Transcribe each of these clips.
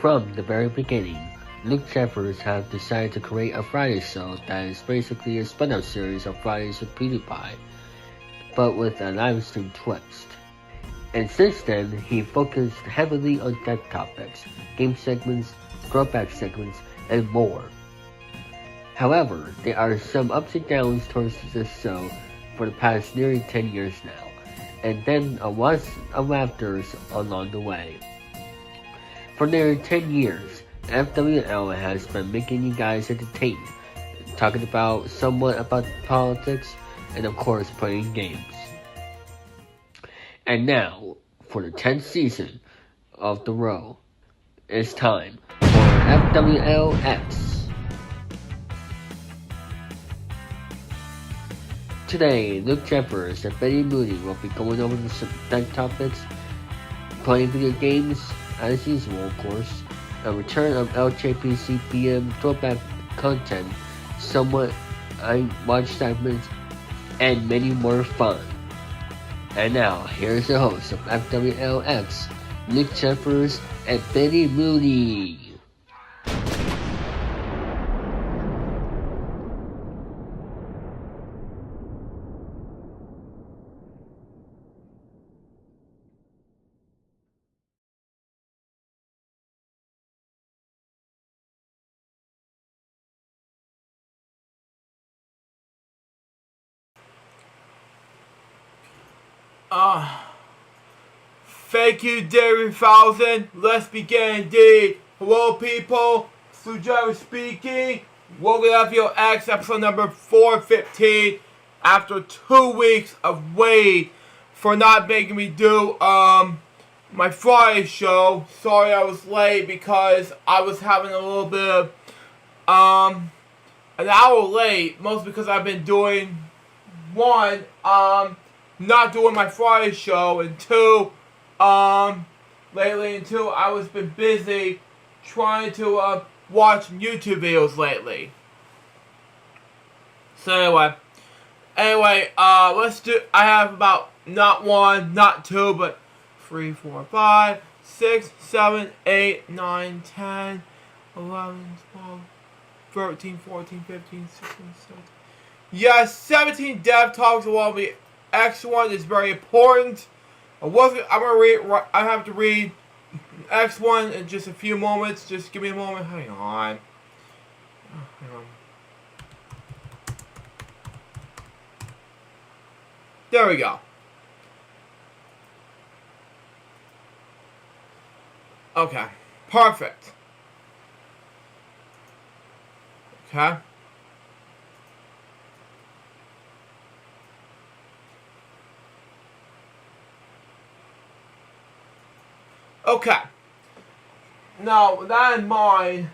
From the very beginning, Luke Jeffers have decided to create a Friday show that is basically a spin-off series of Fridays with PewDiePie, but with a live stream twist. And since then, he focused heavily on tech topics, game segments, throwback segments, and more. However, there are some ups and downs towards this show for the past nearly 10 years now, and then a lot of afters along the way. For nearly 10 years, FwL has been making you guys entertained, talking about somewhat about politics, and of course playing games. And now, for the 10th season of the row, it's time for FwLX. Today, Luke Jeffers and Betty Mooney will be going over some tech topics, playing video games, as usual of course, a return of LJPCPM throwback content, somewhat I watch segments, and many more fun. And now, here's the host of FwLX, Luke Jeffers and Betty Mooney. Thank you, David Thousand. Let's begin indeed. Hello, people. Sujaro speaking. Welcome to FwLX episode number 415. After 2 weeks of wait for not making me do my Friday show. Sorry I was late because I was having a little bit of an hour late, mostly because I've been doing one, not doing my Friday show, and two, lately, and two, I was been busy trying to watch YouTube videos lately. So anyway, let's do. I have about not one, not two, but 3, 4, 5, 6, 7, 8, 9, 10, 11, 12, 13, 14, 15, 16, 17. Yes, 17 dev talks along the X1 is very important. I have to read X1 in just a few moments. Just give me a moment. Hang on. There we go. Okay. Perfect. Okay. Okay. Now, with that in mind,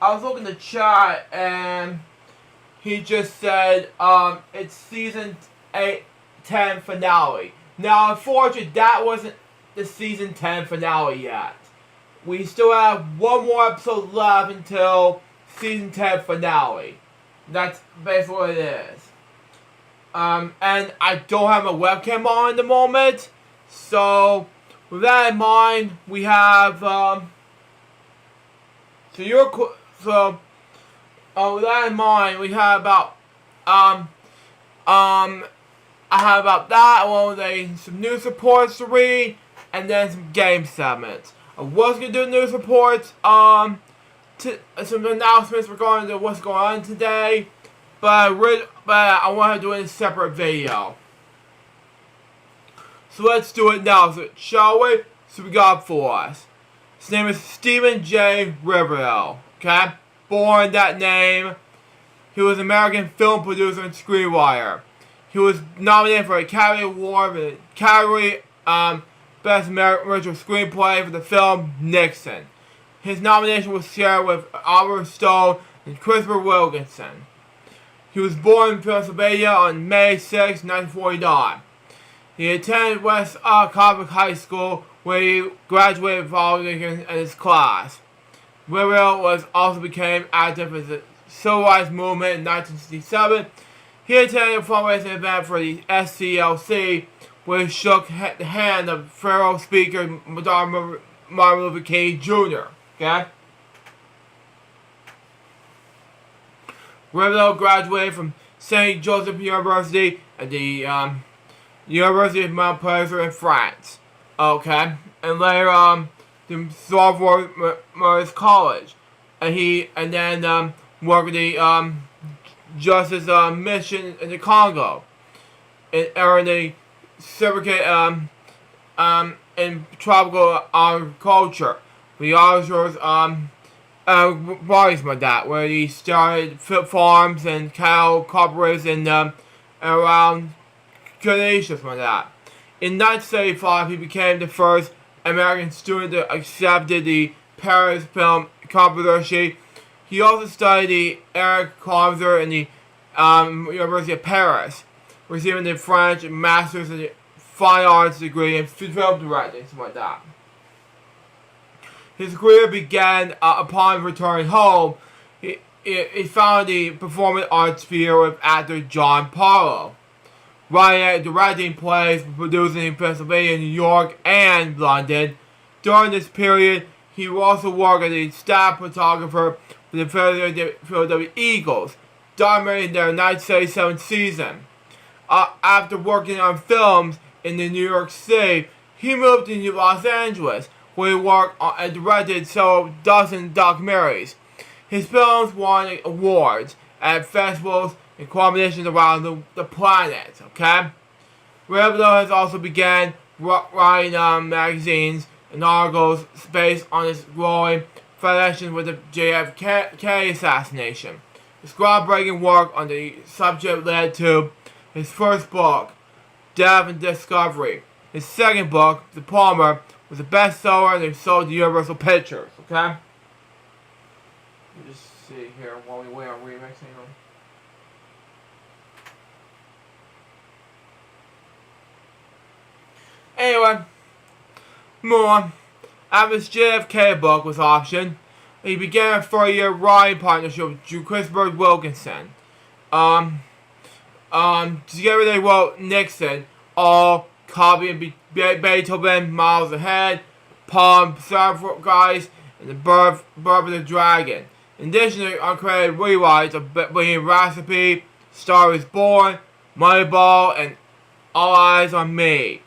I was looking at the chat and he just said, it's season 10 finale. Now, unfortunately, that wasn't the season 10 finale yet. We still have one more episode left until season 10 finale. That's basically what it is. And I don't have my webcam on at the moment, so with that in mind, we have, with that in mind, we have about, I have about that, along with some news reports to read, and then some game segments. I was going to do news reports, some announcements regarding to what's going on today, but I want to do it in a separate video. So let's do it now, shall we? So we got for us. His name is Stephen J. Riverdale. Okay? Born that name. He was an American film producer and screenwriter. He was nominated for an Academy Award for the category Best American Original Screenplay for the film Nixon. His nomination was shared with Oliver Stone and Christopher Wilkinson. He was born in Pennsylvania on May 6, 1949. He attended West Convict High School, where he graduated following in his class. Riverdale also became active in the Civil Rights Movement in 1967. He attended a fundraising event for the SCLC, where he shook the hand of FwL Speaker Madonna Martin Luther King Jr. Okay? Revel graduated from St. Joseph University at the University of Mount Pleasant in France. Okay? And later, the Sorbonne College. And then worked at the Justice Mission in the Congo. And earned a certificate in tropical agriculture. The officers bodies like that, where he started farms and cattle cooperatives and around Canadians like that. In 1975, he became the first American student to accept the Paris Film Competition. He also studied the Eric Comzer in the University of Paris, receiving the French Master's in Fine Arts degree in film directing, something like that. His career began upon returning home. He found the performing arts sphere with actor John Parlow, writing and directing plays, producing in Pennsylvania, New York, and London. During this period, he also worked as a staff photographer for the Philadelphia Eagles, dominating their 1977 season. After working on films in New York City, he moved to Los Angeles, where he worked and directed several dozen documentaries. His films won awards at festivals and competitions around the planet. Okay, Revel has also began writing magazines and articles based on his growing fascination with the JFK assassination. His groundbreaking work on the subject led to his first book, Death and Discovery. His second book, The Palmer, was a bestseller and they sold to Universal Pictures. Okay? Let me just see here while we wait on remixing them. Anyway, more. After his JFK book was optioned, he began a 4-year writing partnership with Christopher Wilkinson. Together they wrote Nixon, All, Copy and Beethoven, Miles Ahead, Palm, Sacrifice, and The Birth of the Dragon. In addition to uncredited rewrites of Bohemian Rhapsody, Star is Born, Moneyball, and All Eyes on Me.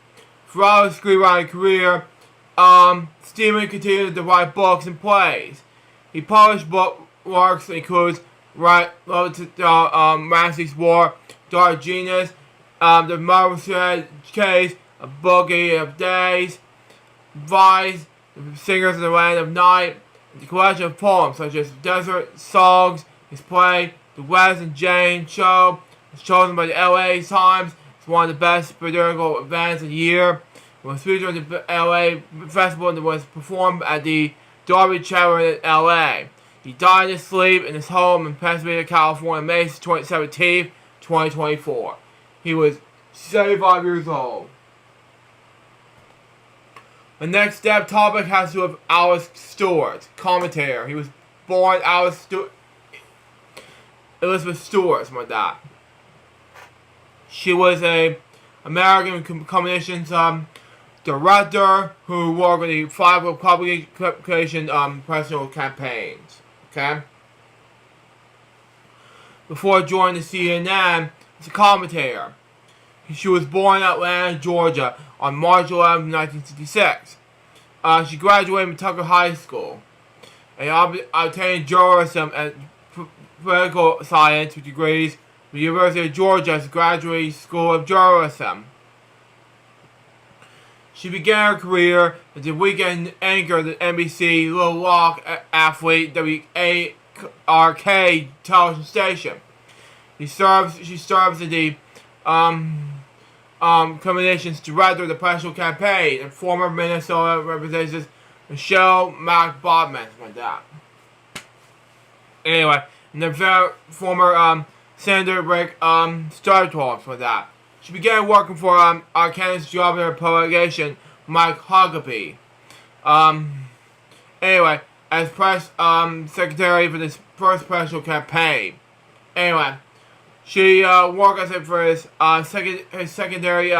Throughout his screenwriting career, Steven continued to write books and plays. He published works that includes Ramsey's War, Dark Genius, The Marvelous Case, A Boogie of Days, Vice, The Singers of the Land of Night, the collection of poems such as Desert Songs. His play, The Wes and Jane Show, was chosen by the LA Times as one of the best political events of the year. It was featured at the LA Festival and was performed at the Dolby Theater in LA. He died in his sleep in his home in Pennsylvania, California, May 17, 2024. He was 75 years old. The next topic has to do with Alice Stewart, commentator. He was born Elizabeth Stewart, something like that. She was a American communications director who worked with the 5 Republican presidential campaigns. Okay? Before joining the CNN as a commentator. She was born in Atlanta, Georgia on March 11, 1966. She graduated from Tucker High School and obtained journalism and political science with degrees from the University of Georgia's Graduate School of Journalism. She began her career as a weekend anchor at the NBC Little Rock Athlete WARK television station. She serves as the communications director of the presidential campaign and former Minnesota Representative Michelle McBobman, like that. Anyway, and the former Senator Rick Startalks, like that. She began working for Canada's Governor Publication, Mike Huckabee. Anyway, as press secretary for this first presidential campaign. Anyway, she worked as it for his secondary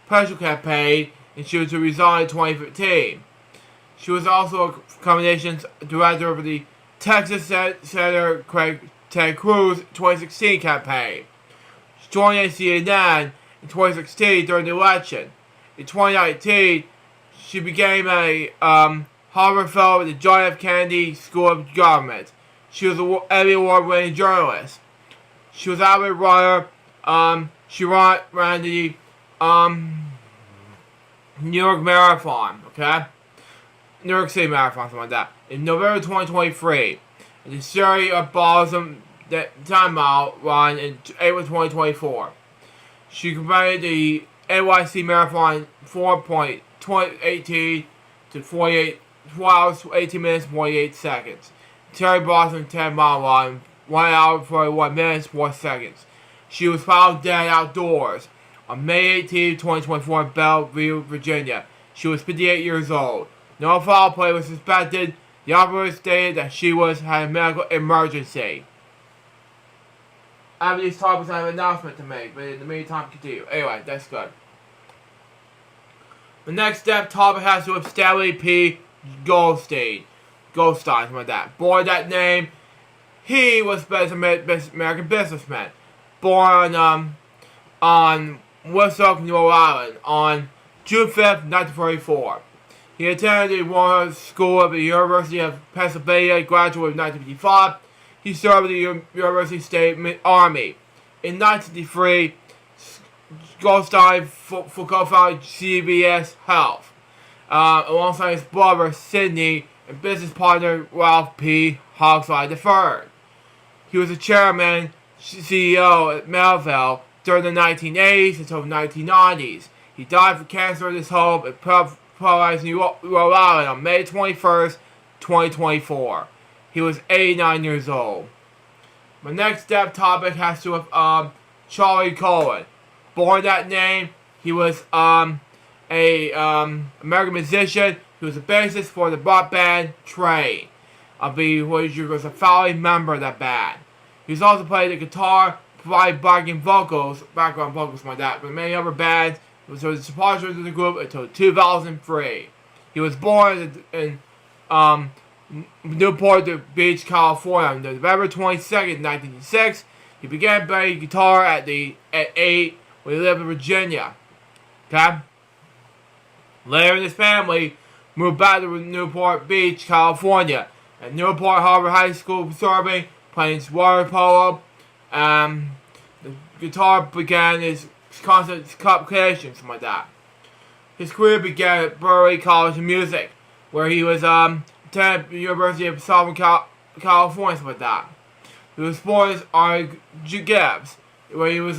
presidential campaign, and she was to resign in 2015. She was also a communications director of the Texas Senator Ted Cruz 2016 campaign. She joined CNN in 2016 during the election. In 2019, she became a Harvard Fellow at the John F. Kennedy School of Government. She was an Emmy Award-winning journalist. She was an avid runner. She ran the New York Marathon, okay? New York City Marathon, something like that. In November 2023. And the series of Boston time mile run in April 2024. She completed the NYC Marathon 4.18 to 48 4 hours, 18 minutes, 48 seconds. Terry Boston 10-mile run, 1 hour, 41 minutes, 4 seconds. She was found dead outdoors on May 18, 2024 in Bellevue, Virginia. She was 58 years old. No foul play was suspected. The operator stated that she had a medical emergency. I have these topics I have an announcement to make, but in the meantime, continue. Anyway, that's good. The next topic has to do with Stanley P. Goldstein, something like that. Born that name, he was an American businessman. Born on Woodstock, New Island, on June 5th, 1944. He attended the Warner School of the University of Pennsylvania, graduated in 1955. He served in the University State Army. In 1953, Goldstein co-founded CBS Health, alongside his brother Sidney and business partner Ralph P. Hogside III. He was the chairman, CEO at Melville during the 1980s until the 1990s. He died from cancer in his home in Providence, Rhode Island on May 21st, 2024. He was 89 years old. My next topic has to do with Charlie Cohen. Born that name, he was a American musician. He was the bassist for the rock band Train. He was a founding member of that band. He's also played the guitar, provided background vocals like that, but many other bands. He was a supporter of the group until 2003. He was born in Newport Beach, California on November 22nd, 1986. He began playing guitar at 8 when he lived in Virginia. Okay? Later in his family moved back to Newport Beach, California. At Newport Harbor High School serving, playing water polo. The guitar began his constant cup creation, something like that. His career began at Berkeley College of Music, where he was attended the University of Southern California, something like that. He was born on Gibbs, where he was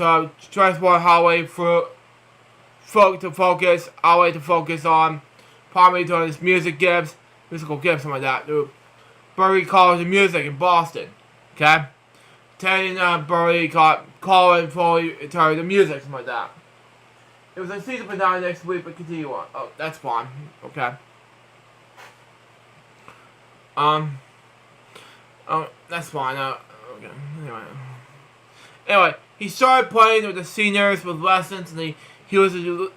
transported highway to focus on primarily doing his musical gifts, something like that. To Berkeley College of Music in Boston. Okay? Attending Berkeley College for the music, something like that. It was a season finale next week, but continue on. Oh, that's fine. Okay. Oh, that's fine. Okay. Anyway, he started playing with the seniors with lessons, and you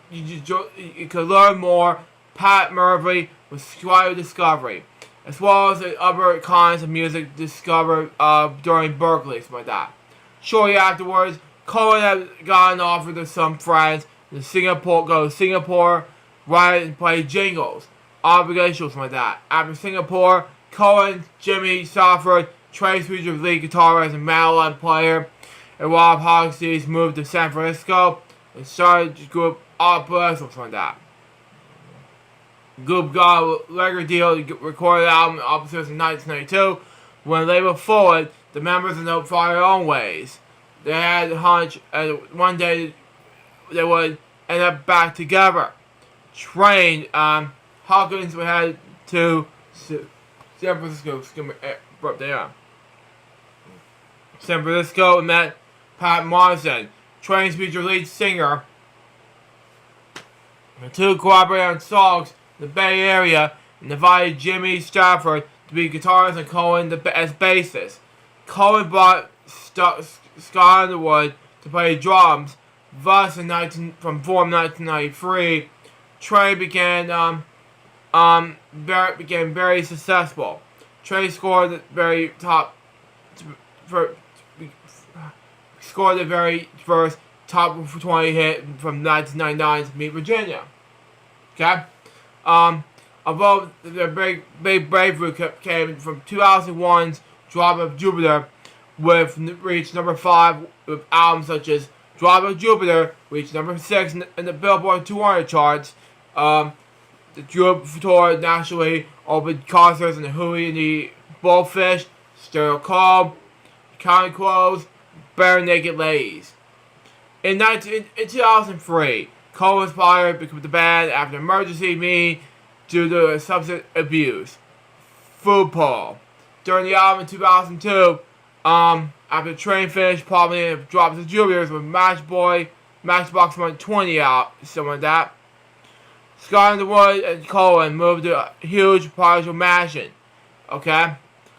could learn more. Pat Murphy with Squire Discovery, as well as the other kinds of music discovered during Berkeley, something like that. Shortly afterwards, Cohen had gotten offered to some friends to go to Singapore, write and play jingles, obligations, something like that. After Singapore, Cohen, Jimmy Safford, Trace Future lead guitarist and mandolin player, and Rob Hogstede moved to San Francisco and started the group Opera, something like that. The group got a record deal to record an album Opposites in 1992. When they were forward, the members went their own ways. They had a hunch one day they would end up back together. Train, Hawkins would head to San Francisco. San Francisco and met Pat Morrison, Train's future lead singer. The two collaborated on songs in the Bay Area and invited Jimmy Stafford to be guitarist and Cohen as bassist. Cohen brought Scott Underwood to play drums. Thus, from 1993, Trey began became very successful. Trey scored the very scored the very first top 20 hit from 1999's Meet Virginia. Okay? Although the big breakthrough came from 2001's Drop of Jupiter, with reached number 5 with albums such as Drop of Jupiter, reached number 6 in the Billboard 200 charts. The group toured nationally, opened concerts in the Huey and the Bullfish, Stereo Club, County Clothes, Bare Naked Ladies. In 2003, Cole was fired with the band after an emergency meeting due to substance abuse. FwL. During the album in 2002, after the train finished, probably dropped the Jupiters with Matchbox 120 out, something like that. Scott Underwood and Cohen moved to a huge partial mansion, okay,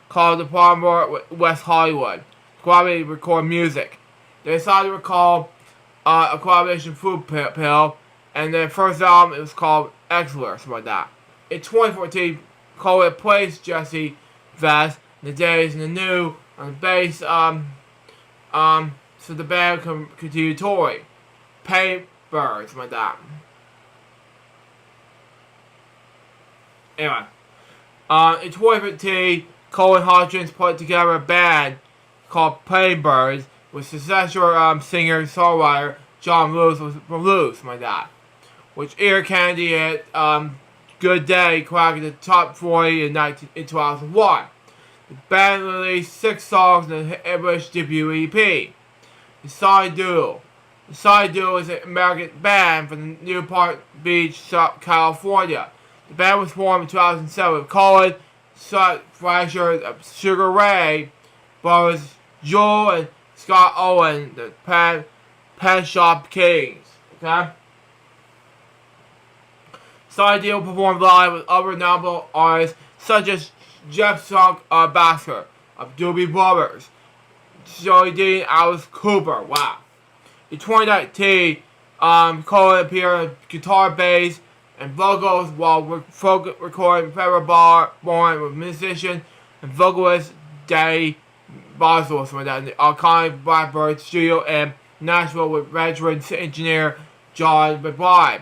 called the Palmer West Hollywood, to collaborate and record music. They decided to record a collaboration FwL, and their first album it was called Exler, something like that. In 2014, Cohen replaced Jesse Vest in the Days and the New on the bass, so the band continued touring. Paintbirds, something like that. Anyway, in 2015, Cole and Hodgins put together a band called Paintbirds with successor singer-songwriter John Lewis from Lewis, like that, which ear candy hit Good Day, cracking the top 40 in 2001. The band released 6 songs in the English debut EP. The Side Duo. The Side Duo is an American band from Newport Beach, California. The band was formed in 2007 with Colin, Sut Fletcher, Sugar Ray, brothers Joel and Scott Owen, the Pen Shop Kings. Okay? Side Duo performed live with other notable artists such as Jeff Sunk Basker of Doobie Brothers, Joey Dean, Alice Cooper. Wow. In 2019, Colin appeared on guitar, bass, and vocals while recording Trevor Bourne with musician and vocalist Danny Boswell in the iconic Blackbird studio in Nashville with veteran engineer John McBride.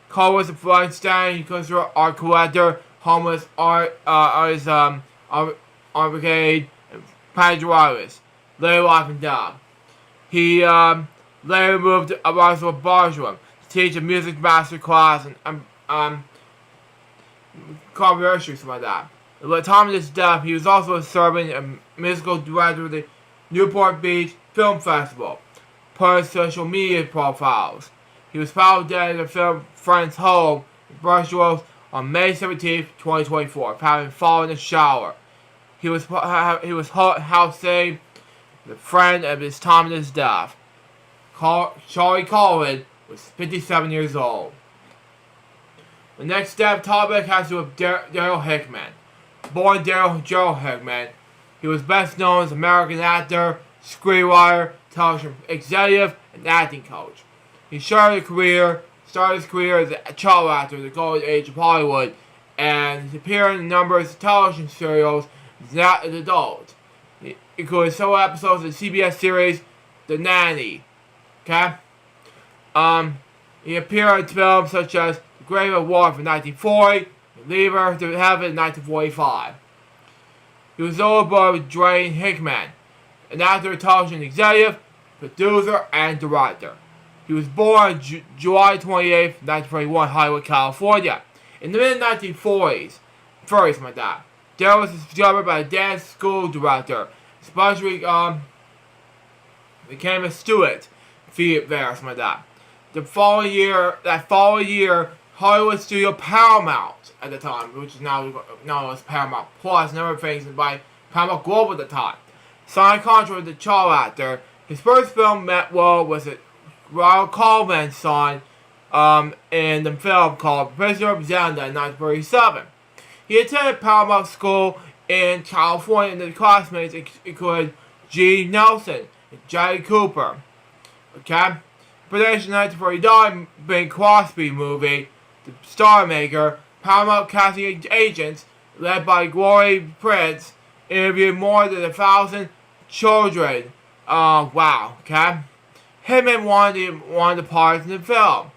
Cole was a Flintstone, considered art collector, homeless artist, art brigade, and pangerist, later life and death. He later moved to Russell Barsham to teach a music master class and controversy, something like that. At the time of his death, he was also serving a musical director of the Newport Beach Film Festival, per social media profiles. He was found dead in the film Friend's Home in Brushworth on May 17, 2024, having fallen in a shower. He was house saved the friend of his time of his death. Charlie Colvin was 57 years old. The next step topic has to do with Daryl Hickman. Born Gerald Hickman, he was best known as an American actor, screenwriter, television executive, and acting coach. He started his career as a child actor in the golden age of Hollywood, and he appeared in a number of television serials as an adult, including several episodes of the CBS series The Nanny. Okay? He appeared in films such as The Grave of War from 1940 and Leave Her to Heaven in 1945. He was the older brother of Dwayne Hickman, an actor, television executive, producer, and director. He was born July 28, 1941, Hollywood, California. In the mid-1940s, my dad, Daryl was discovered by a dance school director, especially became a student there, my dad. That following year, Hollywood studio Paramount at the time, which is now known as Paramount Plus and other things by Paramount Global at the time, signed a contract with the child actor. His first film met well was a Ronald Colman signed in the film called Prisoner of Zenda in 1937. He attended Paramount School in California, and the classmates included G. Nelson and Jay Cooper. Okay? Production in 1949, Bing Crosby movie, The Star Maker, Paramount casting agents, led by Glory Prince, interviewed more than 1,000 children. Wow, okay? Hitman wanted one of the parts in the film.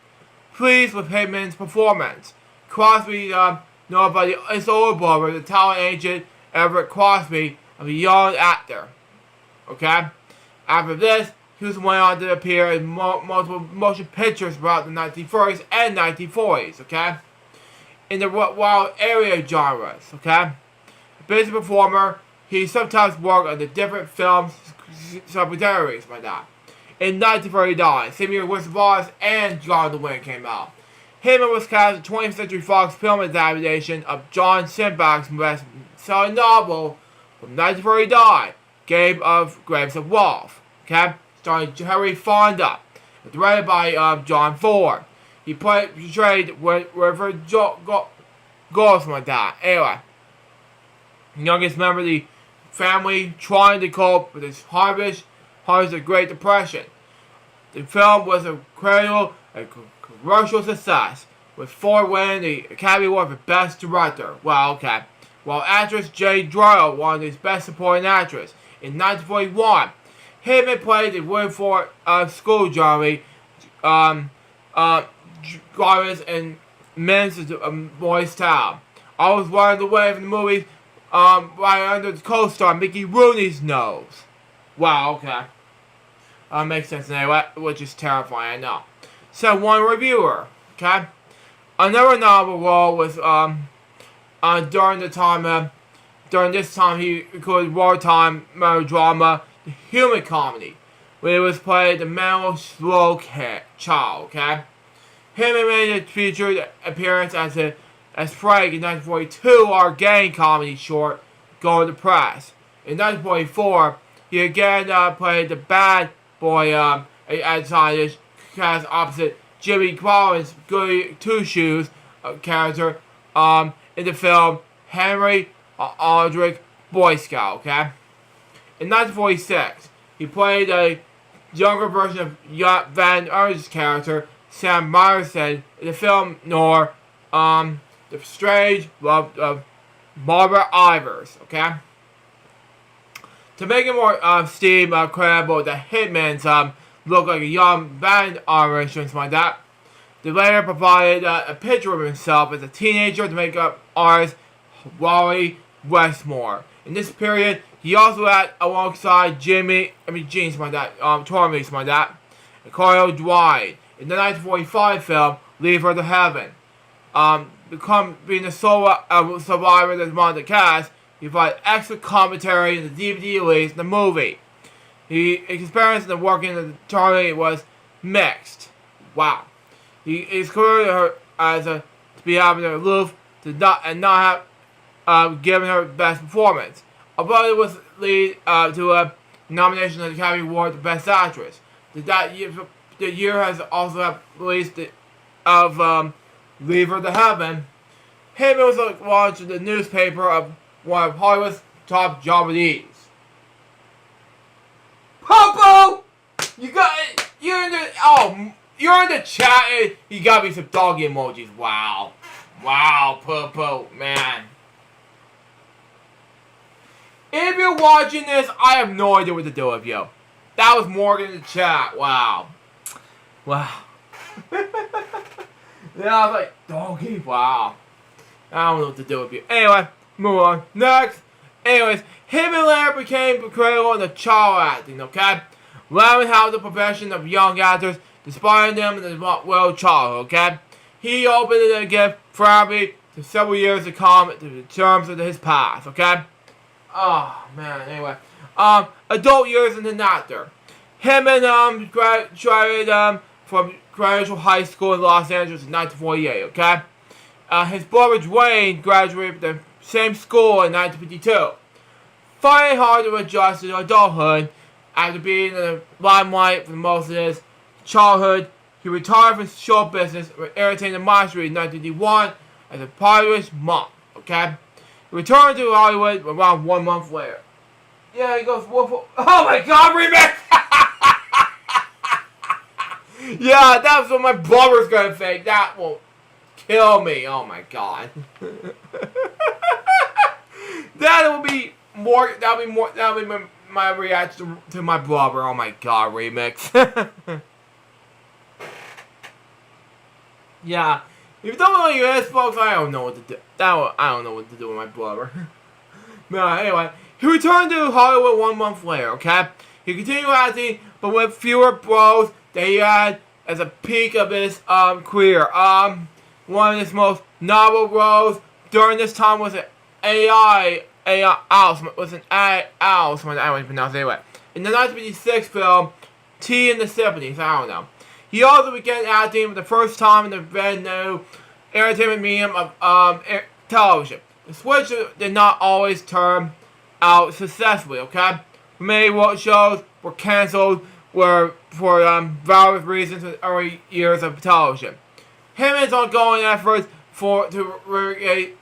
Pleased with Hitman's performance, Crosby notified his older brother, the talent agent Everett Crosby, of a young actor. Okay? After this, he went on to appear in multiple motion pictures throughout the 1930s and 1940s. Okay? In the wild area genres. Okay? A busy performer, he sometimes worked on the different films subsidiaries like that. In 1939, same year Wizard of Oz and John of the Wind came out. Hitman was cast in the 20th Century Fox film adaptation of John Steinbeck's best-selling novel from 1939, Graves of Wolf, okay? Starring Harry Fonda, directed by John Ford. He portrayed River Ghost like that. Anyway, the youngest member of the family trying to cope with his harvest of the Great Depression. The film was a commercial success, with Ford winning the Academy Award for Best Director. Well, okay. While actress Jay Doyle won the Best Supporting Actress in 1941. Hitman played the Woodford School Journey, Garvis and Men's Boys Town. I was running away from the movie right under the co-star Mickey Rooney's nose. Wow, okay. Makes sense anyway, which is terrifying, I know. So, one reviewer, okay? Another novel role was, during this time he recorded wartime melodrama, The Human Comedy, where he was played the mental slow child, okay? Him made a featured appearance as Frank in 1942, our gang comedy short, Going to Press. In 1944, he again played the bad boy outside cast opposite Jimmy Collins' Goody Two Shoes character in the film Henry Aldrich Boy Scout. Okay. In 1946, he played a younger version of Van Ernst's character Sam Myerson in the film noir The Strange Love of Barbara Ivers. Okay. To make it more credible that Hitman's looked like a young band artist and like that, the writer provided a picture of himself as a teenager to make up artist Wally Westmore. In this period, he also had alongside Tormey like that, and Carl Dwight in the 1945 film Leave Her to Heaven. Being a solo survivor that's among the cast, he provided extra commentary in the DVD release in the movie. His experience in the working of the Charlie was mixed. Wow. His career as to be having her aloof and not have given her best performance. Although it was lead to a nomination of the Academy Award for Best Actress. The year has also had released of Leave Her to Heaven. Hitman was launched in the newspaper of one of Hollywood's top jobbies. Popo! You're in the chat. You got me some doggy emojis. Wow. Wow, Popo, man. If you're watching this, I have no idea what to do with you. That was Morgan in the chat. Wow. Wow. Yeah, I was like, doggy, wow. I don't know what to do with you. Anyway, move on. Next. Anyways, him and Larry became critical in the child acting, okay? Allowing how the profession of young actors, despite them in the well childhood, okay? He opened it again therapy to several years to come in terms of his past, okay? Oh, man, anyway. Adult years as an actor. Him and graduated from Graduate High School in Los Angeles in 1948, okay? His brother Dwayne graduated from the same school in 1952. Finding it hard to adjust to adulthood after being in the limelight for most of his childhood, he retired from show business with Entertainment Mastery in 1981 as a Pirates month, okay? He returned to Hollywood around 1 month later. Yeah, he goes, oh my god, remix! Yeah, that's what my brother's gonna think. That will kill me. Oh my god. That'll be more. That'll be my reaction to my brother. Oh my god, remix. Yeah. If you don't know what you is, folks, I don't know what to do. I don't know what to do with my brother. But anyway, he returned to Hollywood 1 month later. Okay. He continued acting, but with fewer roles that he had as a peak of his career. One of his most novel roles during this time was an Alice, I don't pronounce it anyway. In the 1956 film, Tea in the 70s, I don't know. He also began acting for the first time in the brand new entertainment medium of television. The switch did not always turn out successfully, okay? Many shows were cancelled for various reasons in the early years of television. Him and his ongoing efforts to recreate,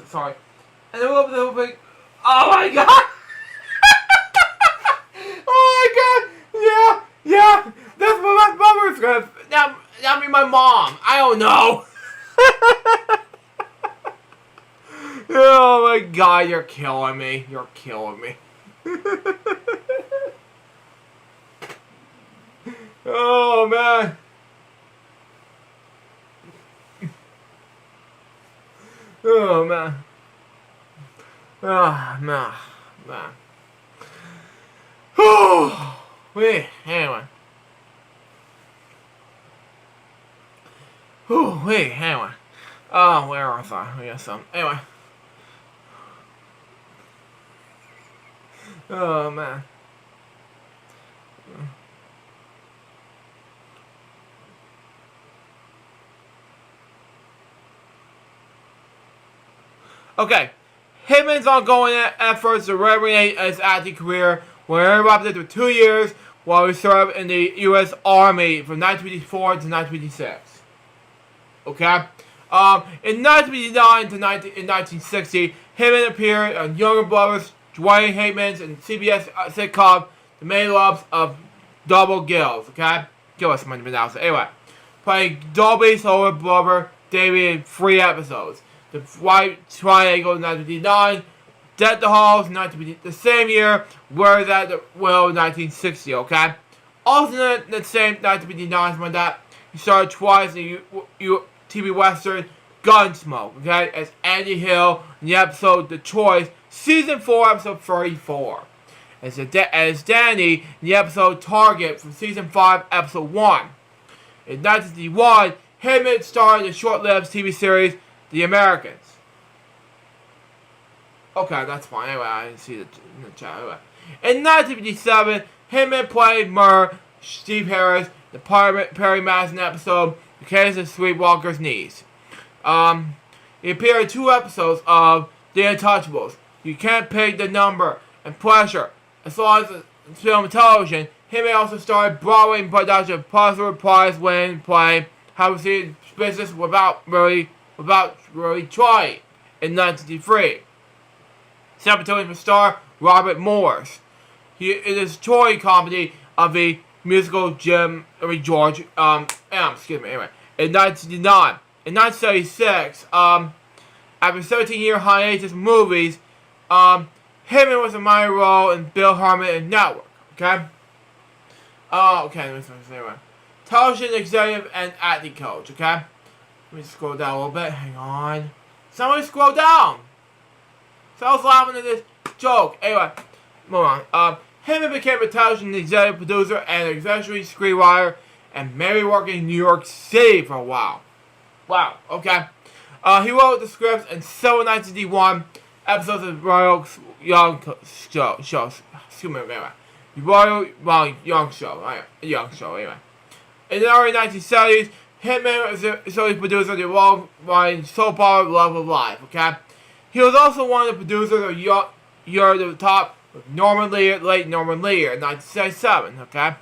sorry. And a little bit, oh my god! Oh my god! Yeah! That's what my mother's gonna, that be my mom. I don't know. Oh my god, you're killing me. You're killing me. Oh man. Oh man. Oh man. Oh, wait, anyway. Oh, wait, anyway. Oh, where was I? I guess anyway. Oh man. Okay, Hitman's ongoing efforts to recreate his acting career were interrupted for 2 years while he served in the U.S. Army from 1954 to 1956. Okay? In 1959 to 1960, Hitman appeared on Younger Brothers, Dwayne Hitman's, and CBS sitcom The Many Loves of Double Gills. Okay? Gillis might have been out. Anyway, playing Dolby's older brother, David, in 3 episodes. The White Triangle in 1959, Dead the Halls in the same year, Where's At the Will in 1960, okay? Also in the same 1959 when that, he starred twice in the TV Western Gunsmoke, okay? As Andy Hill in the episode The Choice, Season 4, Episode 34. As Danny in the episode Target from Season 5, Episode 1. In 1961, Hitman starred in the short-lived TV series The Americans. Okay, that's fine. Anyway, I didn't see the in the chat. Anyway. In 1957, Hitman played Murr, Steve Harris, the Perry Mason episode, The Case of Sweetwalker's Niece. He appeared in 2 episodes of The Untouchables, You Can't Pick the Number, and Pressure. As long as it's film and television, Hitman also starred Broadway production of Pulitzer Prize-winning play How to See Business Without Really Trying in 1953. Secretary for star Robert Morris. He is a Tory comedy of the musical George anyway, in 1969. In 1976, after 17-year hiatus movies, Hitman was a minor role in Bill Harmon and Network. Okay? Anyway. Television executive and acting coach. Okay? Let me scroll down a little bit. Hang on. Somebody scroll down. So I was laughing at this joke. Anyway, move on. Hitman became a television executive producer and executive screenwriter and maybe working in New York City for a while. Wow, okay. He wrote the scripts in several 1961 episodes of Royal Young Show. Excuse me, anyway. Royal Young Show. Anyway. In the early 1970s, Hitman was a associate producer of the award-winning soap opera Love of Life, okay? He was also one of the producers of You're the Top with late Norman Lear in 1977, okay?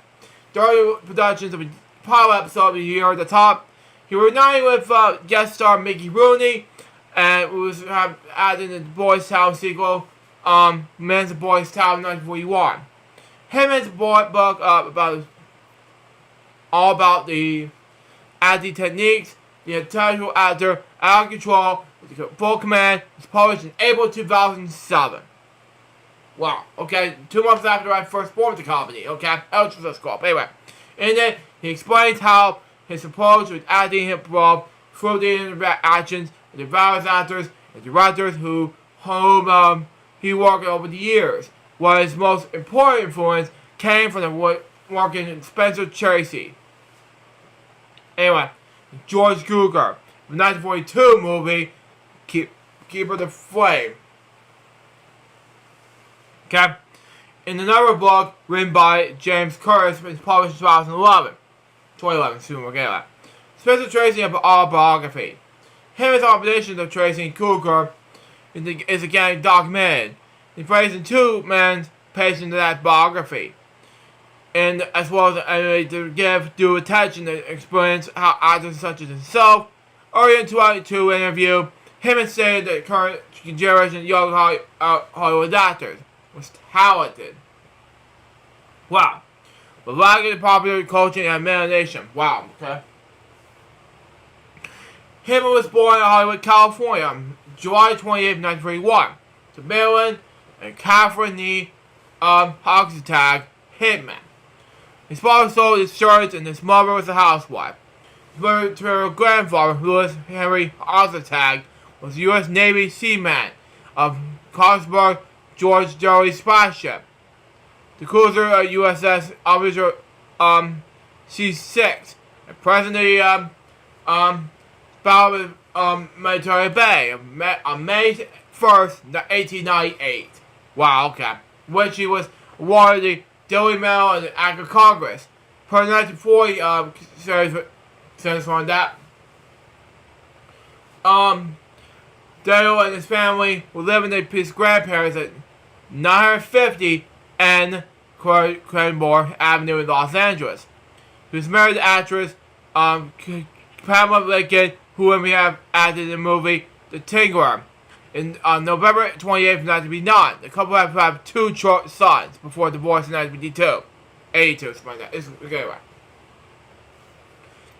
During the productions of the pilot episode of You're the Top, he reunited with guest star Mickey Rooney, and was added in the Boys Town sequel, Men's of Boys Town in 1941. Hitman's book all about the acting techniques the intellectual actor out of control with full command was published in April 2007. Wow, okay, 2 months after I first formed the company, okay? Ultrascope. Anyway, in it, he explains how his approach with acting improv through the interactions of the various actors and directors whom he worked over the years. One of his most important influence came from the working in Spencer Tracy. Anyway, George Cukor, the 1942 movie Keeper the Flame. Okay? In another book written by James Curtis, which was published in 2011, anyway. Spencer Tracy have an autobiography. His observations of Tracy and Cukor is again documented. He praised in 2 men's pages into that biography. And as well as to give due attention to experience how actors such as himself, earlier in 2002 interview, him stated that the current generation of young Hollywood actors was talented. Wow. But lacking in popular culture and imagination. Wow, okay. Himmel was born in Hollywood, California, July 28, 1931, to Marilyn and Catherine Nee Hoxtag Hitman. His father sold his shirts and his mother was a housewife. His maternal grandfather, Louis Henry Hoxtag, was a U.S. Navy seaman of Carlsberg George W. Spy ship. The cruiser USS Officer C-6 and presently Battle of Military Bay on May 1st, 1898. Wow, okay. Which he was awarded the Daily Mail and the Act of Congress. Per 1940 series on that. Dale and his family were living with his grandparents at 950 and Cranmore Avenue in Los Angeles. He was married to actress Pamela Lincoln, who we have acted in the movie The Tinkerer. In November 28th, 1959, the couple had 2 sons before divorce in 1952. 82, something like that. Anyway.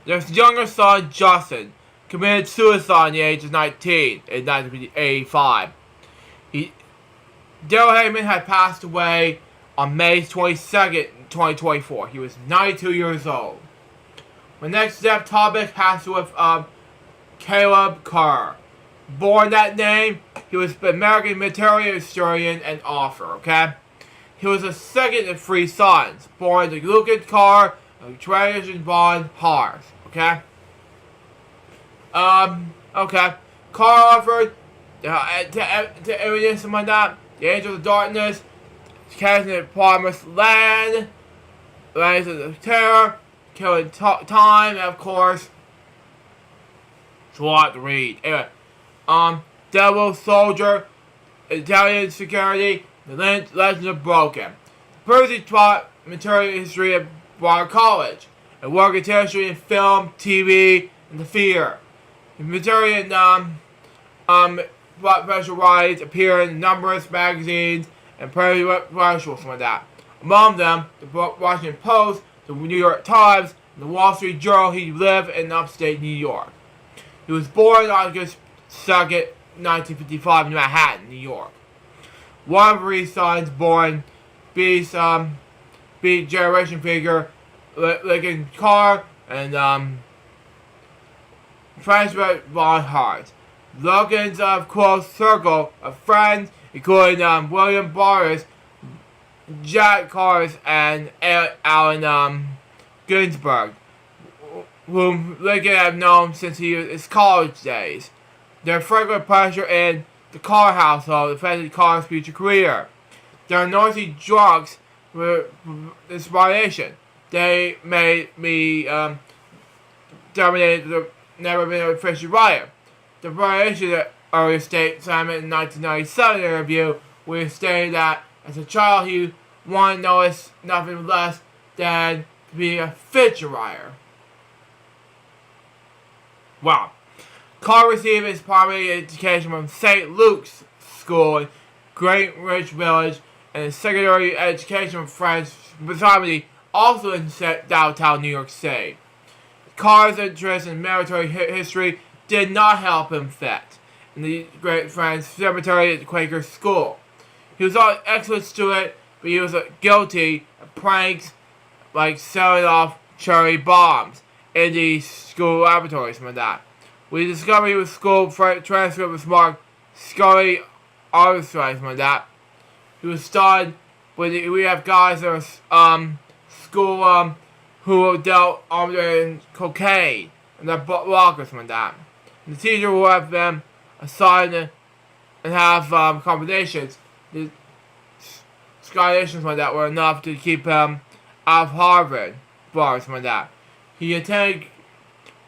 Their younger son, Justin, committed suicide at the age of 19 in 1985. Daryl Heyman had passed away on May 22nd, 2024. He was 92 years old. My next step topic has to do with Caleb Carr. Born that name, he was an American military historian and author, okay? He was the second of 3 sons, born to Lucas Carr and Trajan Bond Hars, okay? Okay. Carr offered to evidence like that, the Angels of Darkness, casting the Promised Land, Lands of the Terror, Killing Time, and of course, it's a lot to read. Anyway, Devil Soldier, Italian Security, The Legend of Broken. Percy taught material history at Broad College, and worked in history in film, TV, and the theater. The material special writings appear in numerous magazines and commercials, something like that. Among them, the Washington Post, the New York Times, and the Wall Street Journal. He lived in upstate New York. He was born on August 2nd, 1955 in Manhattan, New York. One of his sons born beat generation figure Lincoln Carr and Francis Von Hart. Logan's close circle of friends, including William Boris, Jack Cars, and Allen Ginsberg, whom Lincoln had known since his college days. Their frequent pressure in the Carr household affected Carr's future career. Their noisy drugs were inspiration. They made me dominated the never been a fishy writer. The variation of earlier state Simon in 1997 interview, where he stated that as a child he wanted to know nothing less than to be a fiction writer. Wow. Carr received his primary education from St. Luke's School in Greenwich Village and his secondary education from French Society, also in downtown New York City. Carr's interest in military history did not help him fit in the Great Friends Cemetery at the Quaker school. He was an excellent student, but he was guilty of pranks like selling off cherry bombs in the school laboratories and that. We discovered he was school transcript was marked Scully Armstrong and that. He was stunned, but we have guys that are school who dealt in cocaine and their blockers and that. And the teacher will have them assigned and have combinations. The scholarship like that were enough to keep him out of Harvard bars like that. He attended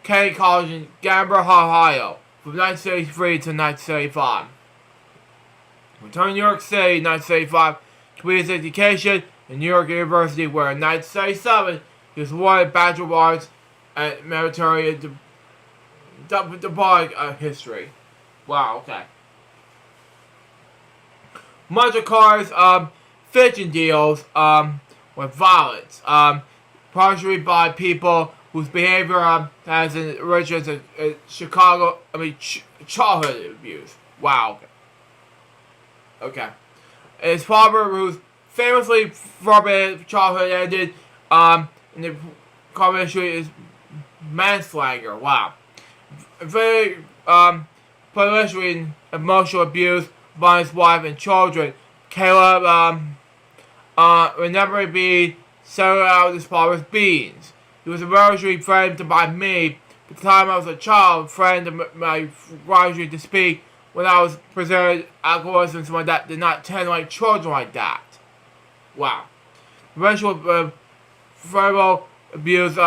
Kennedy College in Gamber, Ohio from 1973 to 1975. Returned to New York City in 1975, completed his education at New York University, where in 1977 he was awarded Bachelor of Arts at Military Diplomatic History. Wow, okay. Much of Carr's fishing deals with violence, partially by people whose behavior has an origin in childhood abuse. Wow. Okay. His father, who's famously forbidden childhood, ended in the common is manslaughter. Wow. Very politically emotional abuse by his wife and children. Caleb would never be settled out with his father's beans. He was emotionally friend by me. At the time I was a child, friend of my graduate to speak when I was presented alcoholism and someone that did not tend like children like that. Wow. Eventual verbal abuse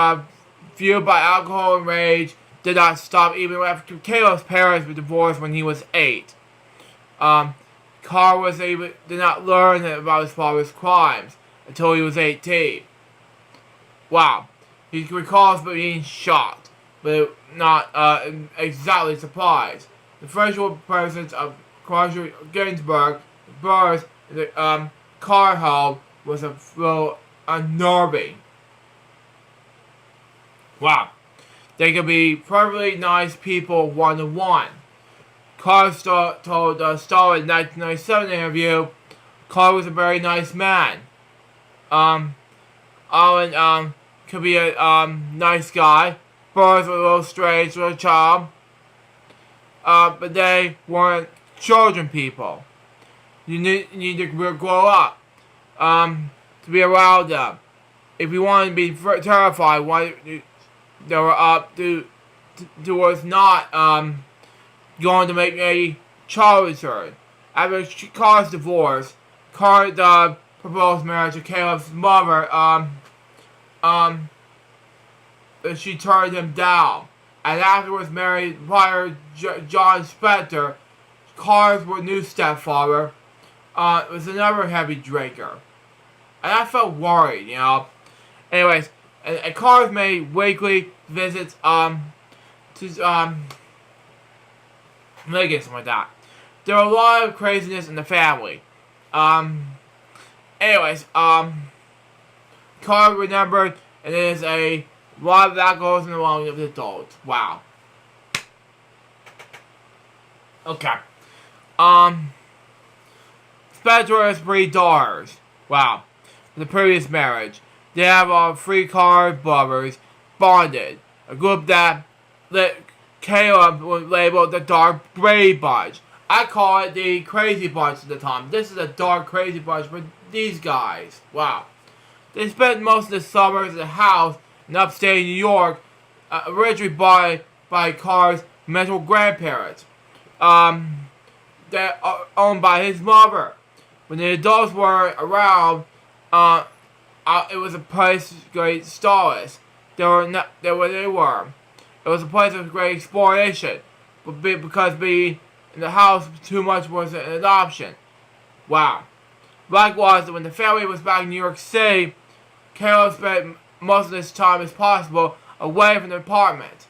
fueled by alcohol and rage did not stop even after Caleb's parents were divorced when he was 8. Carr did not learn about his father's crimes until he was 18. Wow. He recalls being shocked, but not exactly surprised. The first presence of Carter Ginsburg, birth in the Carr home was a little unnerving. Wow. They could be perfectly nice people one-to-one. Carr told Star in 1997 interview, Carr was a very nice man. Owen could be a nice guy. Birds were a little strange for a child. But they weren't children people. You need to grow up to be around them. If you want to be terrified, they were up towards not going to make a child return. After Carr's divorce, Carr proposed marriage to Caleb's mother. She turned him down. And afterwards married prior John Spector, Carr's new stepfather, was another heavy drinker. And I felt worried, you know. Anyways, and Carr's made weekly visits to Megan, something like that. There were a lot of craziness in the family. Anyways, Carr remembered, and it is a lot of that goes in the wrong of adults. Wow. Okay. Spencer has 3 daughters. Wow. In the previous marriage, they have 3 Carr brothers bonded. A group that Caleb would label the Dark Brady Bunch. I call it the Crazy Bunch at the time. This is a dark Crazy Bunch for these guys. Wow. They spent most of the summers in a house in upstate New York, originally bought by Carr's maternal grandparents. That are owned by his mother. When the adults were around, it was a place of great solace. They were. It was a place of great exploration, but because being in the house too much was an option. Wow. Likewise, when the family was back in New York City, Caleb spent most of his time as possible away from the apartment.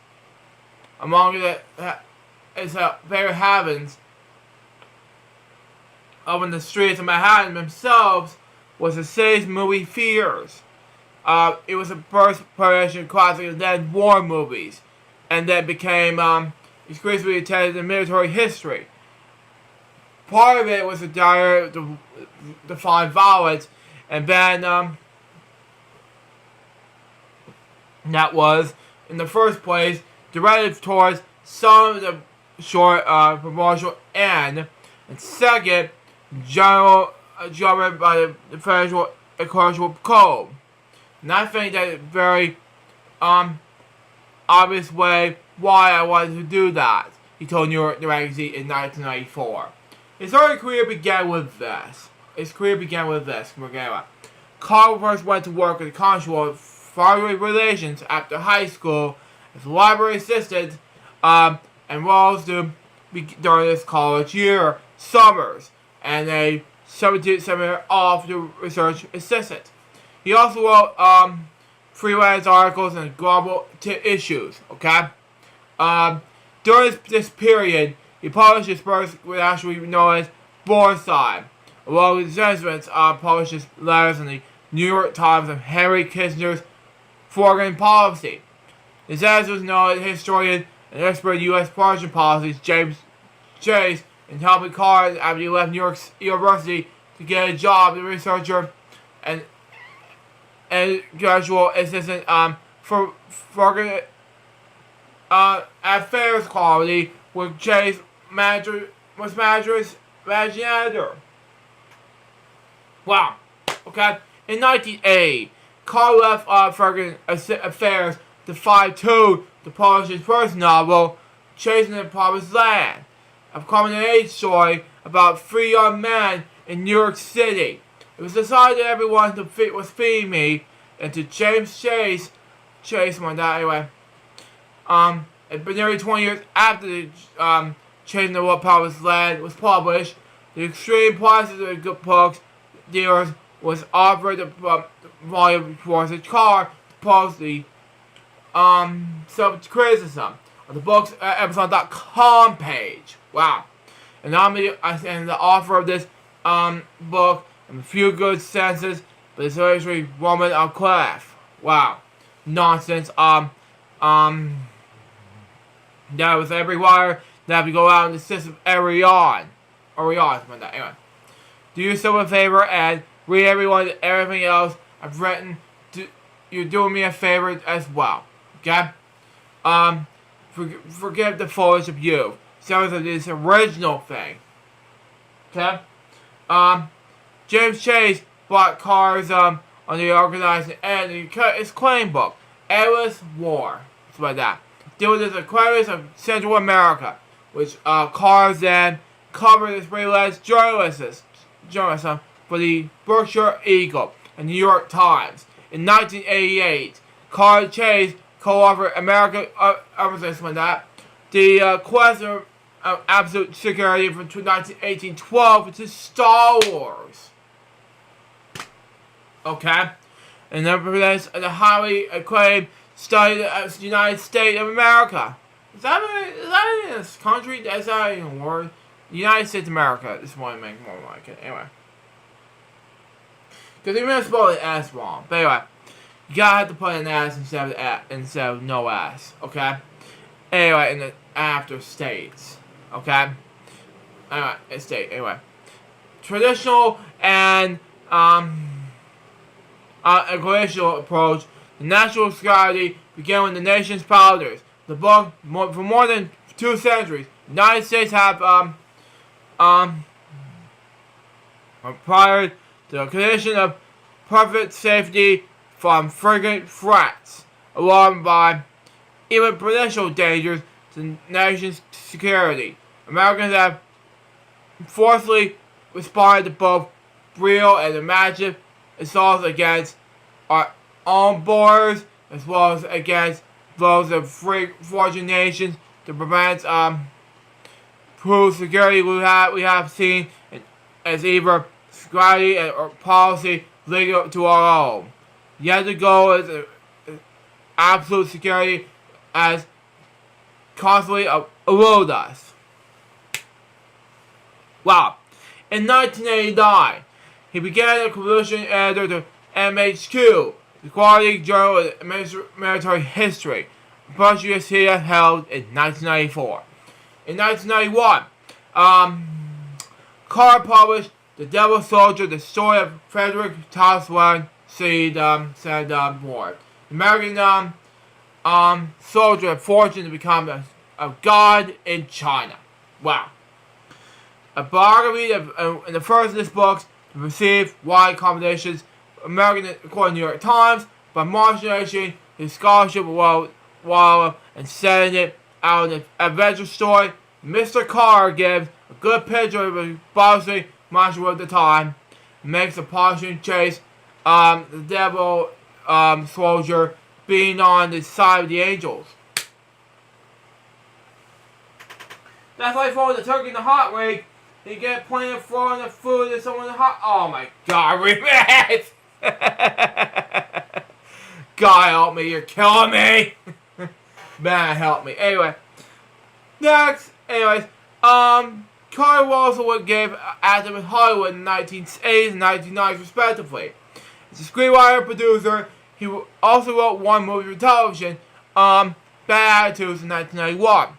Among his favorite habits up in the streets of Manhattan themselves was the city's movie theaters. it was the first production classic of then war movies, and then became exclusively attended in military history. Part of it was a desire to define violence, and then that was, in the first place, directed towards some of the short promotional end, and second, governed by the Federal Commercial Code. And I think that a very obvious way why I wanted to do that, he told New York Magazine in 1994. His early career began with this. Carl first went to work at the Consulate of Foreign Relations after high school as a library assistant, and rose to during his college year summers, and a substitute seminar off to research assistant. He also wrote freelance articles on global issues. Okay, during this period, he published his first, what actually known as Bornside, along with his assessments. Published his letters in the New York Times of Henry Kissinger's foreign policy. His editor was known as historian and expert in U.S. foreign policies, James Chase, and helping Carr after he left New York University to get a job as a researcher and graduate assistant for foreign affairs quality, where Chase was managing editor. Wow. Okay. In 1980, Carr left foreign affairs to fight to publish his first novel, Chasing the Promised Land, a coming-of-age story about 3 young men in New York City. It was decided that everyone was feeding me, and to James Chase went that anyway. But nearly 20 years after the Chasing the Promised Land was published, the extreme prices of the books dealers was offered the volume towards his car to post the self-criticism on the book's Amazon.com page. Wow. And the offer of this book in a few good senses, but it's actually Roman on Cliff. Wow. Nonsense. That was every wire that have to go out in the system every on. Anyway. Do yourself a favor and read everything else I've written. You're doing me a favor as well. Okay? Forgive the foolish of you. Some of this original thing. Okay? James Chase bought Carr's on the organizing end and cut his claim book, Endless War. It's like that. Deal with the Aquarius of Central America, which Carr then covered as freelance journalism for the Berkshire Eagle and New York Times. In 1988, Carr Chase co-authored American the question of absolute security from 1918-12, which is Star Wars. Okay? And then presents the highly acclaimed study of the United States of America. Is that in this country? Is that even a word? The United States of America. Just want to make more like it. Anyway. Because even spell the S wrong. But anyway. You gotta have to put an S instead of no S. Okay? Anyway, in the after states. Okay? Alright, state. Anyway. Traditional and a glacial approach. The national security began with the nation's founders. The book, for more than 2 centuries, the United States have prior to the condition of perfect safety from frequent threats, alarmed by even potential dangers to the nation's security. Americans have forcefully responded to both real and imagined assaults against our own borders, as well as against those of foreign nations, to prevent prove security we have seen as either security or policy legal to our own. Yet the goal is absolute security as constantly elude us. Wow. In 1989, he began a revolution editor to MHQ, the Quality Journal of Military History, prestigious he held in 1994. In 1991, Carr published The Devil Soldier, the story of Frederick Toswell said Ward. The American soldier had fortune to become a god in China. Wow. A biography in the first of this book received wide commendations, American according to the New York Times, by marginalizing his scholarship while and setting it out in an adventure story. Mr. Carr gives a good picture of a bossy monster of the time, makes a polishing chase, the devil soldier being on the side of the angels. That's like throwing the turkey in the hot week. You get plenty of throwing the food and someone in the hot. Oh my God, remix! God help me, you're killing me! Man help me. Anyway. Next, Carr also gave active in Hollywood in the 1980s and 1990s respectively. As a screenwriter and producer, he also wrote one movie for television, Bad Attitudes in 1991.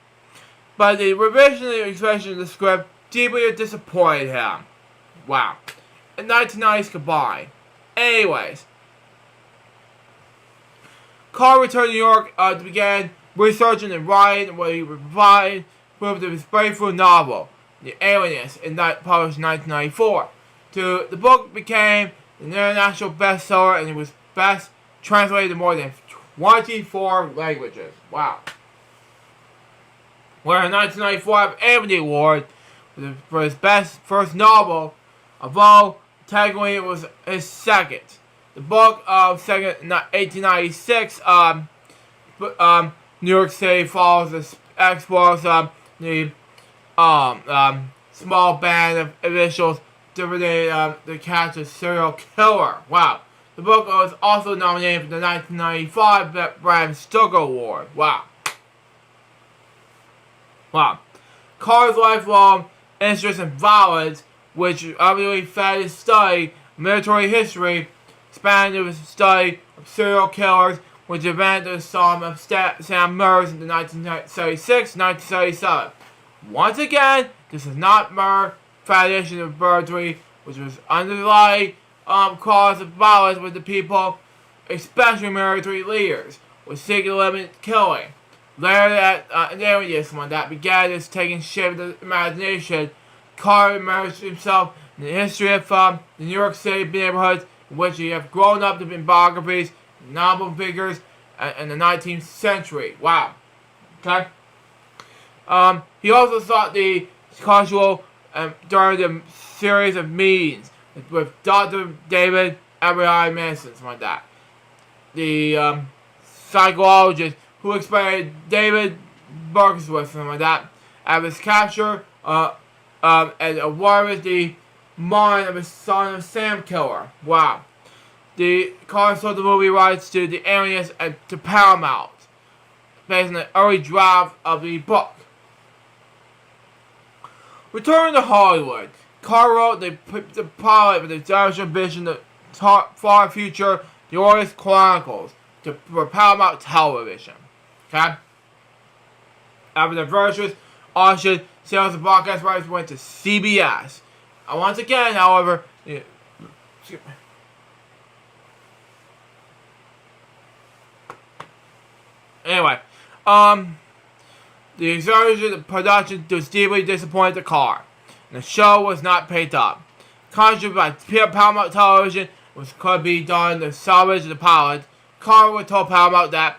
But the revision and expression of the script deeply disappointed him. Wow. In 1990s combined. Anyways. Carr returned to New York to begin researching and writing what he would provide with his breakthrough novel, The Alienist, published in 1994. The book became an international bestseller and it was best translated to more than 24 languages. Wow. Won a 1994 Amity Award for his best first novel, although technically it was his second. The book second in 1896, New York City follows the explores the small band of officials to catch a serial killer. Wow. The book was also nominated for the 1995 Bram Stoker Award. Wow. Wow. Carr's lifelong interest in violence, which obviously fed his study of military history, spanned his study of serial killers, which invented the Psalm of Sam Murs in 1976-1977. Once again, this is not mere tradition of bigotry, which was underlying cause of violence with the people, especially military leaders, was seeking to limit killing. Later that when that began as taking shape of the imagination, Carr immersed himself in the history of the New York City neighborhoods in which he had grown up in biographies, novel figures, in the 19th century. Wow. Okay. He also sought the casual during the series of meetings with Dr. David Abraham Manson, something like that. The psychologist who explained David Berkowitz, something like that, at his capture and awarded the mind of his son of Sam killer. Wow. The Carr sold the movie rights to The Alienist and to Paramount, based on the early draft of the book. Returning to Hollywood, Carr wrote the pilot for the television vision The Far Future, The Orioles Chronicles, for Paramount Television. Okay? After the virtuous auction, sales of broadcast rights went to CBS. And once again, however, anyway, the exertion of production was deeply disappointed the Carr, and the show was not picked up. Contract by Paramount Television could be done to salvage the pilot. Carr was told Paramount that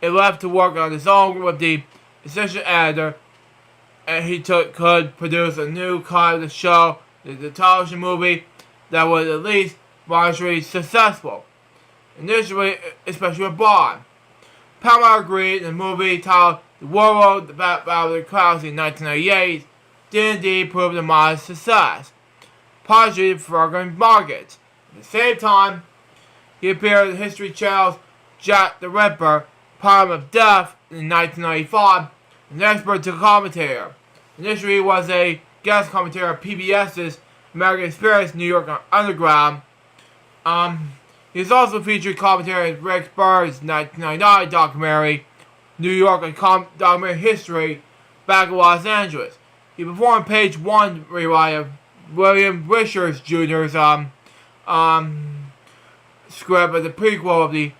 it left to work on his own with the assistant editor, and he could produce a new cut of the show, the television movie, that was at least marginally successful, initially, especially abroad. Paramount agreed, and the movie titled The World of the Clouds in 1998 did indeed prove a modest success, partially for growing markets. At the same time, he appeared in History Channel's Jack the Ripper, Problem of Death in 1995, an expert to commentator. Initially, he was a guest commentator of PBS's American Experience New York Underground, He's also featured commentary in Rick Burns' 1999 documentary, New York, a documentary history back in Los Angeles. He performed page one rewrite of William Richards Jr.'s script as a prequel of the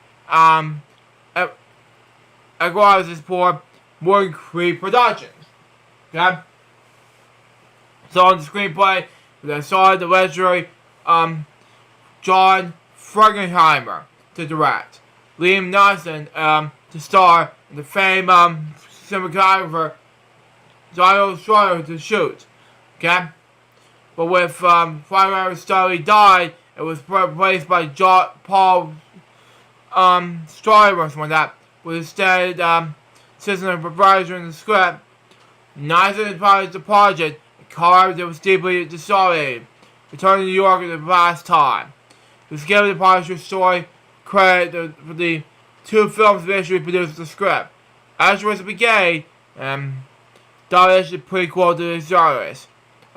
Aguirre's for Morgan Creek Productions. Okay? So on the screenplay, they saw the legendary John Frankenheimer to direct, Liam Neeson to star, and the famed cinematographer Donald Schroeder to shoot. Okay? But with Frankenheimer's story died, it was replaced by Paul Schroeder or something like that, with instead assistant supervisor in the script. Neeson advised the project, a car that was deeply disoriented, returned to New York for the last time. He was given the publisher's story credit for the two films eventually produced the script. As was began, Dahl issued a prequel to the genres.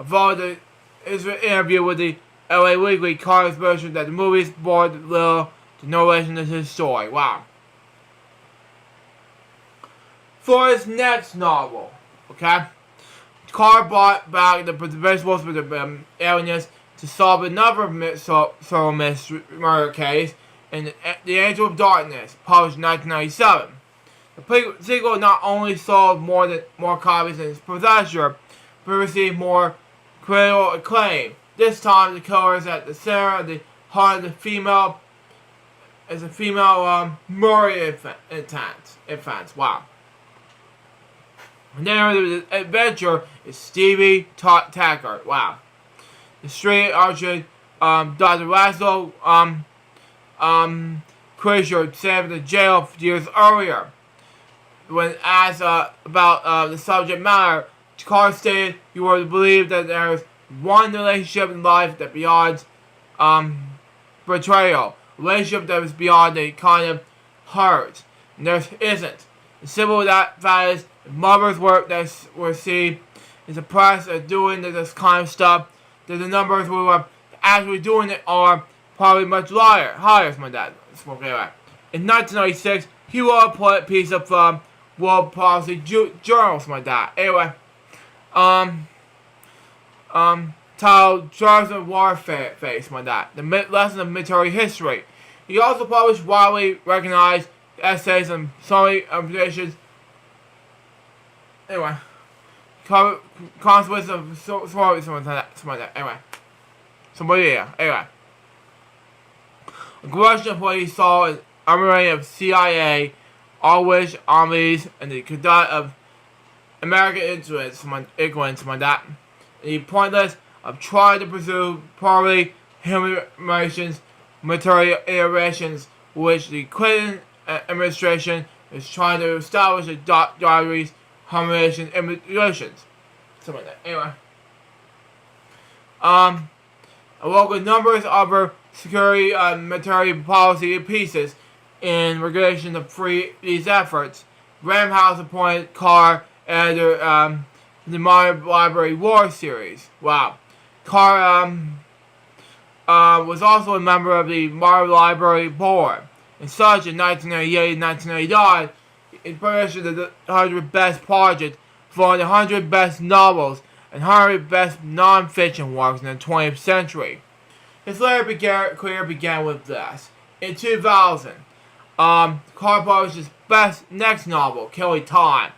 Following his interview with the LA Weekly, Carter's version that the movies bore little to no relation to his story. Wow. For his next novel, okay, Carter brought back the principles for the aliens to solve another murder case in The Angel of Darkness, published in 1997. The sequel not only sold more copies than its predecessor, but received more critical acclaim. This time, the killer is at the center of the heart of the female murder infants. Wow. The narrator of the adventure is Stevie Tackert. Wow. The street urchin, Dr. Laszlo, Kreischer saved the jail years earlier. When asked about the subject matter, Carr stated he were to believe that there is one relationship in life that beyond betrayal, a relationship that is beyond a kind of hurt, and there isn't. The symbol of that is if mothers were seen as oppressed at doing this kind of stuff, then the numbers who are actually doing it are probably much higher than my dad. In 1996, he wrote a piece of World Policy Journals, my dad. Anyway, titled Jars of Warface, my dad. The lesson of military history. He also published widely recognized essays on summary positions. Anyway, consequences of something like that. Anyway, a question of what he saw in armory of CIA, Irish armies, and the conduct of American influence, my dad. The pointless of trying to pursue probably human relations, military iterations, which the Clinton administration is trying to establish a diaries, harmonization, and relations. Something like that. Anyway. Along with numbers of other security and military policy pieces in regulation of these efforts, Graham House appointed Carr editor the Modern Library War series. Wow. Carr was also a member of the Modern Library Board. And such, in 1998 and 1999, in preparation of the 100 Best Project for the 100 Best Novels and 100 Best Non-Fiction Works in the 20th Century. His later career began with this. In 2000, Carr published his next novel, Killing Time,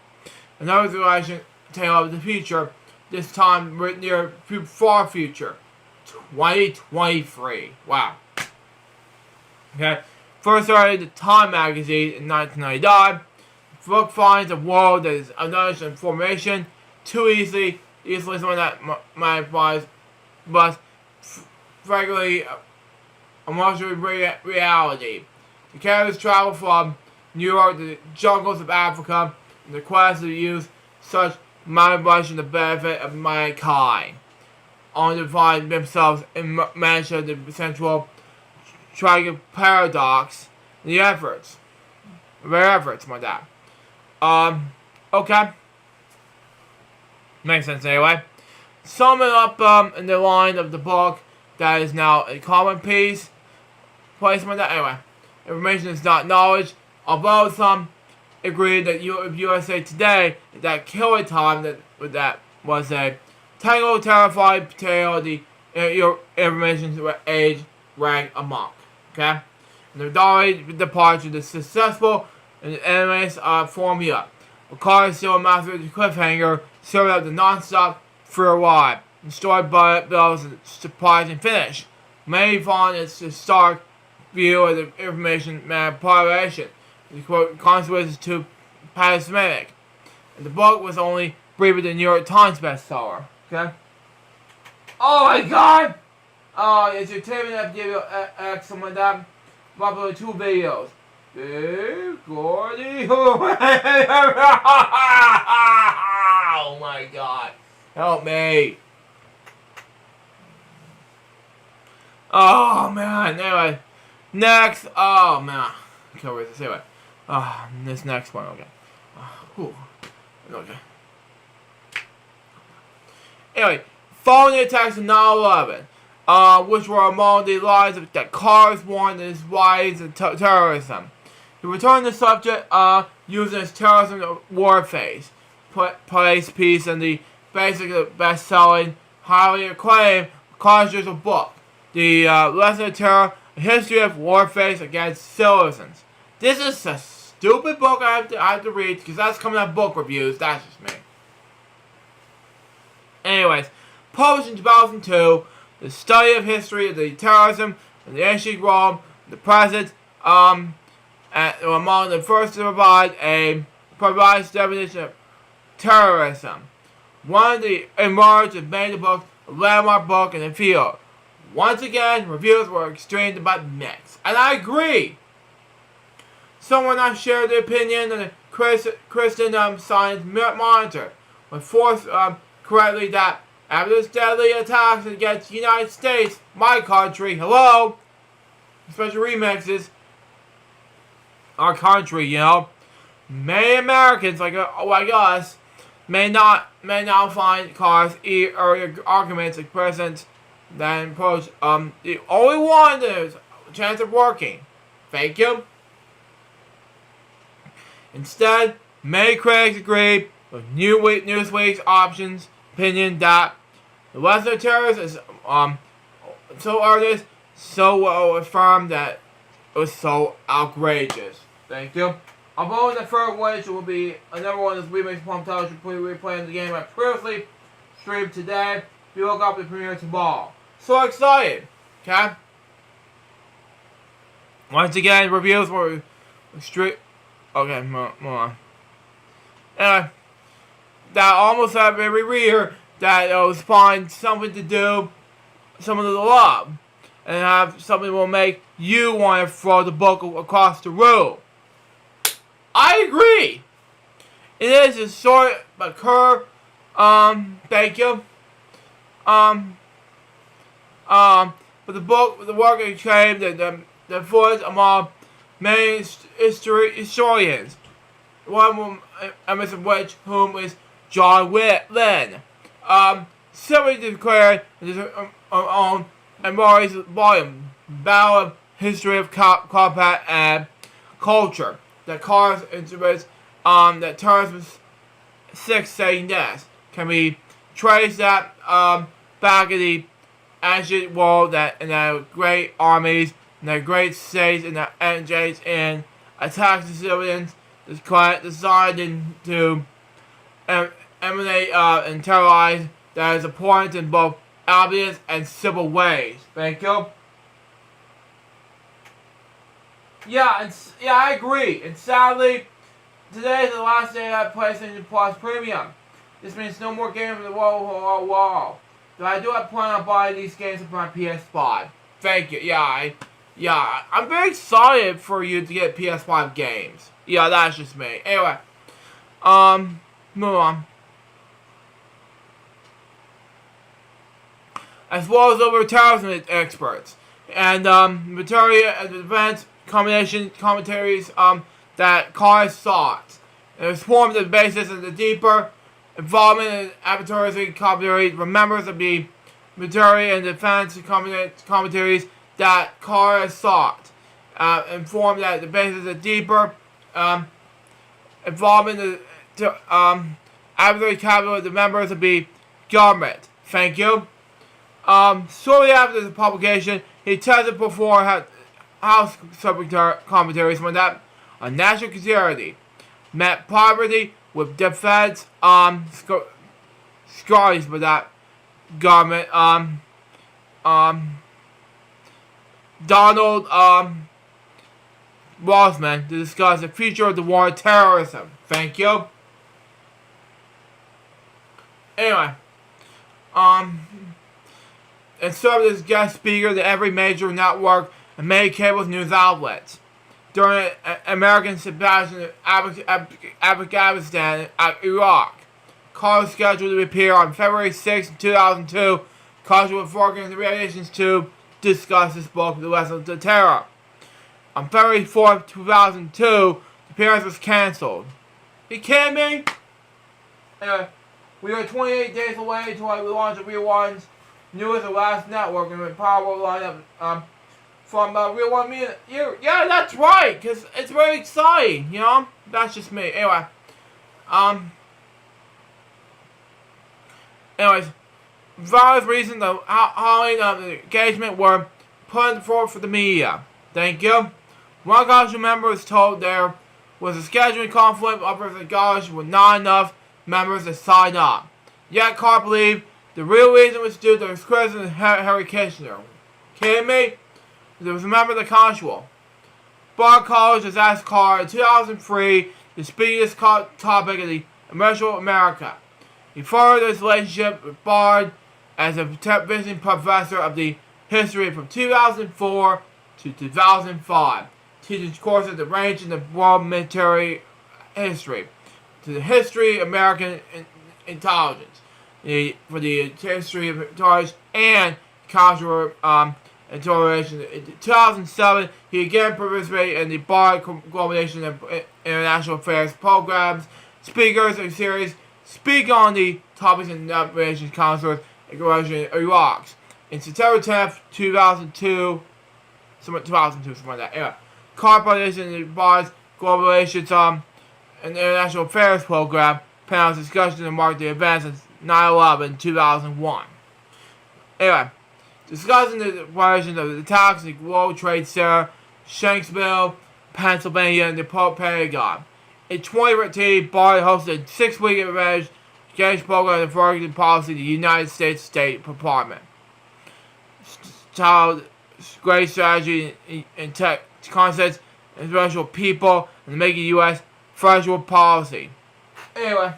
another relation tale of the future, this time near far future, 2023. Wow. Okay. First started the Time magazine in 1999. The book finds a world that is unknown in formation too easily someone that magnifies, but frankly, emotional reality. The characters travel from New York to the jungles of Africa in the quest to use such manipulation to the benefit of mankind, only to find themselves in managed the central tragic paradox in their efforts, my dad. Okay. Makes sense anyway. Sum it up in the line of the book that is now a common piece. placement. That anyway, information is not knowledge. Although some agreed that USA Today that killing time that was a tangled, terrified tale. The information age rank amok. Okay, and the Dolly departure is successful in the enemy's formula. A car still a master cliffhanger, serving up the non-stop FwL. And story bills and surprising finish. Many find it's a stark view of the information manipulation. The quote consequences to pessimistic. And the book was only briefly the New York Times bestseller. Okay. Oh my God! Oh, it's your Taven FwL X someone that uploaded 2 videos. Big Gordy. Oh my God! Help me! Oh man! Anyway, next. Oh man, I can't wait to say it. This next one. Okay. Okay. Anyway, following the attacks of 9/11, which were among the lies that cars warned his rise of terrorism. He returned the subject using his terrorism war phase, place piece, and the basic best-selling, highly acclaimed controversial book, The Lesson of Terror: A History of Warface Against Citizens. This is a stupid book I have to read because that's coming out book reviews. That's just me. Anyways, published in 2002, the study of history of the terrorism in the ancient Rome, the present, among the first to provide a precise definition of terrorism. One of the emerged and made the book a landmark book in the field. Once again, reviews were extremely but mixed, and I agree. Someone not shared the opinion of the Christian Science Monitor, when forced correctly that after this deadly attacks against the United States, my country, hello, special remixes, our country, you know, many Americans like us may not find cars or arguments like President that approach the only one there's a chance of working. Thank you. Instead, many critics agree with Newsweek's opinion that the Lesson of Terror is so earnest, so well affirmed that it was so outrageous. Thank you. Although the third which will be another one of this remix Plum Television replaying the game I previously streamed today. We woke up the premiere tomorrow. So excited, okay? Once again, reviews were strict. Okay, move on. Anyway, that almost had every reader that was find something to do, something to love, and have something that will make you want to throw the book across the room. I agree. It is a short but curve. Thank you. But the work claimed that the voice among many historians, one of which whom is John Lynn, simply declared his own Amori's volume, Battle of History of Combat and Culture, that cars interests that terrorism 6 saying this can be traced that back in the ancient world that in the great armies and the great states and the engaged in attacks to civilians decided to emanate and terrorize that is important in both obvious and civil ways. Thank you. Yeah, I agree. And sadly, today is the last day of PlayStation Plus Premium. This means no more games in the world. But I do have plan on buying these games for my PS5. Thank you. Yeah, I'm very excited for you to get PS5 games. Yeah, that's just me. Anyway, move on. As well as over terrorism experts and material and events commentaries that cause thoughts. It was formed on the basis of the deeper involvement in advertising commentaries from members of the material and defense commentaries that cause thought. informed that the basis is deeper involvement to adversary capital of the members would be government. Thank you. Shortly after the publication, he tested before House commentaries on that on national security, met poverty with defense, scars for that government, Donald, Rossman to discuss the future of the war on terrorism. Thank you. Anyway, and served as guest speaker to every major network and many cable news outlets. During American invasion of Afghanistan and Iraq, Carter was scheduled to appear on February 6, 2002, Carter with organizations to discuss his book, The Lesson of the Terror. On February 4, 2002, the appearance was cancelled. You kidding me? Anyway, we are 28 days away until I launch Real One's newest and last network and a powerful lineup from Real One Media. Yeah, that's right, because it's very exciting, you know? That's just me. Anyway, anyways, various reasons of howling of the engagement were put forward for the media. Thank you. One Congress member was told there was a scheduling conflict, others acknowledged with not enough members to sign up. Yet Carr believed the real reason was due to his criticism of Harry Kissinger. Kidding me? There was a member of the Consul. Bard College has asked Carr in 2003 to speak this topic at the Emerging America. He furthered his relationship with Bard as a visiting professor of the history from 2004 to 2005, teaching courses that range in the world military history, to the history of American intelligence, for the history of intelligence and cultural intoleration. In 2007, he again participated in the Bard Coalition of International Affairs programs, speakers of series, speak on the topics in the Nations Council in Iraq. In September 10th, 2002, something like that. Anyway, Carr participated in the Bard's Global Relations and International Affairs program, panels discussion and marked the events of 9/11 2001. Anyway, discussing the violations of the attacks in the World Trade Center, Shanksville, Pennsylvania, and the Pentagon. In 2013, Bard hosted a 6-week event engaged program in foreign policy of the United States State Department. Child great strategy and tech concepts, intellectual people, and making U.S. federal policy. Anyway,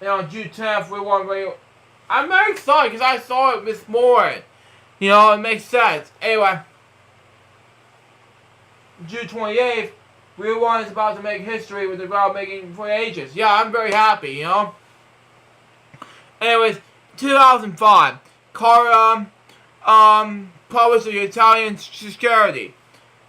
on June 10th, we want to. I'm very excited because I saw it this morning. You know, it makes sense. Anyway, June 28th, Real One is about to make history with the groundbreaking for ages. Yeah, I'm very happy, you know. Anyways, 2005, Carr published the Italian Security,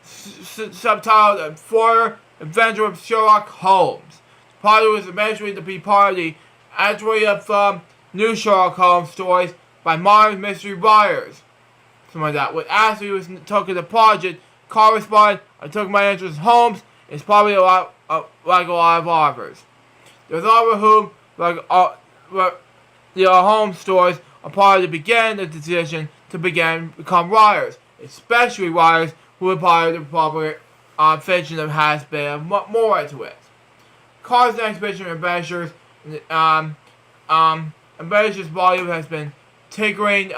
subtitled "Foreigner Adventure of Sherlock Holmes." The project was eventually to be part of the anthology of new Sherlock Holmes stories by modern mystery writers. Something like that. When asked if he was took in the project, Carr responded, "I took my interest in Holmes. It's probably a lot like a lot of authors. There's others whom, like the Holmes stories, are part of the beginning of the decision to become writers, especially writers who are part of the public fiction that has been more to it." Carr's next mission adventures, Adventures volume has been tinkering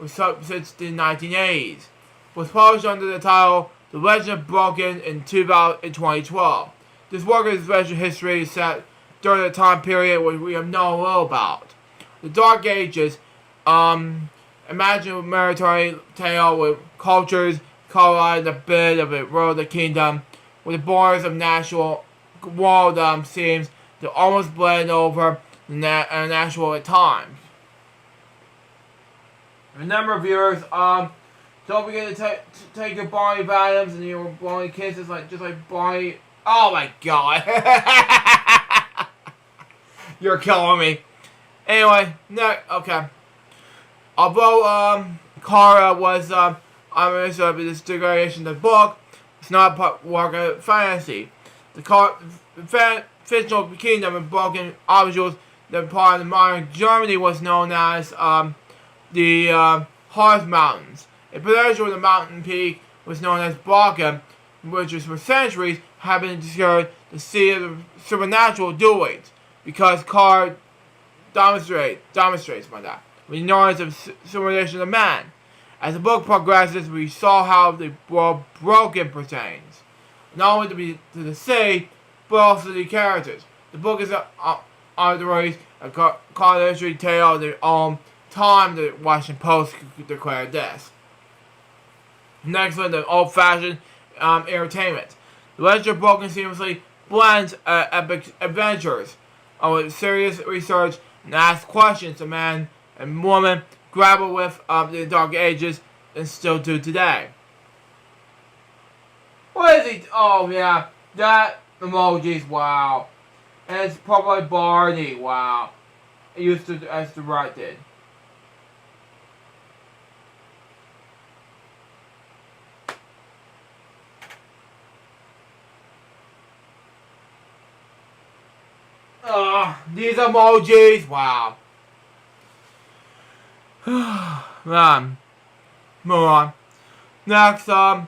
since the 1980s. Was published under the title The Legend of Broken in 2012. This work is adventure history set during the time period which we have known little about. The Dark Ages, imagine a military tale with cultures colorized a bit of it ruled the kingdom, with the borders of national world seems to almost blend over national at times. Remember, viewers, don't forget to take your Barney Adams and your Barney kisses just like Barney. Oh my God! You're killing me. Anyway, okay. Although Carr was on this degradation of the book, It's not a work of fantasy. The fictional kingdom of broken objects that part of modern Germany was known as the Harz Mountains. A potential of the mountain peak was known as Brocken, which is for centuries have been considered the seat of the supernatural doings, because Carr demonstrates by that, with knowledge of simulation of man. As the book progresses, we saw how the word broken pertains, not only to the sea, but also to the characters. The book is otherwise a cautionary tale of their own time. The Washington Post declared this. Next one, the old-fashioned entertainment. The Legend of Broken seamlessly blends epic adventures with serious research and asks questions a man and woman grapple with in the Dark Ages and still do today. What is he? Oh yeah, that emojis. Wow, and it's probably Barney. Wow, it used to as directed. These emojis. Wow. Move on. Next, oh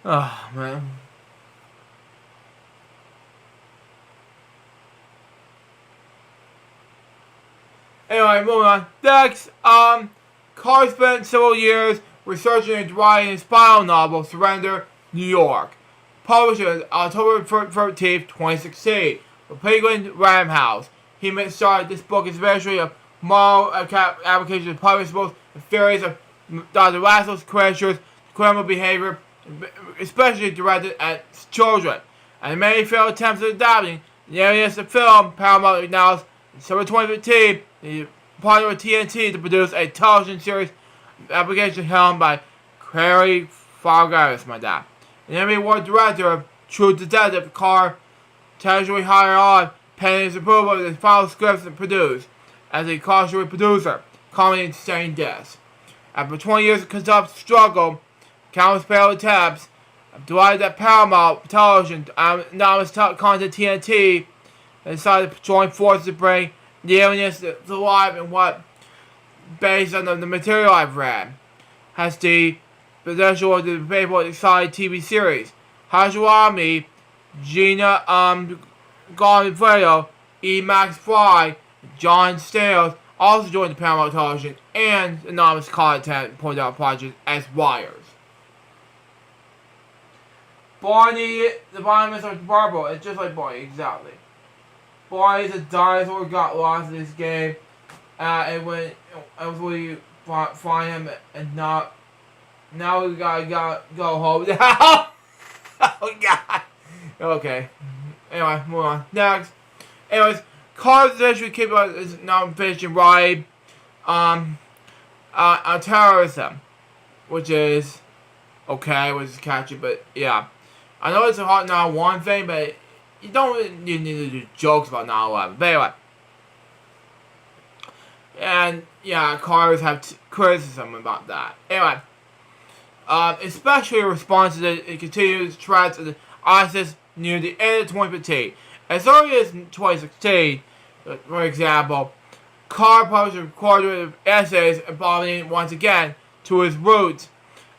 man. Anyway, moving on. Next, Carr spent several years researching and writing his final novel, Surrender, New York, published on October 13th, 2016, with Penguin Random House. He started this book is eventually a moral application of principles and theories of Dr. Laszlo's creatures, criminal behavior, especially directed at children, and many failed attempts at adapting. The alias of film, Paramount announced in December 2015, the partner with TNT to produce a television series application helmed by Clary Fargaris, my dad. An Emmy Award director of True Detective, Carr casually hired on, pending his approval of the final scripts and produced as a cautionary producer, comedy and sustained deaths. After 20 years of conduct struggle, countless failed attempts, I'm delighted that Paramount Television, anonymous content TNT, decided to join forces to bring the alienness to life and what, based on the material I've read, has the potential of the favorable exciting TV series. Hajirami, Gina Gonfredo, E. Max Fry, John Stales also joined the Paramount Television and anonymous content pointed out projects as wires. Barney, the violence of Barbara, it's just like Barney, exactly. Barney's a dinosaur, got lost in this game, and when we find him, and now we gotta go home now. Oh God. Okay. Anyway, move on. Next. Anyways, Carr's eventually keep on his non-fiction ride on terrorism, which is okay, which is catchy, but yeah. I know it's a hard 9/11 thing, but you don't really need to do jokes about 9/11. But anyway. And yeah, Carr's have criticism about that. Anyway. Especially in response to the continued threats of ISIS near the end of 2015. As early as 2016, for example, Carr published a quarter of essays involving once again to his roots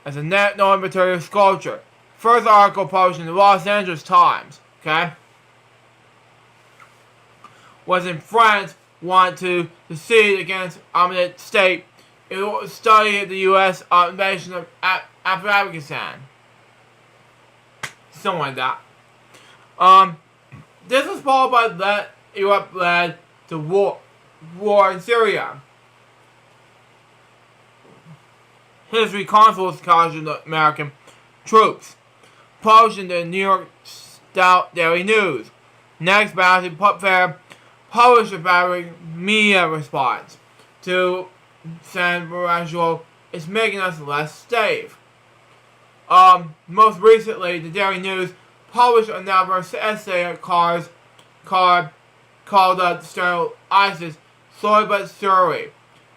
as a net known material sculpture. First article published in the Los Angeles Times, okay, was in France wanted to secede against Islamic State. It was studying the U.S. invasion of Afghanistan. Something like that. This was followed by that Europe led to war in Syria. History Consuls cautioned the American troops. Published in the New York Stout Daily News. Next, Bounty Fair published a battery media response to San Francisco is making us less safe. Most recently, the Daily News published another essay on Carr called Stereo ISIS, Slowly but Surely.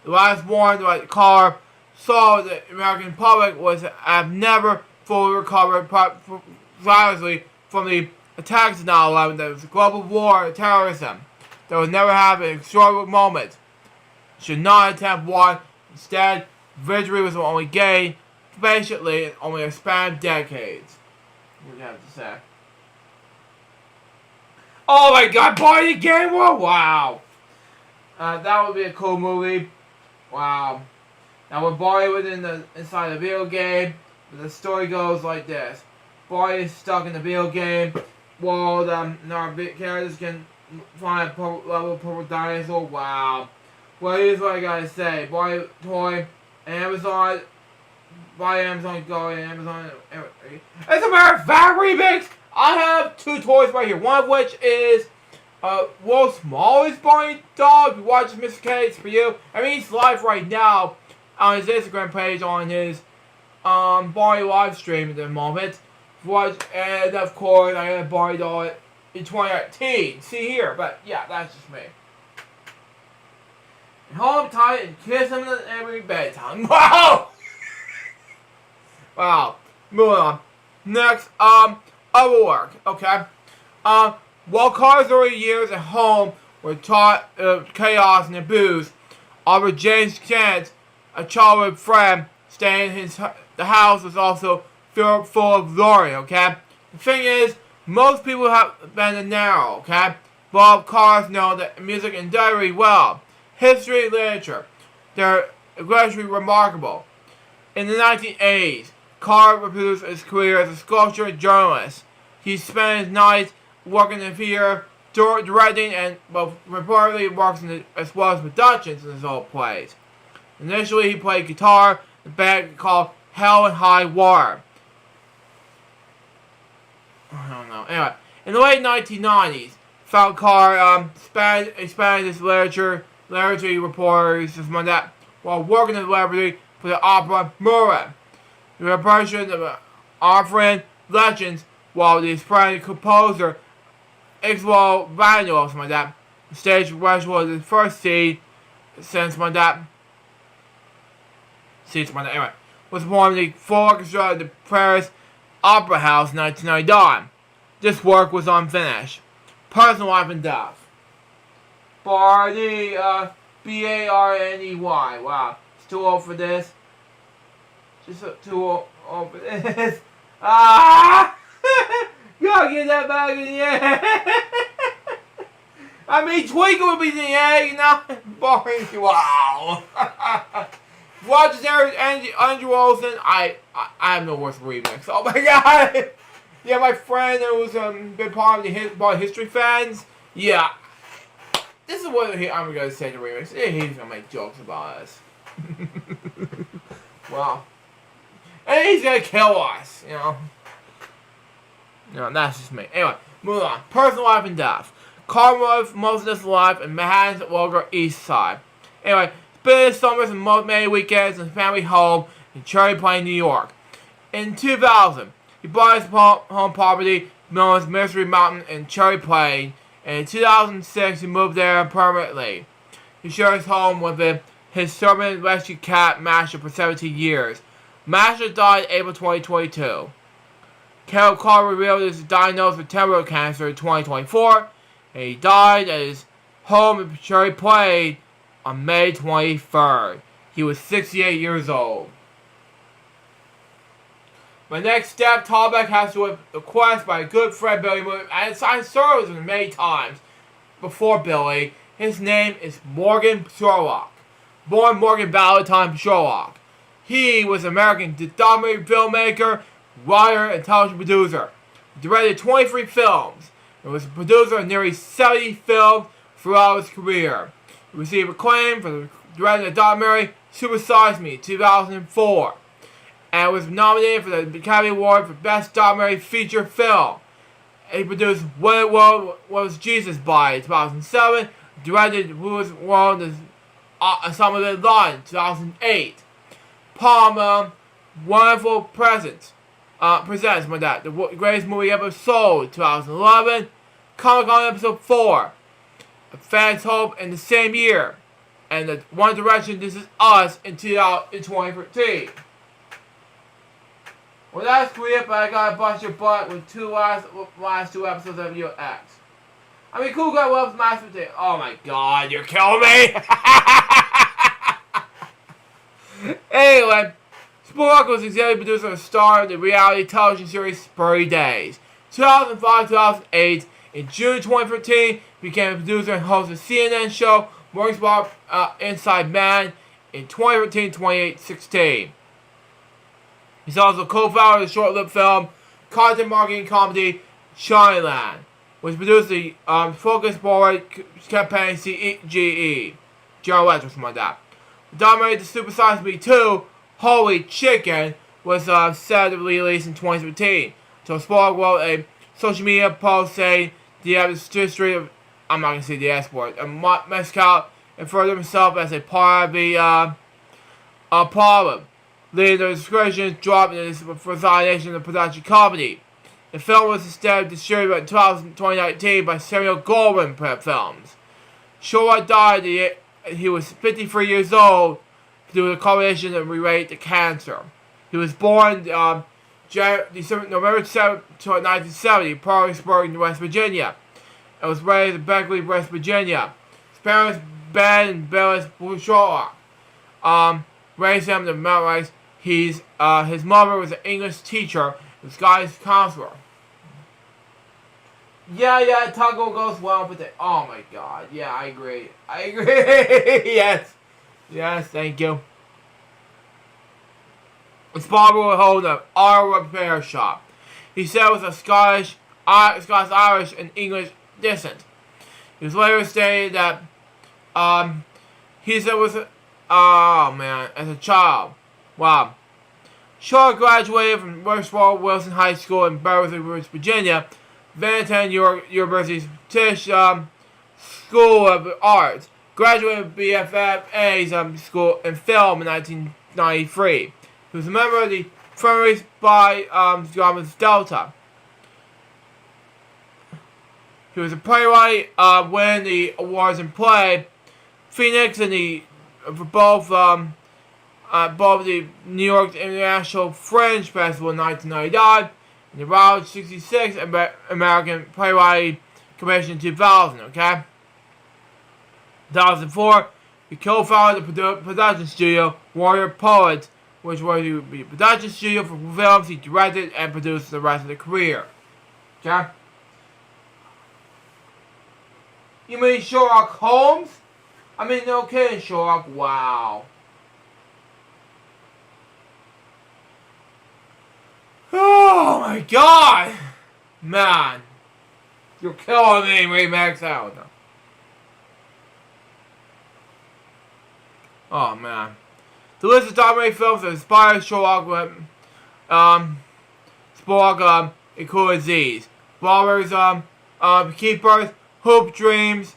The last warned that Carr saw the American public was have never fully recovered tirelessly from the attacks of 9/11 that it was a global war of terrorism that would never have an extraordinary moment. Should not attempt one. Instead, victory was only gained patiently in only a span of decades. What do you have to say? Oh my god, Barney Game World? Wow. That would be a cool movie. Wow. Now when Barney was inside the video game, the story goes like this. Barney is stuck in the video game world, and our characters can find a level purple dinosaur. Wow. Well, here's what I gotta say. Buy toy, Amazon, buy Amazon Go, and Amazon. As a matter of fact, remix, I have 2 toys right here. One of which is world's smallest Barney dog. If you watch Mr. K, it's for you. I mean, he's live right now on his Instagram page on his Barney live stream at the moment. And of course, I got a Barney doll in 2019. See here, but yeah, that's just me. Hold him tight and kiss him at every bedtime. Wow! Wow. Moving on. Next, other work. Okay. While Carter's early years at home were taught chaos and abuse, Albert James Kent, a childhood friend, staying in the house was also full of glory. Okay. The thing is, most people have been in narrow. Okay. Bob Carter's know the music and diary well. History and literature. They're actually remarkable. In the 1980s, Carter pursued his career as a sculpture and journalist. He spent his nights working in theater, directing, and reportedly works as well as productions in his old plays. Initially, he played guitar in a band called Hell and High Water. I don't know. Anyway, in the late 1990s, found Carter expanded his literature reporters like that while working in the library for the opera Murin. The repression of offering legends while the Spanish composer Ixwell Manuel, something like that. The stage which was his first scene since my dad. Anyway, was performed in the full orchestra at the Paris Opera House in 1999. This work was unfinished. Personal life and death. Barney, Barney. Wow. It's too old for this. Just too old for this. Ah! Gotta get that back in the egg. I mean, Twinkle would be the egg, not Barney. Wow. Watch Andrew Olsen. I have no worse remix. Oh my god. Yeah, my friend who's been part of the Barney history fans. Yeah. This is what I'm going to say to remix. He's going to make jokes about us. Wow. And he's going to kill us, you know. No, that's just me. Anyway, moving on. Personal life and death. Carl lived most of his life in Manhattan's Lower East Side. Anyway, spent his summers and many weekends in his family home in Cherry Plain, New York. In 2000, he bought his home property known as Mystery Mountain in Cherry Plain. And in 2006, he moved there permanently. He shared his home with his Serbian rescue cat, Masha, for 17 years. Masha died in April 2022. Carol Carr revealed he was diagnosed with terminal cancer in 2024, and he died at his home in Cherry Plain on May 23rd. He was 68 years old. My next step, Talbeck has to request by a good friend Billy Moon, and I served with him many times before Billy. His name is Morgan Sherlock. Born Morgan Valentine Sherlock. He was an American documentary filmmaker, writer, and television producer. He directed 23 films and was a producer of nearly 70 films throughout his career. He received acclaim for the directing the documentary Super Size Me in 2004. And was nominated for the Academy Award for Best Documentary Feature Film. And he produced When It Was Jesus By in 2007, directed Who Was World as Some of the Line in 2008. Palma, Wonderful Presents, the Greatest Movie Ever Sold, 2011. Comic-Con Episode 4, A Fan's Hope in the same year. And the One Direction, This Is Us in 2013. Well, that's weird, but I gotta bust your butt with last two episodes of your ex. I mean, Cool Guy loves mashed potato. Oh my god, you're killing me! Anyway, Spock was executive producer and star of the reality television series Spurry Days. 2005-2008, in June 2015, became a producer and host of the CNN show Morning Spot Inside Man in 2015-2016. He's also co-founder of the short-lived film content marketing comedy Shineland, which produced the Focus Forward campaign CGE, General Electric, something like that. The documentary The Super Size Me 2, Holy Chicken, was set to be released in 2017. So Spock wrote a social media post saying the history of, I'm not going to say the export, of Mezcal, and further himself as a part of the problem, leading to discretion dropping in this resignation of the production company. The film was instead distributed in 2019 by Samuel Goldwyn Films. Short died. He was 53 years old due to a combination of related to cancer. He was born November 7, 1970 in Parkersburg, West Virginia, and was raised in Beckley, West Virginia. His parents, Ben and Billis Bouchard, raised him to Mount Rice. His mother was an English teacher and guidance counselor. Yeah, taco goes well with it. Oh my god, yeah, I agree. Yes, thank you. His father would hold an auto repair shop. He said it was a Scottish, Irish, and English descent. It was later stated that he said it was as a child. Wow. Shaw graduated from Rushmore Wilson High School in Beverly Hills, Virginia, then attended York University's Tisch School of Arts. Graduated BFA's school in film in 1993. He was a member of the French by Dramas Delta. He was a playwright, winning the awards in play Phoenix and for both the New York International Fringe Festival in 1999 and the Round 66 American Playwright Commission in 2000, okay? 2004, he co-founded the production studio Warrior Poets, which was the production studio for films he directed and produced the rest of the career. Okay? You mean Sherlock Holmes? I mean, no kidding, Sherlock. Wow. Oh my god! Man. You're killing me, Remax. I don't know. Oh man. The list of documentary films that inspired Sherlock Spock includes these: Robbers, Keepers, Hope Dreams,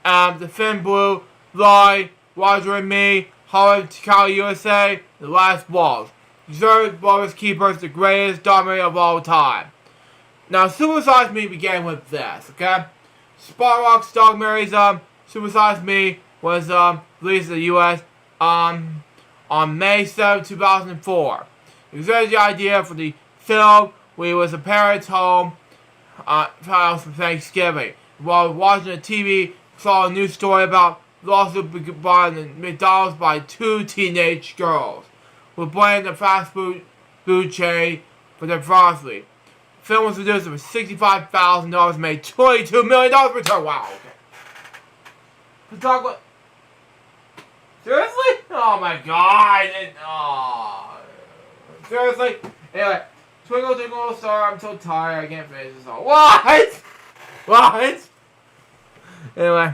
The Thin Blue, Lie, Roger and Me, Hollywood Cow USA, The Last Waltz. Deserved Robbers Keepers, the greatest documentary of all time. Now, Super Size Me began with this, okay? Spock's documentary's Super Size Me was released in the U.S. On May 7, 2004. He presented the idea for the film when he was a parent's home house for Thanksgiving. While watching the TV, saw a news story about lawsuit by McDonald's by two teenage girls who blamed the fast food chain for their fraudulently. The film was produced for $65,000, made $22 million return. Wow, okay. Seriously? Oh my god. Seriously? Anyway, Twinkle Twinkle Little Star, I'm so tired, I can't finish this song. What? Anyway.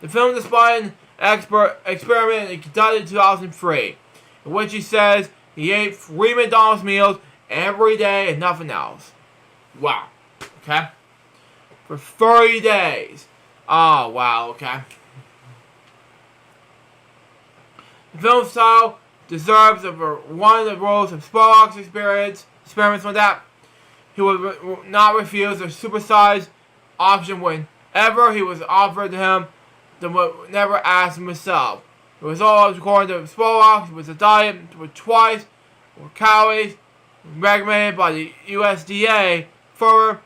The film displayed an experiment he conducted in 2003, in which he says he ate 3 McDonald's meals every day and nothing else. Wow. Okay? For 30 days. Oh, wow, okay. The film style deserves one of the roles of Spock's experiments with that. He would not refuse a supersized option whenever he was offered to him, then would never ask himself. The result, according to Spock, was a diet with twice or calories recommended by the USDA for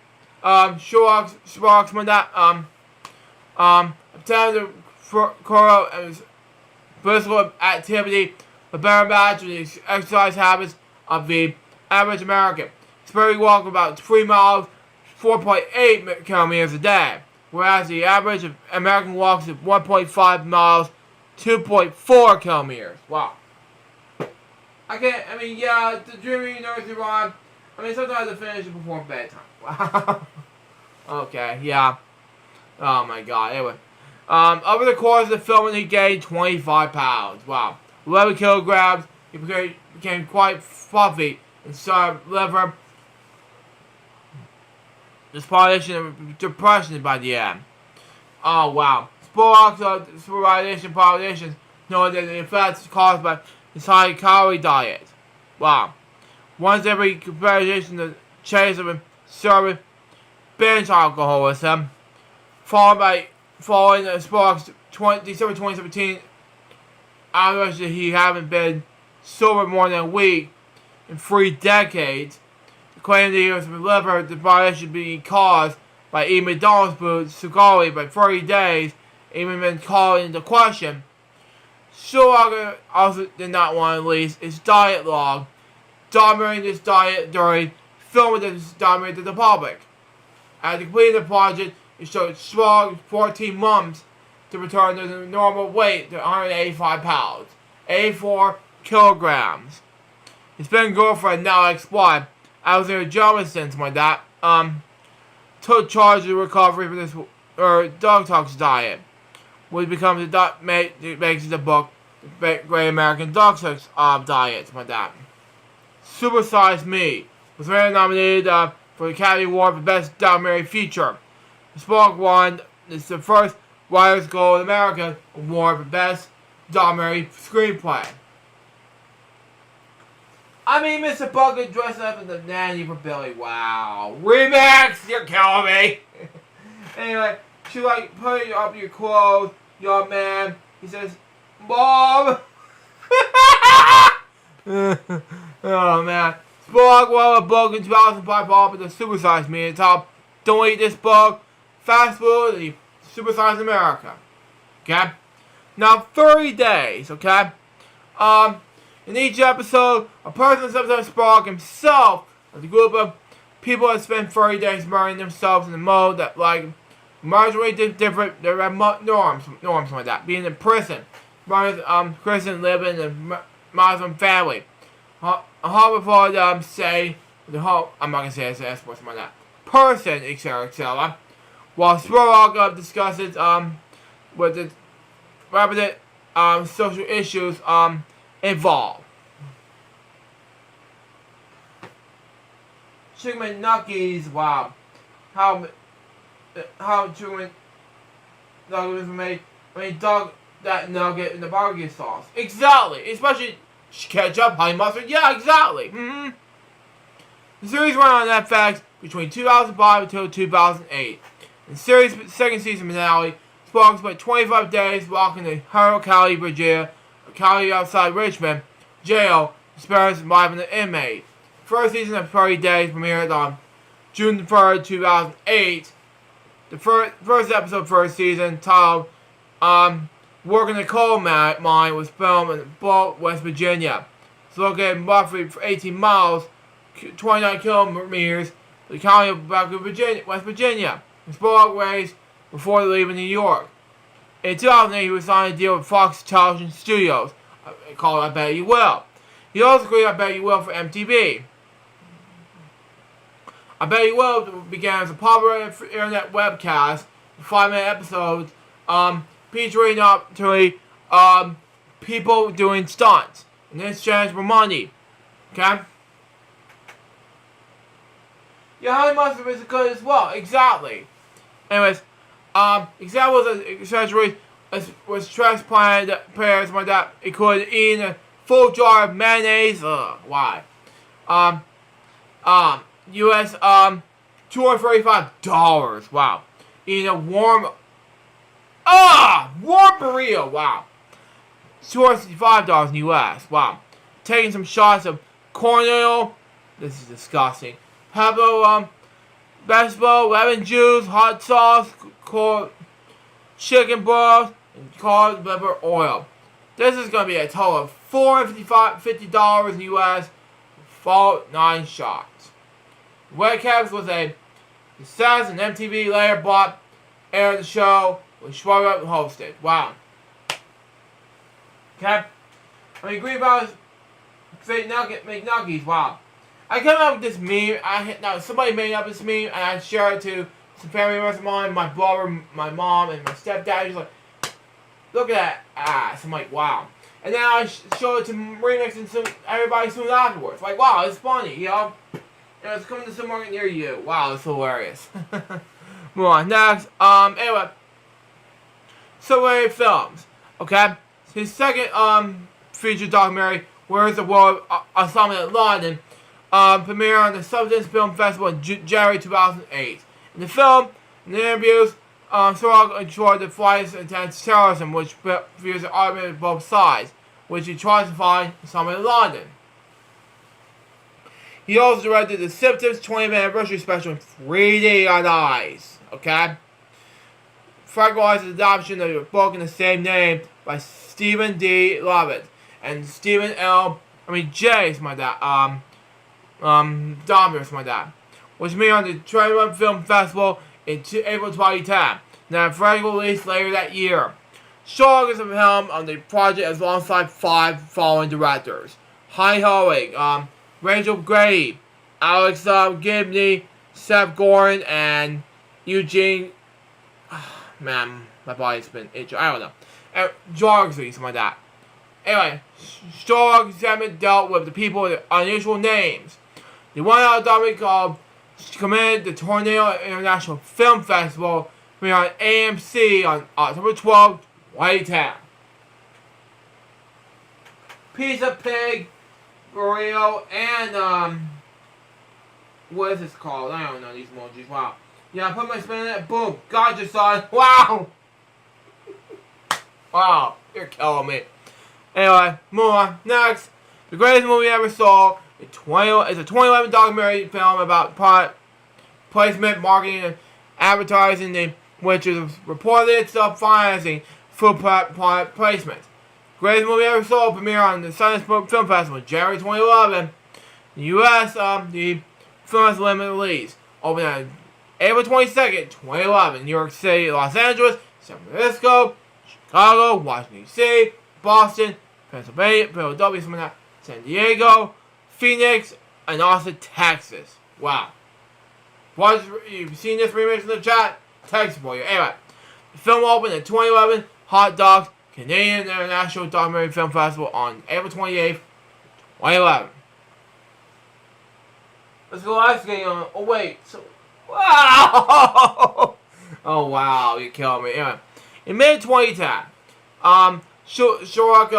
spokesman that attempted to correlate and physical activity with better match with the exercise habits of the average American. Spurry walk about 3 miles, 4.8 kilometers a day, whereas the average of American walks at 1.5 miles, 2.4 kilometers. Wow. Yeah, the dreamy nursery rhyme. Sometimes I finish it before bedtime. Wow. Okay, yeah. Oh my god, anyway. Over the course of the filming, he gained 25 pounds. Wow. 11 kilograms. He became quite fluffy and started liver dysfunction and depression by the end. Oh wow. Sporadic populations know that the effects caused by his high calorie diet. Wow. Once every comparison the chase of serving binge alcoholism, following the Sparks December 2017 outrage that he haven't been sober more than a week in 3 decades. The claim that he was liver dysfunction being caused by eating McDonald's food severely by 30 days, even been called into question. Schumacher also did not want to release his diet log, documenting this diet during filming this documented to the public. After completing the project, it showed strong 14 months to return to the normal weight to 185 pounds, 84 kilograms. His then girlfriend, now ex-wife, Alexander Johnson, something like that, took charge of the recovery for this dog tox diet, which becomes makes the book the Great American Dog Tox Diet, something like that. Super Size Me was later nominated for the Academy Award for Best Documentary Feature. The Spark won is the first Writers Guild America Award for Best Documentary Screenplay. Mr. Bucket dressed up as the nanny for Billy. Wow. Remix! You're killing me! Anyway, she putting up your clothes, young man. He says, Mom! Oh man. Spark wrote a book in 2005 off the Super Size Me and top. Don't eat this book. Fast food, the Super Size America. Okay? Now 30 days, okay? In each episode, a person steps up Spark himself as a group of people that spend 30 days immersing themselves in a mode that marginally different norms like that. Being in prison, Christian living in a Muslim family. A Harvard say the whole I'm not gonna say it's something like that. Person, etc. While Spark discusses with the rapid social issues involved. Chicken McNuggets, wow. How chicken nuggets were made. Dog that nugget in the barbecue sauce. Exactly. Especially ketchup, honey mustard. Yeah, exactly. The series ran on FX between 2005 until 2008. In the series' second season finale, Spark spent 25 days walking to Harrow County, Virginia, a county outside Richmond, jail, experiencing life in an inmate. The first season of 30 Days premiered on June 3rd, 2008. The first episode, first season, titled Working the Coal Mine, was filmed in Bulk, West Virginia. It's located roughly 18 miles, 29 kilometers, the county of West Virginia. And Spark raised before leaving New York. In 2008, he was signed a deal with Fox Television Studios, called I Bet You Will. He also created I Bet You Will for MTV. I Bet You Will began as a popular internet webcast, 5-minute episodes, featuring people doing stunts in exchange for money. Okay? Yeah, honey mustard is good as well. Exactly. Anyways, examples of accessories was transplanted pairs like that. It could eat a full jar of mayonnaise. Why? US $235. Wow. Eating a warm burrito. Wow. $265 in US. Wow. Taking some shots of cornmeal. This is disgusting. Pepper, vegetable, lemon juice, hot sauce, chicken broth, and cod liver oil. This is going to be a total of $450 in US for 9 shots. Red Caps was a success, and MTV later bought aired the show with FwL hosted. Wow. Okay. I mean, green bars make nuggies. Wow. I came up with this meme. Somebody made up this meme, and I shared it to some family members of mine, my brother, my mom, and my stepdad. He's like, look at that ass. I'm like, wow. And then I showed it to Remix and everybody soon afterwards. Like, wow, it's funny, you know? It's coming to somewhere near you. Wow, it's hilarious. Move on. Next. Anyway. Subway Films. Okay? His second, feature documentary, Where's the World? Assignment in London, premiered on the Sundance Film Festival in January 2008. In the film, in the interviews, Sorog enjoyed the flight's intense terrorism, which views an argument of both sides, which he tries to find Assignment in London. He also directed the Symptoms 20th anniversary special in 3D on ice. Okay? Fragilized the adoption of a book in the same name by Stephen D. Lovett and Stephen J. is my dad. Dahmer is my dad. Was made on the 21 Film Festival in April 2010. Then Fragile released later that year. Shaw is the helm on the project as alongside 5 following directors: Heidi Hoig, Rachel Grady, Alex Gibney, Seth Gordon, and Eugene. Man, my body's been itching. I don't know. And Jorgs, something like that. Anyway, Storg segment dealt with the people with unusual names. The one-hour documentary called commended the Tornado International Film Festival, premiered on AMC on October 12, 2010. Pizza Pig, Burrito, and what is this called? I don't know these emojis. Wow. Yeah, I put my spin in it. Boom. Gotcha, son. Wow. Wow. You're killing me. Anyway, move on. Next. The greatest movie I ever saw. It's a 2011 documentary film about product placement, marketing, and advertising, which is reportedly itself financing food product placement. Greatest movie I ever saw premiered on the Sundance Film Festival in January 2011. In the U.S., the film has limited release. Opened on April 22nd, 2011, New York City, Los Angeles, San Francisco, Chicago, Washington, D.C., Boston, Pennsylvania, Philadelphia, San Diego, Phoenix, and Austin, Texas. Wow. You've seen this remix in the chat? Text for you. Anyway, the film opened in 2011, Hot Dogs, Canadian International Documentary Film Festival on April 28th, 2011. Let's go last game on. Oh, wait. Wow! Oh, wow. You killed me. Anyway, in mid-2010, Sherlock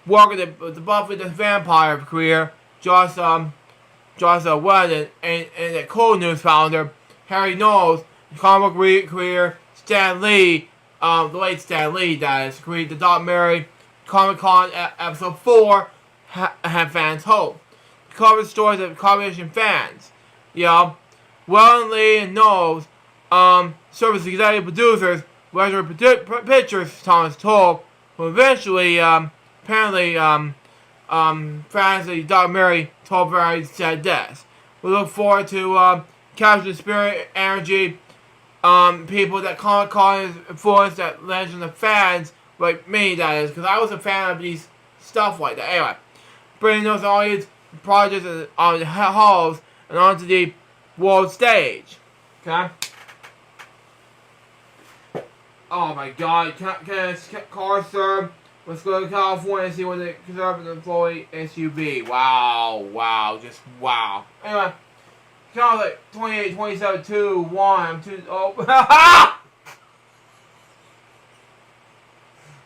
worked with the Buffy the Vampire career, Joss Whedon, and the Cold News founder, Harry Knowles, comic book career, Stan Lee, the late Stan Lee, that is, created the documentary Comic-Con Episode 4, Have Fans Hope. It covers stories of combination fans. You know, Well and Lee and Knowles serve as executive producers, Leisure Pictures, Thomas Tull, who eventually, apparently, fans of the documentary told very sad deaths. We look forward to capturing the spirit, energy, people that Comic-Con has influenced, that legend of fans, like me, that is, because I was a fan of these stuff like that. Anyway, bringing those audience projects on the halls and onto the world stage. Okay? Oh my god, can I car serve? Let's go to California and see what the conservative employee SUV. Wow, just wow. Anyway, count like 28, 27, 2, 1, 2, oh.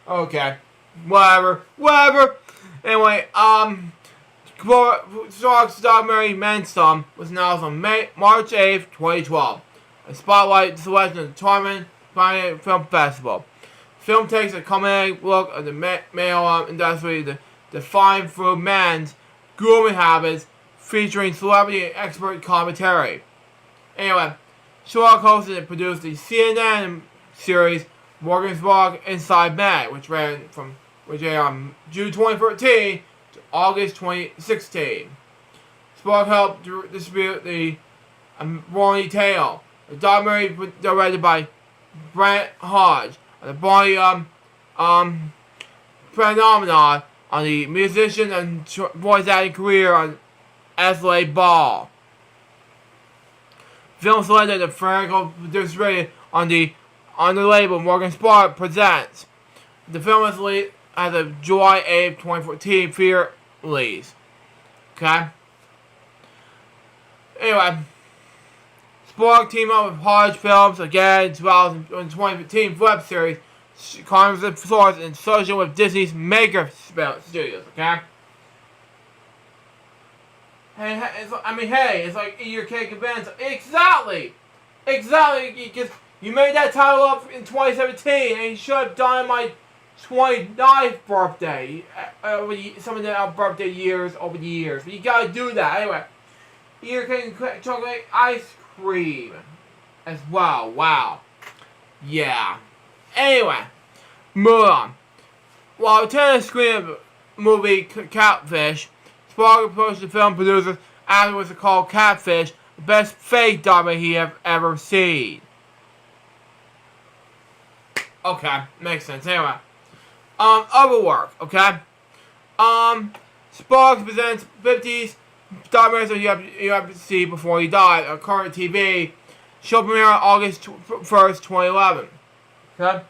Okay, whatever. Anyway, Shark's documentary Men Some was announced on March 8th, 2012. A spotlight selection of the Charmin Film Festival. The film takes a comedic look at the male industry, defined through men's grooming habits, featuring celebrity and expert commentary. Anyway, Sherlock hosted and produced the CNN series Morgan's Walk Inside Man, which ran on June 2013 to August 2016. Spark helped distribute the Ronnie Tale, a documentary directed by Brent Hodge, the body phenomenon on the musician and voice acting career on Ashley Ball. Film selected and Franco distributed on the label Morgan Spark Presents. The film is released as a July 8, 2014 theater release. Okay? Anyway, Spark teamed up with Hodge Films again in 2015 web series Congress of Source in association with Disney's Maker Studios. Okay? Hey, it's like Eat Your Cake and Bend. Exactly! Because you made that title up in 2017 and you should have done it my 29th birthday. Some of the birthday years over the years. But you gotta do that. Anyway, Eat Your Cake and Chocolate Ice Cream as well. Wow. Yeah. Anyway, move on. While attending a screening of the movie Catfish, Spark approached the film producers afterwards to call Catfish the best fake documentary he have ever seen. Okay, makes sense. Anyway, other work. Okay, Sparks presents 50s documentaries you have to see before you die on current TV. Show premiere on August 1st, 2011. Okay.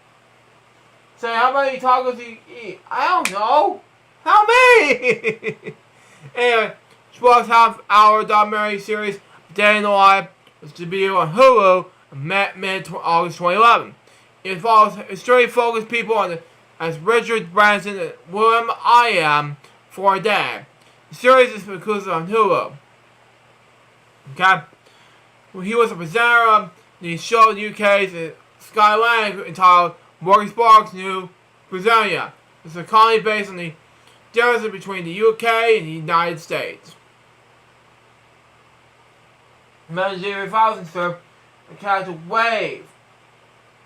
So how many tacos do you eat? I don't know. How many? Anyway, Sparks half-hour documentary series Day in the Life was debuted on Hulu mid-August 2011. It follows history-focused people as Richard Branson and William I. M. for a day. The series is exclusive on Hulu. Okay? Well, he was a presenter of the show in the UK's Skyline entitled Morgan Sparks' New Britannia. It's a comedy based on the differences between the UK and the United States. Remember Jerry Fowles served the character Wave.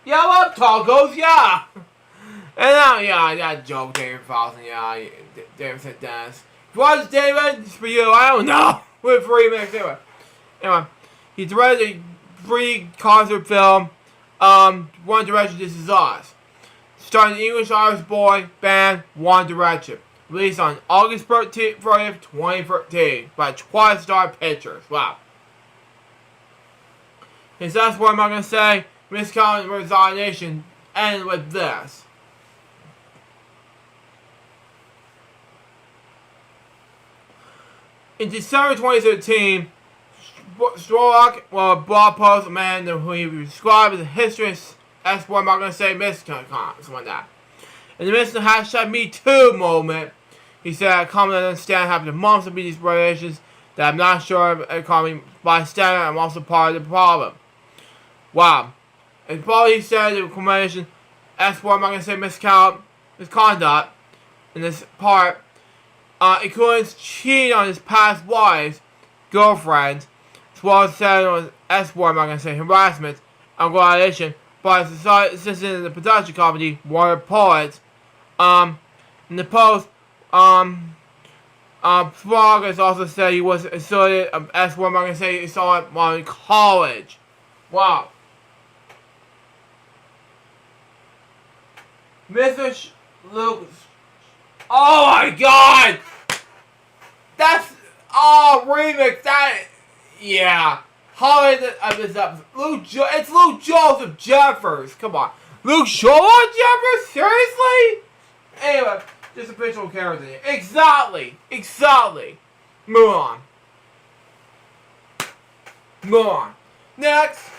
Yeah, I love tacos, yeah! And now, yeah, that joke, David Fowles, yeah, David said Dennis. What's David? It's for you, I don't know. With 3 minutes, anyway. He directed a free concert film, One Direction, This Is Us, starring the English-Irish boy band One Direction, released on August 30th, 2013 by TriStar Pictures. Wow. And so that's what I'm not going to say. Miss Collins' resignation ended with this. In December 2013, Strock blog post a man who he described as a history. That's what I'm not going to say. Something like that. In the midst of the #MeToo moment, he said, "I come to understand having months of these relations that I'm not sure of economy bystander. I'm also part of the problem." Wow. And probably he said the combination. That's what I'm not going to say. Misconduct in this part. Including cheating on his past wives, girlfriends, as well as said on S-word, I'm not going to say harassment, and violation by his assistant in the production company, Warner Poets. In the post, Frog has also said he was asserted of S-word, I'm not going to say he saw it while in college. Wow. Mr. Lucas. Oh my god! That's remix. That, yeah. Highlight of this episode. It's Luke Joseph Jeffers. Come on, Luke Joseph Jeffers. Seriously? Anyway, just a fictional character. Exactly. Move on. Next.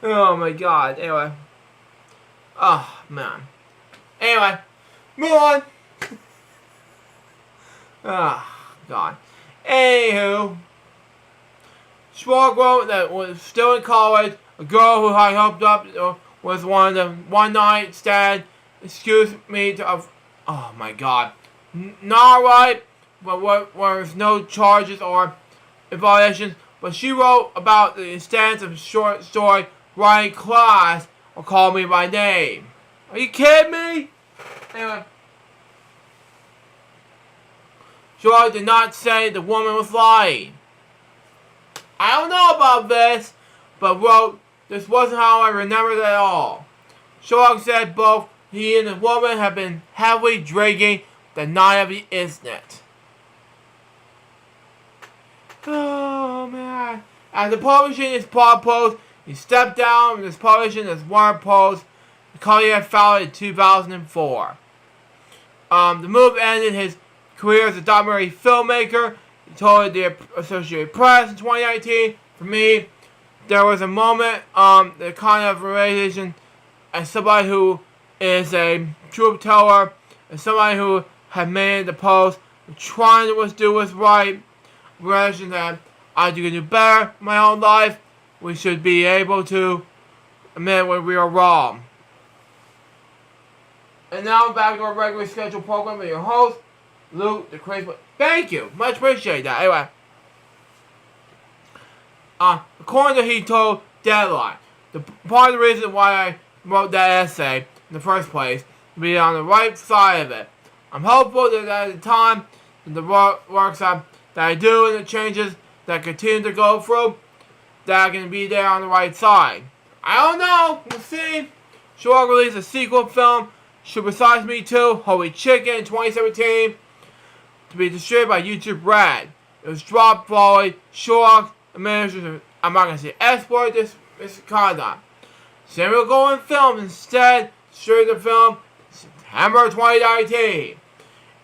Oh my god, anyway. Oh, man. Anyway, move on. Oh, god. Anywho, Schwartz wrote that was still in college, a girl who had hooked up was one of the one-night stand. Excuse me to, oh my God, not right, but what was no charges or violations. But she wrote about the instance of a short story writing class or call me by name. Are you kidding me? Anyway, Sherlock did not say the woman was lying. I don't know about this, but wrote, this wasn't how I remembered it at all. Sherlock said both he and the woman had been heavily drinking the night of the incident. Oh man. After publishing his blog post, he stepped down from his publishing his Warner Post because he had filed in 2004. The move ended his career as a documentary filmmaker. He told the Associated Press in 2019, for me, there was a moment, the kind of realization as somebody who is a truth teller, as somebody who had made the post, trying to do what's right, realizing that I can do better in my own life. We should be able to admit when we are wrong. And now back to our regularly scheduled program with your host, Luke the Crazy Boy. Thank you, much appreciate that. Anyway, according to he told Deadline, the part of the reason why I wrote that essay in the first place to be on the right side of it. I'm hopeful that at the time the works that I do and the changes that I continue to go through, that I can be there on the right side. I don't know. We'll see. Sherlock released a sequel film, Super Size Me 2, Holy Chicken, in 2017, to be distributed by YouTube Red. It was dropped following Sherlock managers. I'm not going to say exploit this misconduct. Samuel Goldwyn Films instead distributed the film September 2019.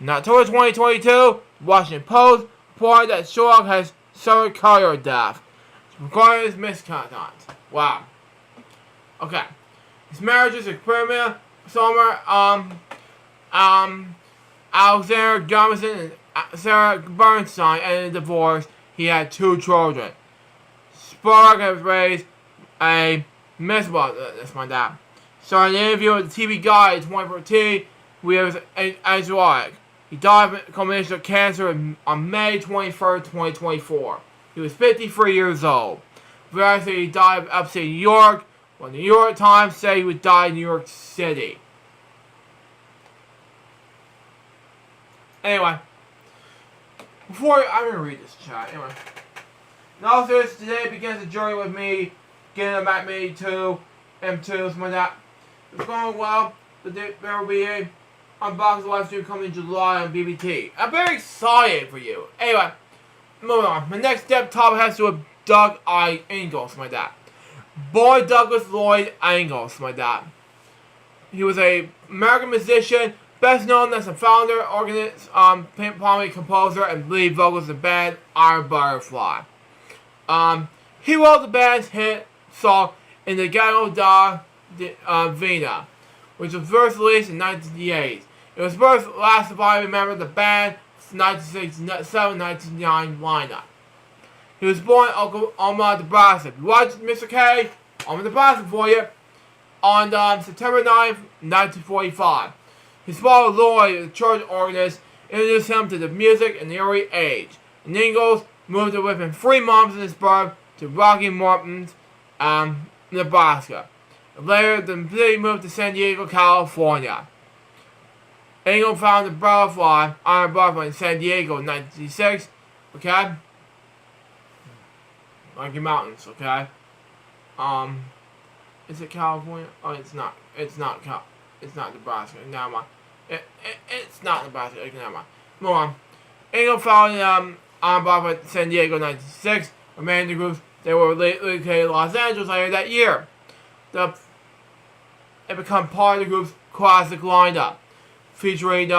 In October 2022, the Washington Post reported that Sherlock has suffered cardiac death regarding his misconduct. Wow. Okay. His marriage is a premier summer. Alexander Gummerson and Sarah Bernstein ended a divorce. He had 2 children. Spark has raised a miserable. That's my dad. So in an interview with the TV Guide in 2014, we have Azroic. He died of a combination of cancer on May 23rd, 2024. He was 53 years old. Variety he died of upstate New York, while the New York Times said he would die in New York City. Anyway, I'm gonna read this chat. Anyway, now this today begins the journey with me getting a Mac Mini 2, M2, something like that. It's going well, but there will be a unboxing live stream coming in July on BBT. I'm very excited for you. Anyway, moving on. My next step topic has to do with Doug I. Ingalls, something like that. Boy Douglas Lloyd Ingalls, something like that. He was an American musician, best known as the founder, organist, primary composer, and lead vocalist of the band Iron Butterfly. He wrote the band's hit song In the Ghetto da Vina, which was first released in 1988. It was first last surviving member of the band's 1967-1969 lineup. He was born in Omaha, Nebraska. You watch Mr. K, Omaha, Nebraska for you, on September 9th, 1945. His father, Lloyd, the church organist, introduced him to the music in the early age. And Ingalls moved within 3 months of his birth to Rocky Mountains, Nebraska. Later, the city moved to San Diego, California. Ingalls founded Butterfly, Iron Butterfly in San Diego in 1966. Okay? Rocky Mountains, okay? Is it California? Oh, it's not. It's not Nebraska. Never mind. It's not Nebraska. Never mind. Move on. Ingalls founded Iron Butterfly in San Diego in 1966. Remaining the groups, they were located in Los Angeles later that year. It became part of the group's classic lineup, featuring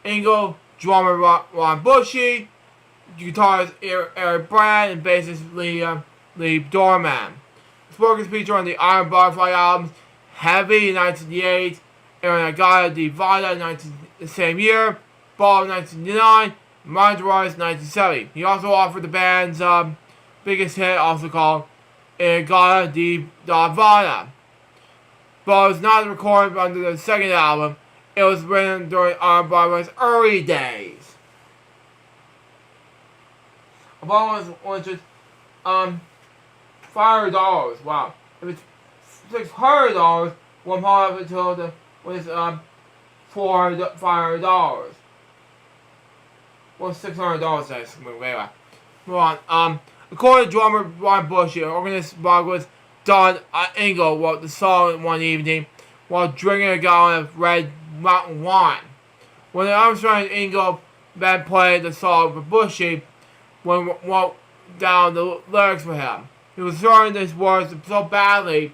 Ingalls, drummer Ron Bushy, guitarist Eric Brand, and bassist Lee Dorman. His work is featured on the Iron Butterfly albums Heavy in 1988, Gaya Divida in the same year, Ball in 1999, and Mind Rise in 1970. He also offered the band's biggest hit, also called Gaya Divida. but it was not recorded under the second album. It was written during Iron Barber's early days. The album was just $500. Wow, it was $600. One part of it was $500. Well, $600. That's anyway. Move on. According to drummer Brian Bush, organist vocalist Don Engel wrote the song one evening while drinking a gallon of red mountain wine. When Armstrong and Engel then played the song for Bushy, when wrote down the lyrics for him, he was throwing his words so badly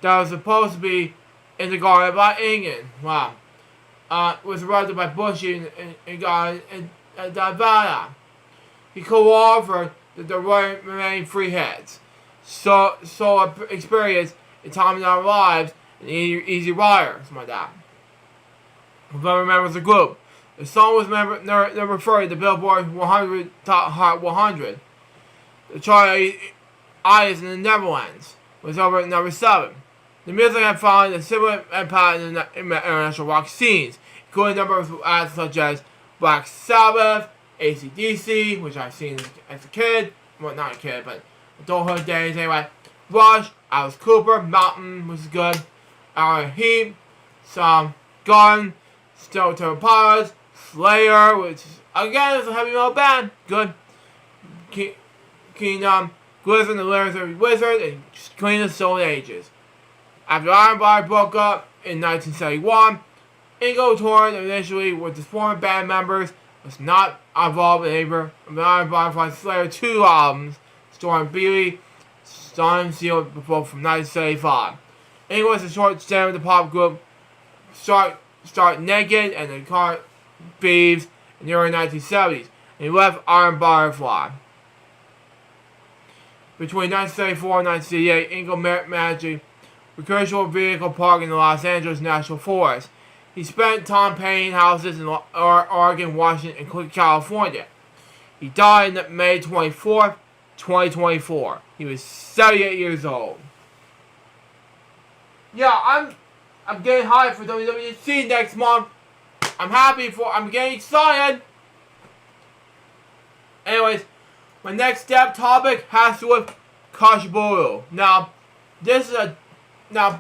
that it was supposed to be in the garden by Engel. Wow. It was arrested by Bushy and got in Davana. He co-authored the remaining 3 hits. So Experience, A Time in Our Lives, and Easy Rider, something like that. Whoever remembers the group. The song was number 30, the Billboard 100 Top Hot 100. The chart is in the Netherlands was over at number 7. The music had found a similar impact in the international rock scenes, including a number of acts such as Black Sabbath, AC/DC, which I've seen as a kid. Well, not a kid, but adulthood days anyway. Rush, Alice Cooper, Mountain, which is good. Our Heat, some Gun, Stone Temple Pilots, Slayer, which is, again is a heavy metal band. Good. Kingdom, Blizzard, the Lyrics of Wizard, and Queen of Stone Ages. After Iron Body broke up in 1971, Engel toured initially with his former band members, was not involved in either of the Iron Body Slayer 2 albums, starring Billy Stein Seal both from 1975. Engel was a short stint with the pop group Start Naked and the Car Thieves in the early 1970s, and he left Iron Firefly. Between 1974 and 1978, Engel managed recreational vehicle park in the Los Angeles National Forest. He spent time painting houses in Oregon, Washington, and California. He died on May 24th, 2024. He was 78 years old. Yeah, I'm getting hyped for WWDC next month. I'm getting excited. Anyways, my next topic has to do with Kashiboru. Now,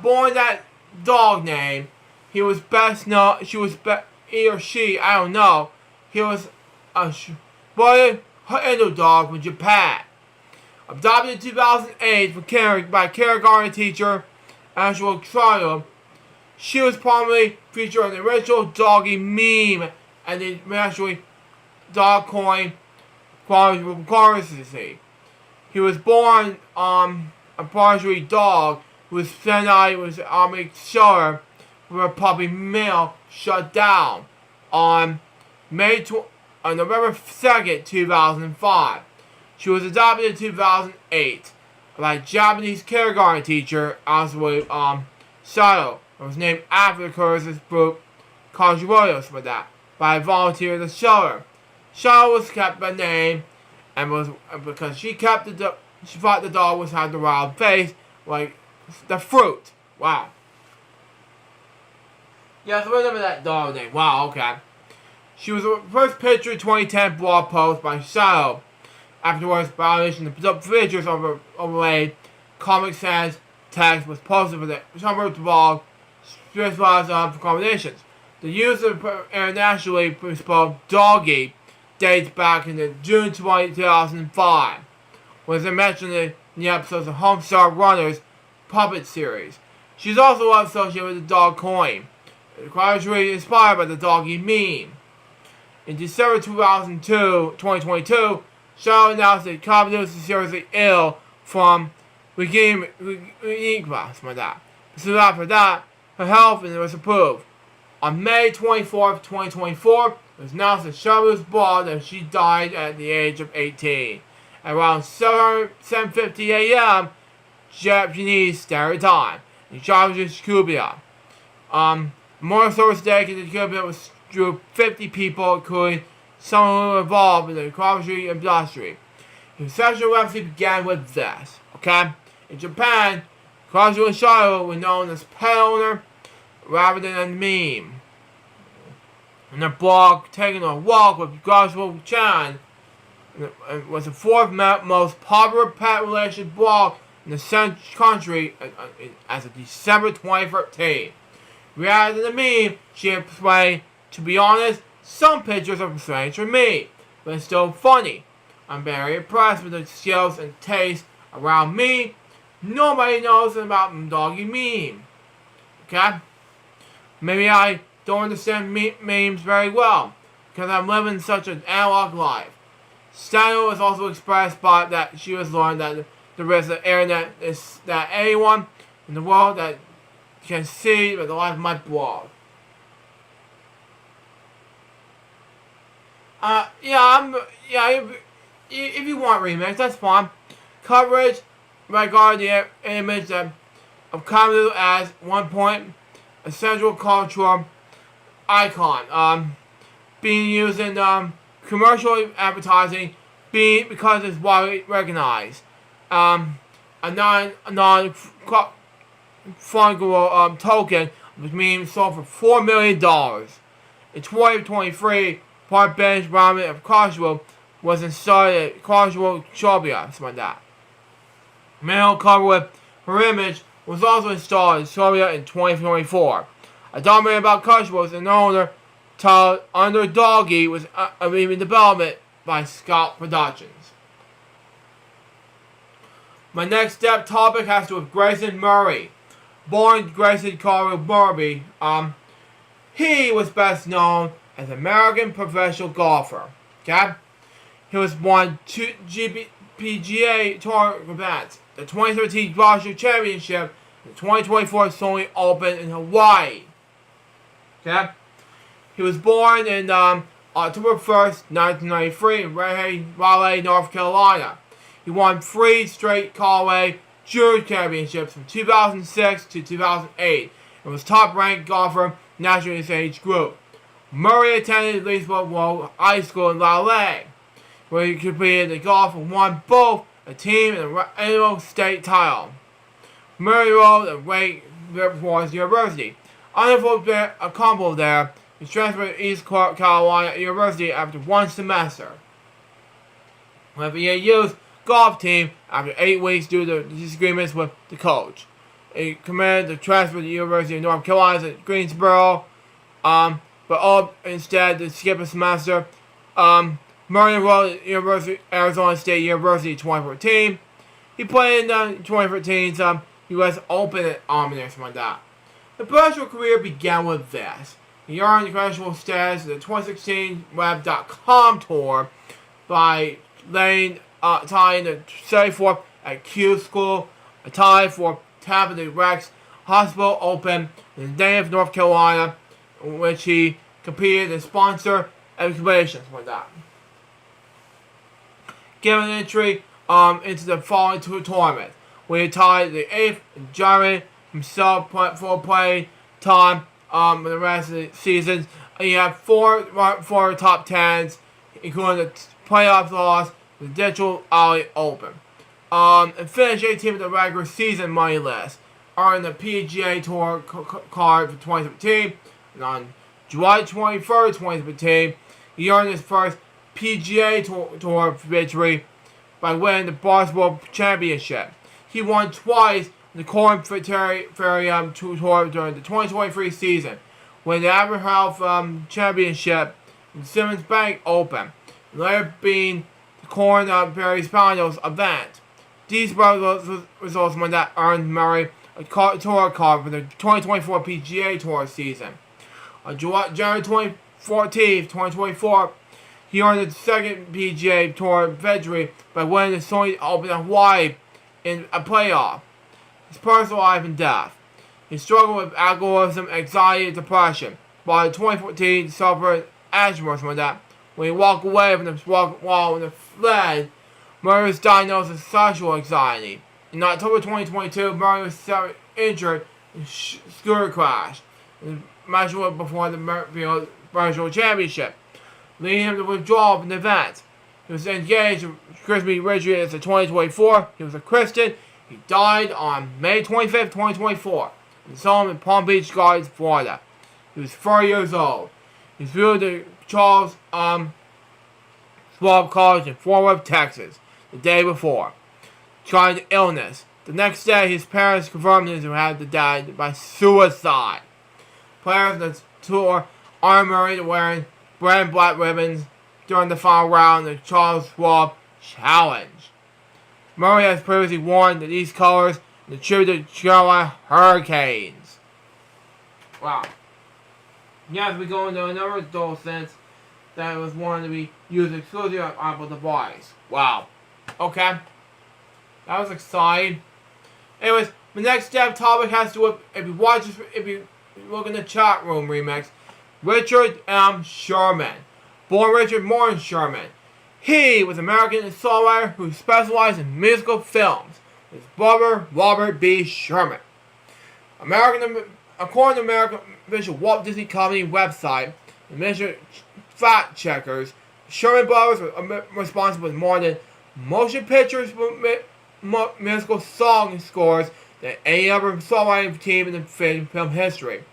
born that dog name, he was best known, he or she, I don't know, he was a Indo dog from Japan. Adopted in 2008 by kindergarten teacher Angela Trial, she was prominently featured in the original Doggy meme and the eventually dog coin currency. He was born a partially dog who was sent out with an army shelter where a puppy mill shut down on November 2nd, 2005. She was adopted in 2008 by a Japanese kindergarten teacher, Sato, and was named after the Kursis group Kashiboru for that, by a volunteer in the shelter. Sato was kept by name, and was because she thought the dog was had the wild face, like the fruit. Wow. Yeah, so remember that dog name. Wow, okay. She was the first picture in 2010 blog post by Shadow. Afterwards, violation of the pictures overlaid Comic Sans text was posted for the summer of the blog, specialized for combinations. The use of internationally spelled doggy dates back into June 2005, was mentioned in the episodes of Homestar Runners puppet series. She's also associated with the dog coin, largely inspired by the doggy meme. In December 2022, Shadow announced that Cobb was seriously ill from something like that. So after that, her health was improved. On May 24th, 2024, it was announced that Shadow was bald and she died at the age of 18. At around 7:50 a.m. Japanese Standard Time in Shibuya. More service dedicated to Shibuya was drew 50 people, including some who were involved in the carpentry industry. The sexual website began with this, okay? In Japan, Casual and Shiloh were known as pet owner rather than a meme. In the blog, Taking a Walk with Casual Chan was the fourth most popular pet related blog in the country as of December 2013. Rather than a meme, she explained, to be honest, some pictures are strange for me, but it's still funny. I'm very impressed with the skills and taste around me. Nobody knows about doggy meme. Okay? Maybe I don't understand memes very well, because I'm living such an analog life. Stanley was also expressed by that she was learned that there is an internet is that anyone in the world that can see the life of my blog. If you want remix, that's fine. Coverage regarding the image of Kamadu as one point a central cultural icon, being used in commercial advertising, because it's widely recognized. A non-fungible token was being sold for $4 million. In 2023, part bench ramen of Casual was installed at Casual Shobia, something like that. Mail cover with her image was also installed in Shobia in 2024. A documentary about Casual's and owner titled Under Doggy was in development by Scout Productions. My next step topic has to do with Grayson Murray. Born Grayson Carter Murray, he was best known as an American professional golfer. Okay? He was won 2 PGA Tour events, the 2013 Roger Championship, and the 2024 Sony Open in Hawaii. Okay? He was born in October 1st, 1993 in Raleigh, North Carolina. He won 3 straight Callaway Junior Championships from 2006 to 2008 and was top-ranked golfer nationally in his age group. Murray attended Leesville High School in Raleigh, where he competed in golf and won both a team and an annual state title. Murray enrolled at Wake Forest University. Unable a combo there, he transferred to East Carolina University after 1 semester. However, he used golf team after 8 weeks due to disagreements with the coach. He commanded the transfer to the University of North Carolina at Greensboro, but instead to skip a semester. Murray enrolled at University Arizona State University in 2014. He played in the 2014 U.S. Open at Army or something like that. The professional career began with this. He earned professional status at the 2016 Web.com tour by tying the 74th at Q School, a tie for top of the Rex Hospital Open in Dayton, North Carolina, in which he competed as sponsor exhibitions like that. Given entry into the following 2 tournaments, where he tied the 8th in Germany himself for play time for the rest of the season. He had 4 top 10s, including the playoff loss, the Digital Alley Open. And finished 18th with the regular season money list, earned the PGA Tour card for 2017. And on July 23rd, 2017, he earned his first PGA Tour victory by winning the Basketball Championship. He won twice in the Corn Ferry Tour during the 2023 season, winning the Abbott Health Championship and the Simmons Bank Open, and later being the Corn Ferry Finals event. These results meant that earned Murray a tour card for the 2024 PGA Tour season. On January 14th, 2024, he earned the second PGA Tour victory by winning the Sony Open in Hawaii in a playoff. His personal life and death. He struggled with alcoholism, anxiety, and depression. By 2014, he suffered asthma or something like that. When he walked away from the wall and fled, Murray was diagnosed with social anxiety. In October 2022, Murray was injured in a scooter crash in the match before the Murphy Regional Championship, leading him to withdraw from the event. He was engaged to Christy Ridgely as the 2024. He was a Christian He died on May 25th, 2024, in his home in Palm Beach Gardens, Florida. He was 4 years old. He was moved to Charles Schwab College in Fort Worth, Texas, the day before, trying to illness. The next day, his parents confirmed he had died by suicide. Players on the tour are wearing red and black ribbons during the final round of the Charles Schwab Challenge. Murray has previously worn these colors in the tribute to Carolina Hurricanes. Wow. Yes, we go into another dual sense that was wanted to be used exclusively on Apple device. Wow. Okay. That was exciting. Anyways, the next topic has to do with, if you look in the chat room remix, Richard M. Sherman. Born Richard Morton Sherman. He was an American songwriter who specialized in musical films. His brother, Robert B. Sherman. According to American official Walt Disney Company website, and Mr. Fact Checkers, Sherman Brothers were responsible for more than motion pictures musical song scores than any other songwriting team in the film history.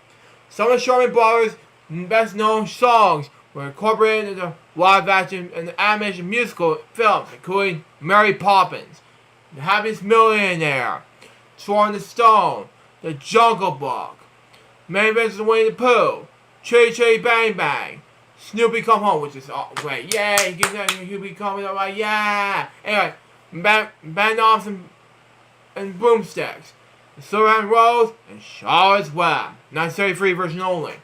Some of Sherman Brothers' best known songs were incorporated into live action and animation musical films, including Mary Poppins, The Happiest Millionaire, Sword in the Stone, The Jungle Book, Many Adventures of Winnie the Pooh, Chitty Chitty Bang Bang, Snoopy Come Home, which is great. Yay! Snoopy coming up, right? Yeah! Anyway, Band Knobs and Broomsticks, The Silver Rose, and Charlotte's Web. 1933 version only.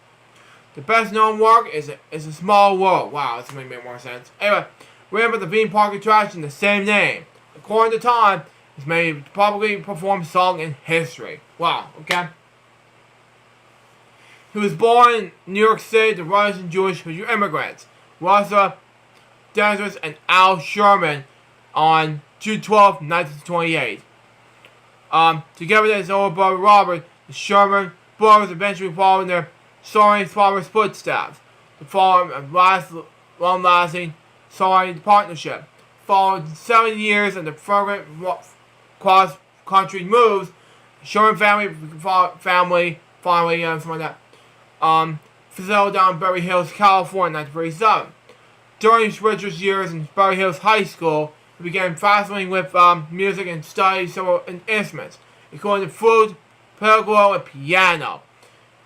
The best known work is A Small World. Wow, this makes more sense. Anyway, written by the theme park attraction the same name. According to Time, it's made publicly performed song in history. Wow, okay. He was born in New York City to Russian Jewish immigrants, Rosa Desert and Al Sherman, on June 12, 1928. Together with his older brother Robert, the Sherman brothers eventually followed in their songwriting father's footsteps. The following long-lasting songwriting partnership. Following 7 years of the fragrant cross-country moves, the Sherman family finally, something like that, settled down in Beverly Hills, California, in 1937. During Richard's years in Beverly Hills High School, he began fascinating with music and studied several instruments, including the flute, piccolo, and piano.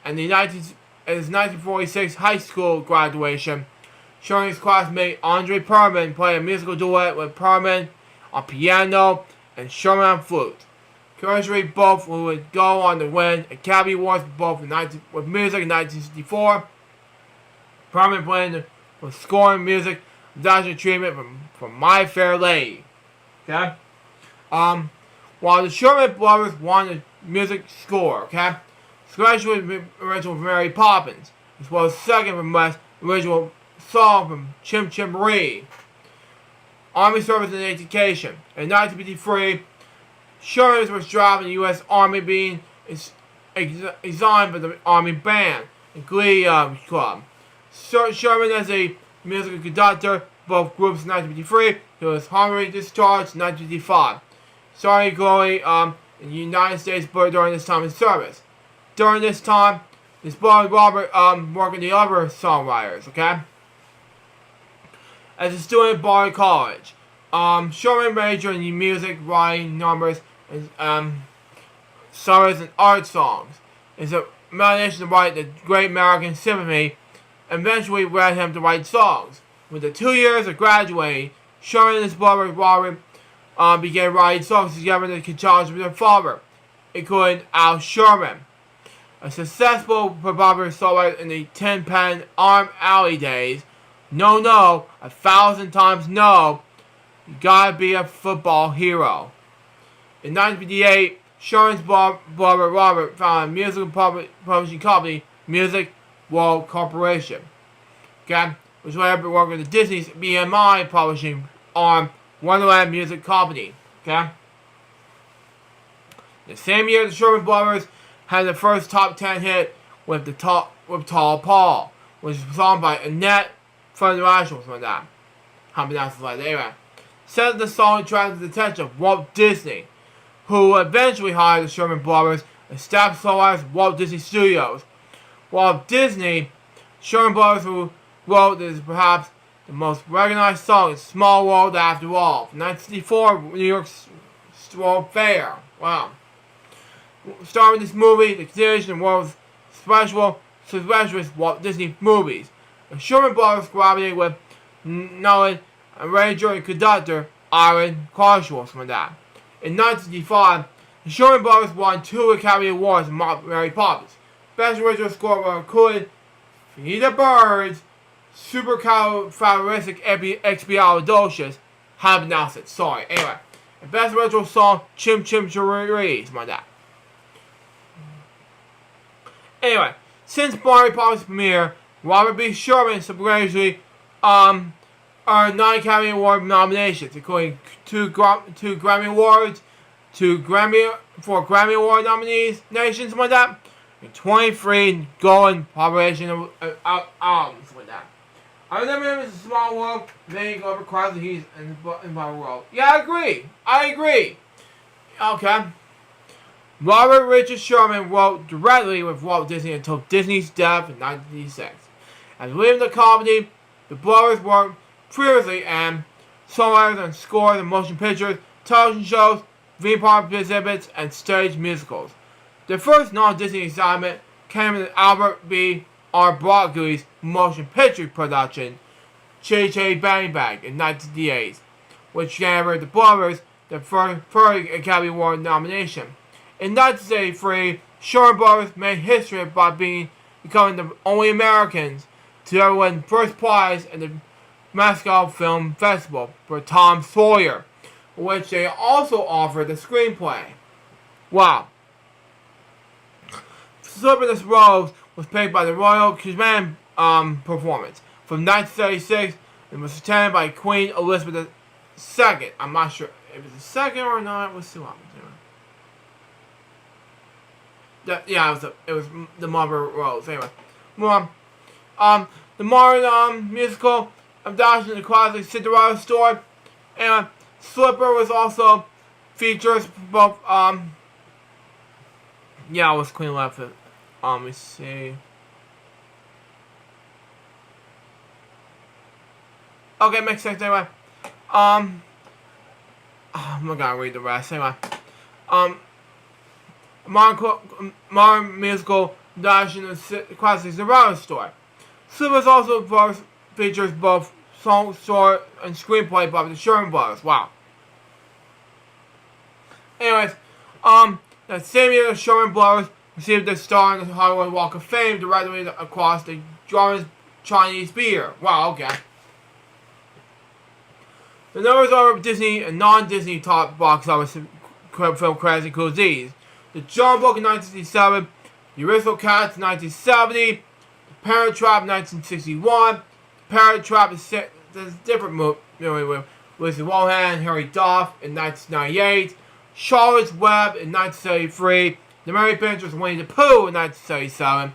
And his 1946 high school graduation, Sherman's classmate Andre Perman played a musical duet with Perman on piano and Sherman on flute. Curiously, both would go on to win Academy Awards with music in 1964. Perman played for scoring music without treatment from My Fair Lady. Okay? While the Sherman Brothers won the music score, okay? Especially the original from Mary Poppins, as well as second from West original song from Chim Chim Ree. Army service and education. In 1953, Sherman was drafted in the U.S. Army, being assigned by the Army Band and Glee Club. Sherman as a musical conductor, both groups in 1953. He was honorary discharged in 1955. Starting glowing in the United States during this time in service. During this time, his brother Robert worked with the other songwriters, okay? As a student at Bard College, Sherman majored in music, writing numbers, and songs and art songs. His imagination to write the Great American Symphony eventually led him to write songs. Within 2 years of graduating, Sherman and his brother Robert began writing songs together that could challenge with their father, including Al Sherman. A successful popular songwriter in the Tin Pan Arm Alley days. No, 1,000 times no. You gotta be a football hero. In 1958, Sherman's brother Robert founded a musical publishing company, Music World Corporation. Okay? Which later worked with Disney's BMI publishing arm, Wonderland Music Company. Okay? The same year, the Sherman Brothers had the first top 10 hit with Tall Paul, which was sung by Annette Federation, from that. How many else like that? Anyway, said the song attracted the attention of Walt Disney, who eventually hired the Sherman Brothers and established as Walt Disney Studios. Walt Disney, Sherman Brothers, who wrote is perhaps the most recognized song in Small World After All, from 1964 New York World Fair. Wow. Starring this movie, the continuation of world's special Walt Disney movies. The Sherman Brothers collaborated with Nolan arranger and conductor Aaron Carswell from that. In 1965, the Sherman Brothers won 2 Academy Awards for Mary Poppins. Best original score were included Feed the Birds, Supercalifragisticexpialidocious, Habnasset. Sorry. Anyway, the best original song, Chim Chim Cheree, something like that. Anyway, since Mary Poppins' premiere, Robert B. Sherman subsequently earned 9 Academy Award nominations, including 2 Grammy Awards, 4 Grammy Award nominations, something like that, and 23 Golden Population albums, like that. I remember him as a small world, many global crowds, and he's in my world. Yeah, I agree. Okay. Robert Richard Sherman wrote directly with Walt Disney until Disney's death in 1986. As leading the comedy, the brothers worked previously and songwriters and scores in motion pictures, television shows, theme park exhibits, and stage musicals. Their first non-Disney assignment came in Albert B. R. Broccoli's motion picture production, Chitty Chitty Bang Bang, in 1988, which gave the brothers their first Academy Award nomination. In 1983, Sherman Brothers made history by becoming the only Americans to ever win first prize in the Moscow Film Festival for Tom Sawyer, which they also offered the screenplay. Wow. Slipper's Rose was picked by the Royal Command performance from 1936 and was attended by Queen Elizabeth II. I'm not sure if it was the second or not. We'll see what happens. It was the Mother Rose. Anyway, the modern musical adaptation of the classic Cinderella story. Anyway, Slipper was also features both. It was Queen Elizabeth. Let me see. Okay, makes sense. Anyway, I'm not gonna read the rest. Anyway, modern musical adaptation of the classic Cinderella story. Slipper also features both song, story, and screenplay by the Sherman Brothers. Wow. Anyways, that same year, the Sherman Brothers received their star in the Hollywood Walk of Fame directly across the Jordan's Chinese beer. Wow, okay. The numbers of Disney and non-Disney top box office film credits include these: The Jungle Book in 1967, The Aristocats in 1970, The Parent Trap in 1961. The Parent Trap is a different movie with Lindsay Lohan, Harry Duff in 1998, Charlotte's Web in 1973, The Merry Adventures of Winnie the Pooh in 1977,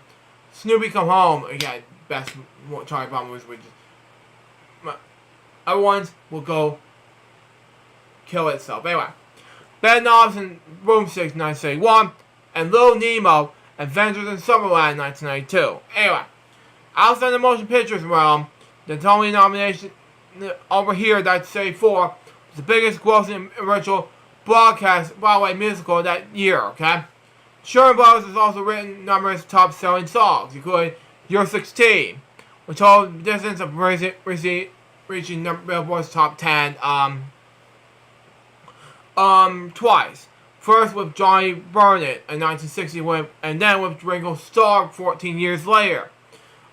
Snoopy Come Home, again, best Charlie Brown movies, which is other ones will go kill itself. Anyway, Bed Knobs and Broomsticks 1971, and Little Nemo, Adventures in Summerland 1992. Anyway, outside the motion pictures realm, the Tony nomination over here, 1974, was the biggest grossing original Broadway musical that year, okay? Sherman Brothers has also written numerous top-selling songs, including You're 16, which holds the distance of reaching Billboard's top 10 twice. First with Johnny Burnett in 1960, and then with Ringo Starr 14 years later.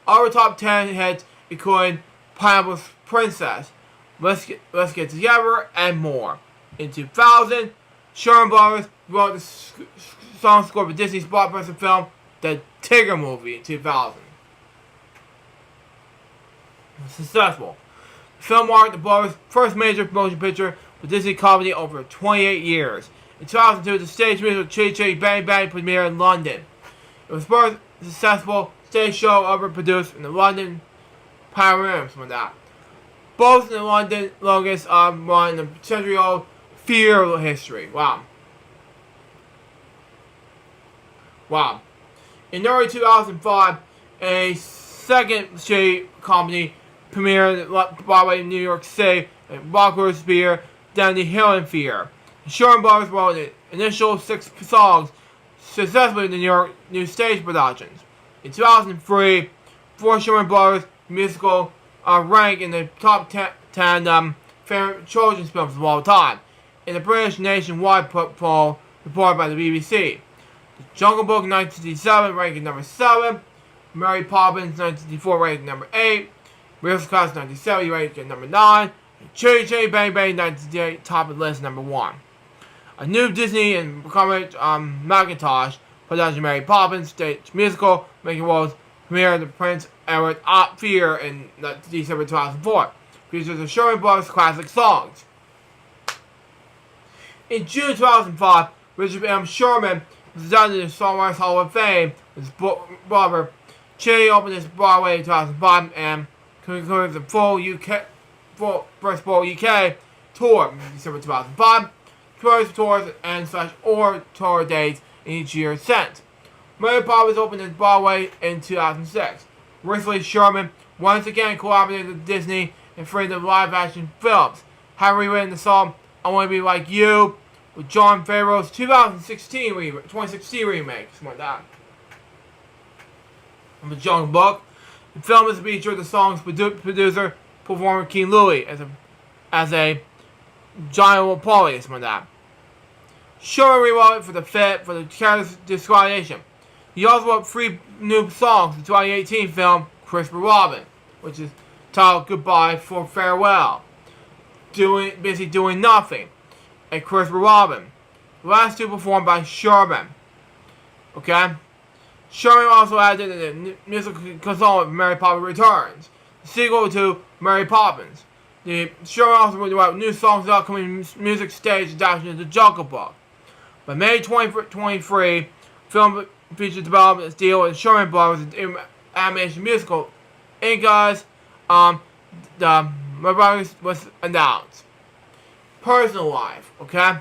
Other top 10 hits include Pineapple Princess, Let's Get Together, and more. In 2000, Sherman Brothers wrote the song score for Disney's blockbuster film, The Tigger Movie, in 2000. Successful. The film marked the brothers' first major motion picture with Disney comedy over 28 years. In 2002, the stage musical Chitty Chitty Bang Bang premiered in London. It was the first successful stage show ever produced in the London Panorama, something like that. Both in the London longest run in the century-old theater history. Wow. Wow. In early 2005, a second shade comedy premiered at Broadway in New York City at Rockers Beer, Dandy Hill and Fear. The Sherman Brothers wrote the initial 6 songs successfully in the New York new stage productions. In 2003, 4 Sherman Brothers musical ranked in the top 10 favorite children's films of all time in the British nationwide poll reported by the BBC. The Jungle Book 1967 ranked at number 7, Mary Poppins 1964 ranked at number 8, Aristocats 1970 ranked at number 9, and Chitty Chitty Bang Bang 1968 topped the list number 1. A new Disney and Comet Macintosh production Mary Poppins stage musical making world's premiere the Prince Edward Fear in December 2004. Features the Sherman Brothers classic songs. In June 2005, Richard M. Sherman was inducted into the Songwriters Hall of Fame with his brother. Chitty opened his Broadway in 2005 and concluded the full First Bowl UK tour in December 2005. Tours and or tour dates in each year since. Mary Poppins opened his Broadway in 2006. Recently, Sherman once again collaborated with Disney in 3 live-action films, having rewritten the song "I Want to Be Like You" with Jon Favreau's 2016 remake, something like that. From the Jungle Book, the film is featured the song's producer, performer King Louis as a giant Paulie, something like that. Sherman rewrote it for the character's disqualification. He also wrote 3 new songs for the 2018 film Christopher Robin, which is titled Goodbye for Farewell, Busy Doing Nothing, and Christopher Robin. The last 2 performed by Sherman. Okay? Sherman also added the musical consultant Mary Poppins Returns, the sequel to Mary Poppins. Sherman also wrote new songs for upcoming music stage adaptation of the Jungle Book. By May 2023, film features development deal with Sherman Brothers animation musical Inca's the Brothers was announced. Personal life, okay?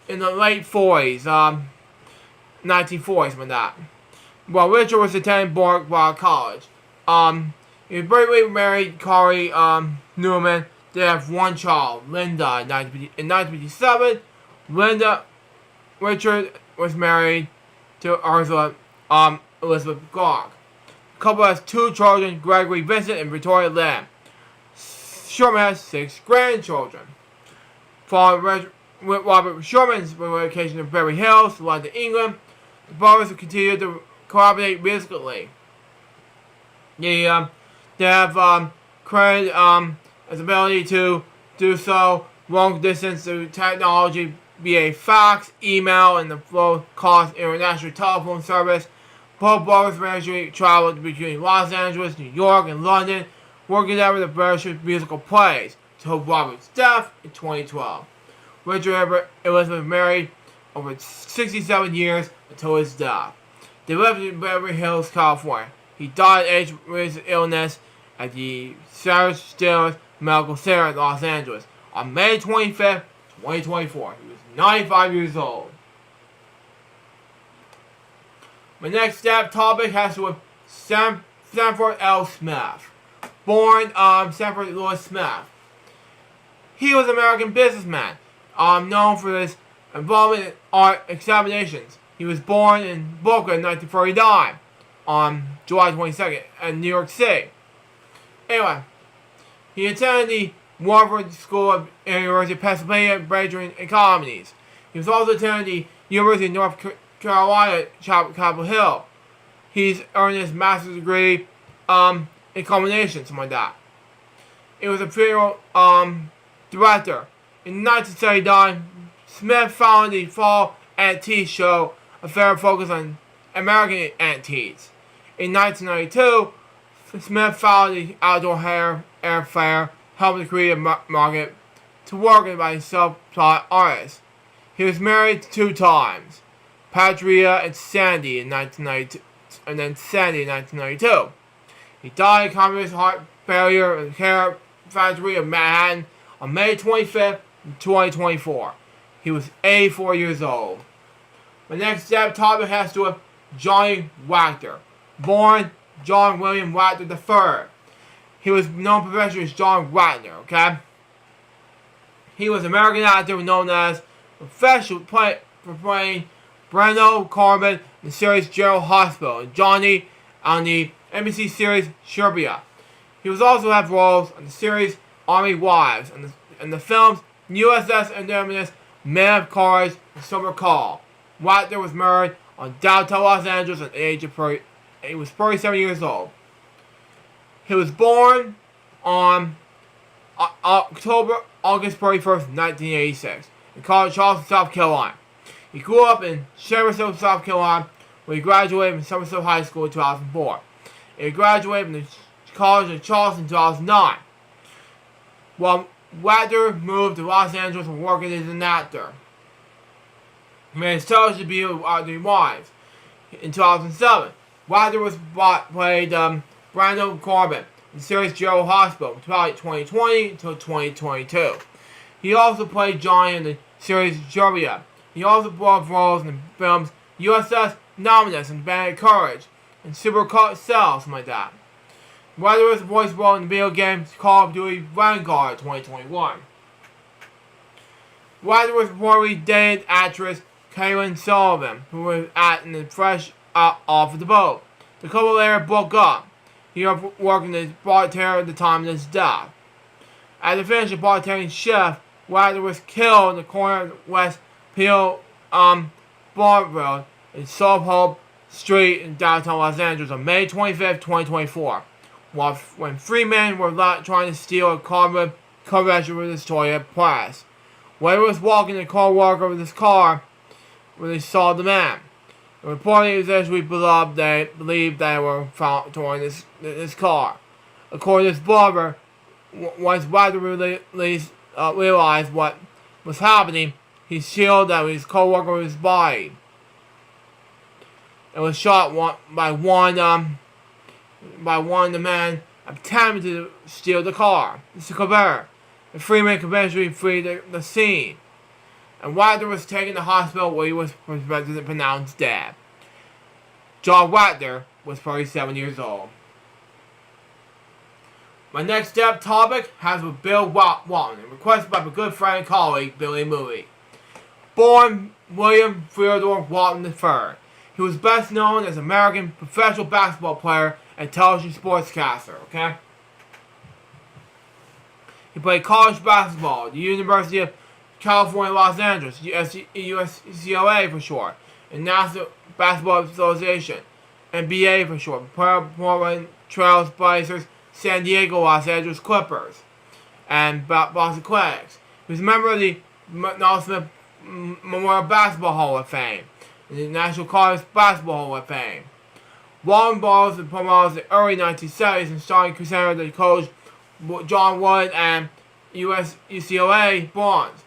In the late 40s, 1940s, something like that. Well, Richard was attending Brock College. He was briefly married Corey Newman. They have 1 child, Linda, in 1957. Richard was married to Ursula Elizabeth Clark. The couple has 2 children, Gregory Vincent and Victoria Lamb. Sherman has 6 grandchildren. Following Robert Sherman's relocation to Beverly Hills, London, England, the brothers have continued to collaborate musically. They have credited his ability to do so long distance through technology via fax, email, and the low-cost international telephone service. Both brothers eventually traveled between Los Angeles, New York, and London, working together with various musical plays until Robert's death in 2012. Richard Elizabeth married over 67 years until his death. They lived in Beverly Hills, California. He died at age of illness at the Sarah Steelers Medical Center in Los Angeles on May 25th, 2024. He was 95 years old. My next topic has to do with Sanford L. Smith. Born Sanford Louis Smith. He was an American businessman, known for his involvement in art examinations. He was born in Brooklyn in 1949 on July 22nd in New York City. Anyway, he attended the Warford School of the University of Pennsylvania, majoring in economies. He was also attending the University of North Carolina, Chapel Hill. He's earned his master's degree in combination, something like that. He was a funeral director. In 1979, Smith founded the Fall Antique Show, a fair focus on American antiques. In 1992, Smith founded the Outdoor Air Fair, helping to create a market to work by self-taught artists. He was married 2 times, Patria and Sandy in 1992, and then Sandy in 1992. He died of communist heart failure in the care factory of Manhattan on May 25th, 2024. He was 84 years old. My next topic has to do with Johnny Wachter. Born John William Wachter III. He was known professionally as John Wagner, okay? He was an American actor known as professional for playing Brando Corbin in the series General Hospital and Johnny on the NBC series Sherbia. He was also had roles on the series Army Wives and the films USS Indominus, Man of Courage, and Silver Call. Wachter was married on downtown Los Angeles at the age of 30. He was 37 years old. He was born on August 31st, 1986, in Charleston, South Carolina. He grew up in Summerville, South Carolina, where he graduated from Summerville High School in 2004. He graduated from the College of Charleston in 2009. While Wachter moved to Los Angeles and worked as an actor. He made his television debut with Army Wives in 2007. Wachter played Brando Corbin in the series General Hospital from 2020 until 2022. He also played Johnny in the series Sherbia. He also brought roles in the films USS Indominus and Man of Courage and Supercut, something like that. Wachter was a voice role in the video game Call of Duty Vanguard 2021. Wachter was reportedly dated actress Kaylin Sullivan, who was acting in Fresh Off of the Boat. The couple later broke up. He was working as bartender at the time of his death. At the finish of bartending shift, Wachter was killed in the corner of West Peel Bar Road in Soho Street in downtown Los Angeles on May 25, 2024. When 3 men were trying to steal a carbon register with his Toyota Prius. When he was walking, the co-worker with his car when they saw the man. The reporting is as we believed they were found towing his car. According to his brother, once Wachter realized what was happening, he shielded his co-worker with his body. And was shot by one of the men attempting to steal the car. Mr. Colbert. The 3 men eventually freed the scene. And Wachter was taken to the hospital where he was pronounced dead. John Wachter was 37 years old. My next topic has with Bill Walton, requested by my good friend and colleague Billy Moody. Born William Theodore Walton III. He was best known as an American professional basketball player and television sportscaster, okay? He played college basketball at the University of California, Los Angeles, UCLA for short, and National Basketball Association, NBA for short, Portland Trail Blazers, San Diego, Los Angeles Clippers, and Boston Celtics. He was a member of the Nelson Memorial Basketball Hall of Fame and the National College Basketball Hall of Fame. Walton balls and promos in the early 1970s and starting considered the coach John Wood and UCLA Bonds.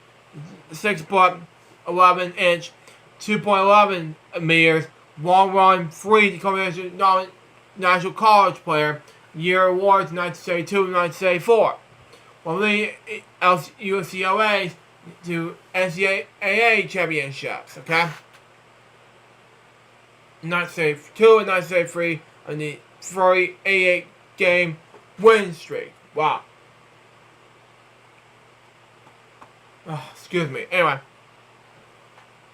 6'11", 2.11 meters, long run, free combination National College Player Year awards 1972 and 1974. While leading UCLA to NCAA championships, okay? 1972 and 1973 on the 38 game win streak. Wow. Oh, excuse me. Anyway.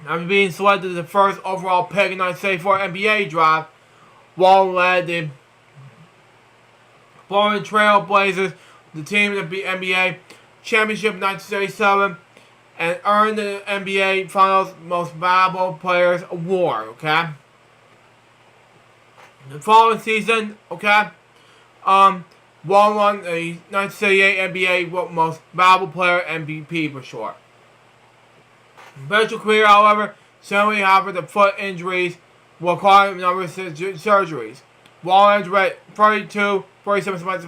After being selected as the first overall pick in 1974 NBA draft, Walton led the Portland Trail Blazers, the team in the NBA championship in 1977, and earned the NBA Finals Most Valuable Players Award, okay? The following season, okay, Walton won the 1978 NBA Most Valuable Player MVP for short. Professional career, however, suddenly suffered the foot injuries will require a number of surgeries. Walton read 47 months.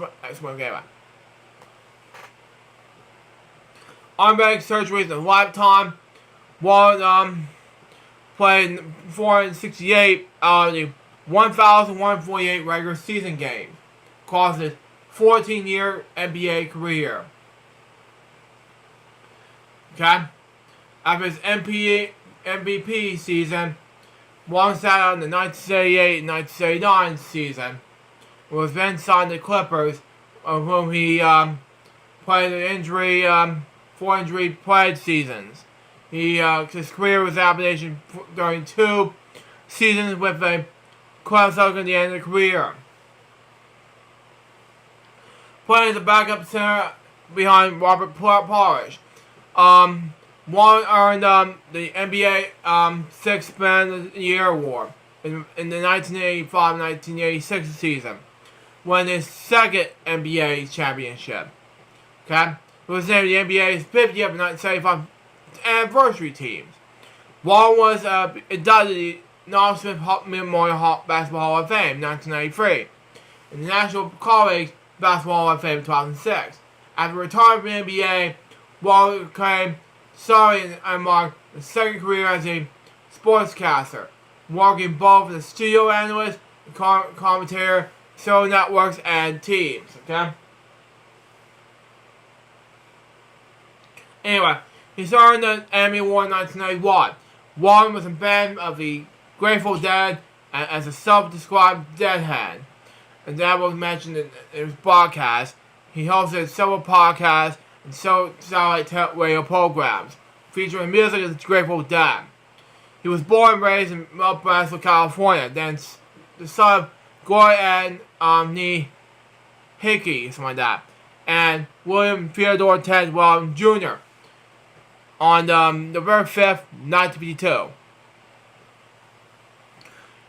Unmedical surgeries in a lifetime. Walton played 468 out of the 1,148 regular season games, across his 14-year NBA career. Okay? After his MVP season, Walton sat out in the 1988 and 1989 season. Was then signed to Clippers, of whom he played an injury, 4 injury-plagued seasons. His career was abdication during 2 seasons with a club stuck at the end of the career. Playing as a backup center behind Robert Parrish. Walton earned the NBA Sixth Man of the Year award in the 1985-1986 season, winning his 2nd NBA championship. Okay, it was named the NBA's 50th and 1975 anniversary teams. Walton was inducted to the Naismith Memorial Basketball Hall of Fame in 1993, and the National College Basketball Hall of Fame in 2006. After retiring from the NBA, Walton became and marked his 2nd career as a sportscaster, working both as a studio analyst and commentator, show networks and teams. Okay. Anyway, he earned the Emmy Award in 1991. Walton was a band of the Grateful Dead as a self-described deadhead, and that was mentioned in his broadcast. He hosted several podcasts and satellite radio programs featuring music of the Grateful Dead. He was born and raised in Mount Braswell, California, then the son of Gloria and Nee Hickey, something like that, and William Theodore Ted Walton Jr. on November 5th, 1952.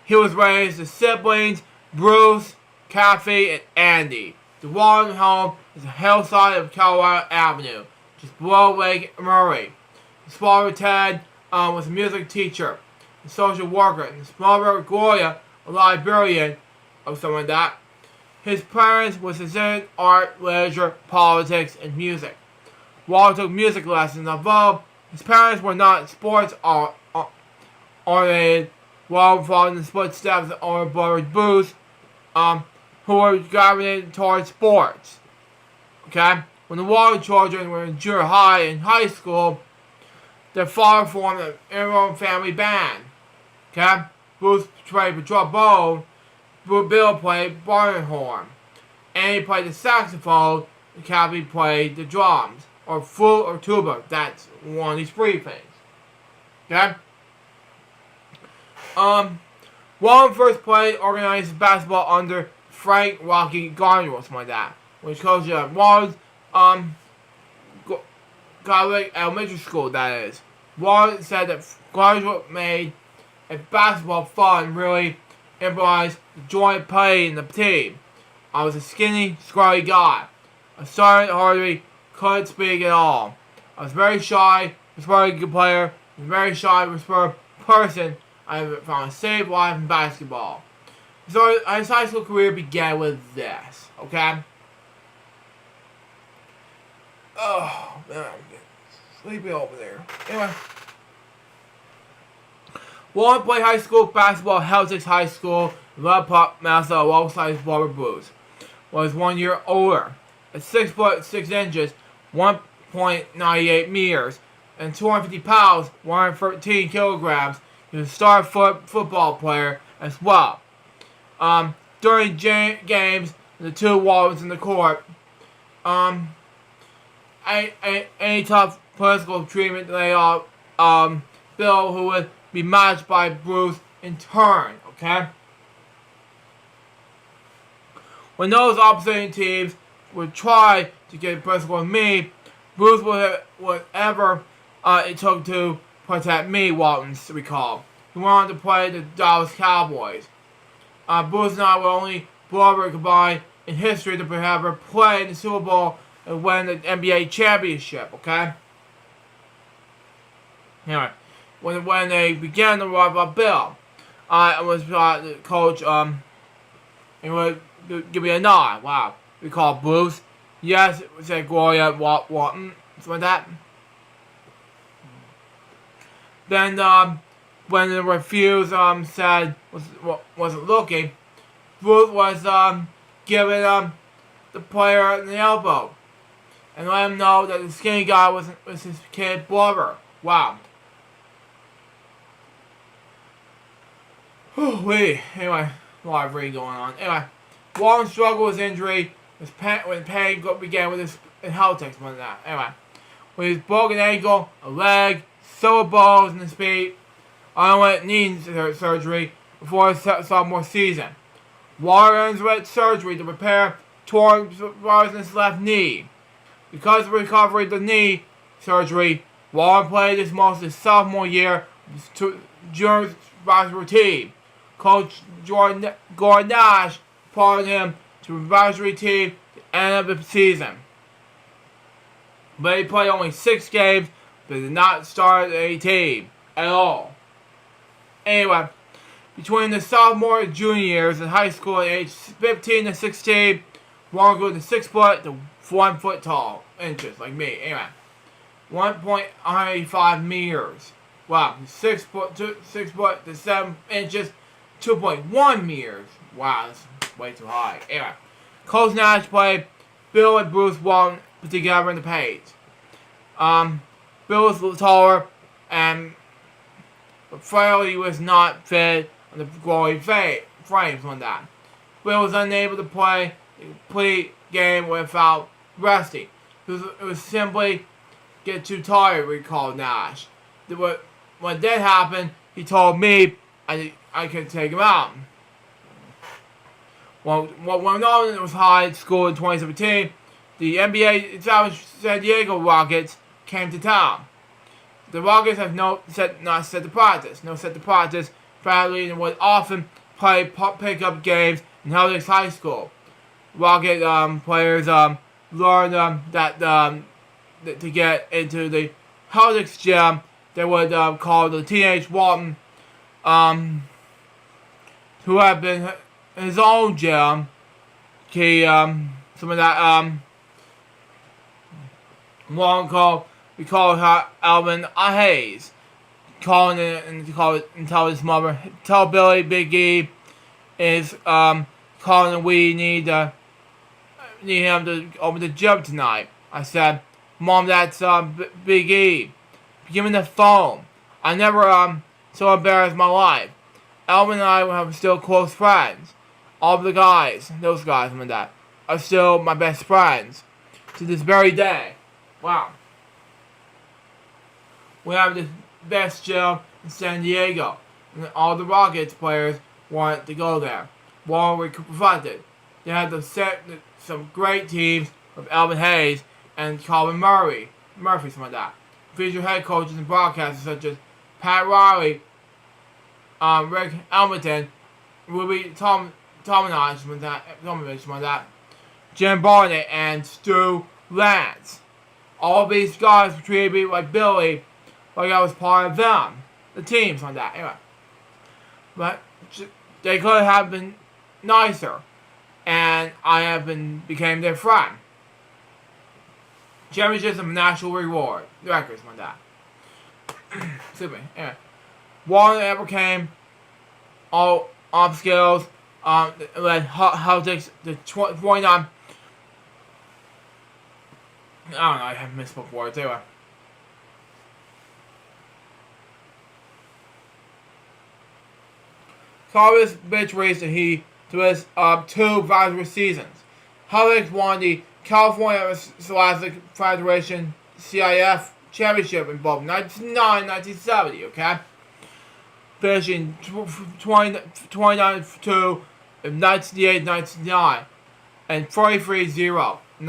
He was raised to siblings Bruce, Kathy, and Andy. The Walton home is a hillside of Colorado Avenue, just below Lake Murray. His father Ted was a music teacher, a social worker, and his mother Gloria, a librarian, or something like that. His parents was considered art, literature, politics, and music. Walton took music lessons, although his parents were not sports oriented. Walton followed in the footsteps of older brother Bruce, who were gravitated towards sports. Okay? When the Walton children were in junior high and high school, their father formed an in-home family band. Okay? Bruce played the trombone, Bill played barn horn, and he played the saxophone, and Kathy played the drums, or flute or tuba. That's one of these 3 things. Okay? Walton first played organized basketball under Frank Rocky Garner or something like that, which coached at Walton's Catholic Elementary School, that is. Walton said that Garner made a basketball fun, really emphasized the joint play in the team. I was a skinny, scrawny guy. I started hardly couldn't speak at all. I was very shy, was a very good player, was a very shy, reserved person. I found a safe life in basketball. So his high school career began with this, okay? Oh, man, I'm getting sleepy over there. Anyway. Walton played high school basketball at Celtics High School in Love Park, Minnesota, alongside his brother Bruce. Was 1 year older. At 6 foot 6 inches, 1.98 meters, and 250 pounds, 113 kilograms, he was a star football player as well. During games, the 2 Waltons in the court, any tough political treatment they Bill, who would be matched by Bruce in turn, okay? When those opposing teams would try to get personal with me, Bruce would whatever it took to protect me, Walton's recall. He wanted to play the Dallas Cowboys. Bruce and I were only brother combined in history to ever play in the Super Bowl and win the NBA championship, okay? Anyway, when they began to write about Bill, I was the coach, he would give me a nod. Wow. We called Bruce. Yes, it said Gloria Walton, something like that. Then, when the refuse said wasn't looking, Bruce was giving the player the elbow and let him know that the skinny guy was his kid brother. Wow. Wait, anyway, a lot of reading going on. Anyway, Warren struggled with injury when pain began with his health text one that. Anyway, with his broken ankle, a leg, sore balls in his feet, underwent knee surgery before his sophomore season. Warren underwent surgery to repair torn bars in his left knee. Because of the recovery of the knee surgery, Warren played most of his sophomore year during his team. Coach Gordon Nash appointed him to the advisory team at the end of the season. But he played only 6 games, but did not start a team at all. Anyway, between the sophomore and junior years in high school at age 15 to 16, Warren grew to 6 foot to 1 foot tall inches, like me. Anyway, 1.185 meters. Wow, 6 foot to 7 inches, 2.1 meters. Wow, that's way too high. Anyway, Coach Nash played Bill and Bruce Walton together in the paint. Bill was taller, and FwL was not fit on the glory frames on that. Bill was unable to play a complete game without resting. It was simply get too tired, recalled Nash. When that happened, he told me I could take him out. What went on in high school in 2017, the NBA established San Diego Rockets came to town. The Rockets have not set the practice. Bradley would often play pickup games in Celtics High School. Rocket players learned that to get into the Celtics gym, they would call the teenage Walton, who had been in his own gym. Some of that we call her Alvin Hayes, calling it and tell his mother, tell Billy Big E is calling and we need him to open the gym tonight. I said, Mom, that's Big E. Give me the phone. I never so embarrassed my life. Alvin and I are still close friends. All of those guys and that, are still my best friends to this very day. Wow. We have the best gym in San Diego, and all the Rockets players wanted to go there. While we confronted, they had some great teams with Alvin Hayes and Colin Murphy, something like that. Featured head coaches and broadcasters such as Pat Riley, Rick Elmerton, Ruby Tomanovich, Jim Barnett, and Stu Lance. All these guys were treated me like Billy, like I was part of them, the teams on that. Anyway, but they could have been nicer, and I became their friend. Championships and national reward records on that. Excuse me. Anyway, Warren overcame all obstacles. Led Celtics to 29. I don't know. I have misspoke words. Anyway. Carlos bitch raised to his 2 advisory seasons. Celtics won the California Scholastic Federation CIF Championship in both 1969 and 1970, okay? Finishing 29-2 in 1968-1969 and 43-0 in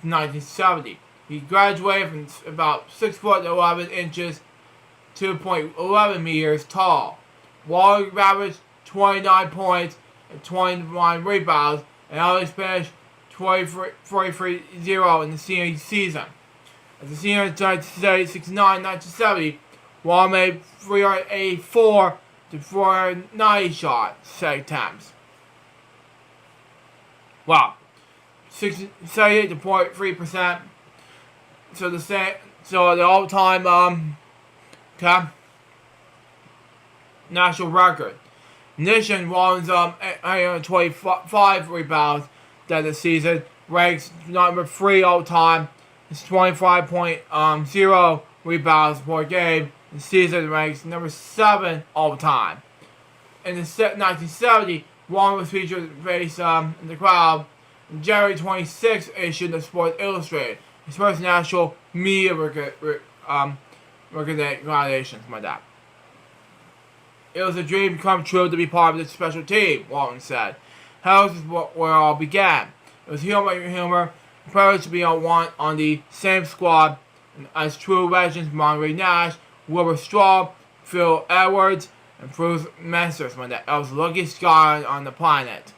1969-1970. He graduated from about 6 foot 11 inches, 2.11 meters tall. Waller averaged 29 points and 21 rebounds, and Alex finished 43-0 in the senior season. As a senior in 1969-1970, Waller made 384 to 490 shot attempts. Wow. 78.3%. So the all-time national record. In addition, Wallen's 825 rebounds that season ranks number 3 all time. It's 25.0 rebounds per game. The season ranks number 7 all time. in the 1970, Wallen was featured face in the crowd. In January 26th issue of Sports Illustrated, his first national media recognition, like that. It was a dream come true to be part of this special team, Walton said. Hell is where it all began. It was humor, privileged to be on the same squad as true legends Monterey Nash, Wilbur Straw, Phil Edwards, and Bruce Masters. I was the luckiest guy on the planet.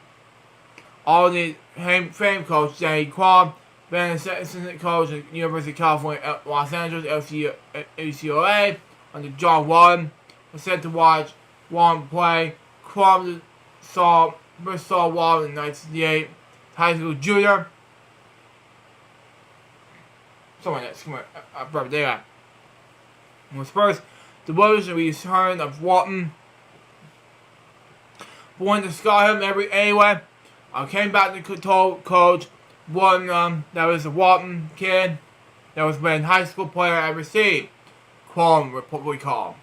All the famed coach Danny Quam, been assistant coach at University of California, Los Angeles, UCLA, under John Wallen, was sent to watch Wallen play. Quam first saw Wallen in 1968, high school junior. Someone that's birthday guy. Was first the Williams return of Walton. Born to scar him anyway. I came back to told coach one that was a Walton kid that was been high school player I ever seen. What we call.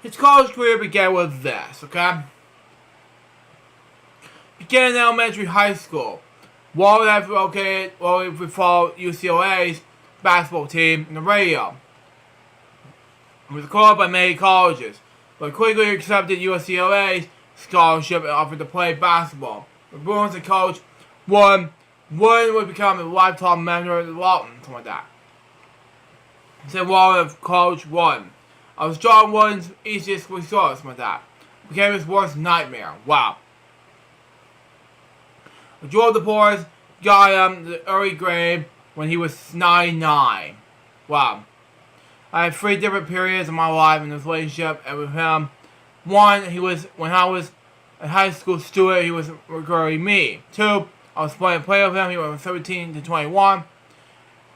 His college career began with this, okay? Began in elementary high school. Walton had located we followed UCLA's basketball team in the radio. It was called by many colleges, but quickly accepted UCLA's scholarship and offered to play basketball. The Bruins and coach one would become a lifetime member of the Walton, something like that. Said Walton of coach one. I was John Wooden's easiest resource, something like that. Became his worst nightmare. Wow. I drove the boys, got him the early grade when he was 99. Wow. I had 3 different periods in my life in this relationship, and with him, one, when I was a high school student, he was regarding me. 2, I was playing with him, he went from 17 to 21.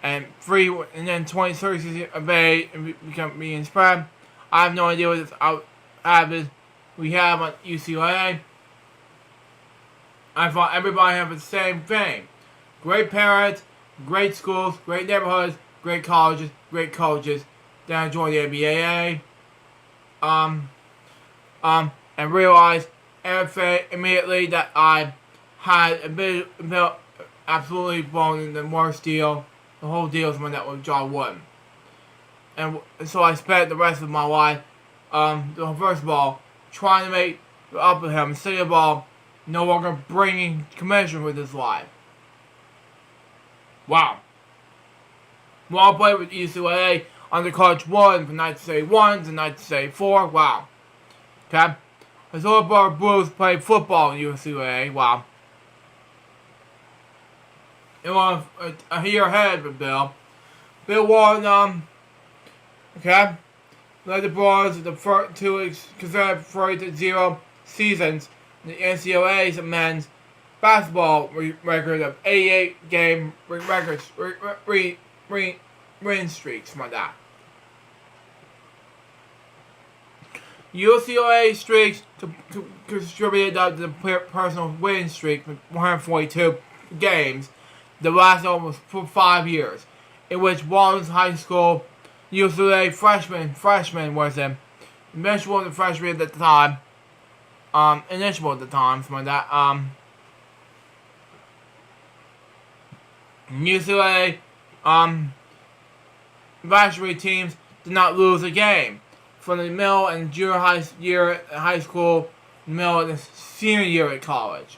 And 3, and then 20, of age, and become me and spread. I have no idea what this we have on UCLA. I thought everybody had the same thing. Great parents, great schools, great neighborhoods, great colleges, great coaches. Then I joined the ABAA. And realized immediately that I had a bit absolutely blown in the worst deal. The whole deal is when that was John Wooden. And so I spent the rest of my life, first of all, trying to make up with him. Second of all, no longer bringing commission with his life. Wow. Well, I played with UCLA under Coach Wooden from 1971 to 1974. Wow. Okay. His older brother Bruce played football in UCLA. Wow. And was a year ahead of Bill. Bill won, okay, led the Browns to the first 2 consecutive 40-0 seasons in the NCAA's men's basketball record of 88 game records, win streaks, something like that. UCLA streaks contributed to the personal winning streak with 142 games. The last almost for 5 years, in which Walton's high school UCLA freshman was him. Initial was a freshman at the time. Something like that. UCLA varsity teams did not lose a game from the middle and junior high school, middle and the senior year at college.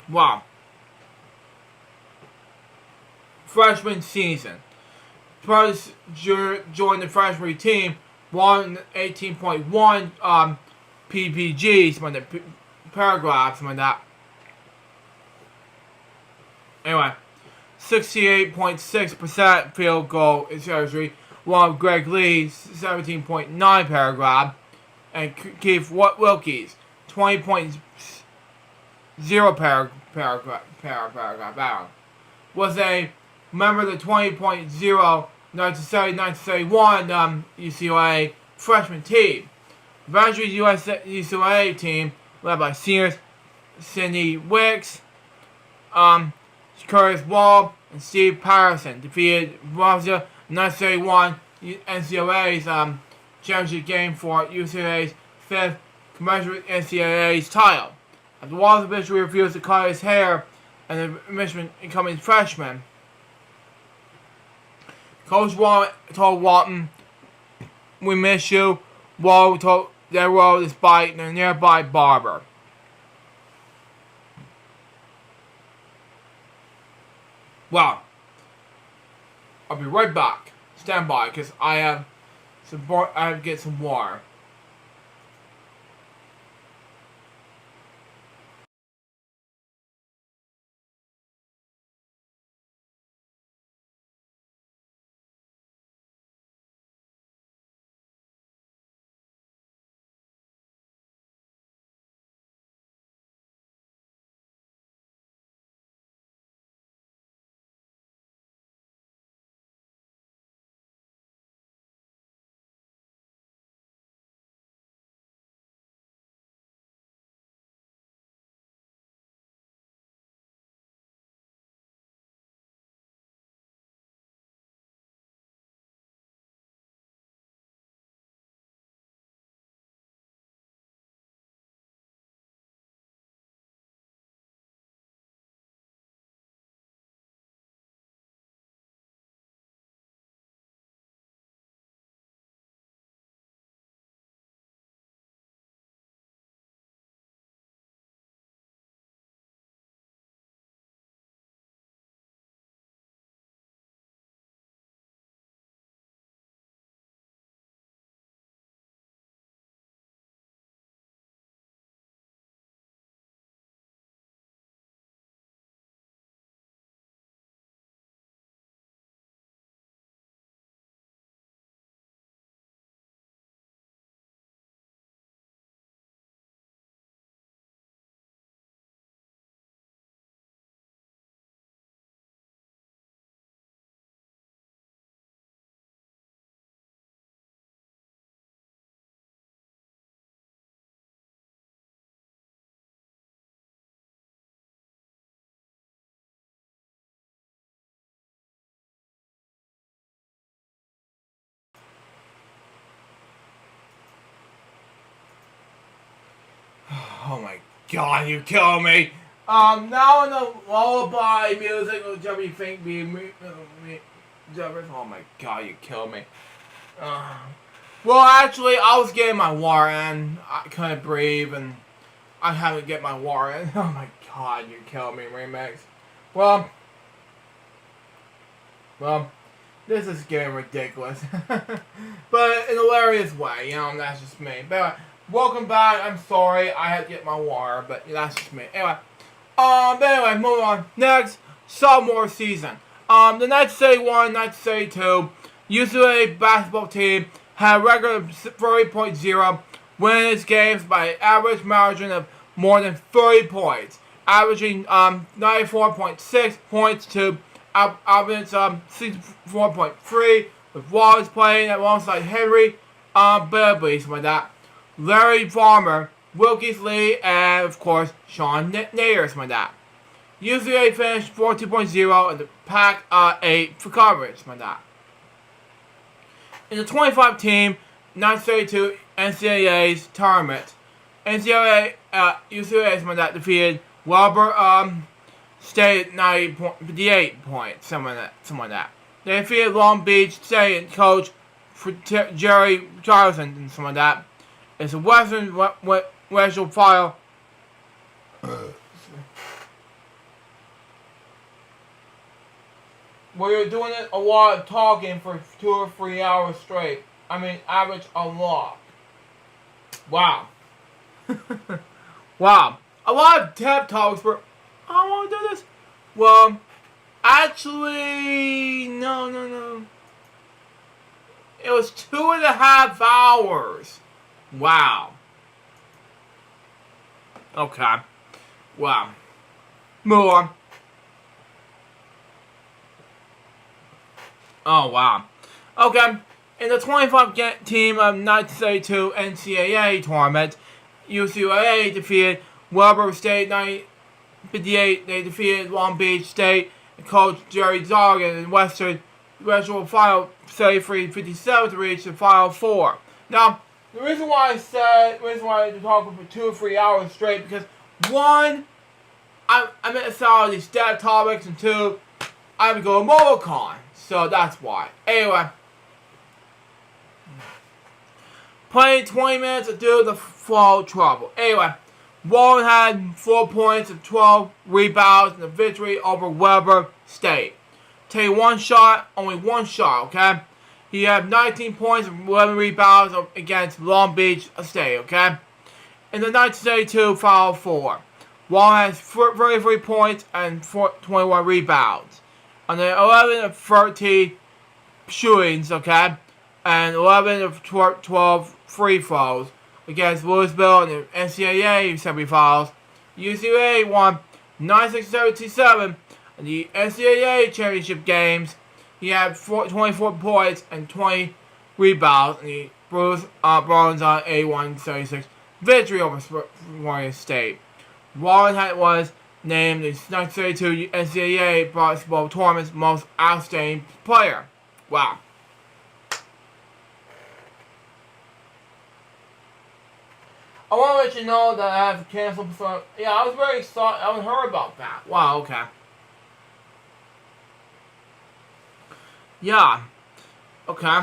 Wow. Freshman season. First joined the freshman team, won 18.1 PPG, some of the paragraphs, some of that. Anyway, 68.6% field goal in surgery, while Greg Lee's 17.9 paragraph, and Keith Wilkie's 20.0 paragraph was a member of the 20.0 1971 UCLA freshman team. Eventually, UCLA team led by seniors Cindy Wicks, Curtis Wall, and Steve Patterson defeated Bronzia 1971 NCAA's championship game for UCLA's 5th commensurate NCAA's title. After Walton eventually refused to cut his hair and the Michigan incoming freshman, Coach Walton told Walton, "We miss you." Walton told their role despite the nearby barber. Well, I'll be right back. Stand by, because I have to get some water. Oh my god, you kill me! Now in the lullaby music will just be think oh my god, you kill me. Well, actually, I was getting my water in. I couldn't breathe, and I had to get my water in. Oh my god, you kill me, remix. Well, this is getting ridiculous. But in a hilarious way, that's just me. But anyway, welcome back. I'm sorry, I had to get my water, but that's just me. Anyway, moving on. Next, sophomore season. The Knights City 1, Knights City 2, UCLA basketball team had a record of 30.0, winning its games by an average margin of more than 30 points, averaging 94.6 points to average 64.3, with Wallace playing alongside Henry, Billy, something like that, Larry Farmer, Wilkes Lee, and of course Sean Nader, something like that. UCLA finished 42.0 in the Pac-8 for coverage, something like that. In the 25 team 1932 NCAA's tournament, UCLA something like that defeated Weber State 58 points, something like that. They defeated Long Beach State coach Jerry Charlson and something like that. It's a Western racial file. Where you're doing it a lot of talking for 2 or 3 hours straight. I mean, average a lot. Wow. Wow. A lot of TED Talks where I want to do this. Well, actually, no. It was 2.5 hours. Wow. Okay. Wow. Move on. Oh, wow. Okay. In the 25 team of 1932 NCAA tournament, UCLA defeated Weber State 58. They defeated Long Beach State and coach Jerry Zorgan and Western eventual Final 33-57 to reach the Final Four. Now, the reason why I talk for 2 or 3 hours straight, because one, I'm in solid these stat topics, and two, I have to go to MomoCon, so that's why. Anyway, playing 20 minutes to do the fall trouble. Anyway, Warren had 4 points and 12 rebounds in the victory over Weber State. Take only one shot, okay? He had 19 points and 11 rebounds against Long Beach State, okay? In the 1982 Final Four, Warren has 33 points and 21 rebounds. On the 11 of 13 shootings, okay? And 11 of 12 free throws against Louisville in the NCAA semifinals. UCLA won 96-77 in the NCAA championship games. He had 24 points and 20 rebounds in the Bruce Browns on a 136 victory over Warrior State. Warren was named the 1932 NCAA basketball tournament's most outstanding player. Wow. I want to let you know that I have canceled. Yeah, I was very excited. I heard about that. Wow, okay. Yeah. Okay.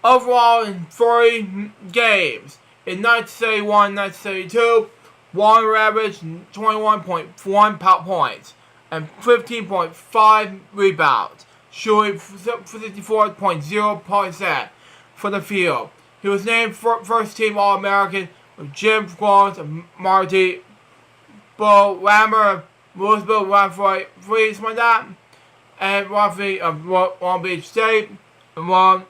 Overall, in 30 games, in 1971-1972, Warren averaged 21.1 points and 15.5 rebounds, shooting 54.0% for the field. He was named first team All-American with Jim Jones and Marty Bo Lammer, Louisville, Rafael Freeze, like that, and Rafi of Long Beach State, and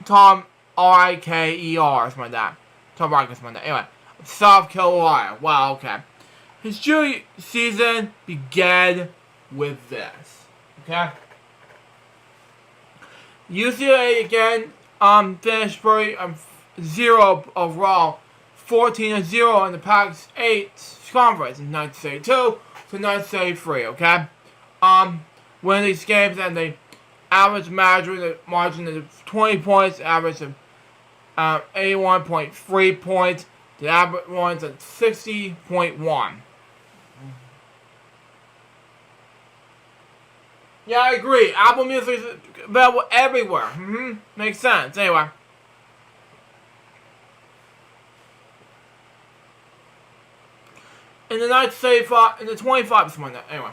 Tom Riker, something like that. Tom Riker, something like that. Anyway, South Carolina. Wow, okay. His junior season began with this. Okay? UCLA again finished pretty 0 overall, 14-0 in the Pac-8 conference in 1972 to 1973. Okay? Winning these games and they average margin of 20 points, average of 81.3 points. The average ones at 60.1. Yeah, I agree. Apple Music is available everywhere. Makes sense. Anyway. In the 25 anyway.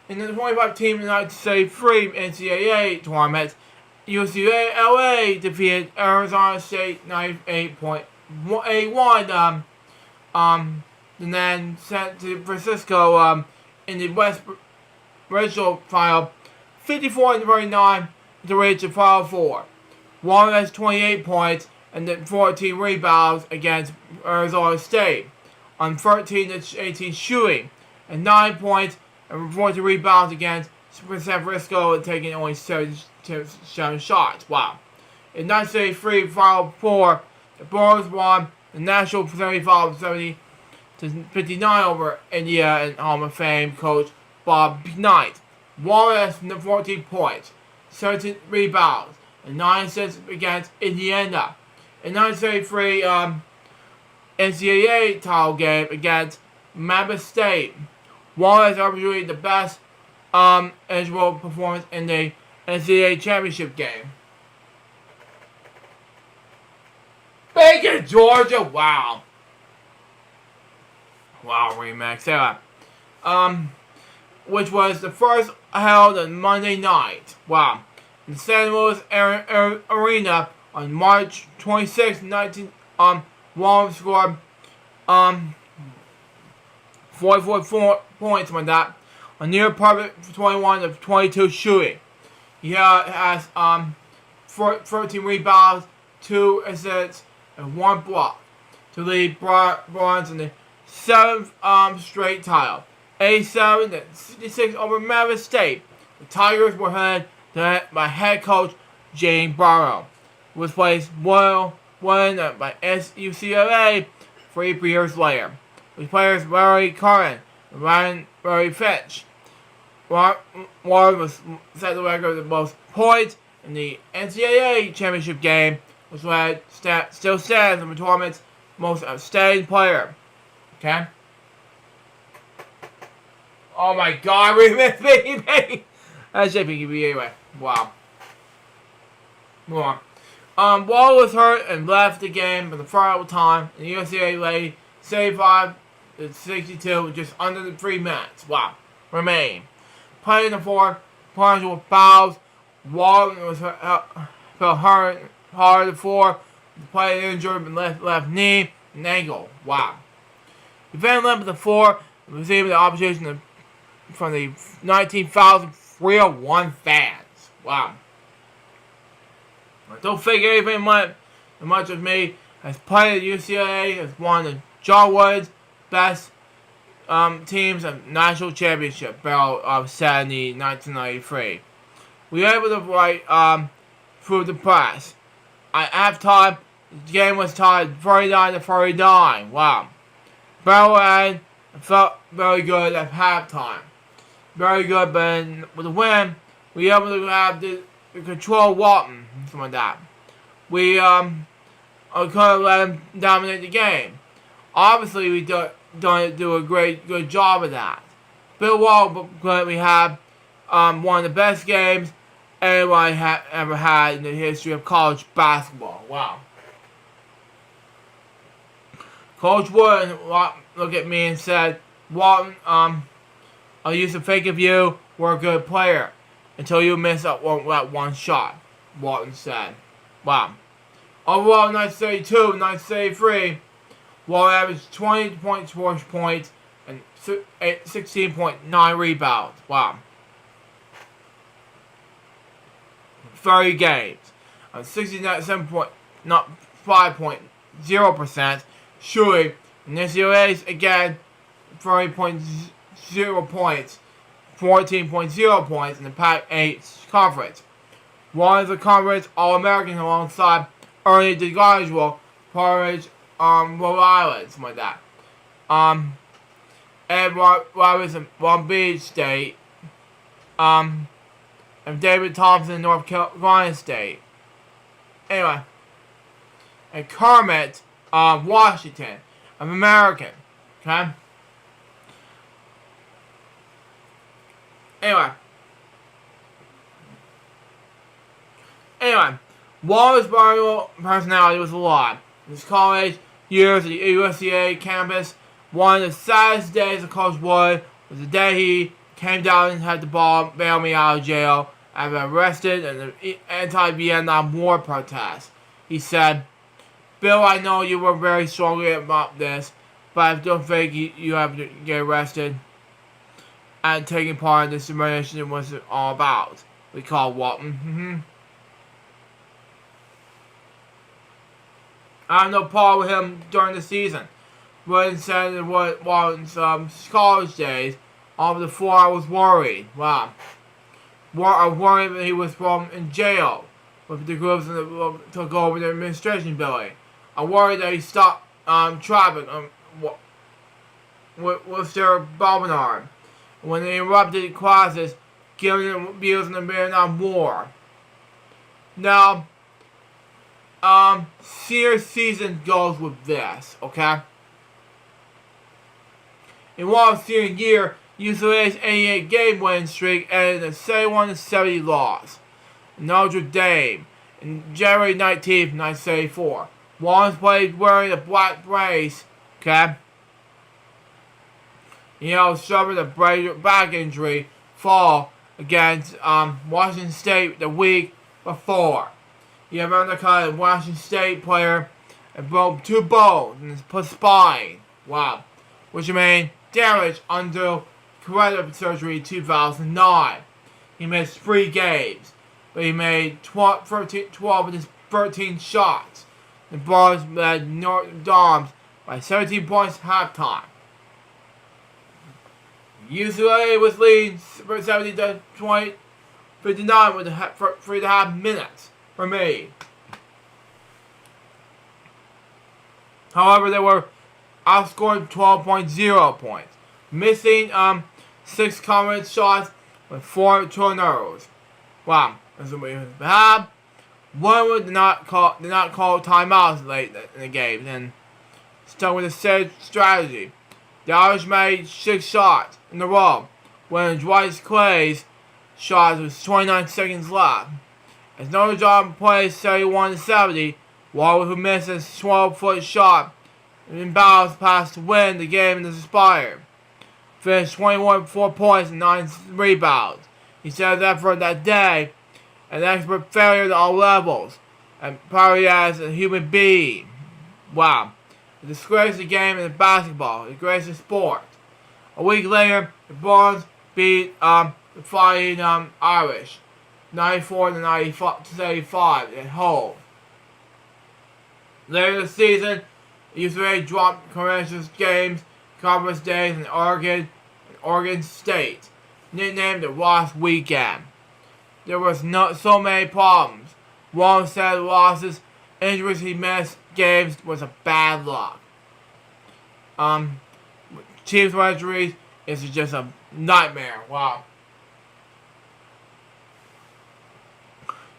In the 25 team in the 1973 NCAA tournament, UCLA defeated Arizona State 98.81, and then sent to Francisco in the West Regional Final 54-39 to reach the Final Four. Warren has 28 points and then 14 rebounds against Arizona State on 13-18 shooting, and 9 points and 14 rebounds against San Francisco and taking only 7 shots. Wow. In 1983 Final Four, the Bulls won the national semifinal 70-59 over India and Hall of Fame coach Bob Knight. Warren has 14 points, 17 rebounds, and 9 assists against Indiana. In 1973 NCAA title game against Memphis State, Warren is arguably the best eligible performance in the NCAA championship game. Bacon, Georgia, wow. Wow, remix. Anyway, which was the first held on Monday night. Wow. In San Luis Arena on March 26, 19, Warren scored 44 points on that. A near perfect 21 of 22 shooting. He has 13 rebounds, 2 assists, and 1 block to lead Bronze in the 7th straight title. 87-66 over Memphis State. The Tigers were led by head coach James Barrow, who was placed one by UCLA 3 years later. With players Larry Curran and Ryan Finch Warren was set the record of the most points in the NCAA championship game, which still stands in the tournament's most outstanding player. Okay? Oh my god, we missed me! That's JPB anyway. Wow. Move on. Wall was hurt and left the game for the final time, and the USA lay 75-62 with just under the 3 minutes. Wow. Remain. Playing the fourth, plunged with fouls. Wall was fell hard at the floor. The player injured with left knee and ankle. Wow. He then left the floor and received the opposition from the 19,301 fans. Wow. Don't think anything much of me. Has played at UCLA, has won the John Woods best teams of national championship battle of Saturday 1993. We were able to write through the press. At halftime, the game was tied 39-39. Wow. Battle and felt very good at halftime. Very good, but with the win, we were able to have the control Walton, something like that. We could have let him dominate the game. Obviously, we don't do a good job of that. Bill Walton, we have one of the best games anyone ever had in the history of college basketball. Wow. Coach Wood looked at me and said, Walton, I used to think of you were a good player until you missed that one shot, Walton said. Wow. Overall, 1932, 1933, Walton averaged 20.4 points and 16.9 rebounds. Wow. 30 games. 5.0% shooting. And this UA's again 30.0 points, 14.0 points in the Pac-8 conference. One of the conference All-American alongside Ernie DeGargel, Porridge, Rhode Island, something like that. Ed Roberts in Long Beach State, and David Thompson in North Carolina State. Anyway, and Kermit, Washington, an American. Okay. Anyway, Waller's personality was a lot. His college years at the USCA campus, one of the saddest days of Coach Wood was the day he came down and had the ball bail me out of jail after arrested in the anti-Vietnam War protest. He said, Bill, I know you were very strongly about this, but I don't think you have to get arrested. And taking part in this demonstration was all about. We call Walton. I have no problem with him during the season. But instead of Walton's college days, on the floor I was worried. Wow. I was worried that he was in jail with the groups that took over the administration building. I worried that he stopped traffic with their bombing arm. When they erupted classes, giving them abuse in the Vietnam War. Now, senior season goes with this, okay? In Walton's senior year, UCLA's 88 game winning streak ended in a 71-70 loss. Notre Dame, in January 19th, 1974. Walton played wearing a black brace, okay? Suffered a back injury fall against Washington State the week before. He had undercut a Washington State player and broke 2 bones in his spine. Wow. Which remained damaged until corrective surgery in 2009. He missed 3 games, but he made 12 of his 13 shots. The Bars led Notre Dame by 17 points at halftime. UCLA was leading 70-20, 59 with 3.5 minutes remaining. However, they were outscored 12.0 points, missing 6 covered shots with 4 turnovers. Wow, that's what we have. One did not call timeouts late in the game, and stuck with the same strategy. The Irish made 6 shots in a row when Dwight Clay's shot was 29 seconds left. As Notre Dame plays 71-70, Waller, who missed a 12-foot shot in bounds pass to win the game and expired, finished 21 with 4 points and 9 rebounds. He said his effort that day, an expert failure at all levels, and probably as a human being. Wow. A disgrace of game in basketball, a disgrace of sport. A week later, the Bulls beat the Fighting Irish 94-75 at home. Later this season, UCLA dropped conference days in Oregon and Oregon State, nicknamed the Lost Weekend. There was not so many problems. One said losses, injuries he missed games was a bad luck. Chiefs injuries is just a nightmare. Wow.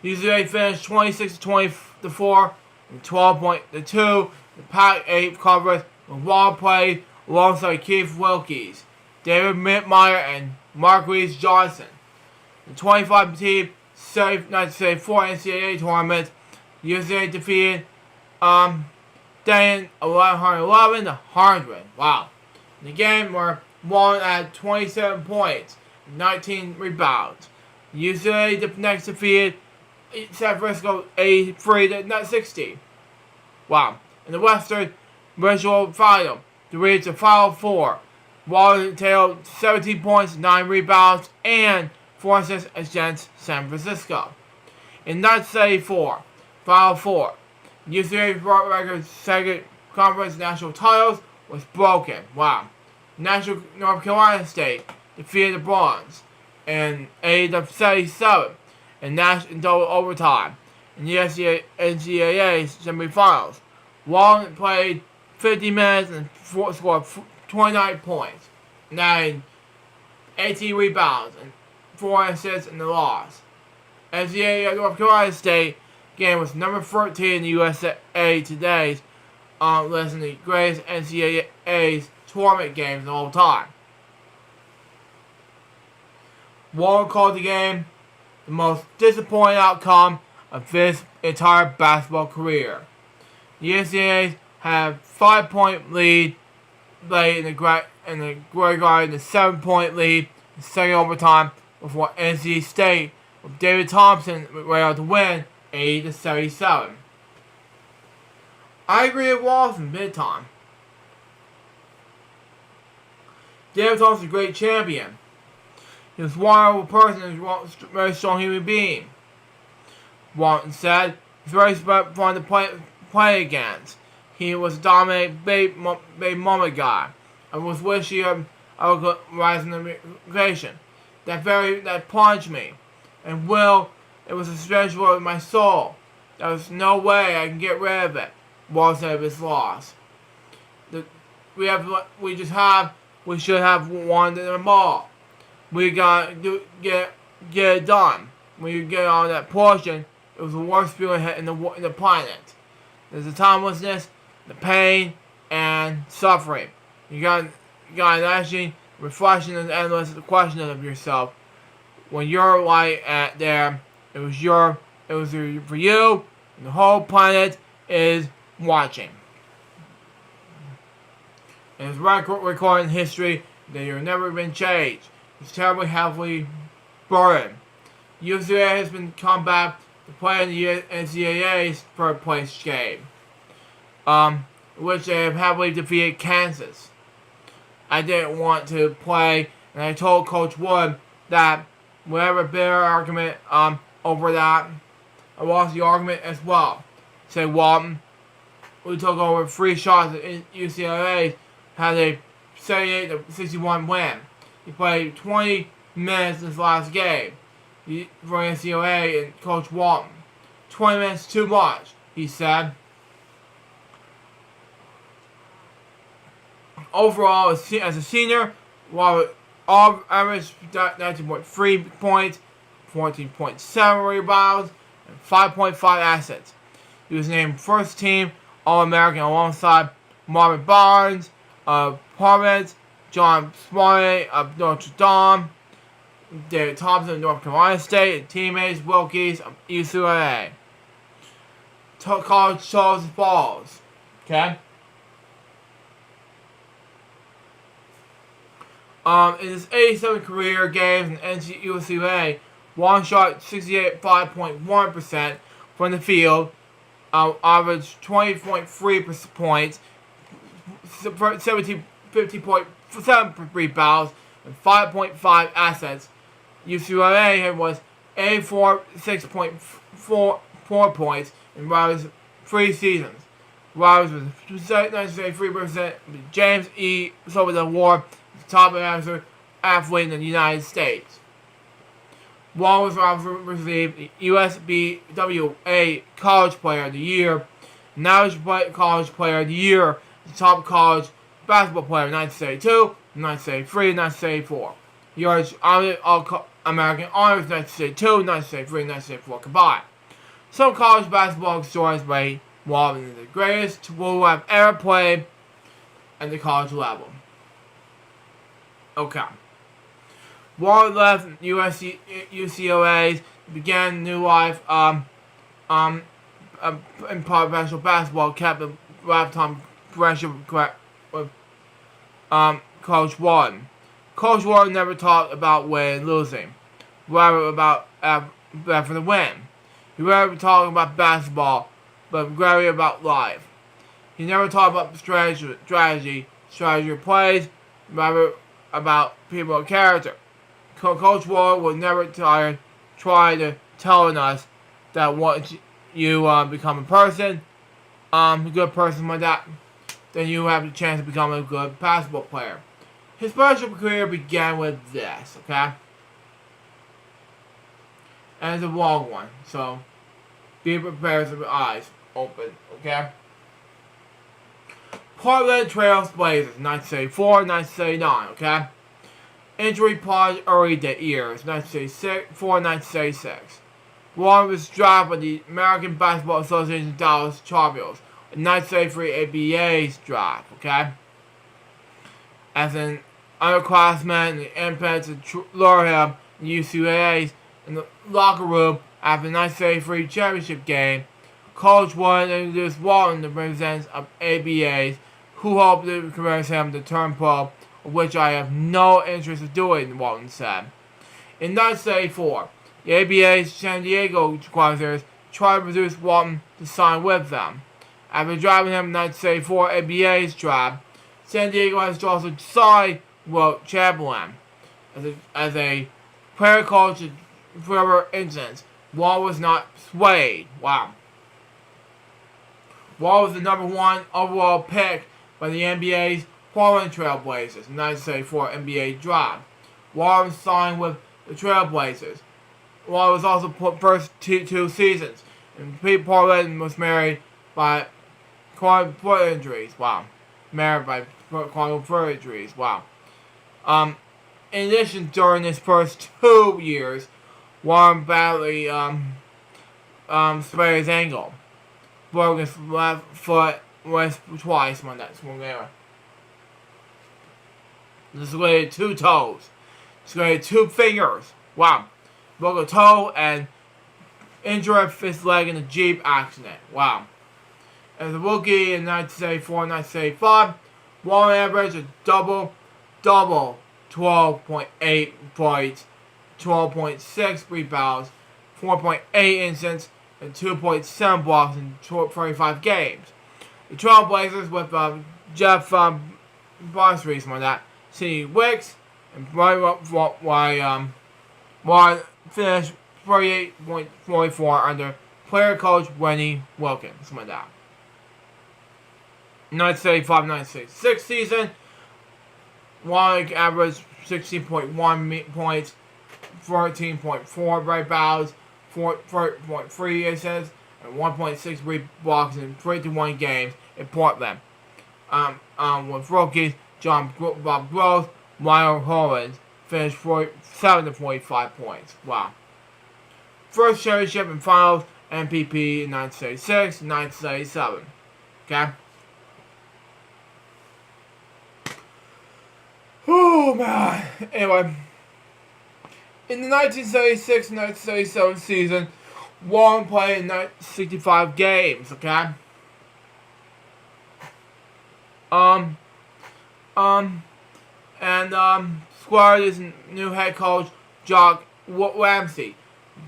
UCLA finished 26-24 and 12.2. The Pac-8 conference with Wall played alongside Keith Wilkes, David Mittmeyer, and Marquise Johnson. The 25-team 4 NCAA tournament, UCLA defeated Dayton 111-100. Wow. The game were won at 27 points, 19 rebounds. UCLA next defeated San Francisco 83-60. Wow. In the Western Regional Final, to reach the Final Four, Waller entailed 17 points, 9 rebounds, and 4 assists against San Francisco. In 1974, Final Four, UCLA's record second conference national titles was broken. Wow. National North Carolina State defeated the Bronze in 8-77 in double overtime in the NCAA semifinals. Long played 50 minutes and scored 29 points, 18 rebounds, and 4 assists in the loss. NCAA North Carolina State game was number 13 in the USA Today's list of the greatest NCAA tournament games of all time. Warren called the game the most disappointing outcome of his entire basketball career. The NCAAs had a 5-point lead late in the Greg Garden, a 7-point lead in the second overtime before NC State, with David Thompson right out to win 80-77. I agree with Wallace in big time. David Thompson is a great champion. He was a wonderful person and a very strong human being. Walton said, "It's very fun to play against. He was a dominant big moment guy. I was wishing I would rise in the occasion. That plunged me. And it was a spiritual in my soul. There was no way I can get rid of it." Wall said of his loss. We should have won them all. We gotta get it done. When you get on that portion, it was the worst feeling in the planet. There's the timelessness, the pain, and suffering. You got an actually reflection and endless question of yourself. When you're like there, it was for you, and the whole planet is watching. And it's recording history that you've never been changed. It's terribly heavily burdened. UCLA has been come back to play in the NCAA's third place game, which they have heavily defeated Kansas. I didn't want to play, and I told Coach Wood that whatever bitter argument over that, I lost the argument as well. Said Walton, we took over 3 shots at UCLA, had a 78-61 win. He played 20 minutes in his last game for NCAA and Coach Walton. 20 minutes too much, he said. Overall, as a senior, while All average 19.3 points, 14.7 rebounds, and 5.5 assists. He was named first team All-American alongside Marvin Barnes of Providence, John Smalley of Notre Dame, David Thompson of North Carolina State, and teammates Wilkes of UCLA. College shows balls. Okay? In his 87 career games in UCLA, Walton shot 65.1% from the field, averaged 20.3 points, 50.7 rebounds, and 5.5 assists. UCLA was 86.4 points in Riley's 3 seasons. Riley was 93%. James E. Sullivan Award, top athlete in the United States. Wall was received the USBWA College Player of the Year, National College Player of the Year, the top college basketball player in 1972, 1973, and 1974. Yards All-American Honors 1972, 1973, and 1974 combined. Some college basketball historians rate Wall as the greatest who have ever played at the college level. Okay. Wall left UCLA, began new life in professional basketball, kept the lifetime pressure with Coach Warren. Coach Warren never talked about winning and losing, rather about for the win. He never talked about basketball, but very about life. He never talked about strategy of plays, rather about people and character. Coach Warren was never tired trying to telling us that once you become a person, a good person like that, then you have the chance to become a good basketball player. His professional career began with this, okay? And it's a long one, so be prepared with your eyes open, okay? Portland Trail Blazers, 1974, 1979, okay? Injury paused early that year, 1974, 1976. Warren was drafted by the American Basketball Association Dallas Chargers in 1973 ABA's draft, okay? As an underclassman, the impacts to lure him in UCLA's in the locker room after the 1973 championship game. Coach Warren introduced Walton to representatives of ABA's who hoped to convince him to turn pro, which I have no interest in doing, Walton said. In 1974, the ABA's San Diego Crusaders tried to reduce Walton to sign with them. After driving him in 1974 ABA's draft, San Diego has also signed Wilt Chamberlain. As a player coach of further instance, Wall was not swayed. Wow. Wall was the #1 overall pick by the NBA's Portland Trail Blazers in 1974 NBA draft. Wall was signed with the Trail Blazers. Wall was also put first two seasons, and Pete Portland was married by chronic foot injuries. Wow. Married by chronic foot injuries. Wow. In addition, during his first 2 years, Warren badly sprained his ankle. Broke his left foot twice when that swung there. Dislocated 2 toes. Dislocated 2 fingers. Wow. Broke a toe and injured his leg in a Jeep accident. Wow. As a rookie in 1974 and 1975, Warren averaged a double, 12.8 points, 12.6 rebounds, 4.8 assists, and 2.7 blocks in 25 games. The Trailblazers with Jeff Bosley, something like that, Sidney Wicks, and Warren finished 48.44 under player coach Wendy Wilkins, something like that. 1975-1976 season, Warren averaged 16.1 points, 14.4 rebounds, 4.3 assists, and 1.6 blocks in 21 games in Portland. With rookies Bob Gross, Lionel Hollins, finished 7 to 45 points. Wow. First championship and finals MVP in 1976 and 1977. Okay? Oh man. Anyway. In the 1976 and 1977 season, Warren played in 65 games, okay? Squad is new head coach, Jock Ramsey.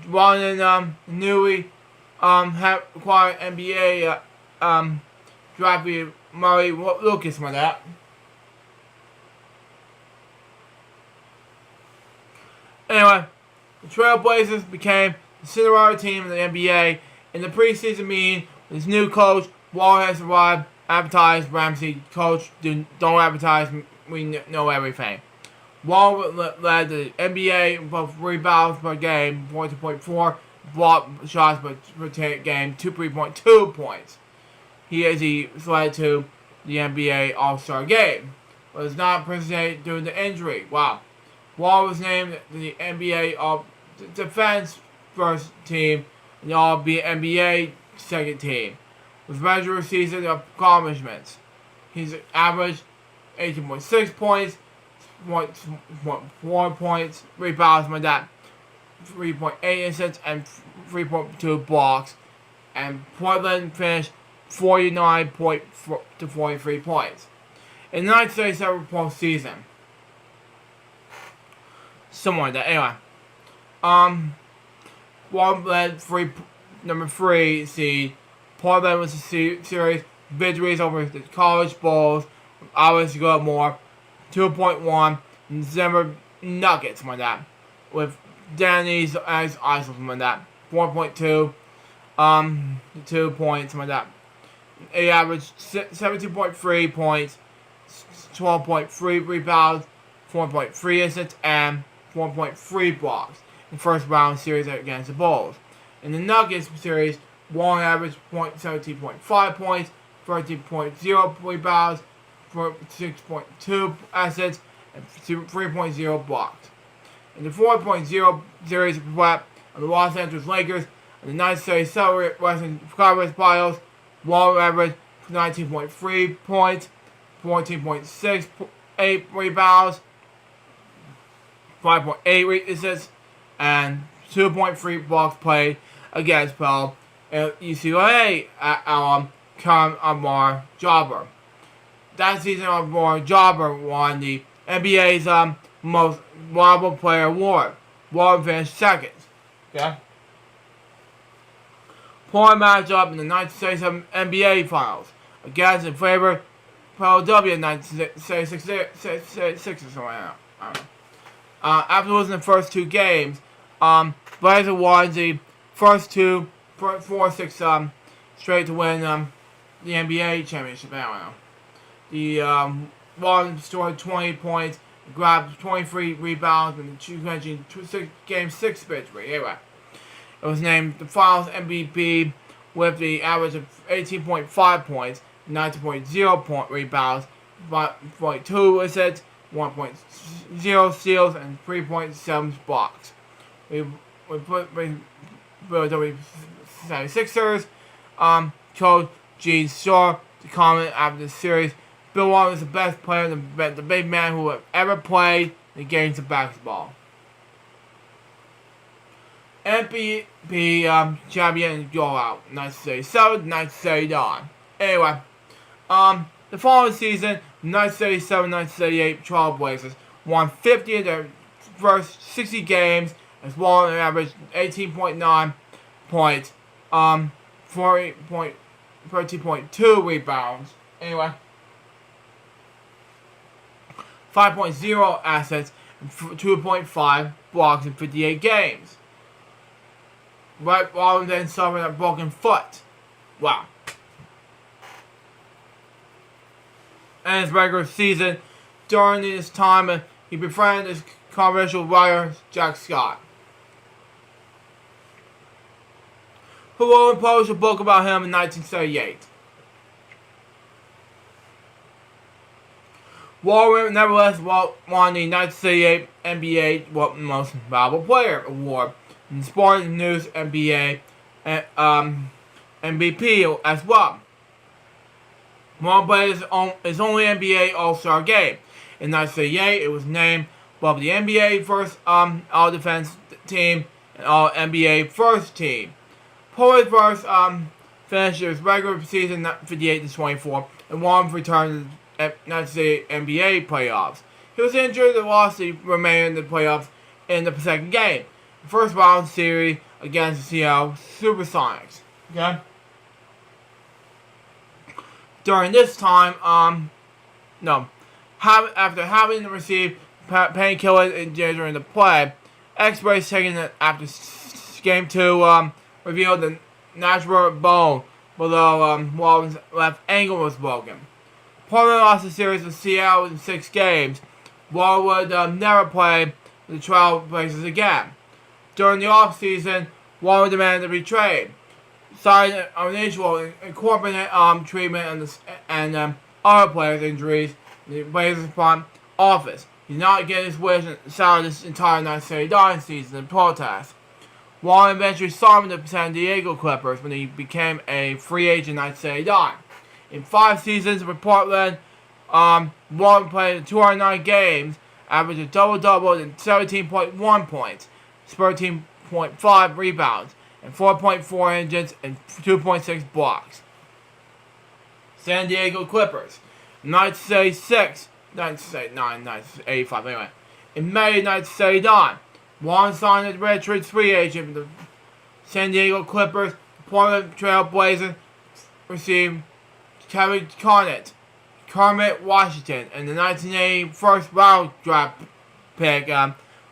One in, newly, acquired NBA, drafted Murray Lucas for that. Anyway, the Trailblazers became the Cinderella team in the NBA. In the preseason meeting, his new coach, Wall has arrived, advertised Ramsey, coach, don't advertise, we know everything. Wall led the NBA in both rebounds per game, 2.4, block shots per game, 3.2 points. He led to the NBA All-Star game, but was not participated due to injury. Wow. Wall was named the NBA Defense First Team and the All-NBA Second Team. With regular season accomplishments, he's averaged 18.6 points, 0.4 points, rebounds by that, 3.8 assists, and 3.2 blocks. And Portland finished 49 to 43 points. In the 1977 postseason. Somewhere like that. Anyway. One led number 3 seed. Portland was a series victories over the College Bulls. Obviously got more. 2.1. Denver Nuggets like that. With Danny's as ISO like that. 4.2. 2 points like that. He averaged 17.3 points, 12.3 rebounds, 4.3 assists, and 4.3 blocks in first round series against the Bulls. In the Nuggets series, Wall averaged 17.5 points, 13.0 rebounds, 6.2 assists, and 3.0 blocks. In the 4.0 series prep of the Los Angeles Lakers and the 1977 Western Conference Finals, Wall averaged 19.3 points, 14.68 rebounds, 5.8 assists, and 2.3 blocks played against Pell and UCLA Kareem Abdul-Jabbar. That season, Abdul-Jabbar won the NBA's most valuable player award. Wall finished second. Okay. Point matchup in the 1977 NBA Finals against the favorite Philadelphia 1976 or something. I don't know. After losing the first 2 games, Blazers won the first 4-6 straight to win the NBA championship. I don't know. The Wall scored 20 points, grabbed 23 rebounds, and the Game 6 victory. Anyway, it was named the Finals MVP with the average of 18.5 points, 19.0 point rebounds, 5.2 assists, 1.0 steals, and 3.7 blocks. We put the 76ers coach Gene Shaw to comment after the series. Bill Walton is the best player, the big man who have ever played the games of basketball. MVP champion go out 1977, 1979. Anyway, the following season, 1977-1978 Trailblazers won 50 of their first 60 games as well as averaged 18.9 points, 13.2 rebounds. Anyway, 5.0 assets, and 2.5 blocks in 58 games. Right, Wallen then suffered a broken foot. Wow. And his regular season, during this time, he befriended his controversial writer, Jack Scott, who will publish a book about him in 1978. Walton nevertheless won the 1978 NBA Most Valuable Player Award and the Sports News NBA MVP as well. Walton played his only NBA All-Star game. In 1978, it was named both the NBA First All-Defense Team and All-NBA First Team. Pollard first finished his regular season 58-24 and Walton returned to the 1978 NBA playoffs. He was injured and lost the remainder of the playoffs in the second game, the first round series against the Seattle Supersonics. Okay. During this time, after having received painkillers and during the play, X-rays taken after Game 2 revealed the natural bone below Walton's left ankle was broken. Portland lost the series with Seattle in 6 games. Walton would never play the Trailblazers again. During the offseason, Walton demanded to be traded. Signed an issue incorporated treatment and other players' injuries in the Blazers front office. He did not get his wish and signed this entire 1979 season in protest. Walton eventually signed with the San Diego Clippers when he became a free agent in 1979. In 5 seasons with Portland, Walton played 209 games, averaged a double-double and 17.1 points, 13.5 rebounds, and 4.4 inches and 2.6 blocks. San Diego Clippers, 1986, 1985 anyway. In May 1979, Walton signed as redshirt free agent for the San Diego Clippers. The Portland Trail Blazers received Kevin Kermit Washington, and the 1980 first round draft pick,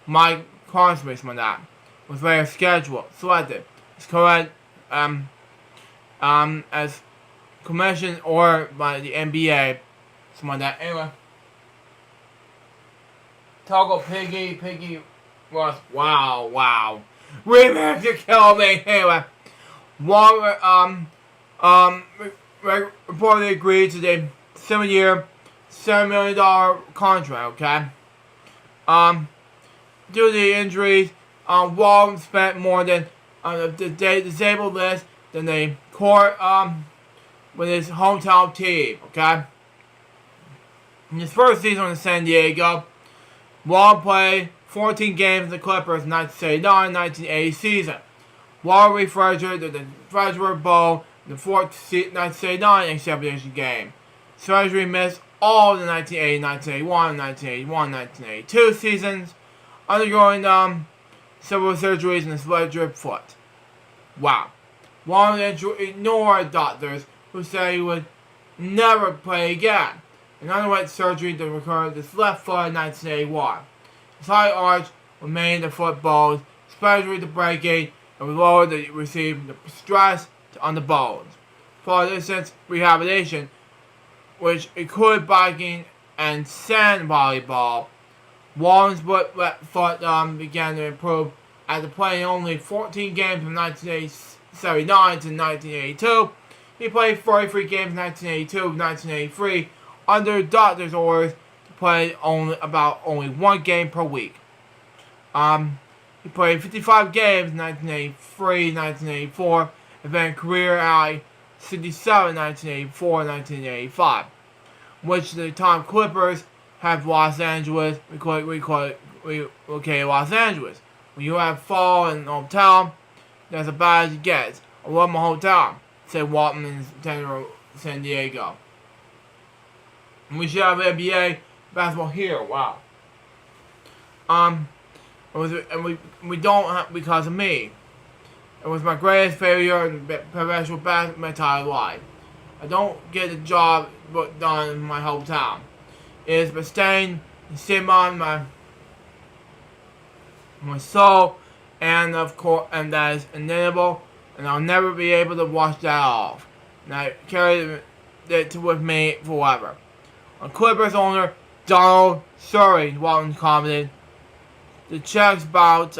Mike Conley, from that was very selected. It's correct as commissioned or by the NBA, something like that. Anyway, Toggle Piggy was wow. Remix, you kill me. Anyway, Walton reportedly agreed to the 7-year, $7 million contract. Okay. Due to the injuries, Walton spent more than the disabled list than the court with his hometown team. Okay. In his first season in San Diego, Walton played 14 games in the Clippers' 1979-1980 season. Walton refreshed the Treasurer Bowl in the 1979 championship game. Treasury missed all of the 1980, 1981, 1982 seasons, undergoing several surgeries in his left foot. Wow. Walton ignored doctors who said he would never play again, and underwent surgery to recover his left foot in 1981. His high arch remained the foot bones, especially the breaking, and was lower to receive the stress on the bones. For distance rehabilitation, which included biking and sand volleyball, Walton's foot began to improve after playing only 14 games from 1979 to 1982. He played 43 games in 1982 to 1983 under doctor's orders to play only 1 game per week. He played 55 games in 1983, 1984, and then career high 67, 1984, 1985, which the time Clippers have Los Angeles. We located Los Angeles. When you have fall in the hometown, that's as bad as it gets. I love my hometown, said Walton in San Diego. And we should have NBA basketball here. Wow. We don't have, because of me. It was my greatest failure in professional basketball my entire life. I don't get the job done in my hometown. It is a stain and stain on my soul, and of course, and that is inevitable, and I'll never be able to wash that off. And I carry it with me forever. On Clippers owner Donald Surrey, Walton commented, the checks about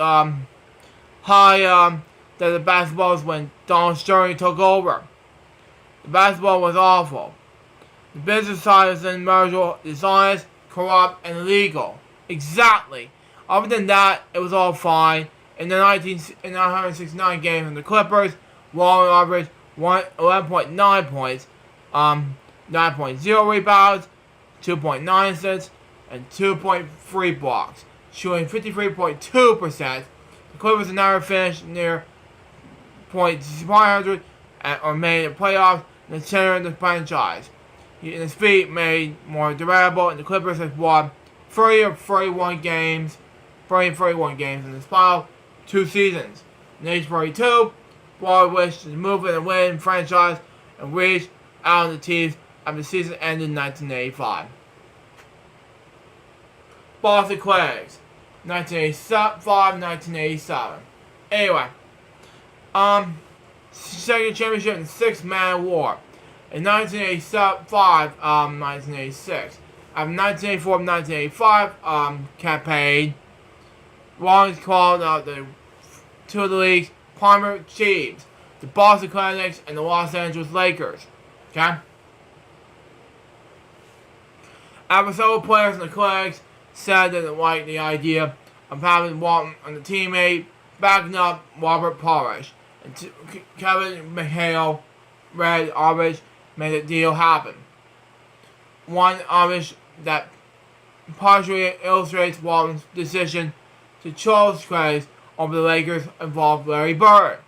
high that the basketball was when Donald Sterling took over. The basketball was awful. The business side was immeasurable, dishonest, corrupt, and illegal. Exactly. Other than that, it was all fine. In the 969 games from the Clippers, Wallen averaged 11.9 points, 9.0 rebounds, 2.9 assists, and 2.3 blocks, shooting 53.2%. The Clippers never finished near .500 or made the playoffs in the center of the franchise. His feet made more durable, and the Clippers have won 30 of 31 games in this final 2 seasons. In age 42, Wall wished to move in a win franchise and reach out on the teams after the season ended in 1985. Boston Celtics, 1985-1987. Anyway, second championship in the 6-man war. In 1985, 1986. After 1984-1985 campaign, Rollins called out two of the league's primary teams, the Boston Celtics and the Los Angeles Lakers. Okay? After several players in the Celtics said they didn't like the idea of having Walton on the teammate, backing up Robert Parrish, and Kevin McHale, Red Arbich, made the deal happen. One Arbich that partially illustrates Walton's decision to choose Craig over the Lakers involved Larry Bird,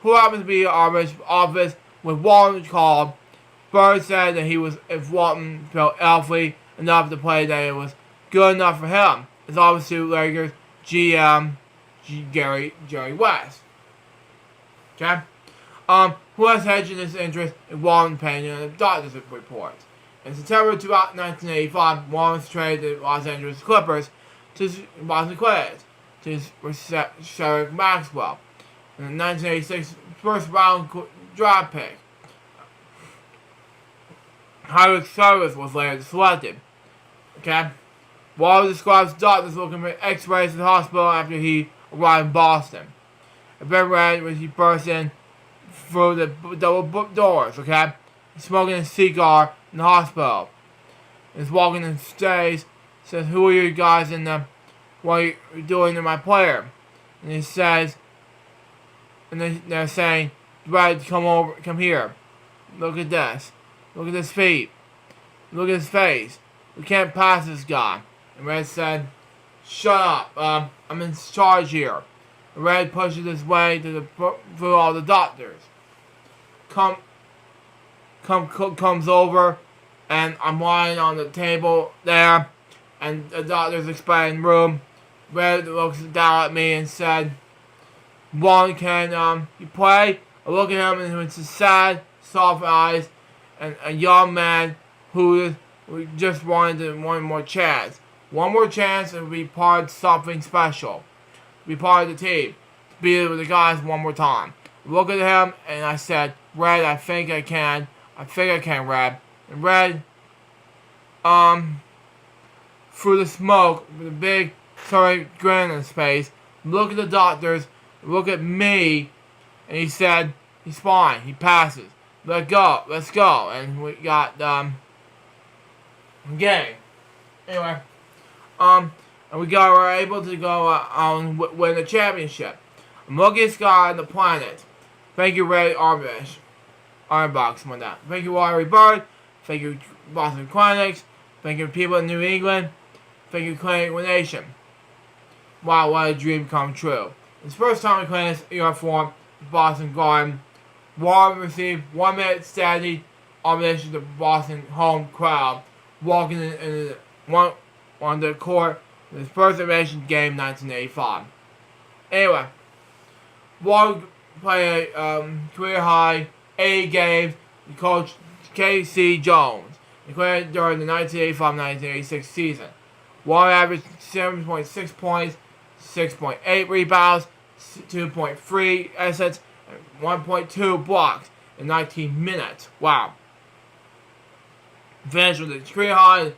who happens to be in Arbich's office when Walton called. Bird said that if Walton felt healthy enough to play, that it was good enough for him. It's obviously Lakers GM Jerry West. Okay? Who has hedged his interest in Walton's opinion and the doctor's reports. In September 1985, Walton was traded to the Los Angeles Clippers to Boston Celtics to Sherrick Maxwell. In the 1986 first round draft pick, Howard Service was later selected. Okay? Walton describes doctors looking for x-rays at the hospital after he arrived in Boston. A bit red when he burst in through the double doors, okay? He's smoking a cigar in the hospital. He's walking in the stage, says, "Who are you guys in the, what are you doing to my player?" And he says, and they're saying, "Red, come here. Look at this. Look at his feet. Look at his face. We can't pass this guy." And Red said, "Shut up, I'm in charge here." And Red pushes his way through all the doctors. Comes over, and I'm lying on the table there, and the doctor's explaining the room. Red looks down at me and said, "One, can you play?" I look at him, and it's his sad, soft eyes, and a young man who just wanted one more chance. One more chance and be part of something special. Be part of the team. To be with the guys one more time. I look at him, and I said, "Red, I think I can. I think I can, Red." And Red, through the smoke, with a big, sorry grin on his face, look at the doctors, look at me, and he said, "He's fine. He passes. Let's go. And we got, game. Anyway, and were able to go win the championship. I'm the luckiest guy on the planet. Thank you, Ray Arbish. Ironbox on that. Thank you, Larry Bird. Thank you, Boston Celtics. Thank you, people in New England. Thank you, Clinic Nation. Wow, what a dream come true. It's the first time we played this uniform in Boston Garden. Warren received 1 minute standing ovation to the Boston home crowd, walking in on the court in his first ovation game in 1985. Anyway, Warren played a career-high 80 games with Coach K.C. Jones, including during the 1985-1986 season. Warren averaged 7.6 points, 6.8 rebounds, 2.3 assists, and 1.2 blocks in 19 minutes. Wow. Finished with a career high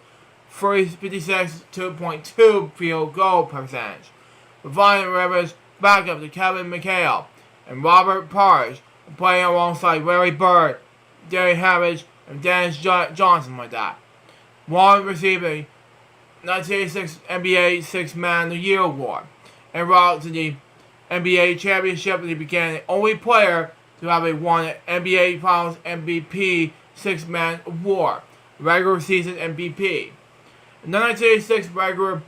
56 2.2 field goal percentage. With Violent Rivers back up to Kevin McHale and Robert Parrish, playing alongside Larry Bird, Derry Havage, and Dennis Johnson like that. Warren received a 1986 NBA Sixth Man of the Year award. En route to the NBA championship, he became the only player to have won an NBA Finals MVP Sixth Man award, regular season MVP. In the 1986 regular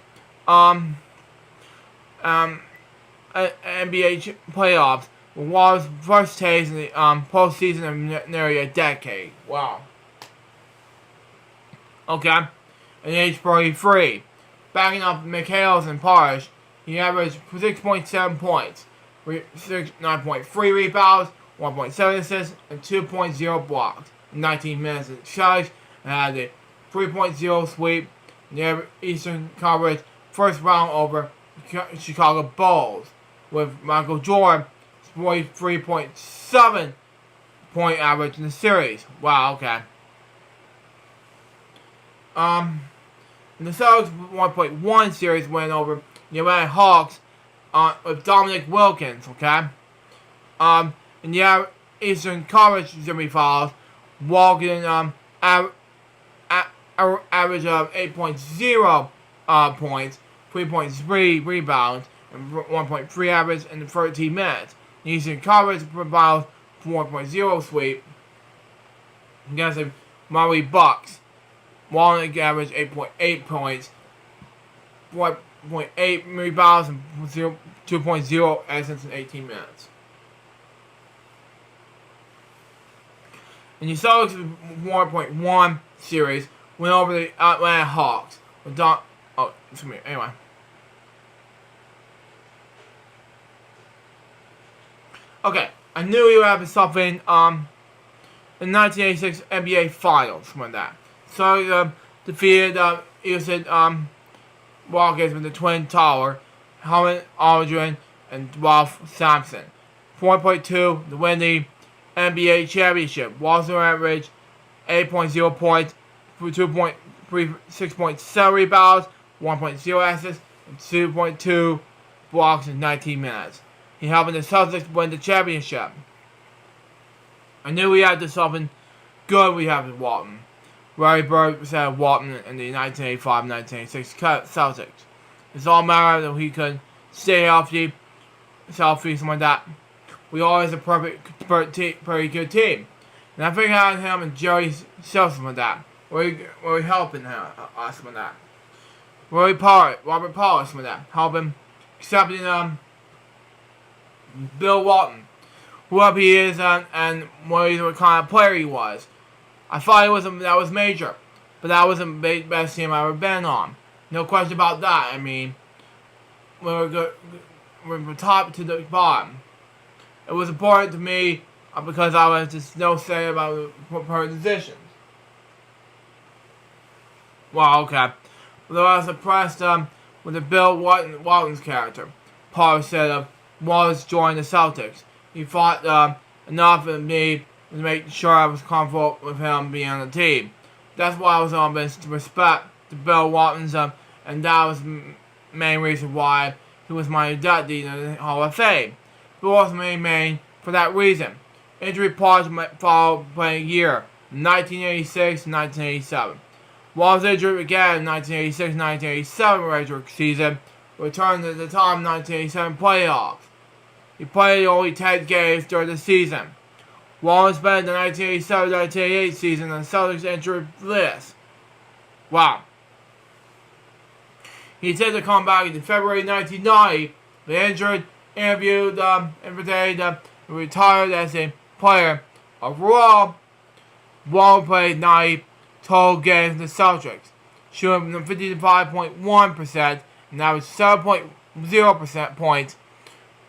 NBA playoffs, was first taste in the postseason of nearly a decade. Wow. Okay. At age 43, backing up Michaels and Parrish, he averaged 6.7 points, 9.3 rebounds, 1.7 assists, and 2.0 blocks in 19 minutes of challenge, and had a 3.0 sweep in the Eastern Conference first round over Chicago Bulls, with Michael Jordan 43.7 point average in the series. Wow, okay. In the Celtics 1.1 series win over the Atlanta Hawks with Dominic Wilkins, okay? In the Eastern Conference semifinals, Walken average of 8.0 points, 3.3 rebounds, and 1.3 average in the 13 minutes. The Eastern Conference provides 4.0 sweep against the Milwaukee Bucks. Wallen averaged 8.8 points, 4.8 rebounds, and 2.0 assists in 18 minutes. In the Celtics 1.1 series, went over the Atlanta Hawks. Anyway. Okay, I knew you would have something in the 1986 NBA Finals from that. So defeated Houston Rockets with the Twin Tower, Howard Aldrin and Ralph Sampson. 4.2 to win the NBA championship. Walter averaged 8.0 points, 6.7 rebounds, 1.0 assists, and 2.2 blocks in 19 minutes. He helped the Celtics win the championship. I knew we had to something good we have in Walton. Larry Bird said Walton in the 1985-1986 Celtics. It's all matter that he could stay healthy, something like that. We always a pretty good team. And I think I had him and Jerry Selson with that. We're helping us with that. Robert Paulus with that. Helping accepting Bill Walton. Whoever he is and what kind of player he was. I thought that was major. But that was the best team I've ever been on. No question about that. I mean, we were good from top to the bottom. It was important to me because I was just no say about her decisions. Well, okay. Though I was impressed with the Bill Walton's character. Paul said of Wallace joined the Celtics. He fought enough of me to make sure I was comfortable with him being on the team. That's why I was on this to respect the Bill Waltons, and that was the main reason why he was my inductee in the Hall of Fame. Bill was main for that reason. Injury pause followed playing a year, 1986 and 1987. While was injured again in 1986-1987 regular season, returned to the time 1987 playoffs. He played only 10 games during the season. Wallen spent the 1987-1988 season on the Celtics injured list. Wow. He said to come back in February 1990, the injured, interviewed, and retired as a player. Overall, Wallen played 90 total games in the Celtics, shooting 55.1%, and averaged 7.0% points,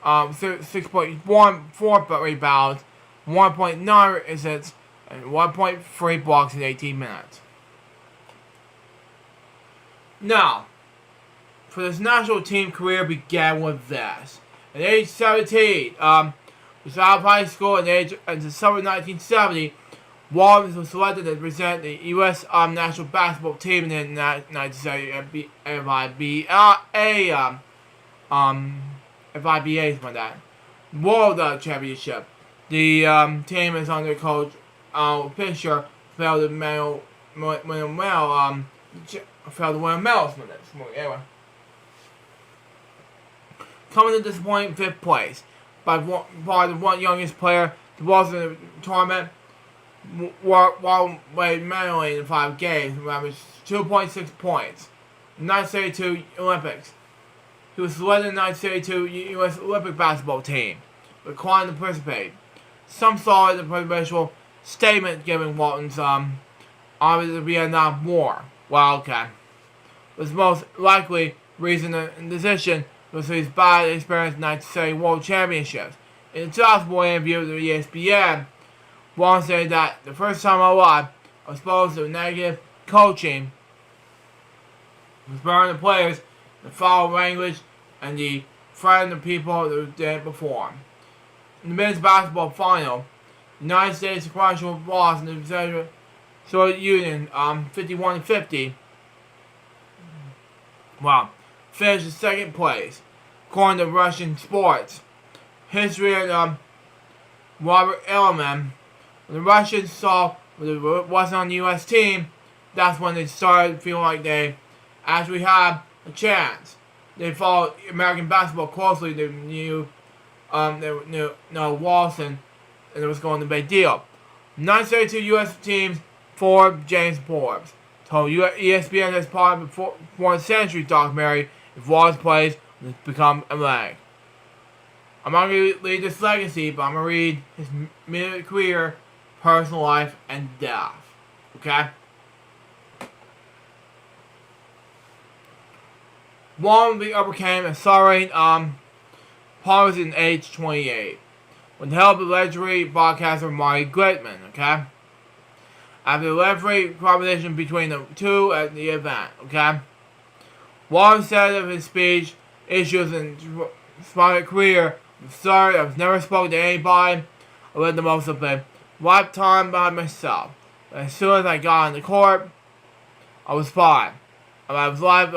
6.14 rebounds, 1.9 assists, and 1.3 blocks in 18 minutes. Now, for this national team career began with this. At age 17, was out of high school in December 1970, Wallen was selected to represent the U.S. national basketball team in the 1970 FIBA, something like that. World Championship. The team is under coach Fisher, failed to failed to win medals from this. Anyway. Coming to disappointing 5th place by the one youngest player to lose in the tournament while played manually in 5 games, averaged 2.6 points. In the 1972 Olympics. He was selected in the 1972 U.S. Olympic basketball team, but declined to participate. Some saw it as a presidential statement giving Walton's on the Vietnam War. Well, okay. Was most likely reason and decision was his bad experience in the 1970 World Championships. In a 2004 interview with ESPN, Walton said that the first time I live, I was exposed to negative coaching, inspiring the players, the foul language, and the threat of the people that didn't perform. In the men's basketball final, the United States sequential loss in the Soviet Union 51-50. Wow. Finished in 2nd place. According to Russian sports history and Robert Ellerman, when the Russians saw it wasn't on the U.S. team, that's when they started feeling like they actually had a chance. They followed American basketball closely. They knew Walton, and it was going to be a big deal. 1972 U.S. teams for James Forbes told ESPN as part of the 4th century documentary, if Walton plays, it's become a leg. I'm not going to read this legacy, but I'm going to read his mid-career, personal life, and death. Okay? Walton overcame a sorry poverty in age 28 with the help of legendary broadcaster Marty Glickman, okay? After the referee competition between the two at the event, okay? Walton said of his speech, issues in his career, I'm sorry, I've never spoken to anybody. I lived the most of a lifetime by myself. But as soon as I got on the court, I was fine. I was live,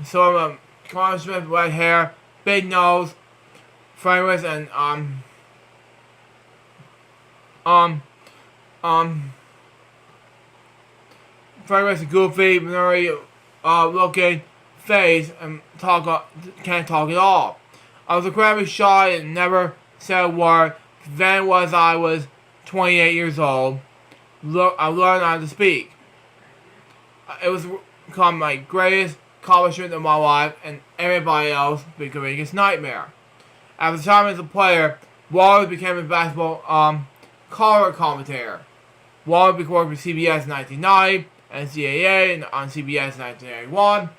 sort of Conor Smith, red hair, big nose, frameless, and frameless and goofy, very looking face, and can't talk at all. I was incredibly shy and never said a word. Then I was 28 years old. I learned how to speak. It was become my greatest accomplishment of my life, and everybody else became his nightmare. At the time as a player, Wallace became a basketball color commentator. Wallace worked with CBS in 1990, NCAA on CBS in 1991,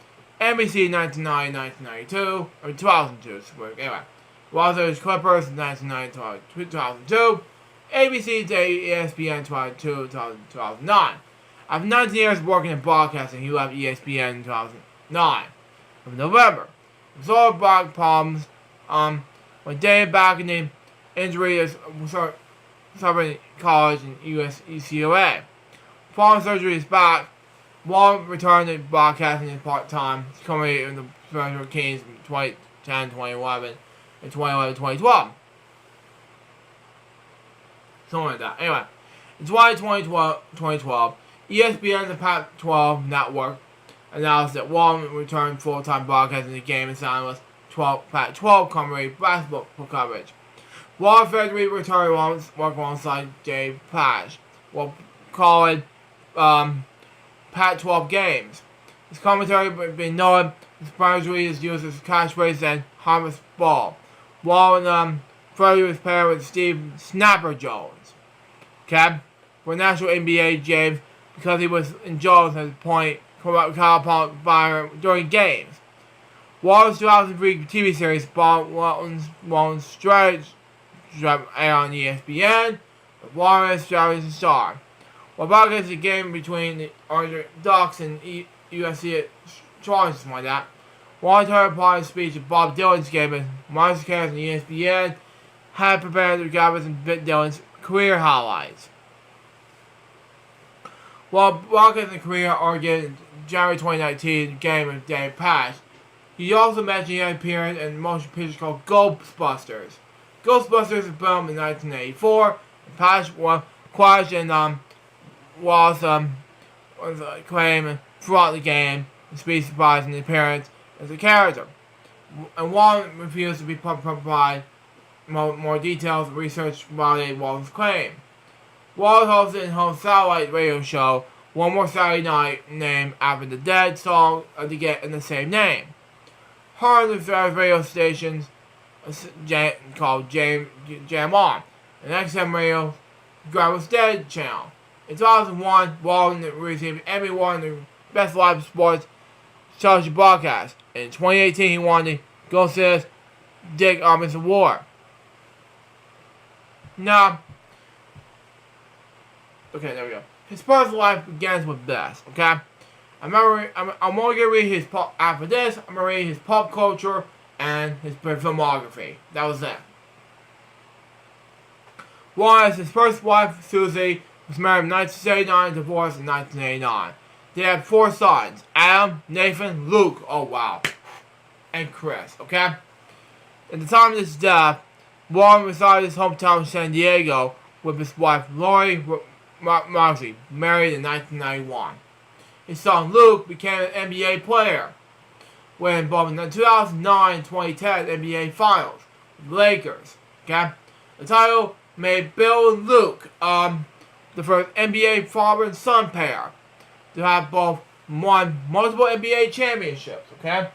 NBC in 1990, 1992, or 2002. Anyway, Wallace Clippers in 1990 to 2002, ABC to ESPN 2002 to 2009. After 19 years working in broadcasting, he left ESPN in 2009. In November, with all back problems, when David back in the injury is suffering in college in UCLA. Following surgery is back. Wong returned to broadcasting in part-time, coming in the Special Kings in 2010, 2011, and 2012. Something like that. Anyway, in July 2012, ESPN and Pac-12 Network announced that Wong returned full-time broadcasting the game and signed with Pac-12 commentary basketball coverage. Wong Frederick returned working alongside Dave Pash while calling Pac-12 games. His commentary being known as primarily is used as catchphrase and harmless ball. Wong and Frederick was paired with Steve Snapper Jones. Okay? For National NBA James, because he was in Jones at the point during games. Walton's 2003 TV series Walton's Strategy aired on ESPN, with Walton as Strategy star. While broadcasting the game between the Orange Ducks and USC Chargers, something like that, Walton heard part of the speech of Bob Dylan's game as Marcus Cares and ESPN had prepared to gather some Dylan's career highlights. While broadcasting career argued in January 2019 game with Dave Pash, he also mentioned he had appeared in a motion picture called Ghostbusters. Ghostbusters was filmed in 1984, and Pash was crashed and was claimed throughout the game, despite surprising his appearance as a character. And Walton refused to be provide more details of research validated Walton's claim. Walton hosted and hosts satellite radio show One More Saturday Night, named after the Dead song to get in the same name. Hundreds of radio stations called Jam On, and XM Radio Gravel's Dead channel. In 2001, Walton received an Emmy Award in the Best Live Sports Television Broadcast. In 2018, he won the Goldsmiths Dick Armis Award. Now, okay, there we go. His personal life begins with this, okay? I'm only gonna read his after this. I'm gonna read his pop culture and his filmography. That was it. One is his first wife, Susie, was married in 1979 and divorced in 1989. They had 4 sons: Adam, Nathan, Luke, oh wow, and Chris. Okay. At the time of his death, Warren resided in his hometown of San Diego with his wife Lori Moxley, married in 1991. His son Luke became an NBA player when involved in the 2009 and 2010 NBA Finals with the Lakers. Okay, the title made Bill and Luke the first NBA father and son pair to have both won multiple NBA championships. Okay,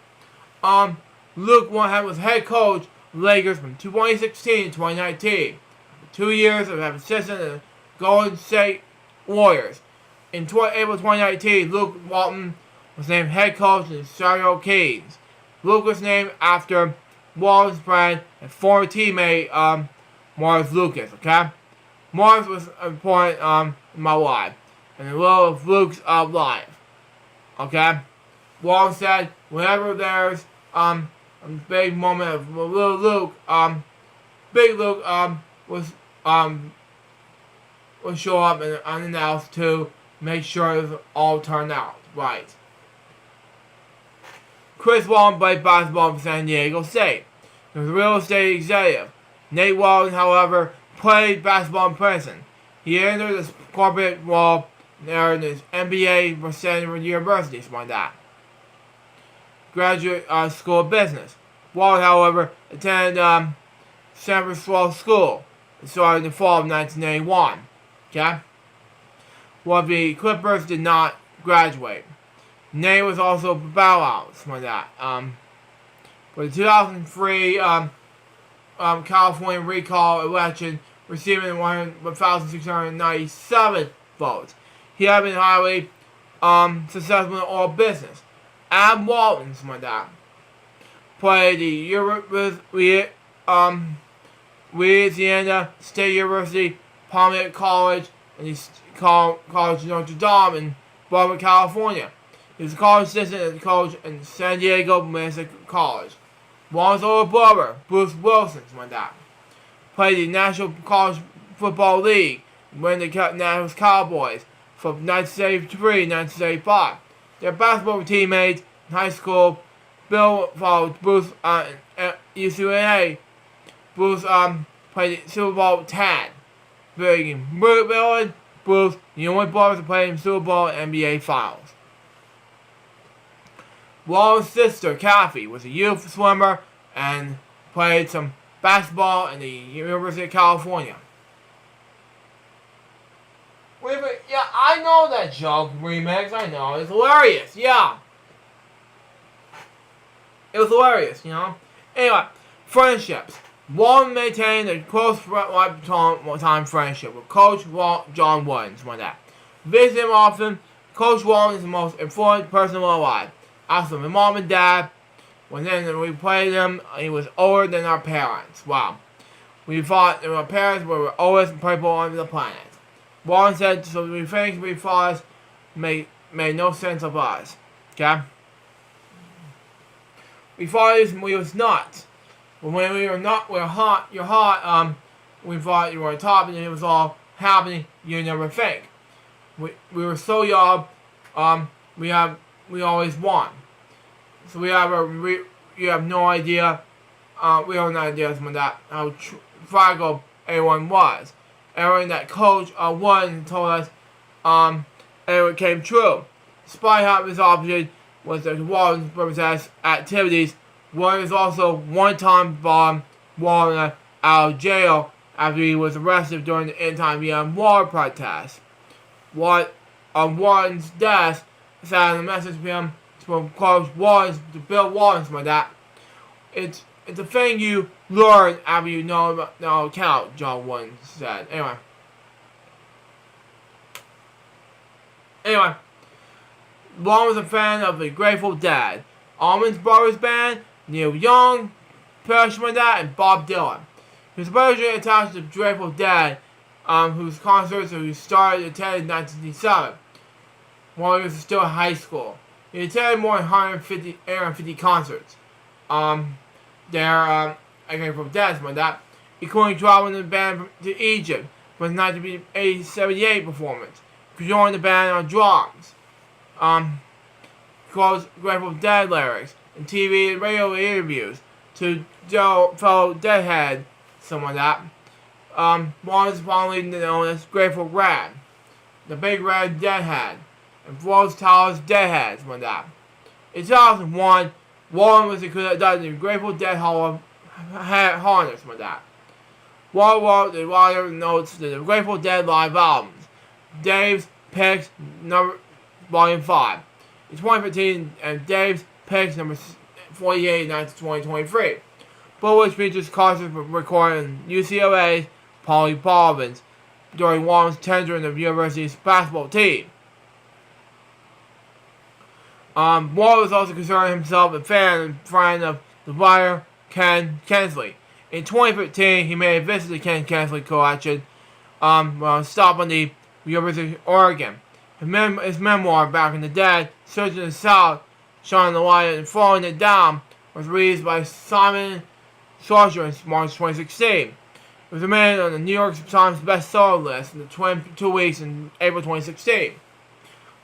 Luke was head coach of the Lakers from 2016 to 2019. For 2 years of having assistant in the Golden State Warriors. In April 2019, Luke Walton was named head coach of the Sacramento Kings. Luke was named after Walton's friend and former teammate Morris Lucas. Okay, Morris was important in my life and a little of Luke's life. Okay, Walton said whenever there's a big moment of little Luke, Big Luke will show up and unannounced to make sure it all turned out right. Chris Walton played basketball for San Diego State. He was a real estate executive. Nate Walton, however, played basketball in Princeton. He entered his corporate role in his MBA from Stanford University, something like that. Graduate School of Business. Walton, however, attended Stanford Law School and started in the fall of 1981. Okay? Well, the Clippers did not graduate. Nate was also a bow out, something like that. For the 2003 California recall election, receiving 1,697 votes. He had been highly successful in all business. Adam Walton, something like that, played the Louisiana State University, Palmetto College, and the College of Notre Dame in Barber, California. He was a college assistant and coach in San Diego Mesa College. Walton's older brother, Bruce Wilson, something like that, played the National College Football League, when they cut Nationals Cowboys from 1973 to 1975. Their basketball teammates in high school. Bill followed Bruce at UCLA. Bruce played the Super Bowl Tad. Bill and Bruce, the only brothers to play in Super Bowl and NBA Finals. Walton's sister, Kathy, was a youth swimmer and played some basketball in the University of California. Wait a minute, yeah, I know that joke remix, I know, it's hilarious, yeah. It was hilarious, you know. Anyway, friendships. Walton maintained a close lifetime friendship with Coach John Wooden, something like that. Visit him often. Coach Walton is the most influential person alive. After my mom and dad, when we played him, he was older than our parents. Wow. We thought that our parents were the oldest people on the planet. Walton said, so we think we thought us made no sense of us. Okay? We thought we was nuts. But when we were not, we thought you were on top and it was all happening, you never think. We were so young, we always won. So you have no idea, we have no idea how fragile everyone was. Everyone that Coach won told us, everyone came true. despite having his option with the Walton's protest activities, Warren is also one-time bombed Warren out of jail after he was arrested during the anti-Vietnam protest. Warren's death sat in a message to him from Warren's to Bill Warren's like that. It's a thing you learn after you know about the account, John Warren said. Anyway, Warren was a fan of the Grateful Dead, Allman Brothers Band, Neil Young, Pershman Dad, and Bob Dylan. He was originally attached to the Grateful Dead, whose concerts he started attending in 1967, while he was still in high school. He attended more than 150 concerts. Grateful Dead, like that, including traveling the band to Egypt for the 1978 performance. He joined the band on drums. Quotes Grateful Dead lyrics in TV and radio interviews to fellow Deadhead, something like that. One is fondly known as Grateful Red, the Big Red Deadhead, and Rose Towers Deadhead, something like that. In 2001, Warren was included in the Grateful Dead Hall of Honor, something like that. Warren wrote the writer notes to the Grateful Dead live albums, Dave's Picks, Volume 5. In 2015, and Dave's Picks, number 48, 2023. Both which features concerts recording UCLA's Polly Province during Warren's tenure in the university's basketball team. Warren was also considered himself a fan and friend of the writer Ken Kensley. In 2015, he made a visit to the Ken Kensley collection, stop on the University of Oregon. His memoir, Back in the Dead, Searching the South, Shining the Light and Falling It Down, was released by Simon Schuster in March 2016. It was made on the New York Times bestseller list in the 2 weeks in April 2016.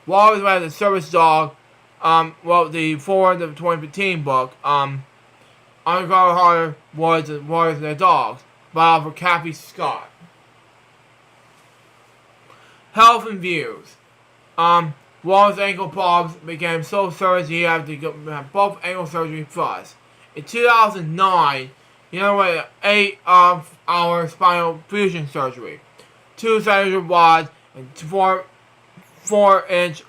While he was read the Service Dog, wrote the foreword of the 2015 book, Undercover Hunter, Warriors and Their Dogs, by Alfred Kathy Scott. Health and views. Warren's ankle problems became so serious he had to have both ankle surgery first. In 2009, he underwent an 8-hour spinal fusion surgery. 2 centimeter rods and 4-inch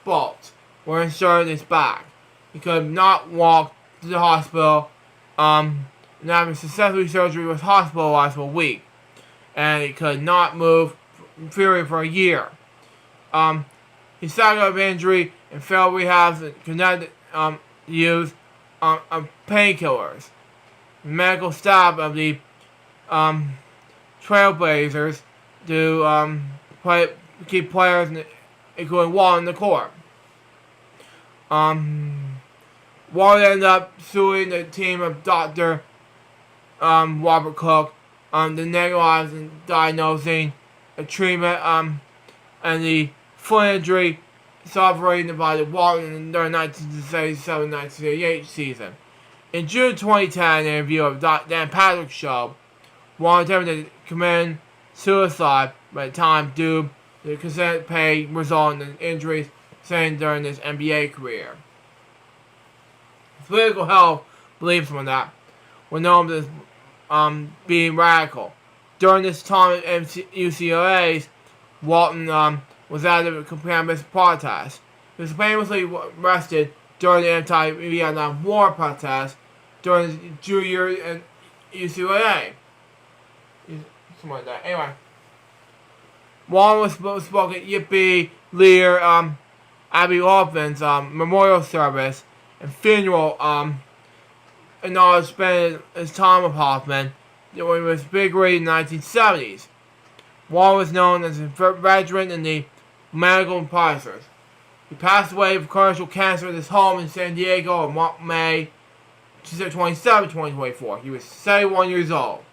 bolts were inserted in his back. He could not walk to the hospital, and after successful surgery was hospitalized for a week, and he could not move freely for a year. He suffered of injury and failed rehabs and connected use of painkillers. The medical staff of the Trailblazers to keep players, including Wall, in the court. Wall ended up suing the team of Dr. Robert Cook the negative and diagnosing a treatment and the foot injury suffered by the Walton during the 1977-1978 season. In June 2010, in an interview of Dan Patrick's show, Walton attempted to commit suicide by the time due to the consent pay resulting in injuries sustained during his NBA career. His political health beliefs on that were known as being radical. During this time at UCLA, Walton was active in campus protests. He was famously arrested during the anti-Vietnam War protest during his junior year at UCLA. Something like that. Anyway, Walton was spoken at Yippee leader Abby Orphan's memorial service and funeral acknowledged spending his time with Hoffman when he was big raid in the 1970s. Walton was known as a veteran in the medical impressors. He passed away of colorectal cancer at his home in San Diego on May 27, 2024. He was 71 years old.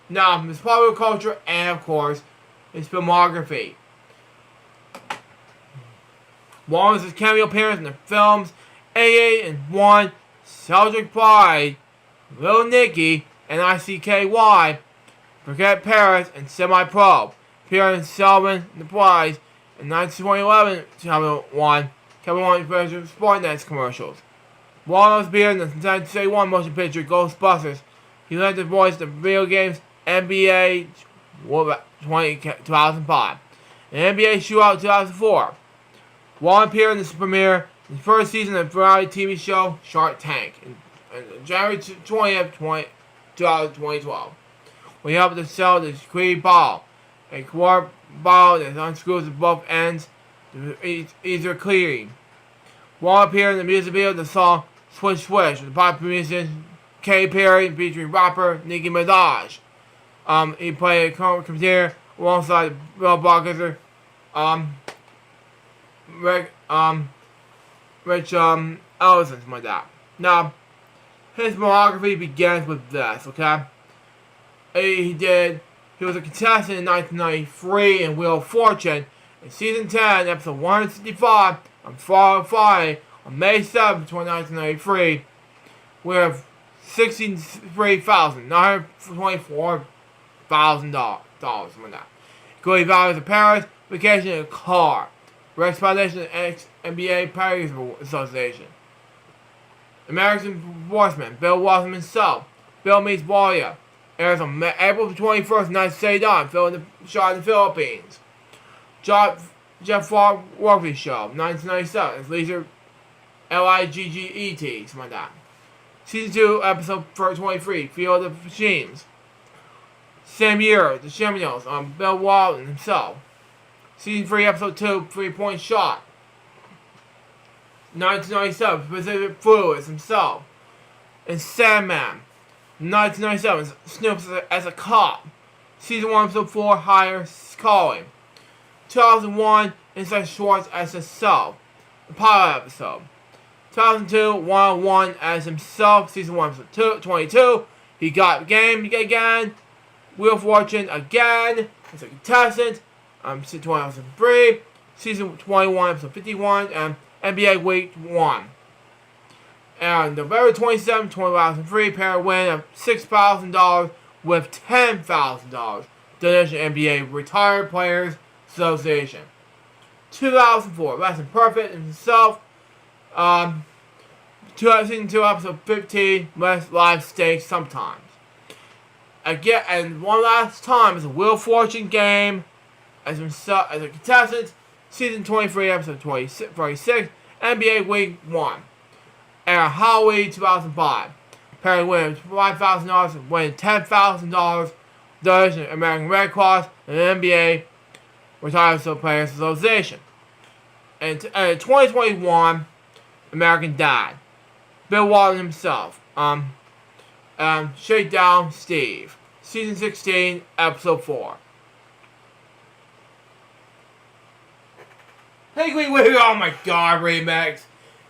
Now, from his popular culture and, of course, his filmography. Walton's his cameo appearance in the films 88 and 1, Celtic Pride, Little Nicky, and ICKY, Forget Paris, and Semi-Pro. Appearing in Selman and the Prize in 1911, Channel 1, Kevin Warren featured Sportnet's commercials. Wallace appeared in the 1971 motion picture Ghostbusters. He led the voice of the video games NBA 2005 and NBA Shootout 2004. Warren appeared in the premiere in the first season of the variety TV show Shark Tank in January 20th, 2012. We helped to sell the squeeze ball, a quart ball that unscrews at both ends to easier clearing. Warren appeared in the music video of the song Swish Swish with popular musician Katy Perry featuring rapper Nicki Minaj. He played a computer alongside Bill Barker, Rich Ellison, something like that. Now, his biography begins with this, okay? He was a contestant in 1993 in Wheel of Fortune in Season 10, Episode 165 on Friday on May 7th, 1993, with $63,924,000, something like that. Including values of Paris, vacation, and a car. Rex Foundation and ex-NBA Players Association. American Sportsman, Bill Watson himself. Bill meets Warrior. Airs on April 21st, 1979, filmed in the Philippines. Jeff Farr Worthy Show, 1997. It's Leisure Ligget, something like that. Season 2, Episode 23, Field of Machines. Same year, The Seminoles on Bill Walton himself. Season 3, Episode 2, 3-Point Shot. 1997, Pacific Fluids himself. And Sandman. 1997, Snoops as a cop. Season 1, Episode 4, Higher Calling. 2001, Inside Schwartz as himself. The pilot episode. 2002, 101 as himself. Season 1, Episode 22. He got game again. Wheel of Fortune again. As a contestant. Season 2003. Season 21, Episode 51. And NBA Week 1. And November 27, 2003, pair win of $6,000 with $10,000 donation NBA Retired Players Association. 2004, Less Than Perfect in himself. Season 2, Episode 15, Less Live Stakes Sometimes. Again, and one last time is a Wheel of Fortune game as himself as a contestant. Season 23, Episode 46, NBA Week 1. And Halloween 2005. Perry wins $5,000 and wins $10,000 donation to American Red Cross and NBA Retired Players Association. And in 2021, American Dad. Bill Walton himself. Shakedown Steve. Season 16, Episode 4. Hey, oh my god, remix.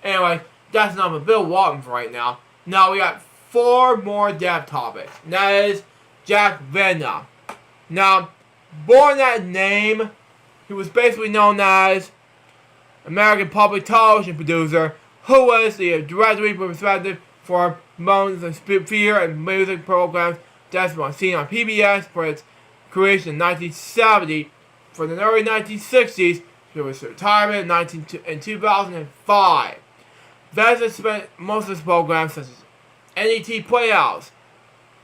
Anyway, that's enough of Bill Walton for right now. Now we got 4 more depth topics. And that is Jack Vena. Now, born that name, he was basically known as American public television producer who was the directory perspective for Moments of Fear and music programs that's been seen on PBS for its creation in 1970. For the early 1960s, it was retirement in 2005. Vena spent most of his programs such as NET Playhouse,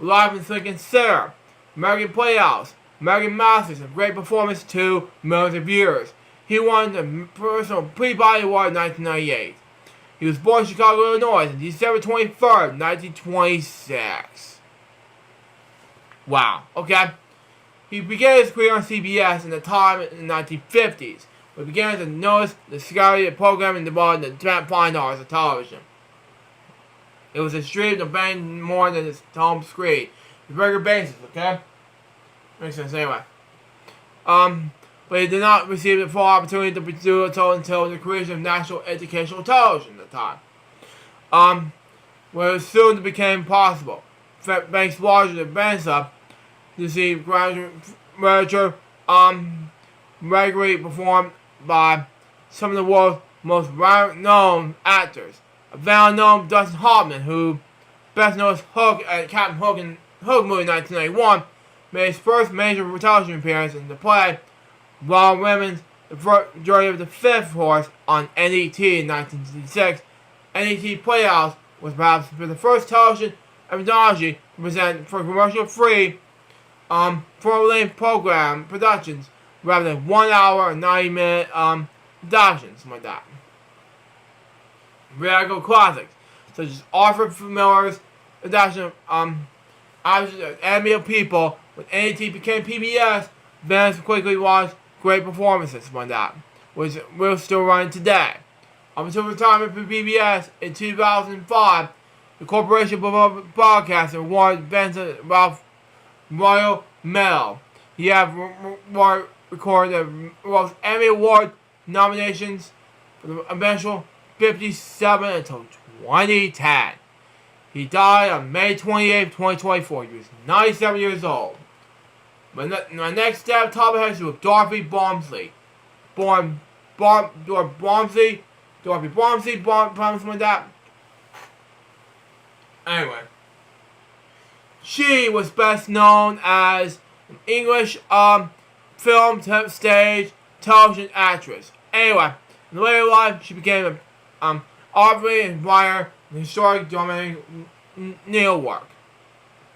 Live and Think and Consider, American Playhouse, American Masters, and great performance to millions of viewers. He won the Personal Peabody Award in 1998. He was born in Chicago, Illinois on December 23rd, 1926. Wow, okay. He began his career on CBS in the time in the 1950s. We began to notice the scouting programming involved in the fine arts of television. It was a stream of bang more than its home screen. The regular basis, okay? Makes sense anyway. But he did not receive the full opportunity to pursue it until the creation of national educational television at the time. Where it soon became possible. Thanks largely to Benza to see graduate regularly performed by some of the world's most known actors. A well-known Dustin Hoffman, who best known as Hook at Captain Hook in Hook movie 1991, made his first major television appearance in the play Wild Women's the majority of the fifth horse on NET in 1966. NET Playhouse was perhaps the first television anthology to present for commercial-free full-length program productions rather than 1 hour or 90-minute productions, something like that. Radical classics, such as Arthur Miller's adaptation of Enemy of People, when NET became PBS, fans quickly watched great performances like that, which will still run today. Up until retirement from PBS in 2005, the Corporation for Broadcasting awarded Vincent Ralph Royal Medal. He had recorded the most Emmy Award nominations for the eventual 57 until 2010. He died on May 28, 2024. He was 97 years old. My next step topic has to do with Dorothy Bromsley. Dorothy Bromsley, something like that. Anyway, she was best known as an English film, stage, television actress. Anyway, in later life, she became an author and writer in historic dramatic needlework.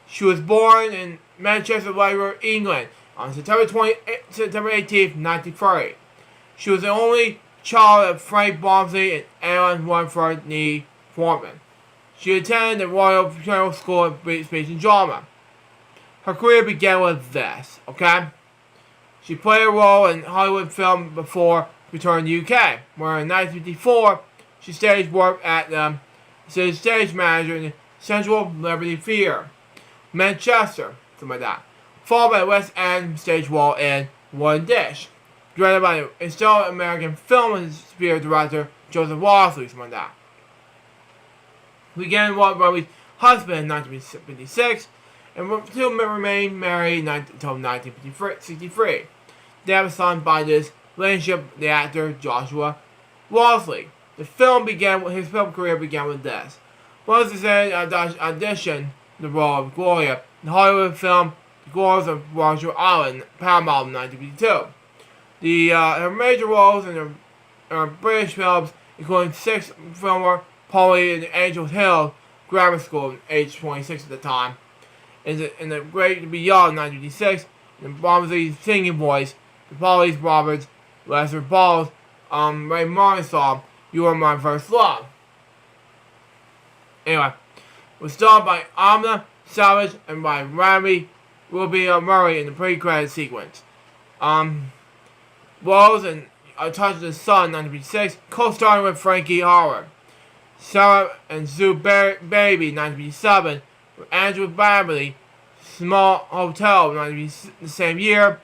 She was born in Manchester, England on September 18th, 1930. She was the only child of Frank Bromsley and Ellen Winford Nee Foreman. She attended the Royal General School of Speech and Drama. Her career began with this, okay? She played a role in Hollywood film before returning to the UK, where in 1954 she stage worked at the stage manager in the Central Liberty Theatre, Manchester, something like that, followed by the West End stage role in One Dish, directed by the installed American film and spirit director Joseph Walsley, something like that. He began Robbie's husband in 1956, and two remained married until 1963. They have a son by this relationship, the actor Joshua Walsley. His film career began with this. Once he auditioned the role of Gloria in the Hollywood film The Glories of Roger Island, Paramount in 1952. Her major roles in her British films including Six Filmer, Polly in Angel Hill Grammar School, age 26 at the time, in the Great Beyond 1956, and Bromsley's singing voice, the Polly's Roberts, Lester Ball's, Ray Morningstar, You Are My First Love. Anyway, it was starred by Amna Savage and by Rami Ruby Murray in the pre-credit sequence. Rose and A Touch of the Sun, 1956, co-starring with Frankie Howard. Sarah and Sue Baby, 1957, with Angela Babley, Small Hotel, the same year.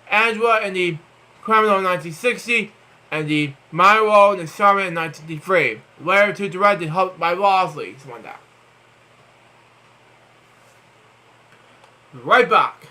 Angela in The Criminal in 1960, and The minor role in The Sermon in 1953. Later two directed, helped by Walsley, something like that. Right back.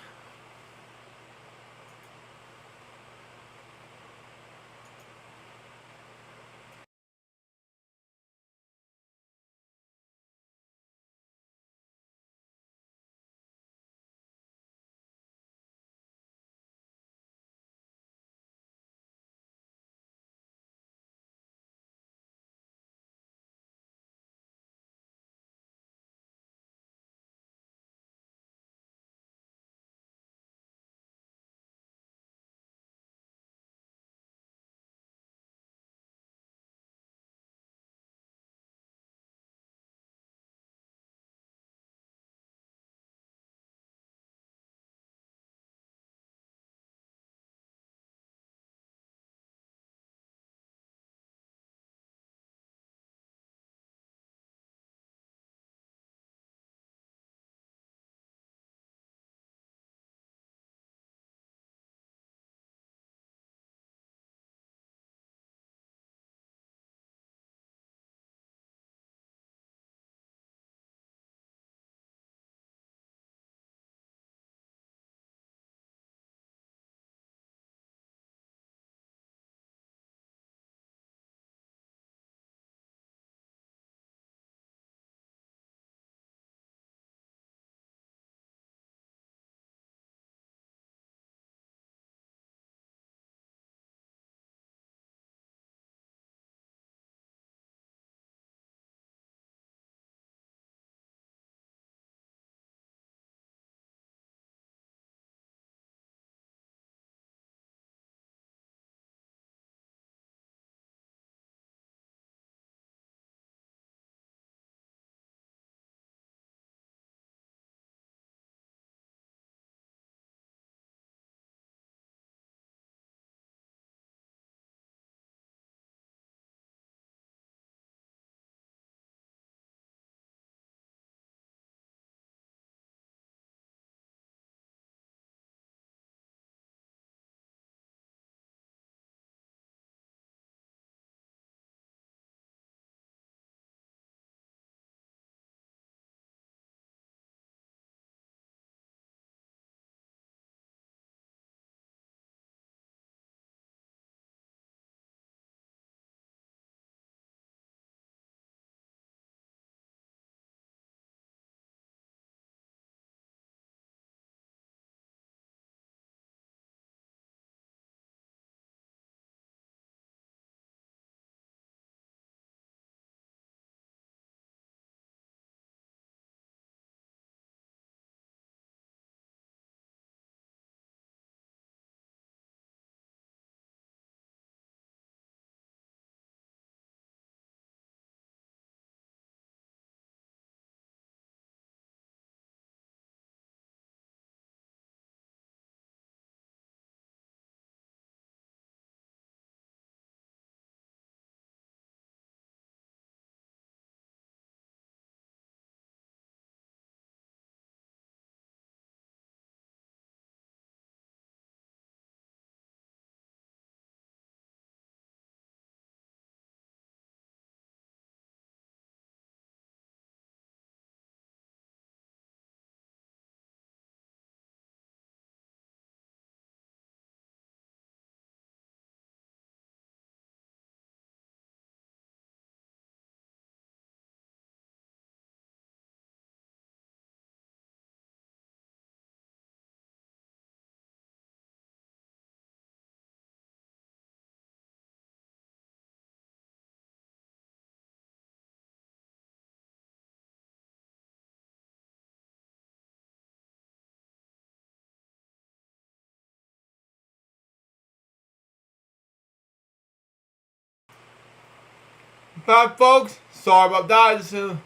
But folks, sorry about that. Just to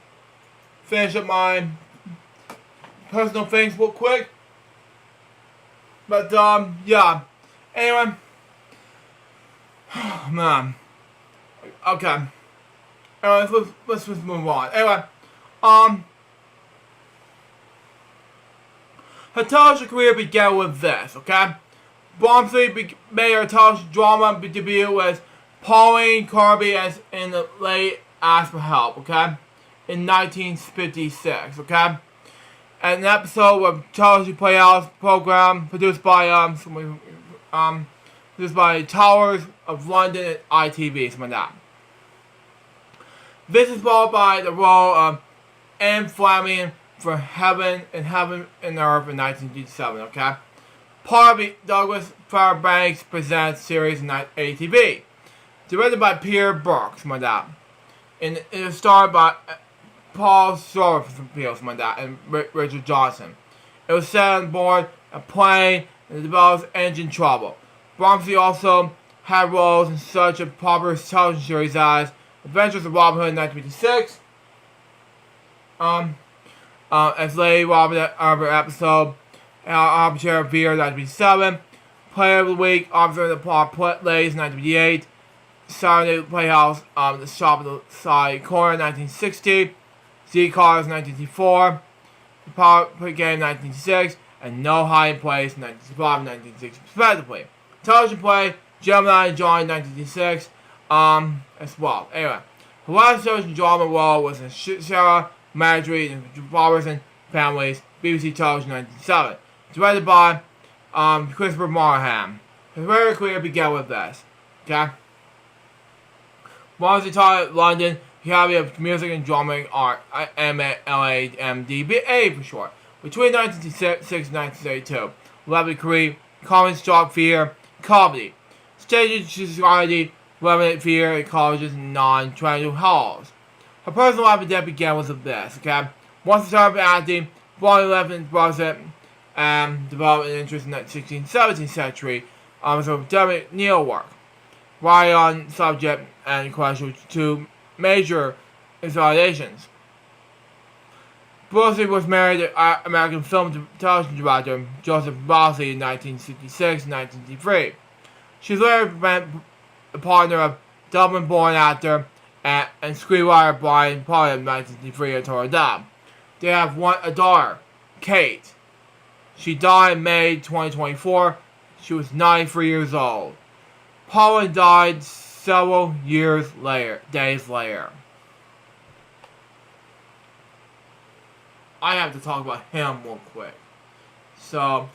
finish up my personal things real quick. But yeah. Anyway, man. Okay. Anyway, let's just move on. Anyway, her television career began with this. Okay, Bromley made her television drama debut as Pauline Kirby as in the late Ask for Help. Okay, in 1956. Okay. And an episode of television playhouse program produced by Towers of London and ITV, something like that. This is followed by the role of Anne Fleming for Heaven and Earth in 1957. Okay, part of Douglas Fairbanks presents series in ATV, directed by Peter Burke, something like that, and it is starred by Paul Sorrell and Richard Johnson. It was set on board a plane and developed engine trouble. Bromley also had roles in such a popular television series as Adventures of Robin Hood in 1956, as Lady Robin Arbor episode, Arbitrary Veer in 1957, Player of the Week, Officer in the Park Ladies in 1958, Saturday Playhouse, The Shop at the Side Corner in 1960, Z-Cars 1964, The Power Game 1966, and No Hiding Place 1965 and 1960 respectively. Television play, Gemini and John 1966, as well. Anyway, her last television drama role was in Sarah Marjorie and Robertson Families, BBC Television 1997, directed by Christopher Marham. Her career career began with this. Okay? Once retired at London Academy of Music and Drama Art, MLAMDBA for short, between 1966 and 1932. Level career, Common Stock Fear, Comedy. Stage Society, Lemonade Fear at colleges and non-traditional halls. Her personal life and death began with this, okay? Once started acting, born 11 Brexit, and developed an interest in the 16th, 17th century, so academic needlework. Writing on subject and question to major installations. Bromley was married to American film and television director Joseph Bromley in 1966 and 1963. She was later a partner of Dublin-born actor and screenwriter Brian Pollard in 1963 at Toronto. They have a daughter, Kate. She died in May 2024. She was 93 years old. Pollard died several days later. I have to talk about him real quick. So,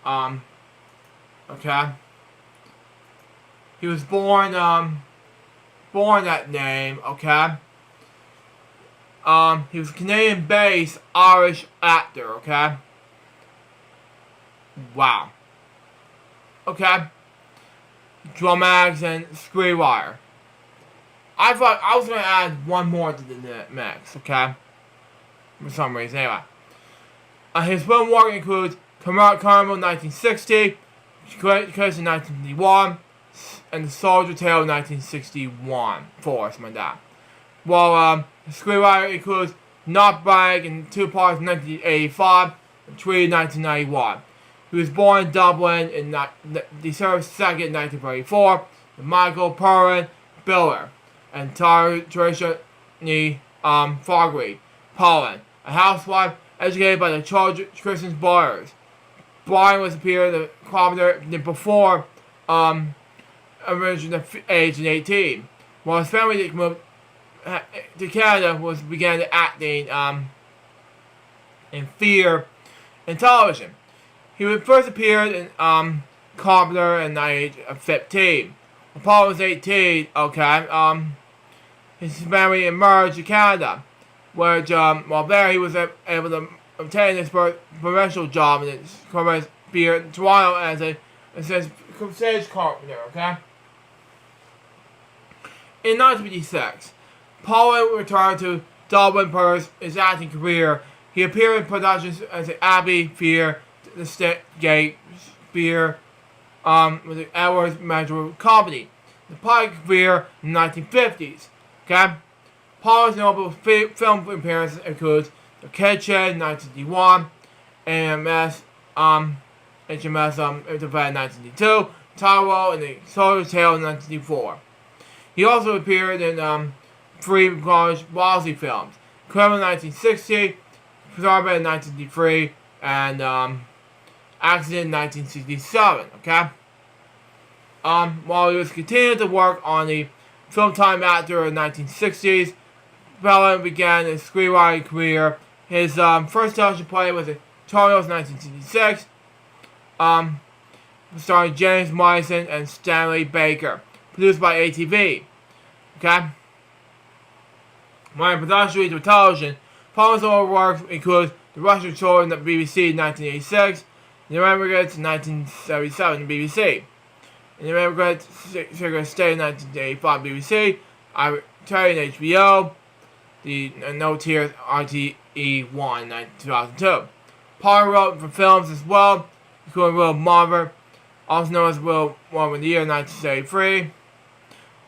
okay. He was born that name, okay. He was a Canadian-based Irish actor, okay. Wow. Okay. Dramatics and screenwriter. I thought I was going to add one more to the mix, okay? For some reason, anyway. His film work includes Carnival 1960, Curse in 1951, and The Soldier Tale 1961. Something like that. While the screenwriter includes Not Brag in two parts in 1985 and Tree in 1991. He was born in Dublin in December 2nd, 1934, to Michael Perrin Biller and Teresa Fargry, Poland, a housewife educated by the Charles Christian Boyers. Brian was appeared in the Commoner before original age in 18. While his family moved to Canada, began acting in theater and television. He first appeared in Commoner at the age of 15. When Paul was 18, okay, his family emerged to Canada, where while there he was able to obtain his professional job in his career in Toronto as a stage carpenter, okay? In 1956, Paul returned to Dublin for his acting career. He appeared in productions as Abbey Fear, The Gate Fear, with the Edwards Metro comedy. The Pike Fear in the 1950s. Okay? Paul's notable film appearances include The Kitchen, 1961, HMS, Interval, 1962, Tyrell, and The Soldier's Tale, 1964. He also appeared in 3 college Bosley films: Criminal, 1960, Starman in 1963, and Accident in 1967. Okay? While he was continuing to work on the film time after the 1960s, FwL began his screenwriting career. His first television play was in Torio's 1966, starring James Morrison and Stanley Baker, produced by ATV. Okay? When production for television, FwL's other works include The Russian Children at BBC in 1986, The Immigrants in 1977 at BBC, and The Immigrants Secret State in 1985 BBC, I Terry in FwL, The No Tears RTE1 in 2002. Paul wrote for films as well, including Will Marver, also known as Will One of the Year 1973,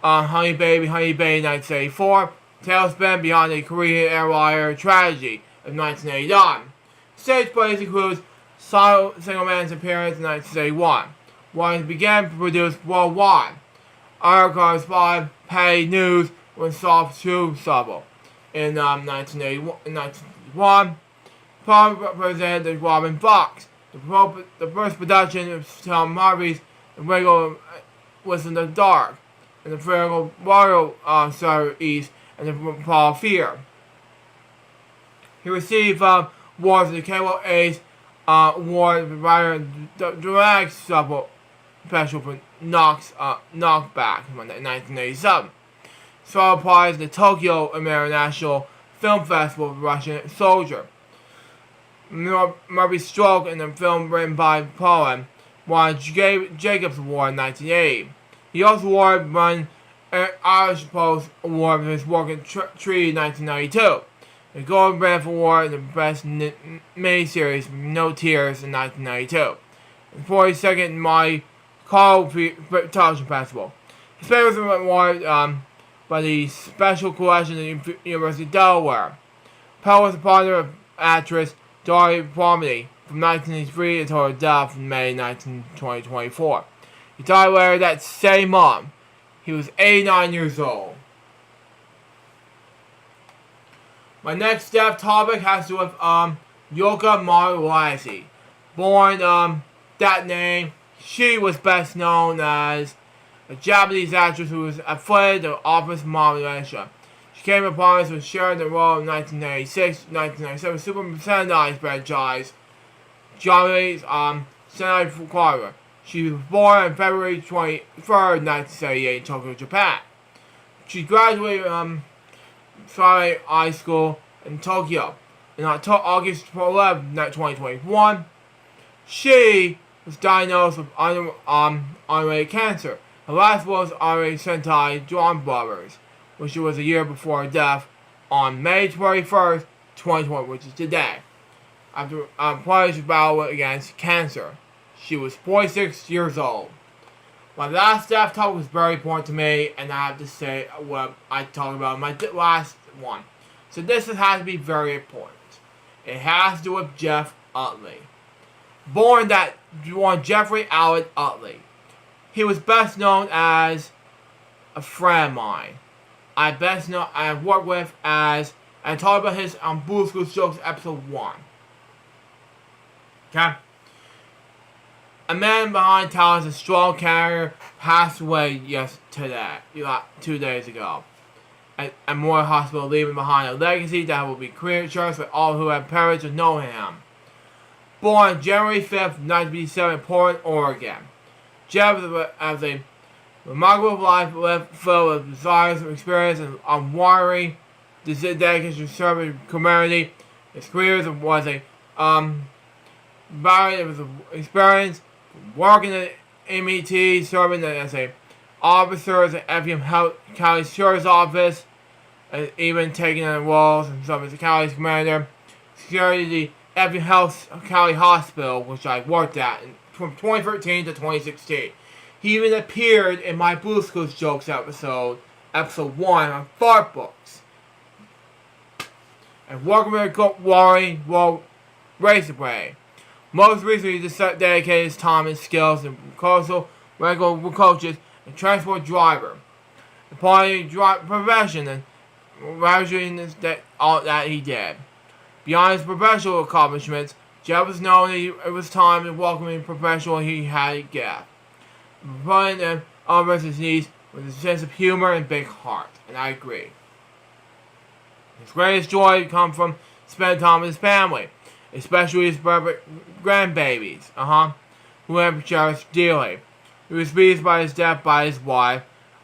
Honey Baby, 1974, Tailspin Beyond the Korean Airliner Tragedy of 1989. Stage plays includes Single Man's Appearance in 1971, when it began to produce worldwide. Archives by Pay News when Soft Shoe Subtle. In 1981, Paul represented Robin Fox. The first production of Tom Harvey's The Wiggle Was in the Dark, and the Farrell Royal series, and the Paul Fear. He received awards at the Cable Ace Award for writer drag special for Knockback in 1987. So applies the Tokyo International Film Festival of Russian Soldier. Murphy's Stroke in the film written by Poland won Jacobs Award in 1980. He also won an Irish Post Award for his work in Tree in 1992. The Golden Brand Award in the Best Miniseries No Tears in 1992. And 42nd My Call Television Festival. His famous award by the Special Collection at the University of Delaware. Pell was a partner of actress Dorothy Plumley from 1983 until her death in May 2024. He died later that same month. He was 89 years old. My next step topic has to do with Yoka Maruasi. Born that name, she was best known as a Japanese actress who was affiliated to Office Mom Malaysia. She came upon us with sharing the role in 1996-1997 Super Sentai franchise, Johnny's Sentai Fukawa. She was born on February 23rd, 1978 in Tokyo, Japan. She graduated Sarai High School in Tokyo in August 11, 2021. She was diagnosed with unrelated cancer. Her last was Ari Sentai John Brothers, which was a year before her death on May 21st, 2020, which is today, after playing her battle against cancer. She was 46 years old. My last staff topic was very important to me, and I have to say what I talked about in my last one. So this has to be very important. It has to do with Jeff Utley. Born that one Jeffrey Allen Utley. He was best known as a friend of mine. I worked with as, and talked about his Blue School Jokes episode 1. Okay? A man behind talent, a strong character, passed away today, 2 days ago. And more hospital leaving behind a legacy that will be created for all who have perished with knowing him. Born January 5th, 1987 in Portland, Oregon. Jeff has a remarkable life filled with desires and experience and unwavering dedication to serving the community. His career was a experience working at MET, serving as an officer at the FwL County Sheriff's Office, and even taking on roles and some as the county's commander, security at the FwL County Hospital, which I worked at from 2013 to 2016. He even appeared in my Blue Schools Jokes episode episode 1 on Fart Books. And welcome to Warring World Racer Brain. Most recently, he dedicated his time and skills in coastal regular coaches and transport driver. The party profession and ravaging all that he did. Beyond his professional accomplishments, Jeff was known that it was time and welcoming professional he had a gift. Putting him on his knees with a sense of humor and big heart, and I agree. His greatest joy comes from spending time with his family, especially his grandbabies, who he cherished dearly. He was pleased by his death by his wife,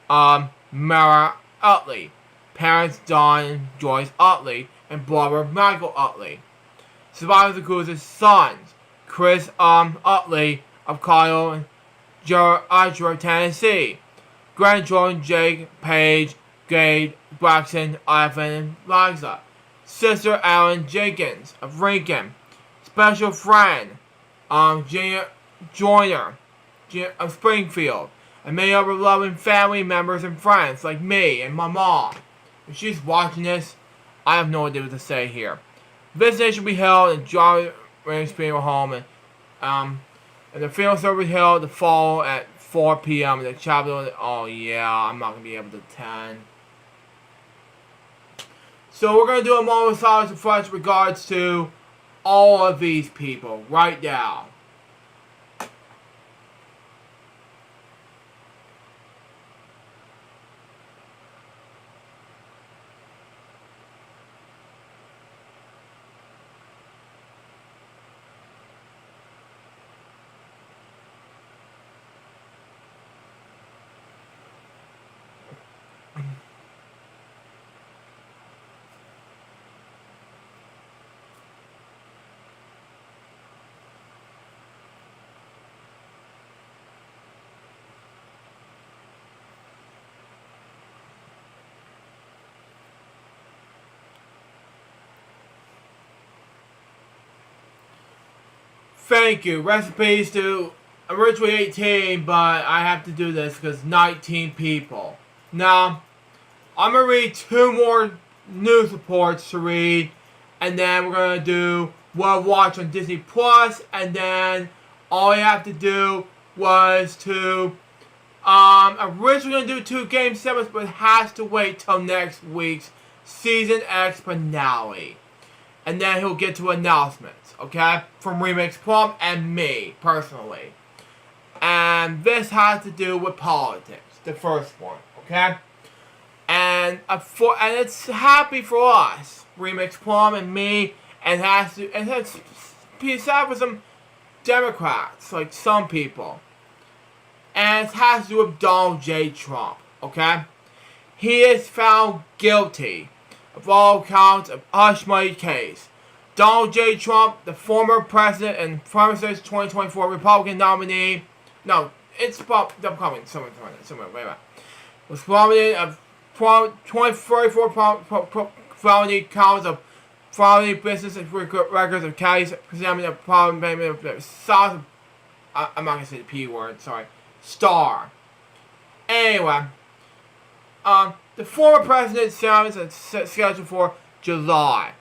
Mara Utley, parents Don and Joyce Utley, and brother Michael Utley. Survivors include his sons, Chris Utley of Kyle and Joe Archer of Tennessee, grandchildren Jake, Paige, Gade, Braxton, Ivan, and Liza, sister Alan Jenkins of Lincoln, special friend Gina Joyner of Springfield, and many other loving family members and friends like me and my mom. If she's watching this, I have no idea what to say here. Visitation will be held in Jolly Range Funeral Home, and the funeral service will be held the fall at 4 p.m. in the chapel. Oh yeah, I'm not gonna be able to attend. So we're gonna do a moment of silence in fresh regards to all of these people right now. Thank you. Recipes to originally 18, but I have to do this because 19 people. Now, I'm going to read 2 more news reports to read, and then we're going to do what I watched on Disney Plus, and then all I have to do was to, originally going to do 2 game segments, but it has to wait till next week's Season X finale. And then he'll get to announcements, okay? From Remix Plum and me, personally. And this has to do with politics, the first one, okay? And it's happy for us, Remix Plum and me, and it's sad for some Democrats, like some people. And it has to do with Donald J. Trump, okay? He is found guilty of all counts of hush money case. Donald J. Trump, the former president and President's 2024 Republican nominee, no, it's Republican, somewhere, wait a minute, was nominated of 2034 felony counts of felony business and records of counties presenting a problem payment of South. I'm not gonna say the P word, sorry. Star. Anyway, the former president's sentence is scheduled for July.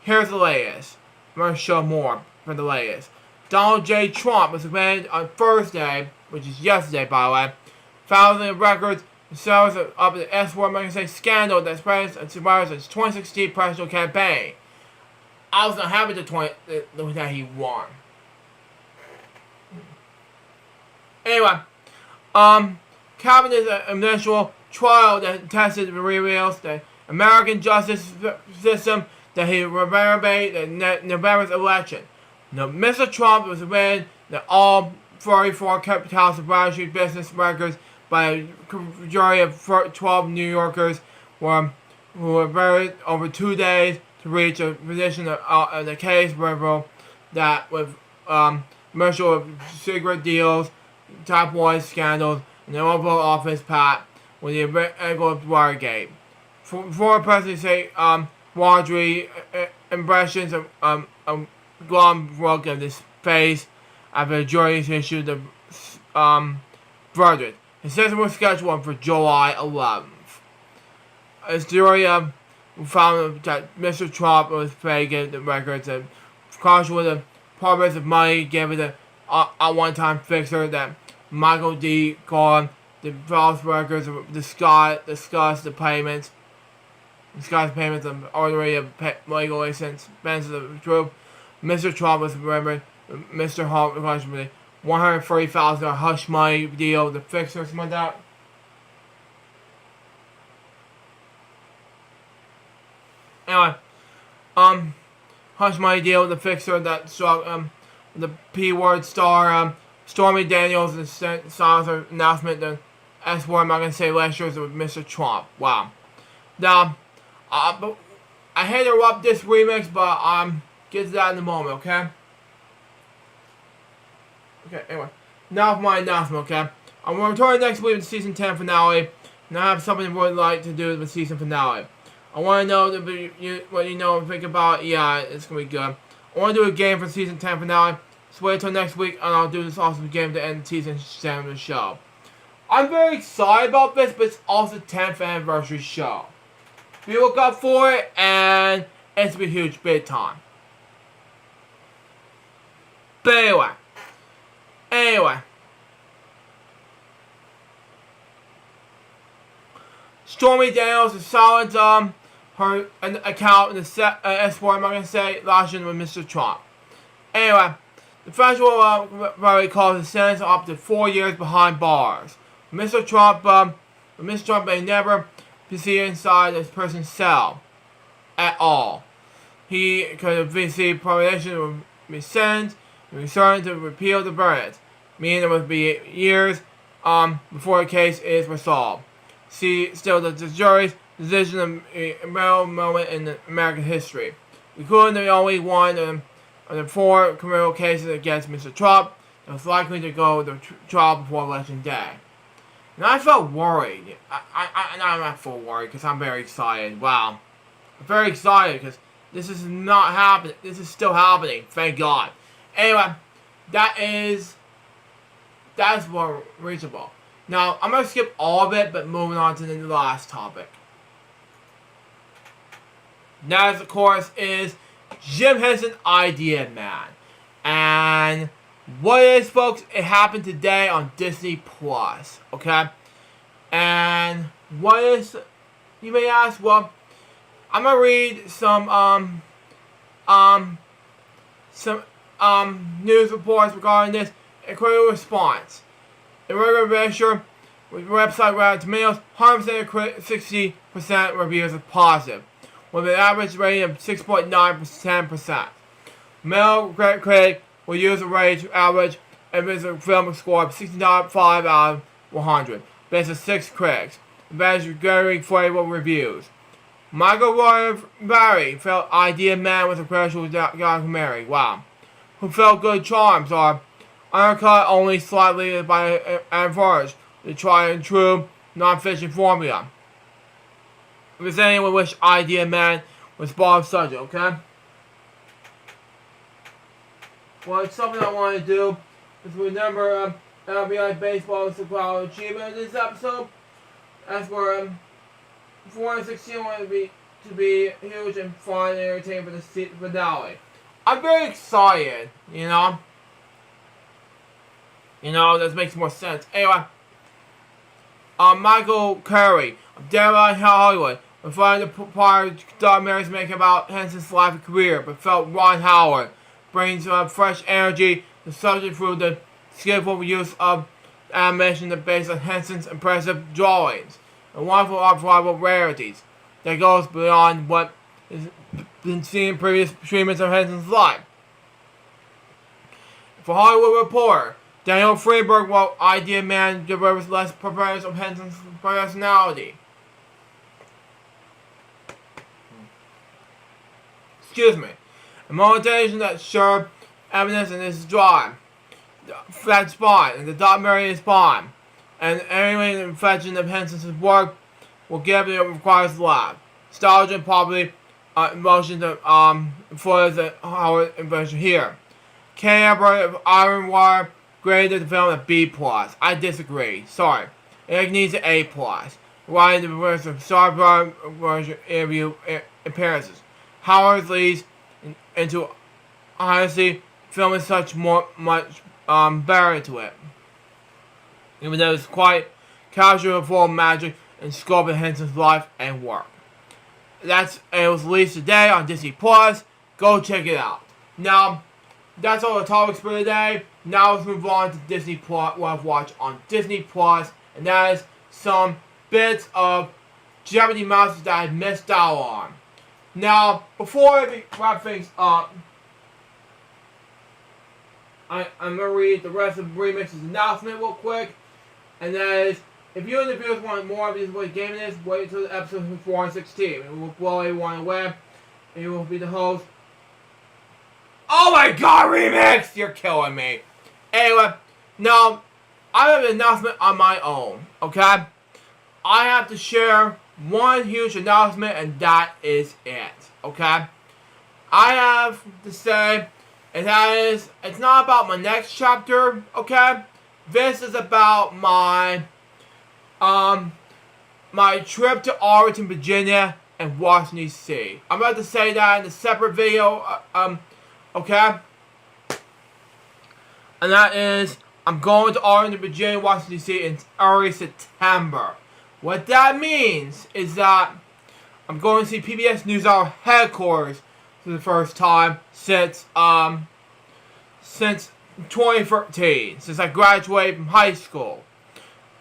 Here's the latest. I'm going to show more for the latest. Donald J. Trump was arraigned on Thursday, which is yesterday, by the way, filing the records and sales of the S4 scandal that spreads and survives its 2016 presidential campaign. I was not happy that he won. Anyway, Cabinet's initial trial that tested reveals the American justice system that he reverberated in November's election. Now, Mr. Trump was arraigned that all 34 House of Brown Street business records by a jury of 12 New Yorkers who were buried over 2 days to reach a position of the case revealed that with commercial of cigarette deals, tabloid scandals, and the Oval Office pat with the angle of Watergate. Former President say Wadry impressions of glum broke of this face after the jury issued the verdict. His sentence was scheduled for July 11th. a theory found that Mr. Trump was faking the records and caused with the purpose of money given to a one-time fixer that Michael D. called the false records discuss the payments. Disguise payments of ordinary legally since expenses of the truth. Mr. Trump was remembered. Mr. Hart approximately $130,000 hush money deal. The fixer, something like that. Anyway, hush money deal. The fixer that struck the P-word star Stormy Daniels and Silas announcement. The S-word I'm not gonna say last year with Mr. Trump. Wow. Now. But I hate to interrupt this remix, but get to that in a moment, okay? Okay, anyway. Now for my announcement, okay? I'm going to return next week with the season 10 finale, and I have something I would like to do with the season finale. I want to know what you know and think about. Yeah, it's going to be good. I want to do a game for the season 10 finale, so wait until next week, and I'll do this awesome game to end the season 10 of the show. I'm very excited about this, but it's also the 10th anniversary show. We look up for it, and it's been huge, big time. But anyway. Stormy Daniels is silent her account in the S-word, I'm not going to say, last year with Mr. Trump. Anyway, the federal calls the sentence up to 4 years behind bars. Mr. Trump may never to see inside this person's cell at all. He could receive probation would be sentenced and returned to repeal the verdict, meaning there would be years before the case is resolved. See, still the jury's decision of a real moment in American history. Including the only one of the 4 criminal cases against Mr. Trump that was likely to go to trial before Election Day. And I felt worried. I'm not full worried because I'm very excited. Wow. I'm very excited because this is not happening. This is still happening. Thank God. Anyway, that is more reachable. Now, I'm going to skip all of it, but moving on to the last topic. That, of course, is Jim Henson Idea Man. And what it is, folks, it happened today on Disney Plus, okay? And what is, you may ask, well, I'm gonna read some news reports regarding this and critical response. A regular measure with website Rotten Tomatoes, 100% 60% reviews is positive, with an average rating of 6.9%. Male critic will use a rating to average and visit a film score of 69.5 out of 100, based on 6 critics, evaluating very favorable reviews. Michael Barry felt Idea Man was a crucial documentary. Wow. Who felt good charms are undercut only slightly by Adverse, the tried and true non-fiction formula. If there's anyone wish Idea Man was Bob's subject, okay? Well, it's something I want to do is remember LBI Baseball is the quality achievement in this episode. As for 416 I want to be huge and fun and entertaining for the finale. I'm very excited, you know. That makes more sense. Anyway, Michael Curry of Deadline Hollywood refined the prior documentaries making about Henson's life and career, but felt Ron Howard brings fresh energy to the subject through the skillful use of animation that based on Henson's impressive drawings and wonderful art rarities that goes beyond what has been seen in previous treatments of Henson's life. For Hollywood Reporter, Daniel Freeberg wrote Idea Man delivers less preparedness of Henson's personality. Excuse me. A motivation that sure evidence in this drive. Fat Spawn, and the documentary is Spawn. And any infection of Henson's work will give it requires lab. Nostalgia and probably emotions for the Howard invention here. K. Ebert of Iron Wire graded the film a B+. I disagree. Sorry. It needs an A+. writing the version of Star version interview appearances. Howard leads into honestly film is much better to it. Even though it's quite casual full of magic and scope of Henson's life and work. It was released today on Disney Plus. Go check it out. Now, that's all the topics for today. Now let's move on to Disney Plus, what I've watched on Disney Plus, and that is some bits of Jeopardy matches that I missed out on. Now, before I wrap things up, I'm going to read the rest of Remix's announcement real quick, and that is, if you and the viewers want more of these what game it is, wait until the episode 416. It will blow everyone away, and you will be the host. Oh my god, Remix! You're killing me. Anyway, now, I have an announcement on my own, okay? I have to share one huge announcement, and that is it, okay? I have to say, and that is, it's not about my next chapter, okay? This is about my trip to Arlington, Virginia, and Washington, D.C. I'm about to say that in a separate video, okay? And that is, I'm going to Arlington, Virginia, Washington, D.C. in early September. What that means is that I'm going to see PBS NewsHour headquarters for the first time since 2013, since I graduated from high school.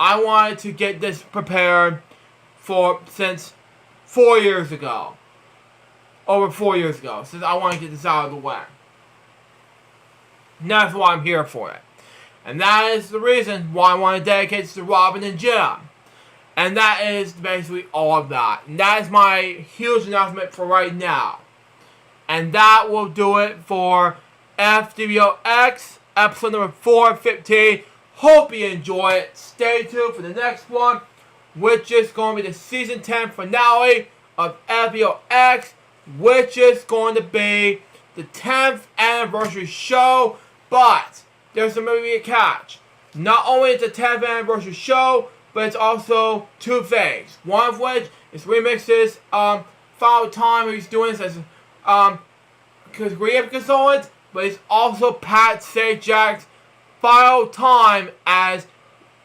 I wanted to get this prepared since 4 years ago. Over 4 years ago, since I want to get this out of the way. And that's why I'm here for it. And that is the reason why I want to dedicate this to Robin and Jim. And that is basically all of that. And that is my huge announcement for right now. And that will do it for FwX episode number 415. Hope you enjoy it. Stay tuned for the next one, which is going to be the season 10 finale of FwX, which is going to be the 10th anniversary show. But there's going to be a catch. Not only is it the 10th anniversary show, but it's also two things. One of which is Remix's final time he's doing this as creative consultant, but it's also Pat Sajak's final time as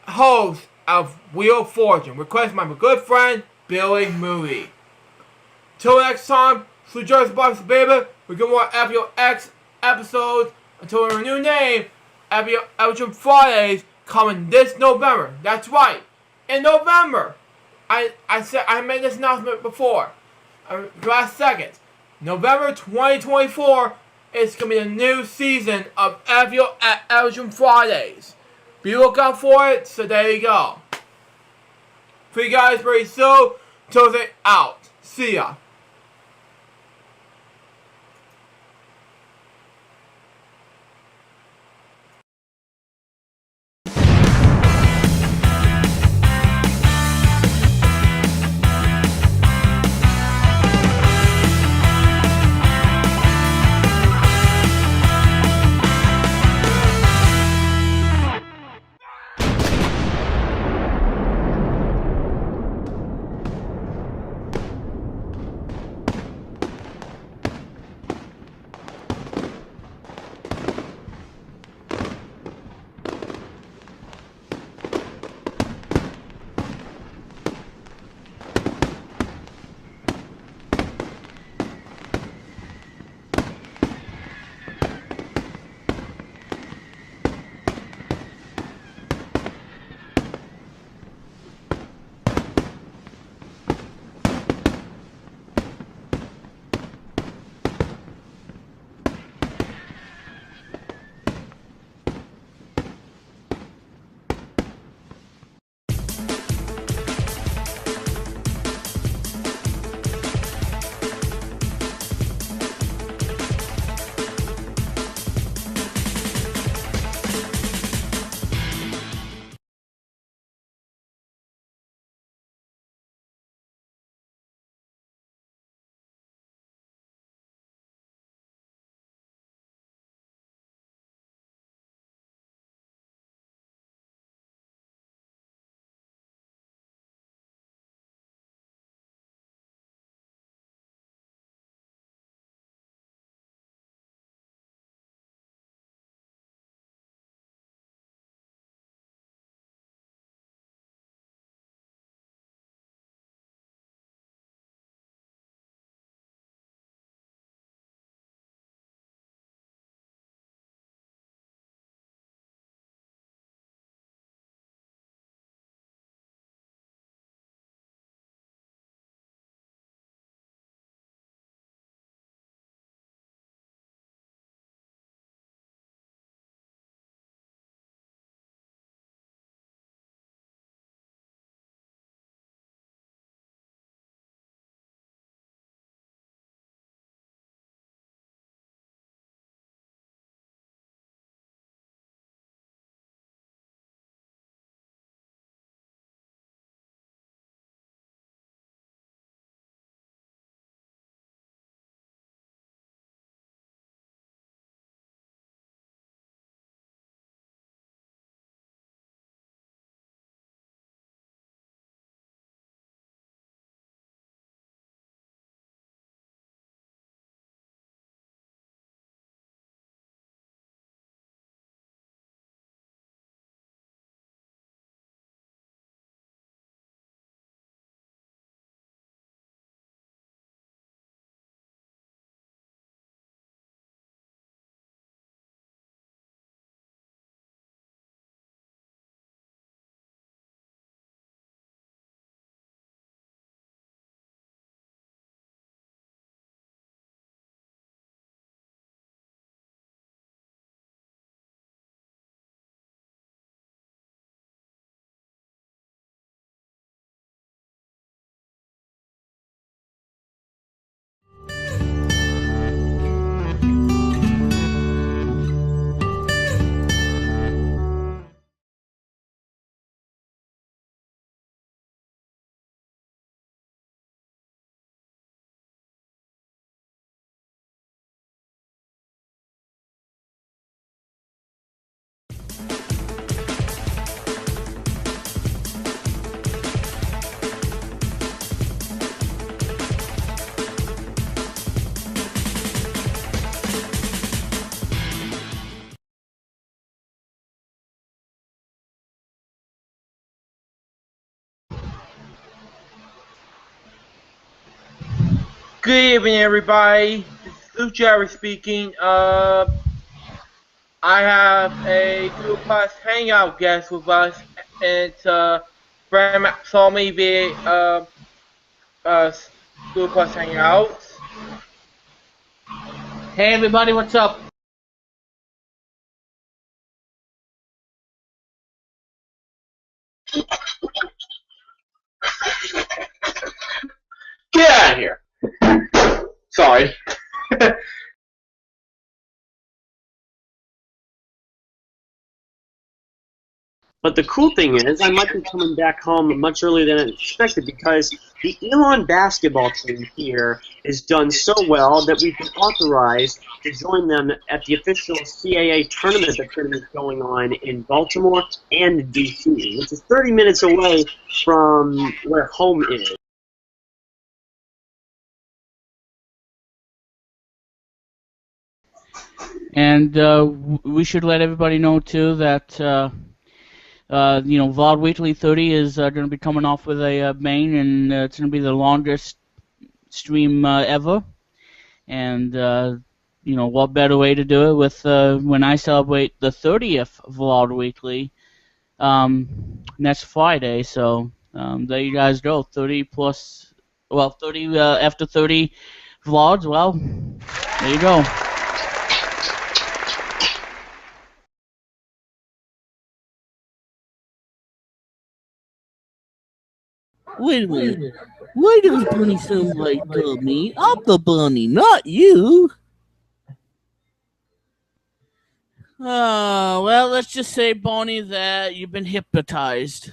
host of Wheel of Fortune, requested by my good friend Billy Moody. Till next time, Sweet Jersey Box Baby, we get more FwX episodes until our new name, FwL Fridays, coming this November. That's right, in November. I made this announcement before, last second. November 2024 is going to be a new season of FwL Fridays. Be looking out for it, so there you go. For you guys very soon, Tuesday out. See ya. Good evening, everybody. This is Luke Jerry speaking. I have a Google Plus Hangout guest with us. It's Brad saw me via Google Plus Hangouts. Hey everybody, what's up? Get out of here. Sorry. But the cool thing is, I might be coming back home much earlier than I expected because the Elon basketball team here has done so well that we've been authorized to join them at the official CAA tournament that's going to be going on in Baltimore and D.C., which is 30 minutes away from where home is. And we should let everybody know, too, that VOD Weekly 30 is going to be coming off with a bang, and it's going to be the longest stream ever. And, what better way to do it with when I celebrate the 30th VOD Weekly next Friday. So there you guys go. 30 after 30 vlogs. Well, there you go. Wait a minute. Why does Bunny sound like me? I'm the bunny, not you. Well, let's just say, Bonnie, that you've been hypnotized.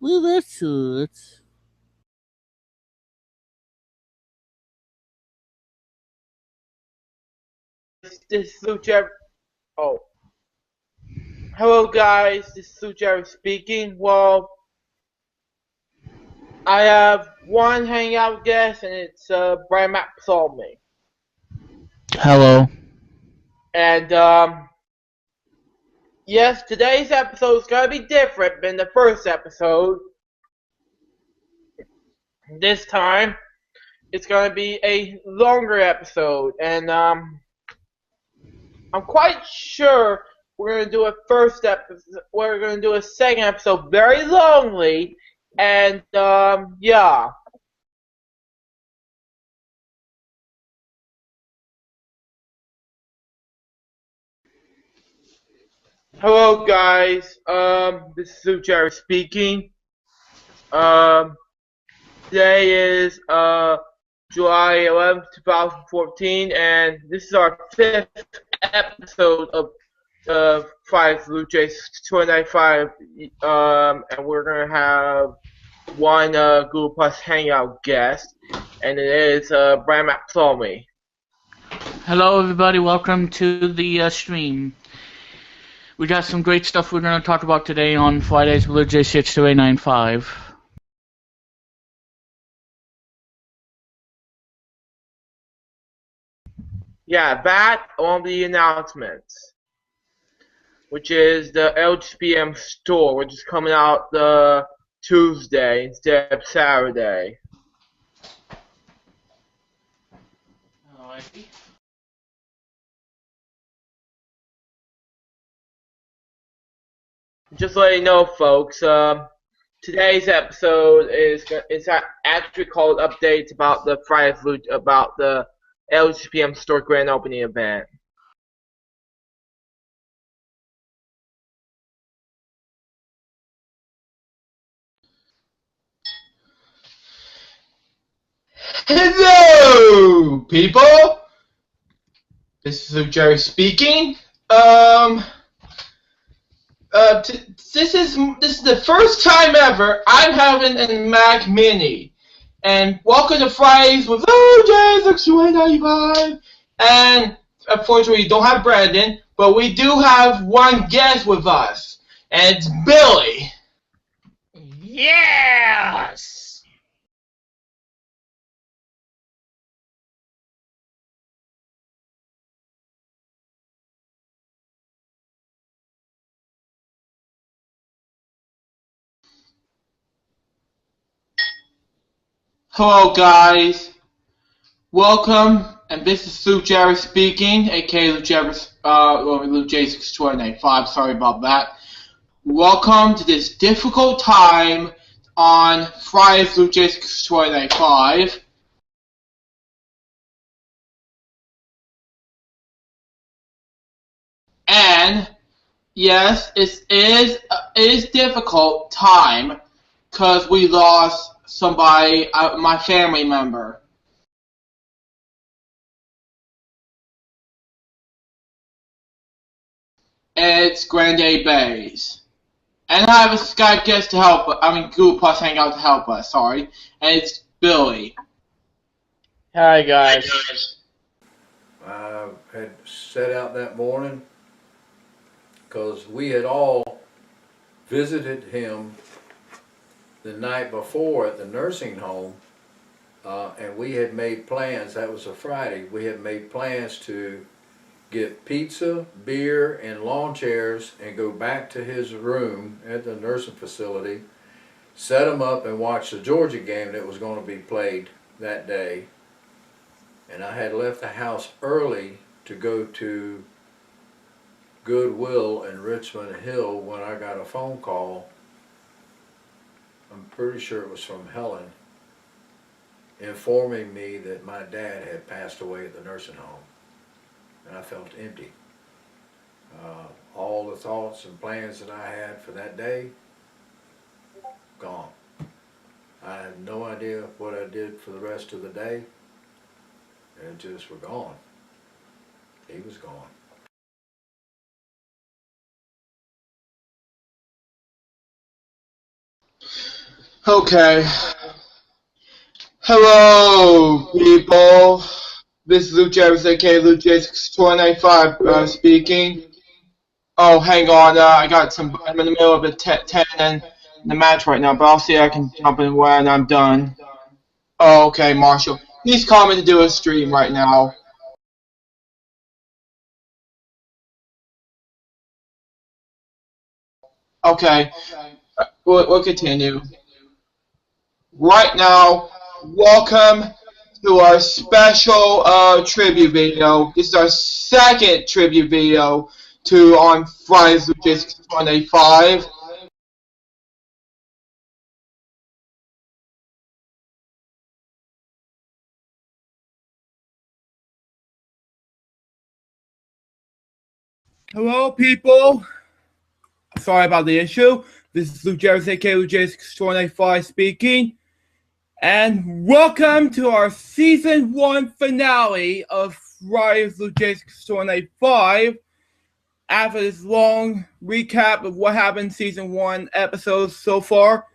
Well, that sucks. This is Luke Jerry. Oh. Hello, guys. This is Luke Jerry speaking. Well, I have one Hangout guest, and it's Brian Psalmy. Hello. And yes, today's episode is gonna be different than the first episode. This time, it's gonna be a longer episode, and I'm quite sure we're gonna do a first episode. We're gonna do a second episode very longly, and yeah. Hello, guys. This is Luke Jerry speaking. Today is July 11th, 2014, and this is our 5th episode of Fridays with Luke J 295. And we're gonna have one Google Plus Hangout guest, and it is Brian Psalmy. Hello, everybody. Welcome to the stream. We got some great stuff we're going to talk about today on Fridays with J62895. Yeah, that on the announcements, which is the LGPM store, which is coming out the Tuesday instead of Saturday. Just to let you know, folks, today's episode is actually called updates about the about the LGPM store grand opening event. Hello, people. This is Luke Jerry speaking. This is the first time ever I'm having a Mac Mini, and welcome to Fridays with OJ62895. And unfortunately, we don't have Brandon, but we do have one guest with us, and it's Billy. Yes! Hello, guys. This is Luke Jerry speaking. Today is July 11th, 2014, and this is our 5th episode of Fridays with Luke J 62895. And welcome to Fridays with OJ62895. Hello, guys. Welcome, and this is Luke Jarrett speaking, aka Luke Jarrett, Luke J628. Sorry about that. Welcome to this difficult time on Friday's Luke J628. And yes, it is difficult time because we lost somebody, my family member. It's Grande Bays. And I have a Skype guest to help us. Google Plus Hangout to help us, sorry. And it's Billy. Hi, guys. I had set out that morning because we had all visited him the night before at the nursing home, and we had made plans. That was a Friday. We had made plans to get pizza, beer, and lawn chairs and go back to his room at the nursing facility, set him up, and watch the Georgia game that was going to be played that day. And I had left the house early to go to Goodwill in Richmond Hill when I got a phone call. I'm pretty sure it was from Helen, informing me that my dad had passed away at the nursing home. And I felt empty. All the thoughts and plans that I had for that day, gone. I had no idea what I did for the rest of the day, and just were gone. He was gone. Okay. Hello, people. This is Luke Jarvis, aka Luke J628 speaking. Oh, hang on. I'm in the middle of a 10 and the match right now, but I'll see if I can jump in when I'm done. Oh, okay, Marshall. He's coming to do a stream right now. Okay, we'll continue. Right now, welcome to our special tribute video. This is our second tribute video on Friday's Logistics 25. Hello, people. Sorry about the issue. This is Luke Jarvis, aka Logistics 25 speaking. And welcome to our Season 1 finale of Friday's Logistics 25. After this long recap of what happened in Season 1 episodes so far,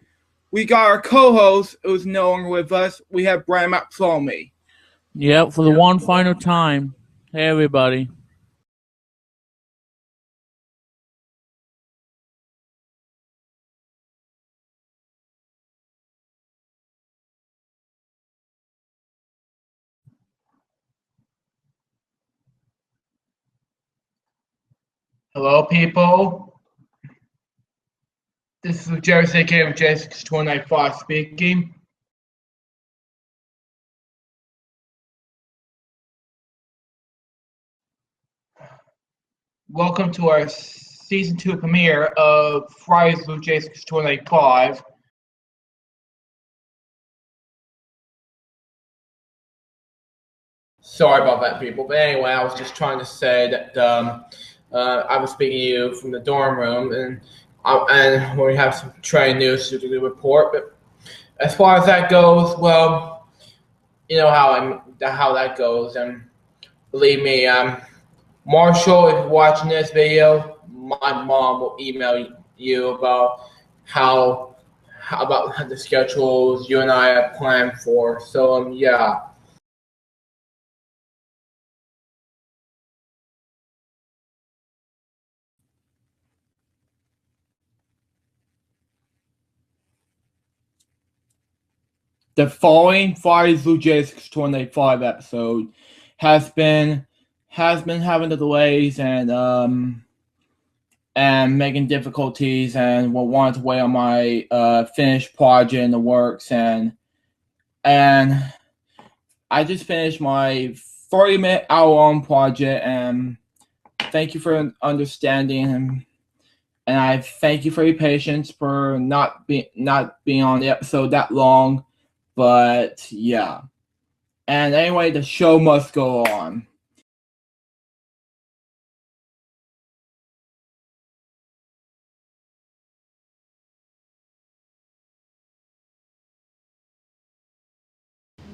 we got our co-host, who's no longer with us. We have Brian McPlomey. Yep, for the one final time. Hey, everybody. Hello, people. This is Jerry aka J625 speaking. Welcome to our Season 2 premiere of Friday's Blue J625. Sorry about that, people. But anyway, I was just trying to say that I was speaking to you from the dorm room, and we have some train news to report. But as far as that goes, well, you know how that goes. And believe me, Marshall, if you're watching this video, my mom will email you about about the schedules you and I have planned for. So yeah. The following Friday's Blue Jays 25 episode has been having the delays and making difficulties, and wanted to weigh on my finished project in the works, and I just finished my 30-minute hour-long project, and thank you for understanding, and I thank you for your patience for not being on the episode that long, but yeah. And anyway, the show must go on.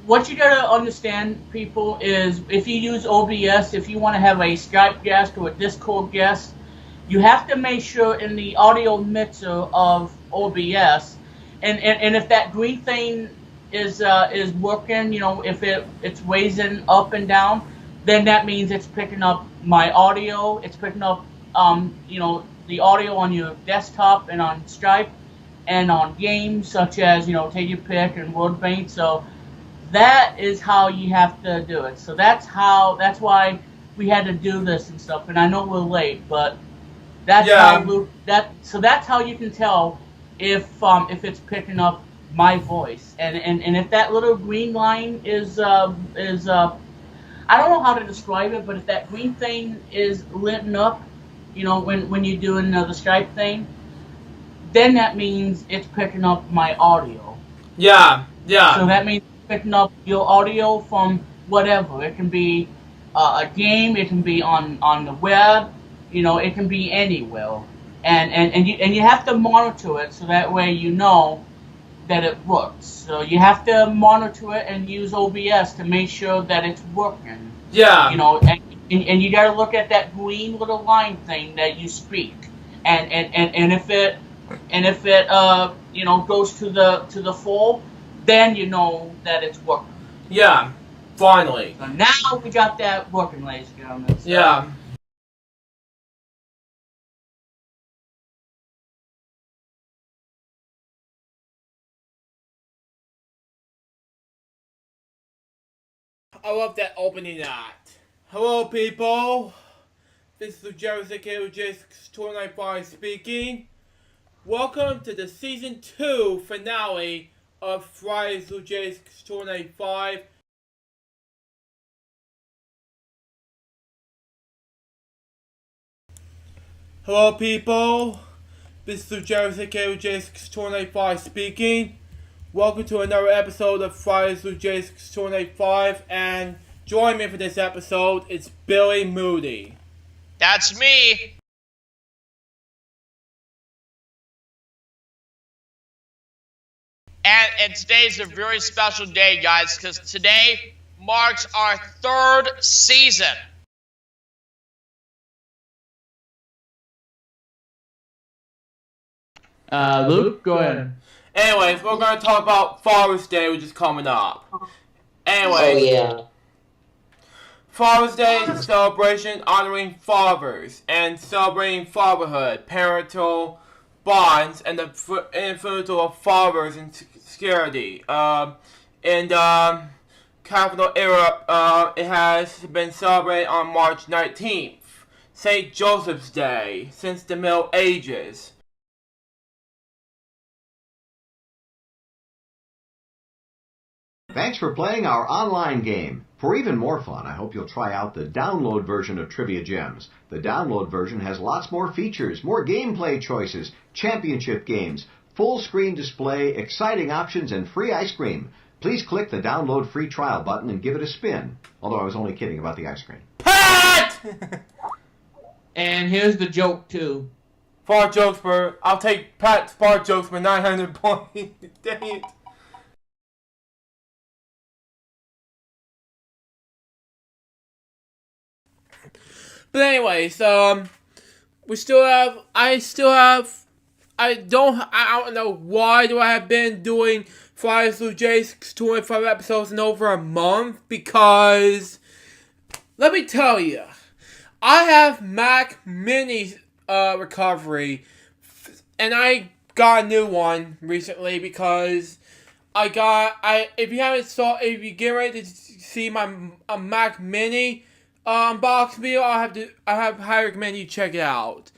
What you gotta understand, people, is if you use OBS, if you want to have a Skype guest or a Discord guest, you have to make sure in the audio mixer of OBS, and if that green thing is working, if it's raising up and down, then that means it's picking up my audio. It's picking up the audio on your desktop and on Skype and on games such as Take Your Pick and World Paint. So that is how you have to do it. So that's why we had to do this and stuff. And I know we're late, but that's how you can tell if it's picking up my voice. And if that little green line is I don't know how to describe it, but if that green thing is lit up, when you're doing the Skype thing, then that means it's picking up my audio. Yeah. So that means picking up your audio from whatever. It can be a game. It can be on the web. It can be anywhere. And you have to monitor it so that way you know that it works. So you have to monitor it and use OBS to make sure that it's working. Yeah. And you got to look at that green little line thing that you speak. And if it goes to the full, then you know that it's working. Yeah, finally. So now we got that working, ladies and gentlemen. So. Yeah. I love that opening act. Hello, people. This is Jerry J295 speaking. Welcome to the Season 2 finale of Fridays with J295. Hello, people. This is Jerry J295 speaking. Welcome to another episode of Fridays with J295, and joining me for this episode is Billy Moody. That's me. And today's a very special day, guys, because today marks our 3rd season. Luke, go ahead. Anyways, we're going to talk about Father's Day, which is coming up. Anyways, yeah. Father's Day is a celebration honoring fathers and celebrating fatherhood, parental bonds, and the influence of fathers in security. In the capital era, it has been celebrated on March 19th, St. Joseph's Day, since the Middle Ages. Thanks for playing our online game. For even more fun, I hope you'll try out the download version of Trivia Gems. The download version has lots more features, more gameplay choices, championship games, full screen display, exciting options, and free ice cream. Please click the download free trial button and give it a spin. Although I was only kidding about the ice cream. Pat! And here's the joke, too. Fart jokes for... I'll take Pat's fart jokes for 900 points. Dang it. But anyways, I don't know why do I have been doing Fridays with J's 25 episodes in over a month, because, let me tell you, I have Mac Mini, recovery, and I got a new one recently because if you get ready to see my Mac Mini, unbox video, I highly recommend you check it out.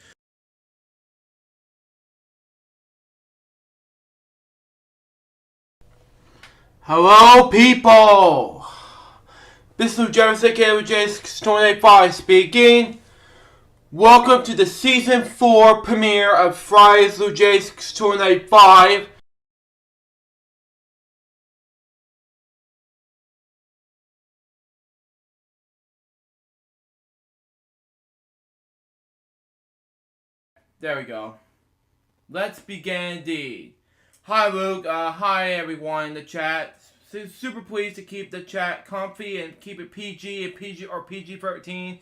Hello, people. This is Jefferson KWJ's 28.5 speaking. Welcome to the Season 4 premiere of Friday's Blue Jays 28.5. There we go. Let's begin indeed. Hi Luke, hi everyone in the chat. Super pleased to keep the chat comfy and keep it PG and PG-13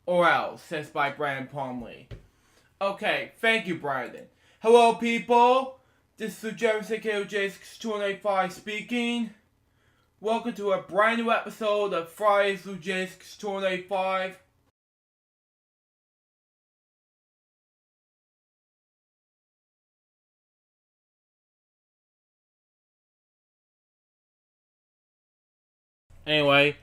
or else, says by Brandon Plumley. Okay, thank you Brandon. Hello people, this is Jefferson KOJ's 285 speaking. Welcome to a brand new episode of Friday's Blue Jays 285. Anyway,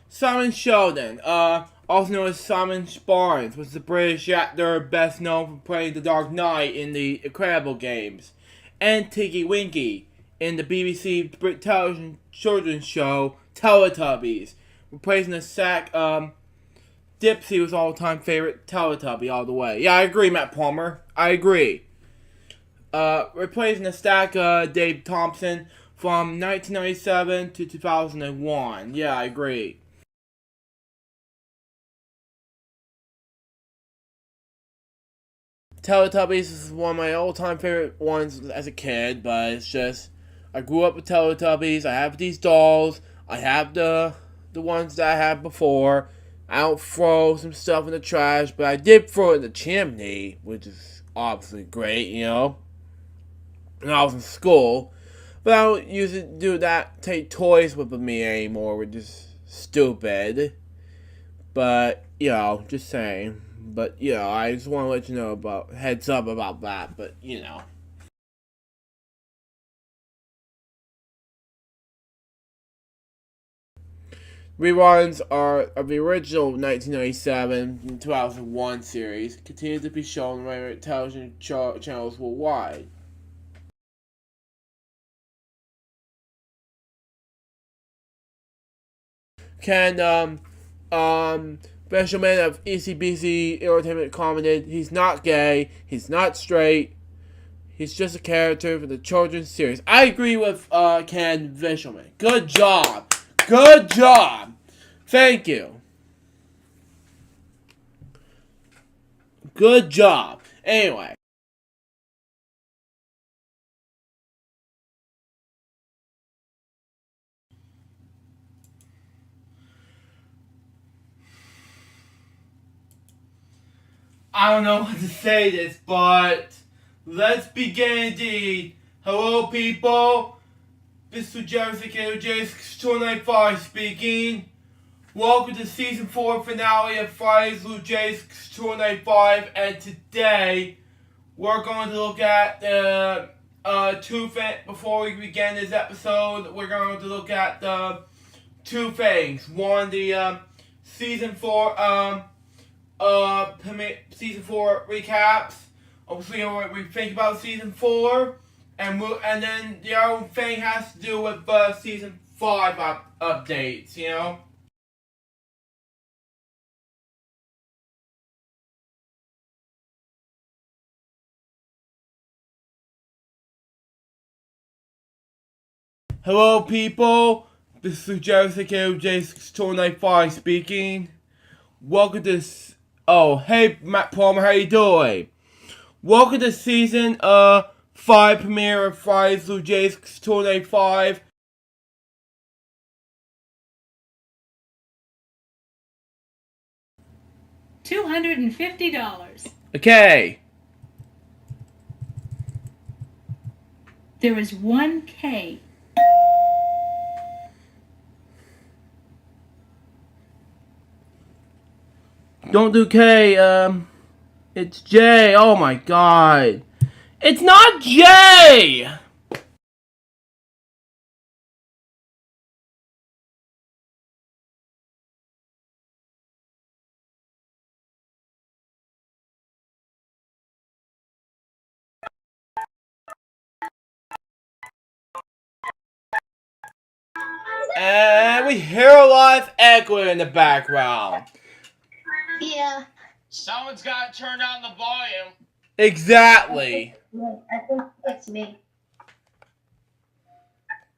Simon Sheldon, also known as Simon Barnes, was the British actor best known for playing the Dark Knight in the Incredible Games, and Tinky Winky in the BBC Brit television children's show Teletubbies, replacing the sack, Dipsy was all-time favorite Teletubby all the way. Yeah, I agree, Matt Palmer. I agree. Replacing the stack, Dave Thompson, from 1997 to 2001. Yeah, I agree. Teletubbies is one of my all-time favorite ones as a kid, but it's just, I grew up with Teletubbies, I have these dolls, I have the ones that I had before. I don't throw some stuff in the trash, but I did throw it in the chimney, which is obviously great, you know, when I was in school. But I don't usually do that, take toys with me anymore, which is stupid. But, you know, just saying. But, you know, I just want to let you know about, heads up about that, but, you know. Reruns are of the original 1997 and 2001 series, continue to be shown on regular television channels worldwide. Special man of ECBC Entertainment commented, he's not gay, he's not straight, he's just a character for the children's series. I agree with Ken Vishelman. Good job. Good job. Thank you. Good job. Anyway. I don't know what to say this, but let's begin indeed. Hello people, this is Jefferson KOJ's 295 speaking. Welcome to Season 4 finale of Friday's Blue Jays 295, and today we're going to look at the before we begin this episode, we're going to look at the two things. One, the Season 4 Season 4 recaps. Obviously, what we think about Season 4, and then the other thing has to do with Season 5 updates, you know? Hello people, this is Jefferson KOJ's 295 speaking. Welcome to oh, hey Matt Palmer, how you doing? Welcome to Season 5 premiere of Friday's Blue Jays 285. $250. Okay. There is one K. Don't do K, it's J. Oh my god. It's not J! And we hear a lot of echo in the background. Yeah. Someone's got to turn down the volume. Exactly. I think it's me.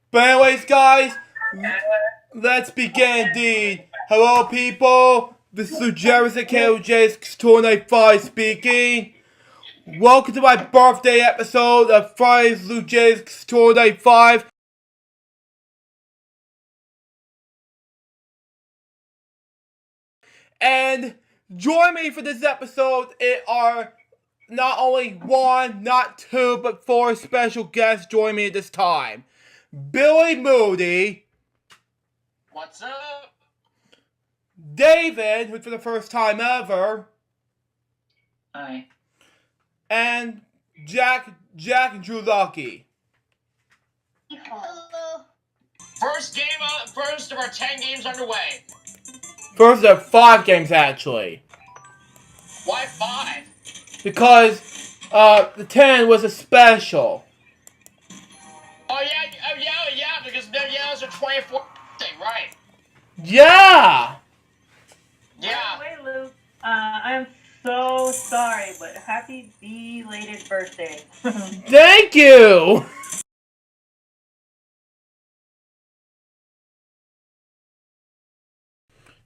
But anyways, guys, let's begin indeed. Hello, people. This is Jerry's KOJ's 295 speaking. Welcome to my birthday episode of Friday's Blue Jays 295. And join me for this episode. It are not only one, not two, but four special guests join me at this time. Billy Moody. What's up? David, who for the first time ever. Hi. And Jack Drew Lucky. Hello. First of our 10 games underway. First of 5 games, actually. Why 5? Because the 10 was a special. Oh yeah, because that was a 24th thing, right? Yeah! Yeah. Wait, Luke. I'm so sorry, but happy belated birthday. Thank you!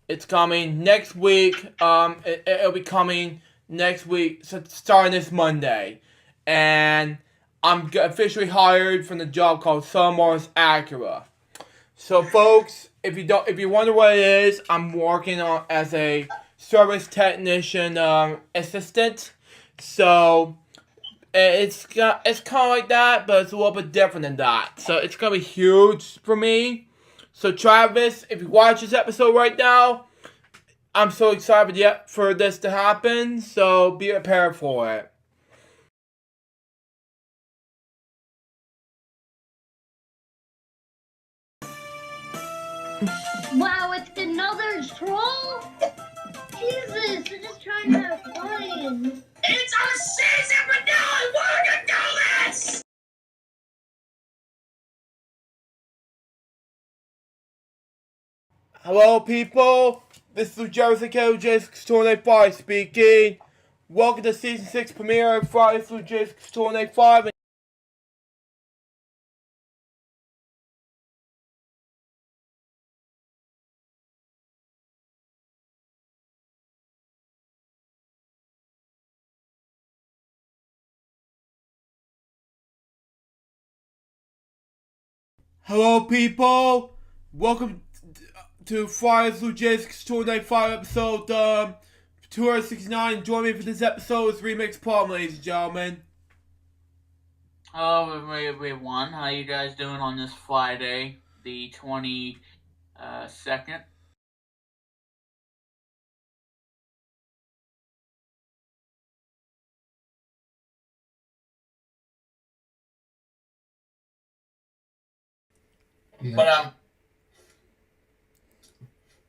It's coming next week. It'll be coming next week, so starting this Monday. And I'm officially hired from the job called Sunmars Acura. So, folks, if you wonder what it is, I'm working on as a service technician assistant. So it's kind of like that, but it's a little bit different than that. So it's gonna be huge for me. So Travis, if you watch this episode right now, I'm so excited for this to happen. So be prepared for it. Wow, it's another troll? Jesus, they're just trying to have fun. It's our season, but now I want to do this! Hello, people. This is Jerry's KOJ's 295 speaking. Welcome to Season 6 premiere of Friday's Blue Jays 295. Hello, people. Welcome to Friday's Blue Jays 295 episode 269. Join me for this episode's remix problem, ladies and gentlemen. Hello, everyone. How you guys doing on this Friday, the 22nd? But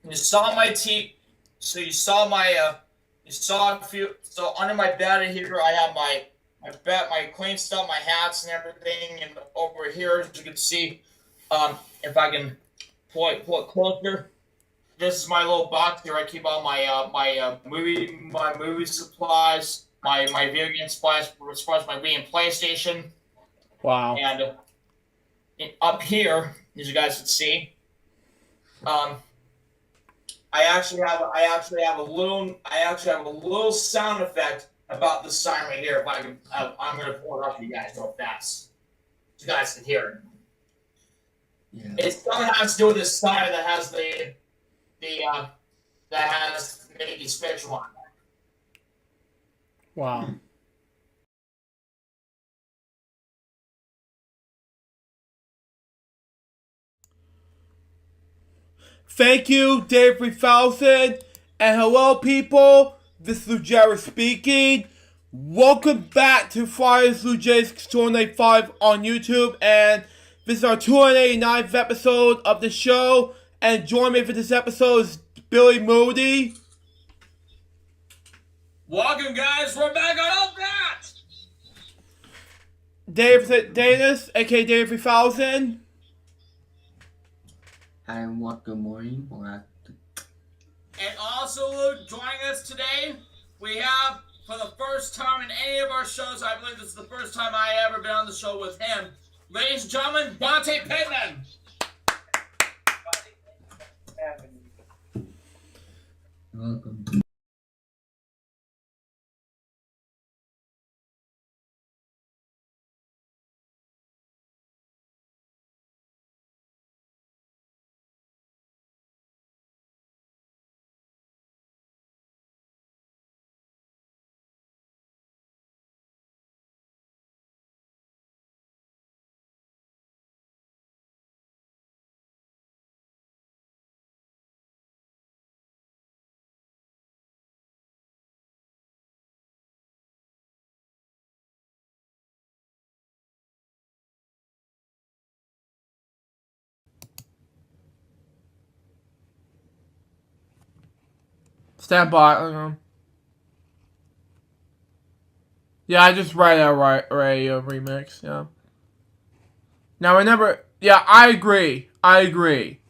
you saw my so you saw my you saw a few. So under my bed here, I have my clean stuff, my hats and everything, and over here, as you can see, if I can pull it closer. This is my little box here. I keep all my movie supplies, my video game supplies, as far as my Wii and PlayStation. Wow. And up here, as you guys can see, I actually have a little sound effect about this sign right here. If I can, I'm gonna pull it up for you guys real fast, so you guys can hear it. Yeah. It something has to do with this sign that has that has Mickey's picture on it. Wow. Thank you, Dave 3000, and hello, people. This is Jared speaking. Welcome back to Friday's Blue Jays 295 on YouTube, and this is our 289th episode of the show. And join me for this episode is Billy Moody. Welcome, guys. We're back on all that. Dave Davis, aka Dave 3000. Hi, and what good morning or And also joining us today, we have, for the first time in any of our shows, I believe this is the first time I ever been on the show with him. Ladies and gentlemen, Dante Pittman. welcome. Stand by. Yeah, I just write a radio remix. Yeah. Now remember, yeah, I agree. I agree.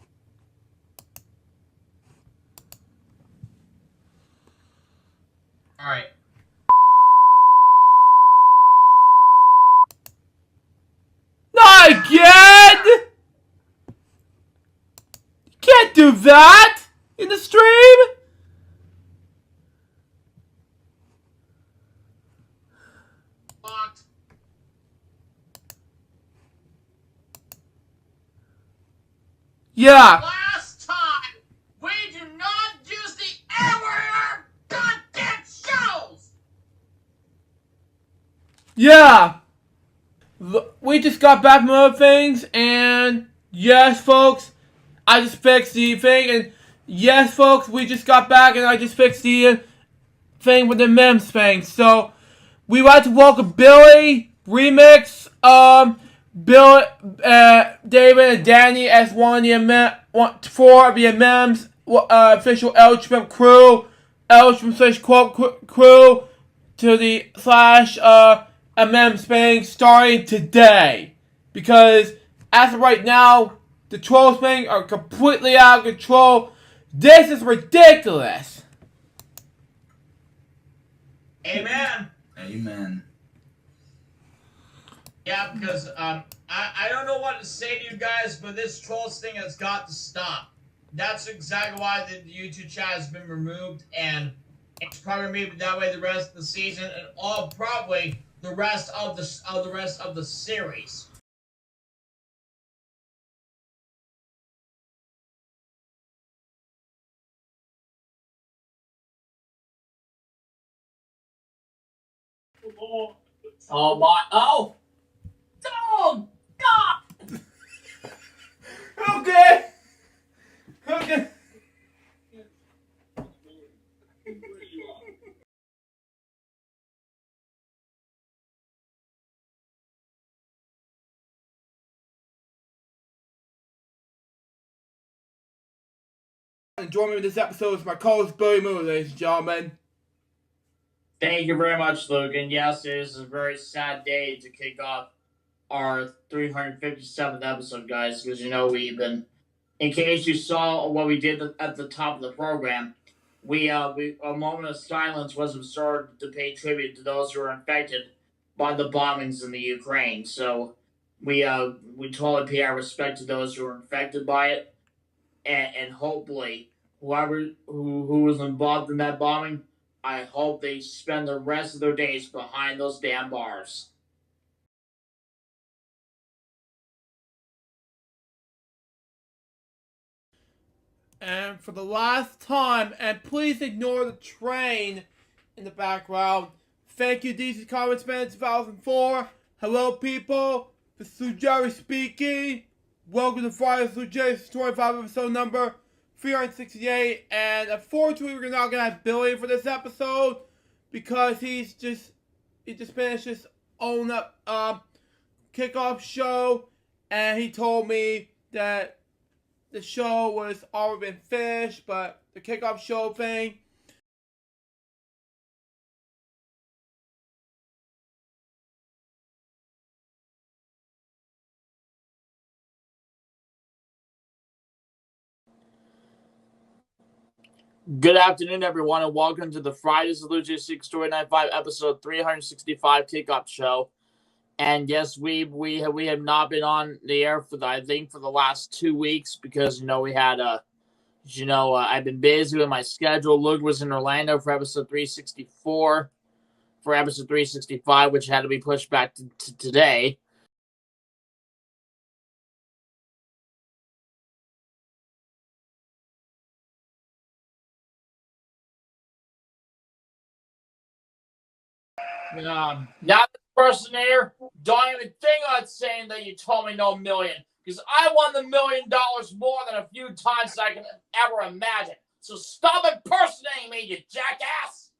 All right. Not again! You can't do that in the stream. Locked. Yeah. Last time, we do not use the air goddamn shows. Yeah. We just got back from other things, and yes, folks, I just fixed the thing, and yes, folks, we just got back, and I just fixed the thing with the memes thing. So, we want to welcome Billy, Remix, Bill, David, and Danny as four of the memes, official Elchman crew, Elchman / crew, to the / MM thing starting today. Because as of right now, the trolls thing are completely out of control. This is ridiculous. Amen. Amen. Yeah, because I don't know what to say to you guys, but this trolls thing has got to stop. That's exactly why the YouTube chat has been removed, and it's probably gonna be that way the rest of the season, and all probably the rest of the series. Oh my! Oh! Oh God! Okay. Okay. And joining me in this episode is my co-host Billy Moon, ladies and gentlemen. Thank you very much, Luke. And yes, it is a very sad day to kick off our 357th episode, guys, because we've been. In case you saw what we did at the top of the program, we a moment of silence was observed to pay tribute to those who were infected by the bombings in the Ukraine. So we totally pay our respect to those who were infected by it, and hopefully whoever who was involved in that bombing, I hope they spend the rest of their days behind those damn bars. And for the last time, and please ignore the train in the background. Thank you, DC Comics Man 2004. Hello, people. This is Jerry speaking. Welcome to Friday's Jerry's 25 episode number 368. And unfortunately, we're not gonna have Billy for this episode because he just finished his own kickoff show, and he told me that the show was already been finished, but the kickoff show thing Good afternoon, everyone, and welcome to the Friday Solution 6 Story 95 episode 365 kickoff show. And yes, we have not been on the air for the last 2 weeks because we had I've been busy with my schedule. Luke was in Orlando for episode 364, for episode 365, which had to be pushed back to today. Now this person here, don't even think on saying that you told me no million, because I won the $1 million more than a few times that I can ever imagine. So stop impersonating me, you jackass!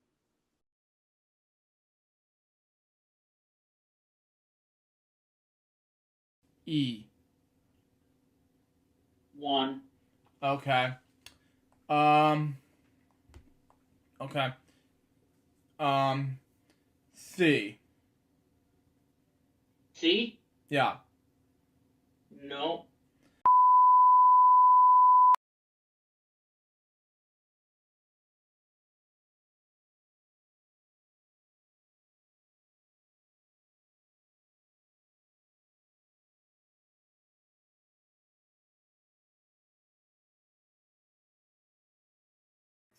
E. 1. Okay. Okay. C. C? Yeah. No.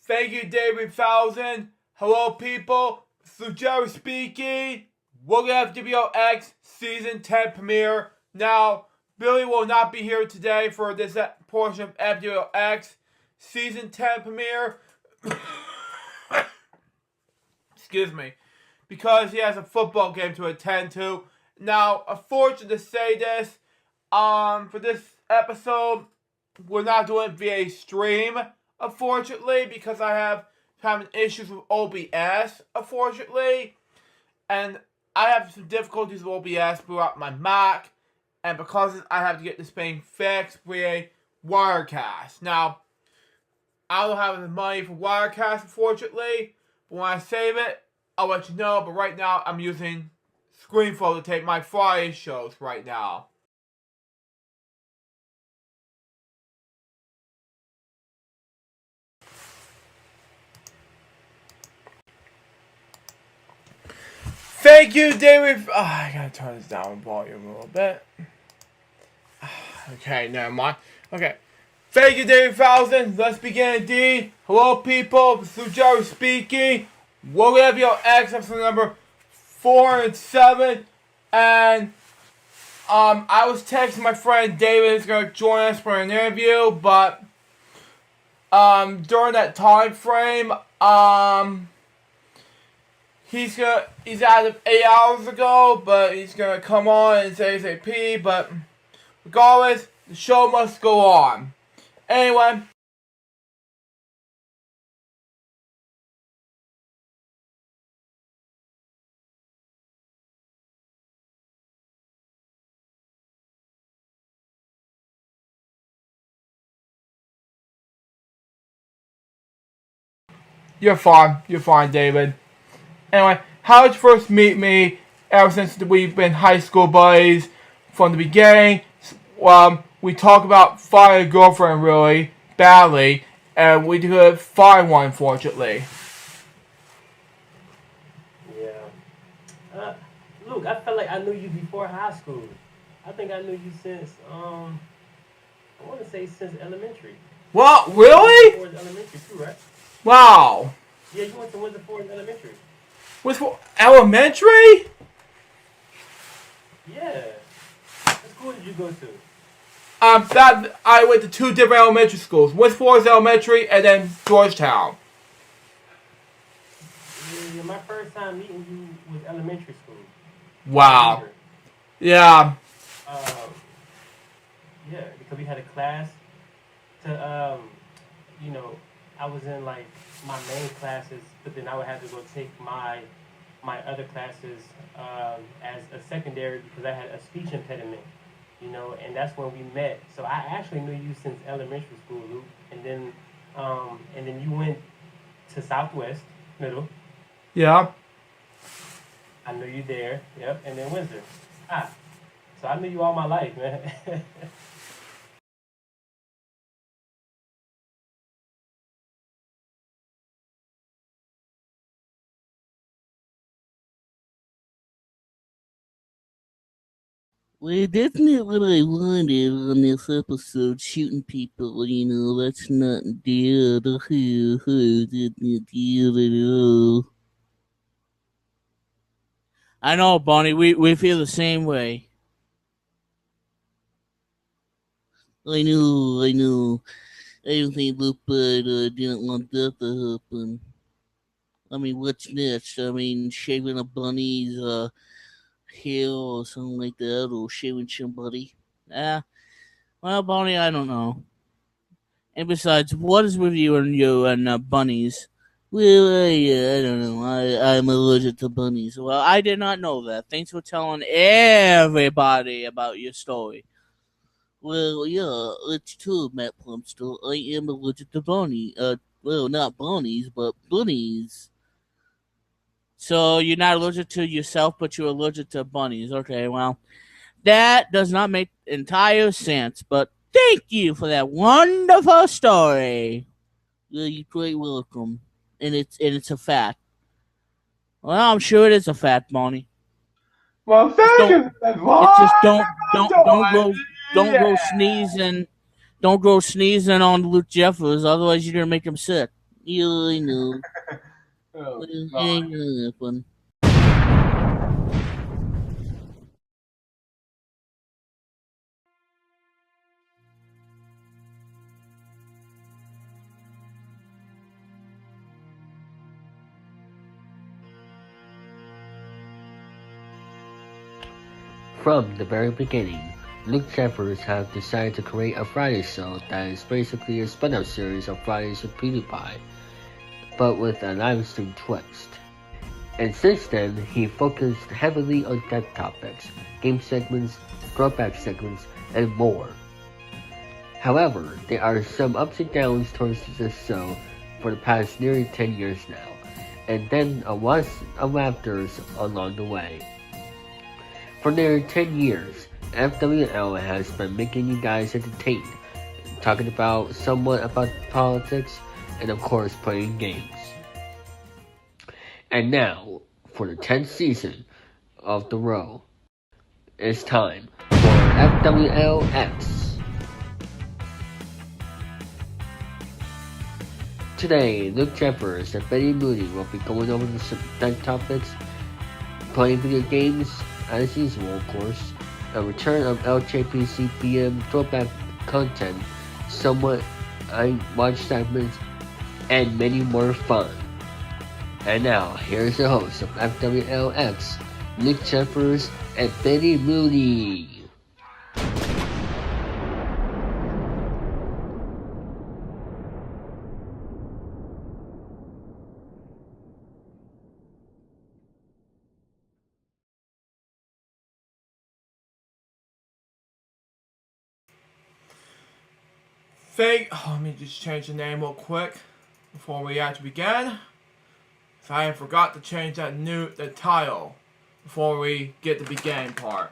Thank you, David Thousand. Hello, people. So Jerry speaking. Welcome to FwX Season 10 premiere. Now, Billy will not be here today for this portion of FwX Season 10 premiere. Excuse me. Because he has a football game to attend to. Now, unfortunate to say this, for this episode, we're not doing it via stream, unfortunately, because I have having issues with OBS, unfortunately, and I have some difficulties with OBS throughout my Mac, and because of this, I have to get this thing fixed via Wirecast. Now, I don't have the money for Wirecast, unfortunately, but when I save it, I'll let you know, but right now, I'm using ScreenFlow to take my Friday shows right now. Thank you, David. Oh, I gotta turn this down volume a little bit. Okay, never mind. Okay. Thank you, David Thousand. Let's begin indeed. Hello, people. This is Jerry speaking. Welcome to FwX episode number 407. And I was texting my friend David who's gonna join us for an interview, but during that time frame, he's out of 8 hours ago, but he's gonna come on and say ASAP, but regardless, the show must go on. Anyway. You're fine, David. Anyway, how did you first meet me? Ever since we've been high school buddies from the beginning. We talk about finding a girlfriend really badly, and we could find one, unfortunately. Yeah. Luke, I felt like I knew you before high school. I think I knew you since, I want to say since elementary. What? Really? Elementary too, right? Wow. Yeah, you went to Windsor Forest Elementary. Elementary? Yeah. What school did you go to? I went to 2 different elementary schools. West Forest Elementary and then Georgetown. Yeah, my first time meeting you was elementary school. Wow. Yeah. Yeah, because we had a class to, I was in like my main classes, but then I would have to go take my other classes as a secondary because I had a speech impediment, and that's when we met. So I actually knew you since elementary school, Luke, and then you went to Southwest Middle. Yeah. I knew you there. Yep, and then Windsor. So I knew you all my life, man. Well, that's not what I wanted on this episode, shooting people, that's not the deal. That's not the deal at all. I know, Bonnie. We feel the same way. I know. I don't think Lupa didn't want that to happen. I mean, what's next? I mean, shaving a bunny's hair or something like that, or shaving somebody. Well, Bonnie, I don't know. And besides, what is with you and bunnies? Well, I don't know. I'm allergic to bunnies. Well, I did not know that. Thanks for telling everybody about your story. Well, yeah, it's true, Matt Plumster. I am allergic to bunny. Well, not bunnies, but bunnies. So you're not allergic to yourself, but you're allergic to bunnies. Okay, well, that does not make entire sense. But thank you for that wonderful story. Yeah, you're quite welcome. And it's a fact. Well, I'm sure it is a fact, Bonnie. Well, thank you. It's just don't go sneezing. Don't go sneezing on Luke Jeffers, otherwise you're gonna make him sick. Yeah, I know. Oh, Ain't gonna happen. From the very beginning, Luke Jeffers have decided to create a Friday show that is basically a spin-off series of Fridays with PewDiePie, but with a live stream twist. And since then, he focused heavily on tech topics, game segments, throwback segments, and more. However, there are some ups and downs towards this show for the past nearly 10 years now, and then a lot of rafters along the way. For nearly 10 years, FwL has been making you guys entertained, talking about somewhat about politics, and of course playing games. And now, for the 10th season of the row, it's time for FwLX. Today, Luke Jeffers and Betty Mooney will be going over some tech topics, playing video games, as usual of course, a return of LJPCBM throwback content, somewhat I watch segments, and many more fun. And now, here's the host of FwLX, Luke Jeffers and Betty Mooney. Let me just change the name real quick before we actually begin. So I forgot to change the title before we get to the beginning part.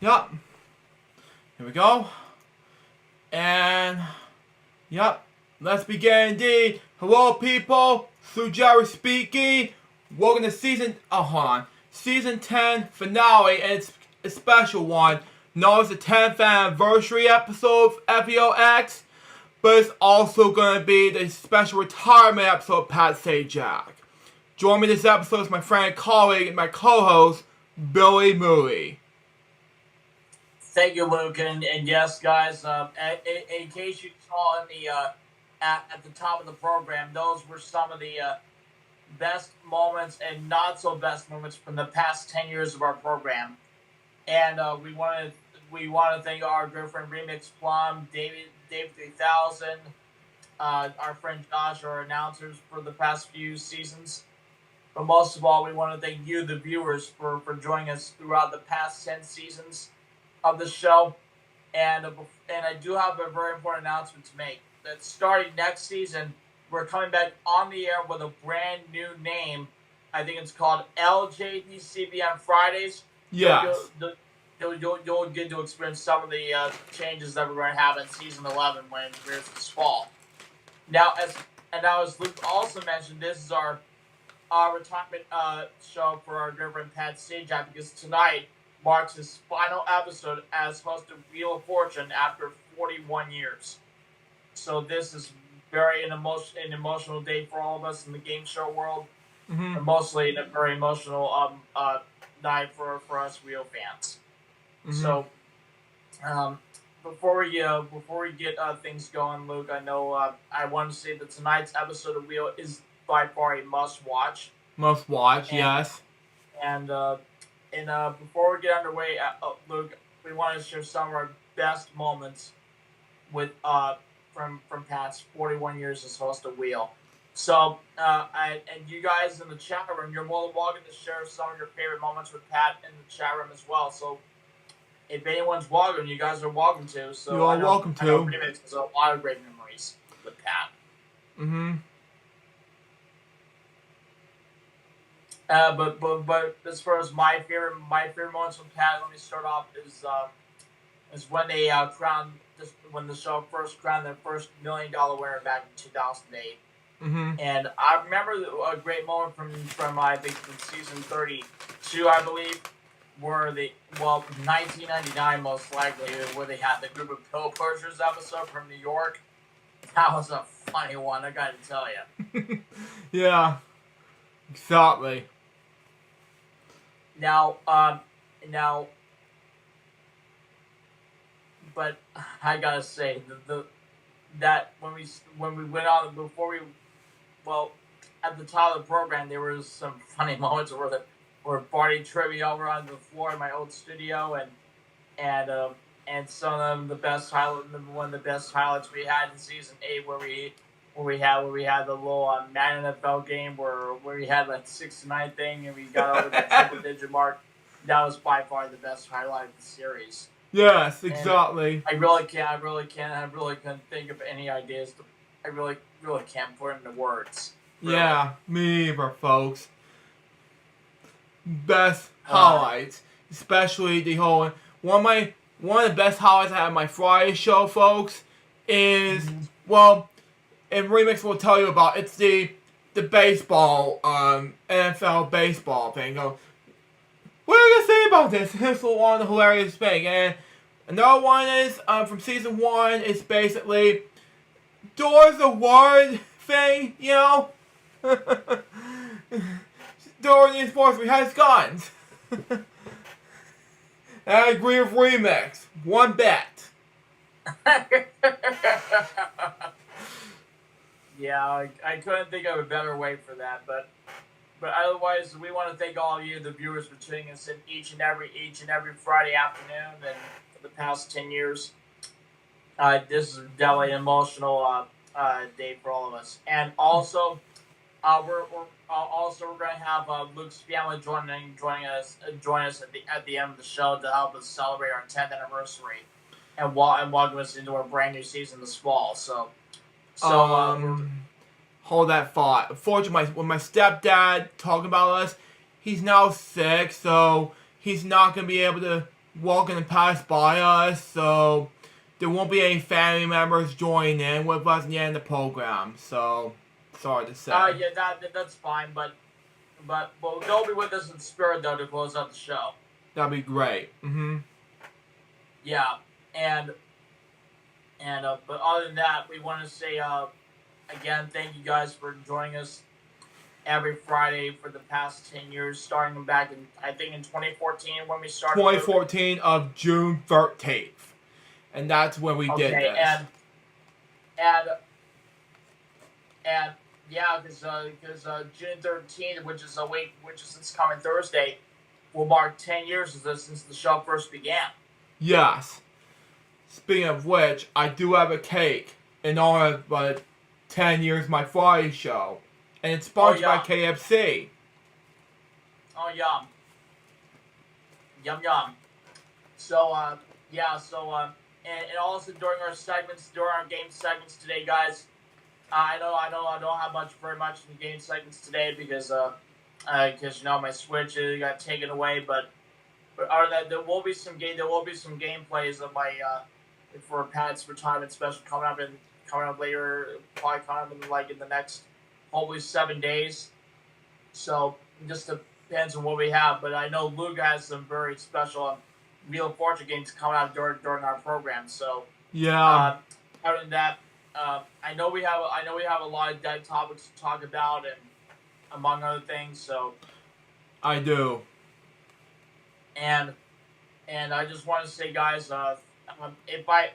Yup. Here we go. And, yep, let's begin indeed. Hello people, Sue Jerry speaking. Welcome to season 10 finale, and it's a special one, known as the 10th anniversary episode of FwLX, but it's also going to be the special retirement episode of Pat Sajak. Join me this episode is my friend and colleague and my co-host, Billy Mooney. Thank you, Luke, and yes, guys. In case you saw in the at the top of the program, those were some of the best moments and not so best moments from the past 10 years of our program. And we want to thank our good friend Remix Plum, David 3000, our friend Josh, our announcers for the past few seasons. But most of all, we want to thank you, the viewers, for joining us throughout the past 10 seasons of the show, and I do have a very important announcement to make. That starting next season, we're coming back on the air with a brand new name. I think it's called LJDCBM Fridays, Yes. You'll get to experience some of the changes that we're going to have in season 11 when it rears this fall. Now, as Luke also mentioned, this is our retirement show for our good friend Pat Sajak, because tonight marks his final episode as host of Wheel of Fortune after 41 years. So this is very an emotional day for all of us in the game show world, and mostly a very emotional night for us Wheel fans. So, before we get things going, Luke, I know I want to say that tonight's episode of Wheel is by far a must-watch. Yes. And before we get underway, Luke, we want to share some of our best moments with from Pat's 41 years as host of Wheel. So, and you guys in the chat room, you're more than welcome to share some of your favorite moments with Pat in the chat room as well. So, if anyone's welcome, you guys are welcome to. So you are welcome to. I know Remix has a lot of great memories with Pat. But as far as my favorite moments with Pat, let me start off is when they when the show first crowned their first $1 million winner back in 2008. And I remember a great moment from I think from season 32, I believe, where 1999 most likely, where they had the group of pill pushers episode from New York. That was a funny one, I gotta tell you. Yeah, exactly. Now, but I gotta say that when we went on at the top of the program, there was some funny moments where Barty tripped me over on the floor in my old studio, and some of them one of the best highlights we had in season 8 where we had the little Madden NFL game where we had like 6-9 thing and we got over the triple digit mark. That was by far the best highlight of the series. Yes, exactly. And I really couldn't think of any ideas. I really can't put into words. Really. Yeah, me either, folks. Best highlights, especially the whole one of the best highlights I had on my Friday show, folks, is and Remix will tell you about. It's the baseball NFL baseball thing. What are you gonna say about this? It's one of the hilarious thing. And another one is from season 1. It's basically Door's a word thing, you know. Door in the enforcement has guns. And I agree with Remix. One bet. Yeah, I couldn't think of a better way for that, but otherwise, we want to thank all of you, the viewers, for tuning us in each and every Friday afternoon, and for the past 10 years. This is definitely an emotional day for all of us, and also, we're going to have Luke's family joining us at the end of the show to help us celebrate our 10th anniversary, and welcome us into our brand new season this fall. So hold that thought. Unfortunately, when my stepdad talking about us, he's now sick, so he's not going to be able to walk in and pass by us, so there won't be any family members joining in with us at the end of the program, so sorry to say. Yeah, that's fine, but they'll be with us in spirit, though, to close out the show. That'd be great. Yeah, and but other than that, we want to say, again, thank you guys for joining us every Friday for the past 10 years, starting back in, I think, in 2014 when we started. 2014 of June 13th. And that's when we did this. And yeah, because June 13th, which is this coming Thursday, will mark 10 years since the show first began. Yes. Speaking of which, I do have a cake in honor of 10 years of my Friday show. And it's sponsored by KFC. Oh, yum. Yum, yum. So, and also during our game segments today, guys, I know I don't have very much in the game segments today because my Switch got taken away, but But other than that, there will be some gameplays of my for Pat's retirement special coming up later, probably coming up in the next hopefully 7 days. So it just depends on what we have. But I know Luke has some very special Wheel of Fortune games coming out during our program. So Yeah. other than that, I know we have a lot of dead topics to talk about, and among other things. So I do. And I just want to say, guys, if I've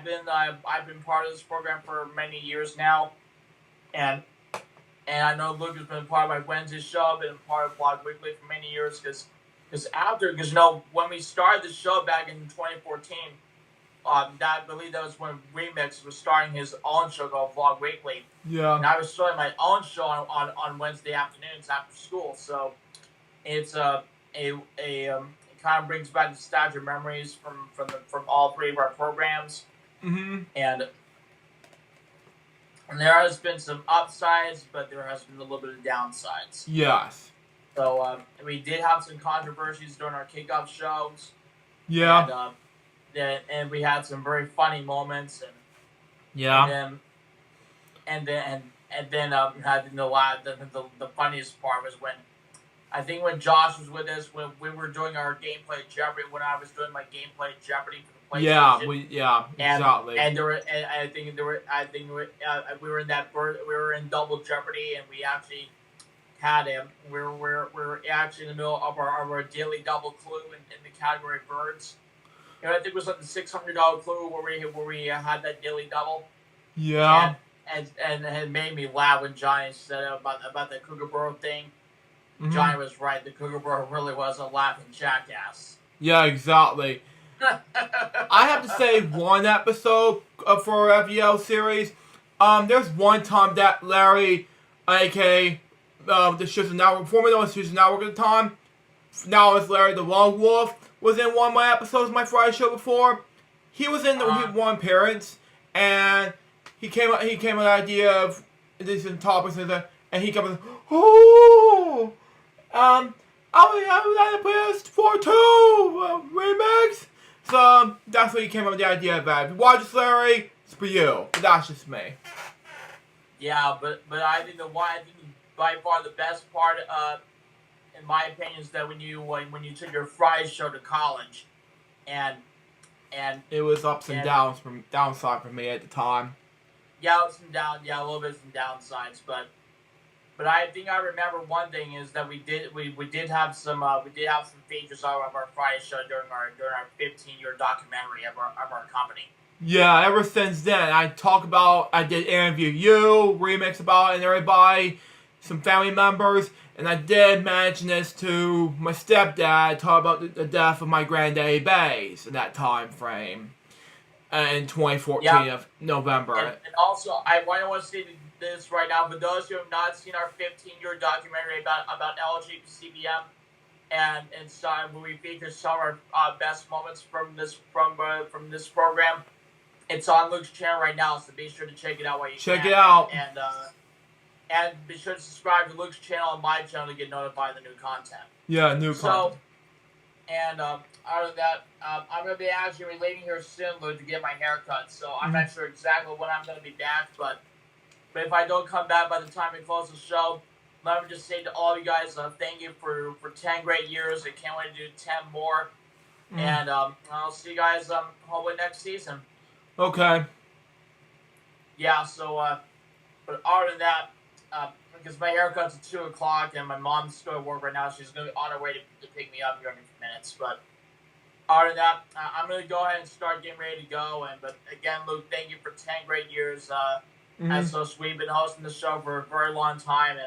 been part of this program for many years now, and I know Luke has been part of my Wednesday show, been part of Blog Weekly for many years, because when we started the show back in 2014, I believe that was when Remix was starting his own show called Vlog Weekly. Yeah. And I was starting my own show on Wednesday afternoons after school. So it's it kind of brings back nostalgic memories from all three of our programs. Mm-hmm. And there has been some upsides, but there has been a little bit of downsides. Yes. So we did have some controversies during our kickoff shows. Yeah. And we had some very funny moments, and yeah. And then the funniest part was when Josh was with us, when we were doing our gameplay Jeopardy, when I was doing my gameplay Jeopardy for the PlayStation. Exactly. And we were in double Jeopardy, and we actually had him. We were actually in the middle of our daily double clue in the category birds. I think it was like the $600 clue where we had that daily double. Yeah. And it made me laugh when Johnny said about the Kookaburra thing. Mm-hmm. Johnny was right. The Kookaburra really was a laughing jackass. Yeah, exactly. I have to say, one episode for our FwL series, there's one time that Larry, aka the Shoots Network, formerly known as Shoots Network at the time, now it's Larry the Lone Wolf, was in one of my episodes of my Friday show before. He was in one appearance, and he came with the idea of these topics and he came with, I would like to play this 4-2 remix. So that's what he came up with the idea about. If you watch this, Larry, it's for you. But that's just me. Yeah, but I think by far the best part, in my opinion, is that when you took your Friday show to college, and it was ups and downs from downside for me at the time. Yeah, ups and downs. Yeah, a little bit some downsides, but I think I remember one thing is that we did have some features of our Friday show during our 15-year documentary of our company. Yeah, ever since then, I did interview you, remix about it, and everybody, some family members, and I did mention this to my stepdad, talk about the death of my granddaddy Bays in that time frame, in 2014 of November. And also, I want to say this right now, for those who have not seen our 15-year documentary about LGBTCBM, and where we feature some of our best moments from this program. It's on Luke's channel right now, so be sure to check it out while you can. Check it out. And be sure to subscribe to Luke's channel and my channel to get notified of the new content. Yeah, new content. And other than that, I'm going to be actually leaving here soon, Luke, to get my hair cut. So I'm not sure exactly when I'm going to be back, but if I don't come back by the time we close the show, let me just say to all of you guys, thank you for 10 great years. I can't wait to do 10 more. And I'll see you guys hopefully next season. Okay. Yeah, so, but other than that, because my haircut's at 2 o'clock and my mom's still at work right now, she's going to be on her way to pick me up here in a few minutes. But other than that, I'm going to go ahead and start getting ready to go. But again, Luke, thank you for 10 great years. That's so sweet. Been hosting the show for a very long time.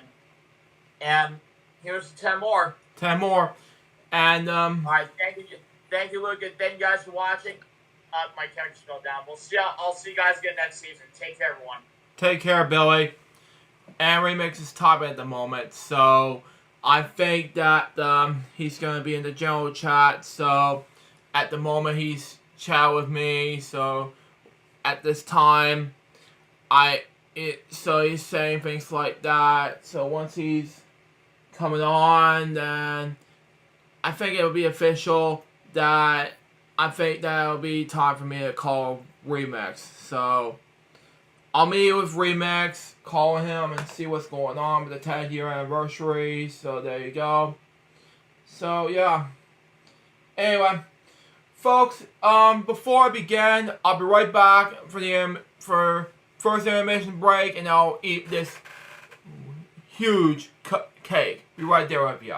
And here's 10 more. 10 more. And, all right, thank you, Luke, and thank you guys for watching. My character's fell down. I'll see you guys again next season. Take care, everyone. Take care, Billy. And Remix is top at the moment, so I think that he's going to be in the general chat. So at the moment, he's chat with me. So at this time, so he's saying things like that. So once he's coming on, then I think it'll be official that I think that it'll be time for me to call Remix. So I'll meet with Remix, call him, and see what's going on with the 10-year anniversary. So there you go. So yeah. Anyway, folks, before I begin, I'll be right back for first intermission break, and I'll eat this huge cake. Be right there with you.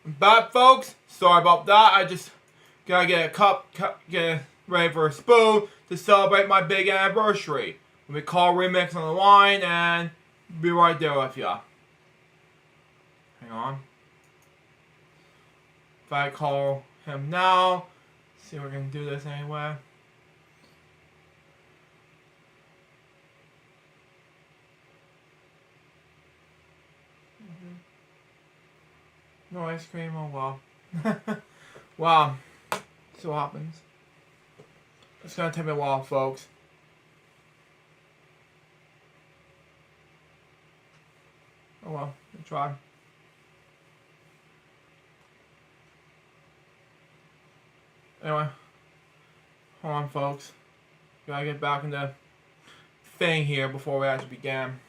But folks, sorry about that. I just gotta get a cup, get ready for a spoon to celebrate my big anniversary. Let me call Remix on the line and be right there with ya. Hang on. If I call him now, see if we can do this anyway. No ice cream, oh well. Wow. See what happens. It's gonna take me a while, folks. Oh well, we'll try. Anyway. Hold on, folks. Gotta get back in the thing here before we actually begin.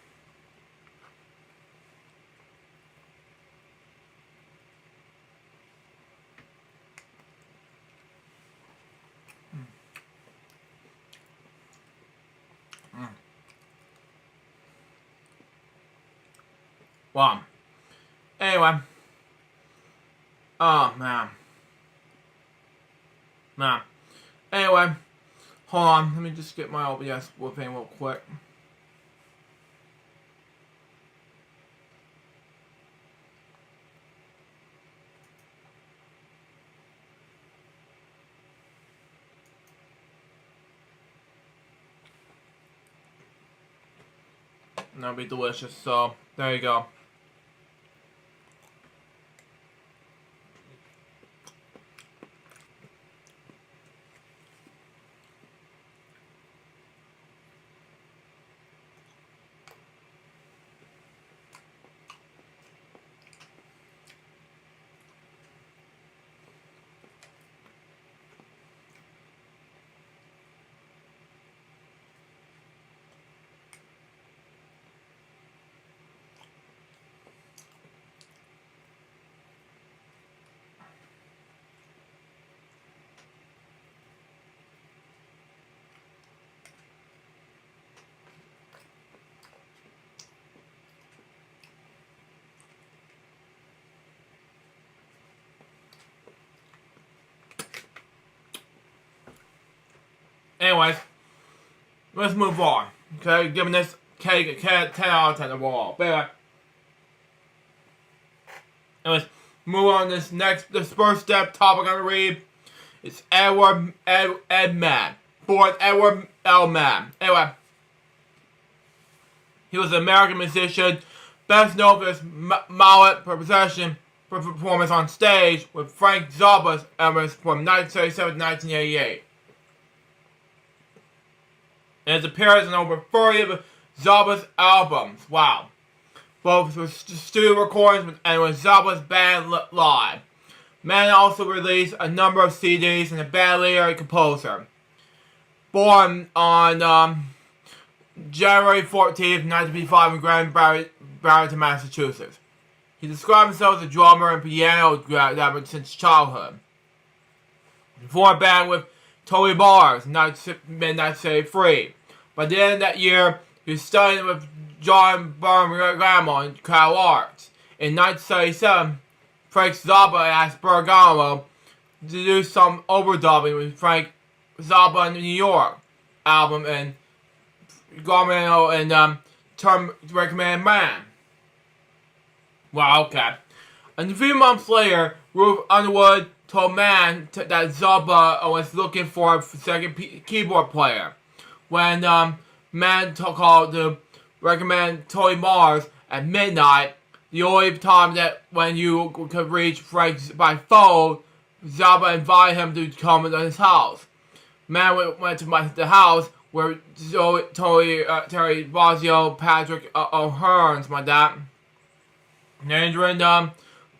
Wow. Anyway. Oh, man. Anyway. Hold on. Let me just get my OBS whooping real quick. And that'll be delicious. So, there you go. Anyways, let's move on. Okay, giving this cake a 10 out of 10 overall. But anyway, anyways, move on to this first step topic I'm gonna read. It's Edward Mann. Born Edward L. Mann. Anyway, he was an American musician, best known for his mallet performance on stage with Frank Zappa's albums from 1977 to 1988. And his appearance on over 30 of Zappa's albums. Wow. Both with studio recordings and with Zappa's band live. Mann also released a number of CDs and a band leader and composer. Born on January 14th, 1955 in Grand Barrington, Massachusetts. He described himself as a drummer and piano graduate since childhood. He formed a band with Toby Bars, Midnight City Free. By the end of that year, he was studying with John Bergamo in Cal Arts. In 1977, Frank Zappa asked Bergamo to do some overdubbing with Frank Zappa in the New York album, and Garmano and Term recommended Man. Wow, okay. And a few months later, Ruth Underwood told Mann that Zappa was looking for a second keyboard player. When Mann called to recommend Toby Mars at midnight, the only time that when you could reach Frank by phone, Zappa invited him to come to his house. Mann went to the house where Terry Bozzio, Patrick O'Hearns, my dad, and Andrew and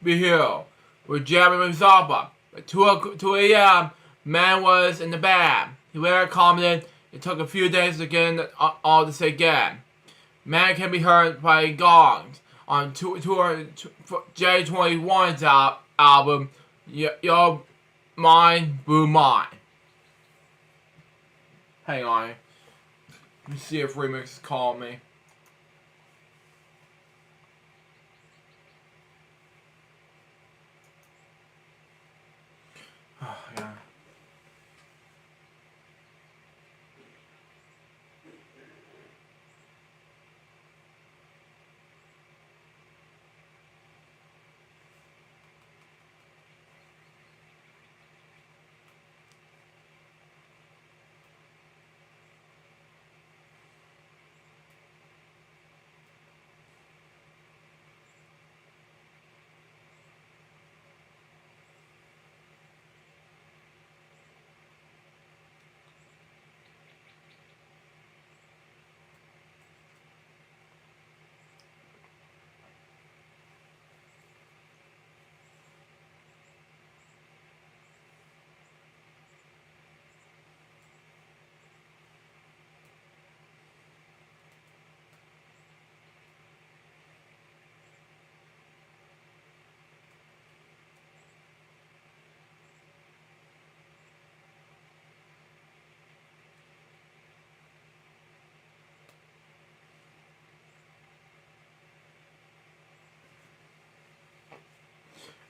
Behiro were jamming with Zappa. At 2 a.m., Mann was in the band. He later commented, it took a few days to get all this again. Mann can be heard by gongs on J21's album, Yo Mine, Boo Mine. Hang on. Let me see if Remix is calling me. Oh, yeah.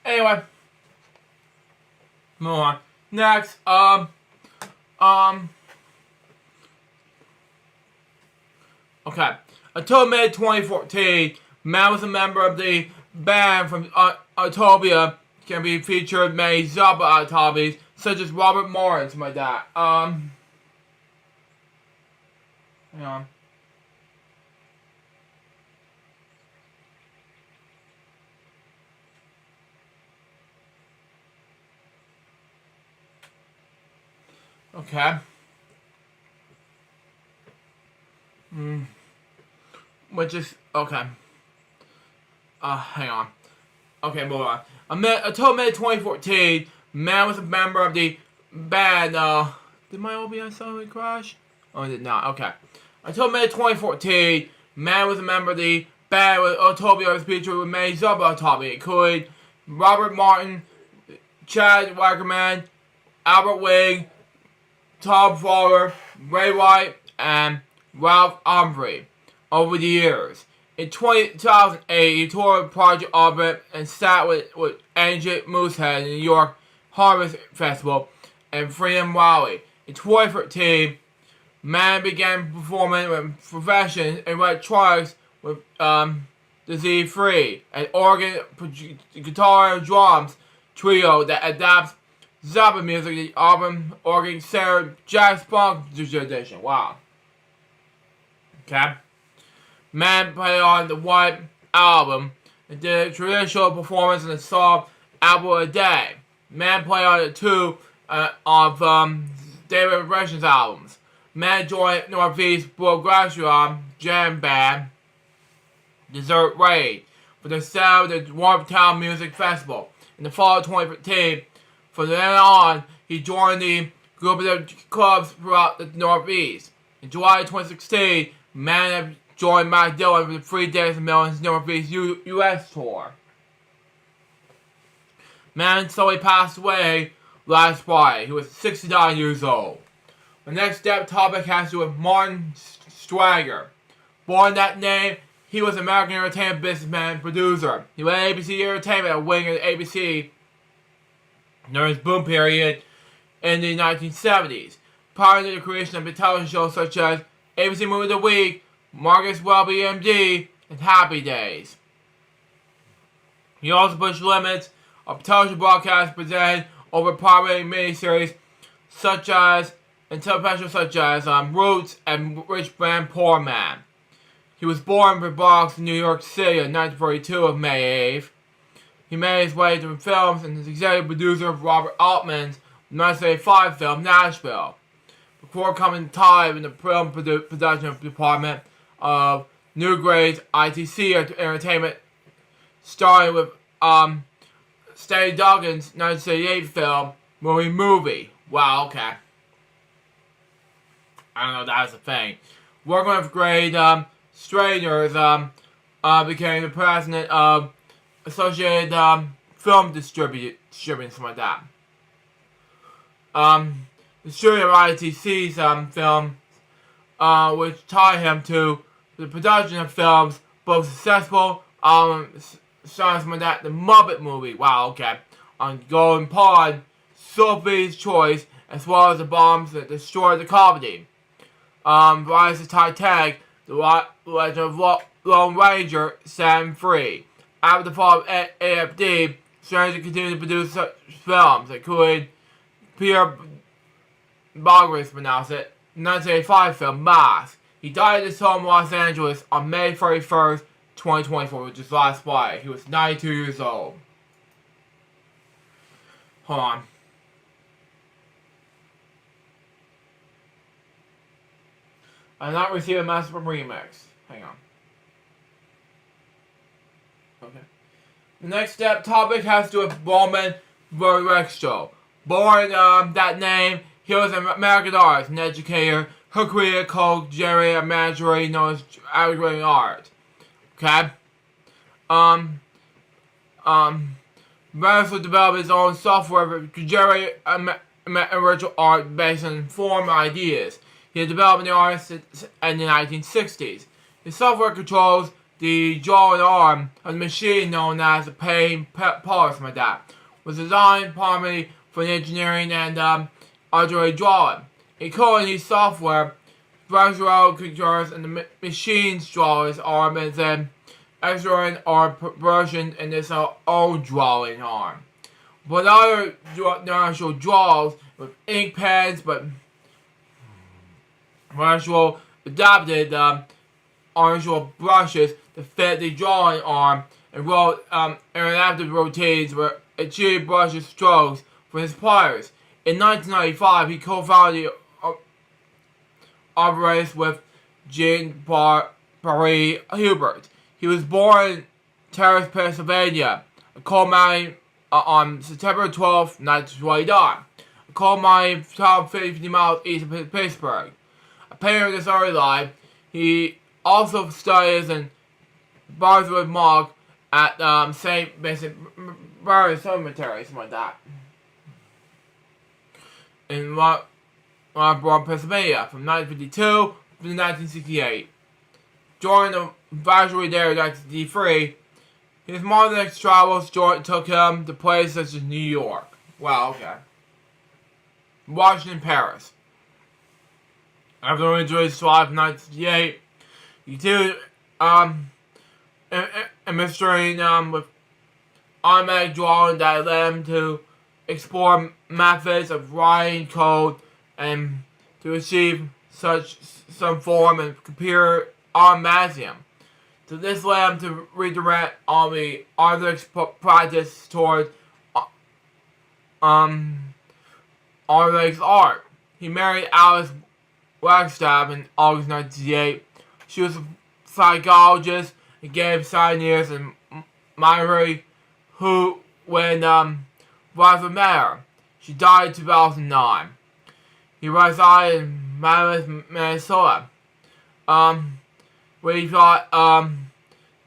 Anyway, move on. Next, okay. Until May 2014, Mann was a member of the band from Autobia. Can be featured many Zappa Autobies, such as Robert Morris, my dad. Hang on. Okay. Which is, okay. Hang on. Okay, move on. Until May 2014, Mann was a member of the band, did my OBS suddenly crash? Oh, it did not, okay. Until May 2014, Mann was a member of the band with Autobia was featured with many Zappa Autobia, including Robert Martin, Chad Wackerman, Albert Wing, Tom Fowler, Ray White, and Ralph Humphrey over the years. In 2008, he toured Project Orbit and sat with Ancient Moosehead in the New York Harvest Festival and Freedom Rally. In 2013, Mann began performing with Profession and electronics with the Z3, an organ, guitar, and drums trio that adapts Zappa music, the album organ Sarah Jack Spunk edition. Wow. Okay. Mann played on the White album and did a traditional performance in the song Apple a Day. Mann played on the two of David Impressions albums. Mann joined Northeast Bulgarian jam band Desert Raid for the Sound of the Warptown Music Festival. In the fall of 2015, from then on, he joined the group of clubs throughout the Northeast. In July 2016, Mann joined Mac Dillon for the 3 Days of Millions Northeast U.S. tour. Man suddenly passed away last Friday. He was 69 years old. The next step topic has to do with Martin Strager. Born that name, he was an American entertainment businessman and producer. He led ABC Entertainment, a wing of ABC during his boom period in the 1970s. Prior to the creation of the television shows such as ABC Movie of the Week, Marcus Welby MD, and Happy Days. He also pushed limits of television broadcasts presented over primary miniseries such as and television such as Roots and Rich Man Poor Man. He was born in Bronx, New York City in 1942 of May 8th. He made his way to films and is executive producer of Robert Altman's 1985 film Nashville, before coming tied in the film production department of New Grades ITC Entertainment, starring with Stanley Duggan's 1978 film Movie. Wow, okay. I don't know if that was a thing. Working with grade Straighters, became the president of Associated Film Distributing, something like that. The studio of ITC's film, which tied him to the production of films, both successful, something like that, the Muppet movie, wow, okay, on Golden Pond, Sophie's Choice, as well as the bombs that destroyed the comedy. Rise of Titanic, The Legend of Lone Ranger, Sam Free. After the fall of AFD, Stranger continued to produce such films, including Peter Bogris pronounced it, 1985 film Mask. He died at his home in Los Angeles on May 31st, 2024, which is last Friday. He was 92 years old. Hold on. I did not receive a message from Remix. Hang on. Okay. The next step topic has to do with Roman Vorexto. Born that name, he was an American artist, an educator, who created called Jerry, a manager known as Algorithmic Art. Okay? Renaissance developed his own software to generate original art based on informed ideas. He had developed the art in the 1960s. His software controls the drawing arm of the machine known as a paint polish, like that. Was designed primarily for the engineering and artillery drawing. Including his software, FwL controls and the machine's drawing arm is an extra or version in its own drawing arm. But other actual draws with ink pens, but actual adapted actual brushes to fit the drawing arm and wrote interactive routines where achieved brushes strokes for his players. In 1995, he co-founded operates with Jean-Paul Hubert. He was born in Terrace, Pennsylvania, a coal mine on September 12, 1929. A coal mine town 50 miles east of Pittsburgh. A painter in his early life, he also studies in Barswood Mark at St. Vincent Mary Cemetery, something like that. In Rockborough, Pennsylvania, from 1952 to 1968. During the advisory there in 1963, his modern next travels took him to places such as New York. Wow, okay. Washington, Paris. After originally survived in 1968, he continued administering with automatic drawing that led him to explore methods of writing code and to achieve some form of computer automatism. So this led him to redirect all the artist's practice towards artist's art. He married Alice Wagstaff in August 1968. She was a psychologist and game pioneers in Missouri who, when Rosa met her, she died in 2009. He resided in Mammoth, Minnesota. Where he taught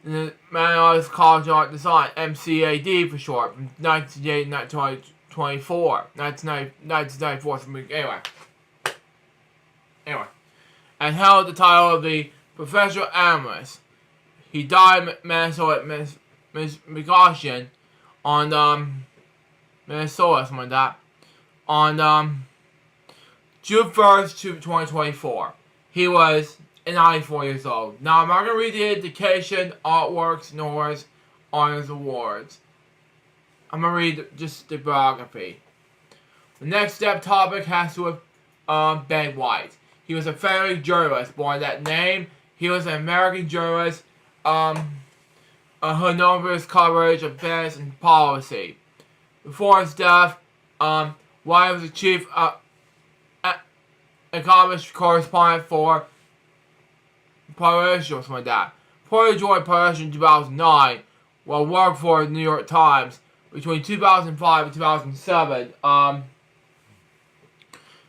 in the Manitoba College of Art and Design, MCAD for short, from 1988 to 1924. 1994. Anyway. And held the title of the professional analyst. He died in Minnesota at Michigan on Minnesota, something like that, on June 1st, 2024. He was 94 years old. Now, I'm not going to read the education, artworks, nor his honors awards. I'm going to read just the biography. The next step topic has to do with Ben White. He was a family journalist born that name. He was an American journalist who known for his coverage of business and policy. Before his death, White was the chief economist correspondent for Politico, something like that. Before he joined Politico in 2009, while worked for the New York Times between 2005 and 2007.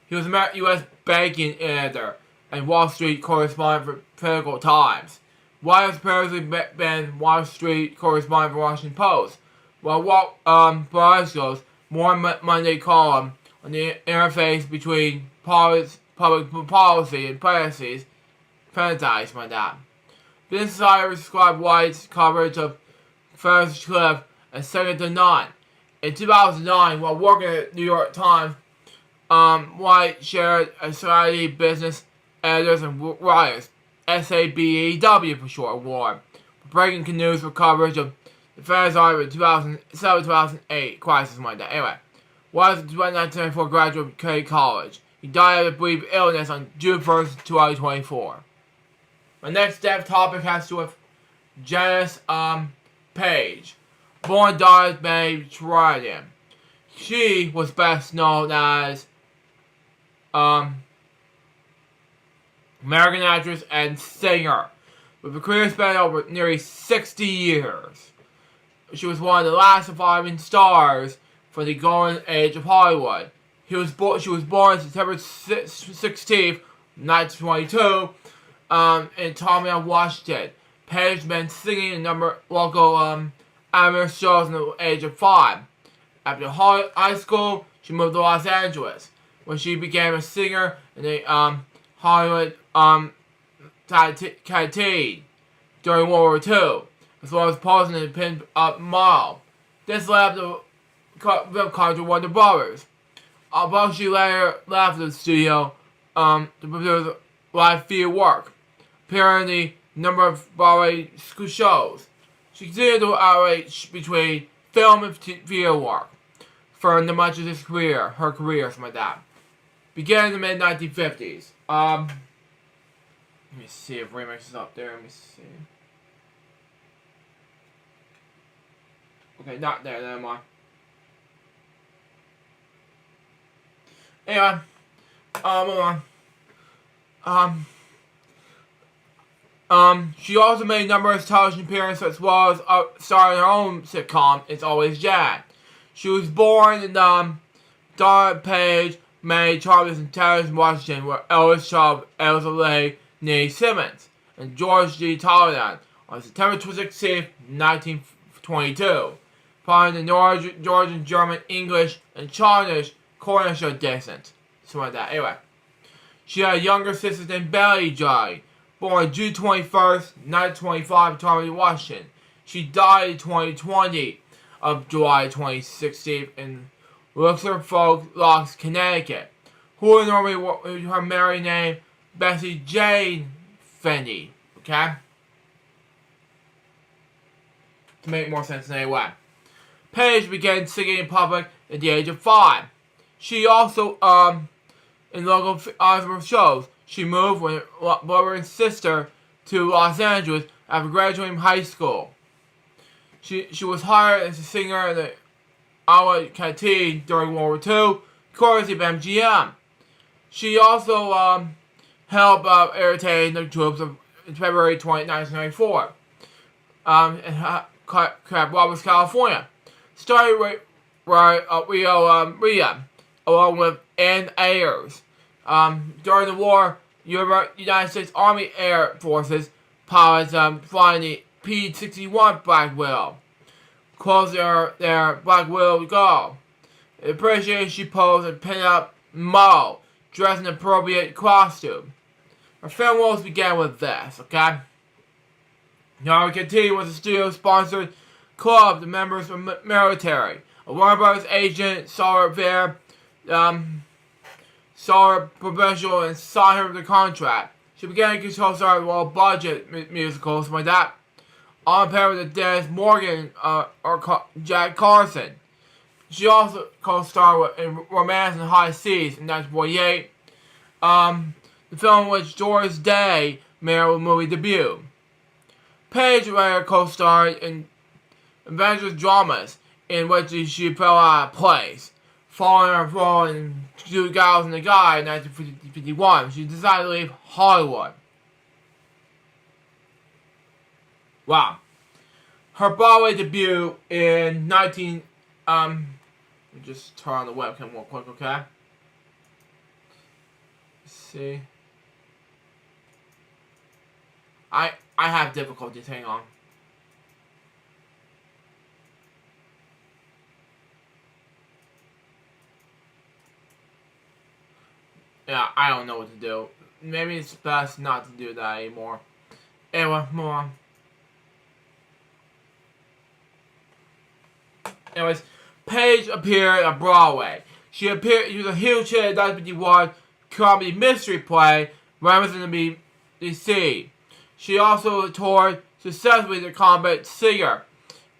He was a U.S. banking editor and Wall Street correspondent for Political Times. White has previously been Wall Street correspondent for Washington Post, while Politico's Monday column on the interface between public policy and policies, sanitized by that. Business Insider described White's coverage of First Cliff as second to none. In 2009, while working at the New York Times, White shared a Society of Business Editors and Writers, SABEW for short, award for breaking news for coverage of the Federal Reserve in 2007-2008 crisis, like that. Anyway, White was a 1994 graduate of Cary College. He died of a brief illness on June 1st, 2024. My next step topic has to do with Janice Page, born and died of May Trinian. She was best known as American actress and singer, with a career span over nearly 60 years. She was one of the last surviving stars for the golden age of Hollywood. She was born September 16th, 1922, in Tommytown, Washington. Page began singing in a number of local amateur shows at the age of 5. After high school, she moved to Los Angeles, where she became a singer in the Hollywood canteen during World War II, as well as posing in the pin-up model. This led to the country Wonder Brothers. Although she later left the studio to produce live theater work, appearing in a number of Broadway shows. She continued to outreach between film and theater work for much of her career, something like that. Began in the mid-1950s. Let me see if Remix is up there. Let me see. Okay, not there. Never mind. Anyway, hold on. She also made numerous television appearances as well as starring in her own sitcom, It's Always Jan. She was born in Donna Page, May Charles in Terrace, Washington, where eldest child Elsa Nee Simmons and George G. Toledan on September 16, 1922. Following the Georgian, German, English, and Cornish descent. Something like that. Anyway, she had a younger sister named Betty Joy, born June 21st, 1925 in Toronto, Washington. She died in 2020 of July 2016 in Luxor Folk Locks, Connecticut. Who would normally her married name Bessie Jane Finney. Okay? To make more sense anyway. Page began singing in public at the age of 5. She also, in local opera shows, she moved with her brother and sister to Los Angeles after graduating from high school. She was hired as a singer in the Iowa canteen during World War II, courtesy of MGM. She also helped entertain the troops in February 1994 in Crab Roberts, California. Started with Rhea, along with Ann Ayers. During the war, United States Army Air Forces pilots flying the P61 Black Widow. Close their Black Widow goal. Appreciate she posed a pin-up model dressed in an appropriate costume. Our film roles began with this, okay? Now we continue with the studio-sponsored club, the members of the military. A Warner Brothers agent saw her there, saw her professional and signed her the contract. She began to co-star low-budget musicals like that. On pair with Dennis Morgan or Jack Carson. She also co-starred in Romance and High Seas in 1948. The film in which Doris Day made her movie debut. Page later co-starred in adventurous dramas in which she fell out of place. Following her role in Two Gals and a Guy in 1951, she decided to leave Hollywood. Wow. Her Broadway debut in let me just turn on the webcam real quick, okay? Let's see. I have difficulties, hang on. Yeah, I don't know what to do. Maybe it's best not to do that anymore. Anyway, move on. Anyways, Paige appeared at Broadway. She was a huge hit in 1951 comedy mystery play, Rambling in the BBC. She also toured successfully the combat singer.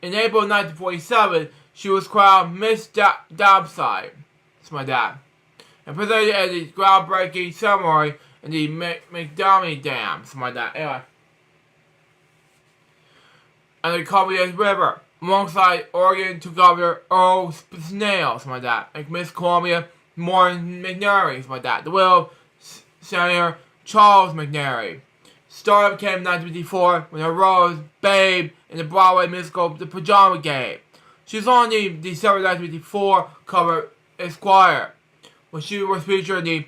In April 1947, she was crowned Miss Downside. That's my dad. And presented at the groundbreaking ceremony in the McDonald Dam. That's my dad. Anyway. And the Columbia River. Alongside Oregon to Governor Earl Snails, my dad. Like Miss Columbia, Morton McNary, my dad. The will of Senator Charles McNary. Star became in 1954 when her role was Babe in the Broadway musical The Pajama Game. She was on the December 1954 cover Esquire, when she was featured in the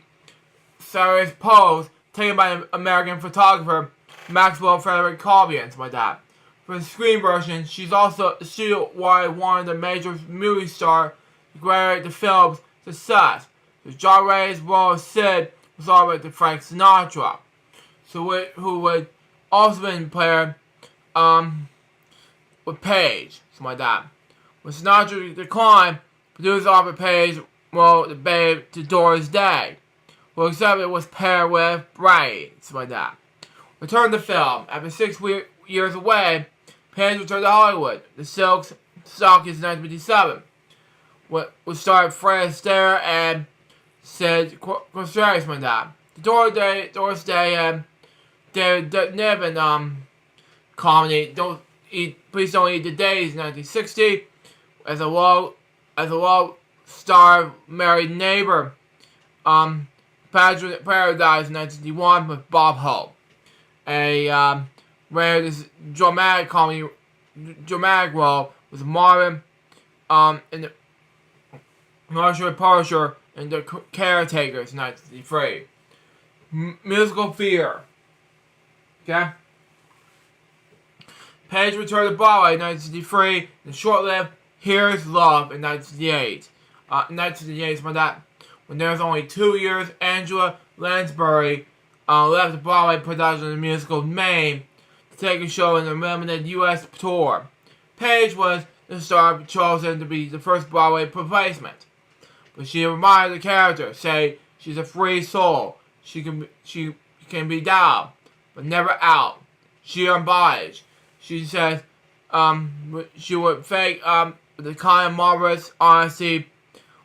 serious pose taken by an American photographer Maxwell Frederick Colbians, my dad. For the screen version, she's also why one of the major movie stars to graduate the film's success. So John Ray's role as Sid was already to Frank Sinatra, who would also been paired with Paige, something like that. When Sinatra declined, producer offered Paige wrote the Babe to Doris Day, who accepted was paired with Brady, something like that. Returned to film. After 6 years away, Paige returned to Hollywood. The Silks stock is 1957. What starred Fred Astaire and Sid Costrace like that. The Doris Day and David Niven comedy Please Don't Eat the Days in 1960 as a low star married neighbor. Paradise in 1961 with Bob Hope. Where this dramatic role was Marvin in the Marshall Parcher and the Caretakers in 1963. Musical Fear. Okay? Paige returned to Broadway in 1963 and short-lived Here's Love in 1968. 1968 was that when there was only 2 years, Angela Lansbury left the Broadway production of the musical Maine to take a show in the limited U.S. tour. Paige was the star chosen to be the first Broadway replacement, but she reminded the character, say she's a free soul. She can be down, but never out. She unbiased. She says she would fake the kind of marvelous honesty,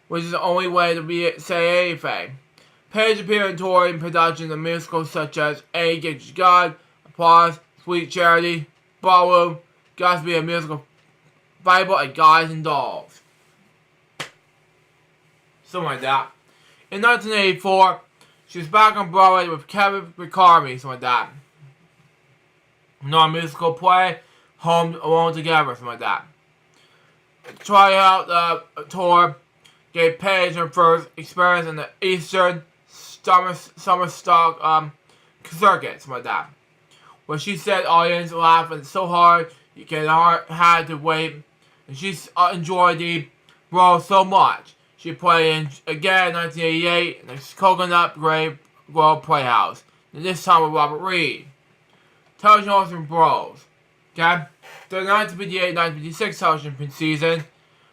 which is the only way to say anything. Paige appeared in touring productions of musicals such as A Get You God, Applause, Sweet Charity, Ballroom, Got to Be a Musical Bible, and Guys and Dolls. Something like that. In 1984, she was back on Broadway with Kevin McCarthy, something like that. Non-musical play, Home Alone Together, something like that. Tryout tour gave Paige her first experience in the Eastern summer stock circuit, something like that. What she said, audience laughing so hard you can had to wait. And she enjoyed the role so much. She played in again in 1988 in the Coconut Grove Playhouse. And this time with Robert Reed. Television hosts and Bros. Okay? The 1958-1956 television season,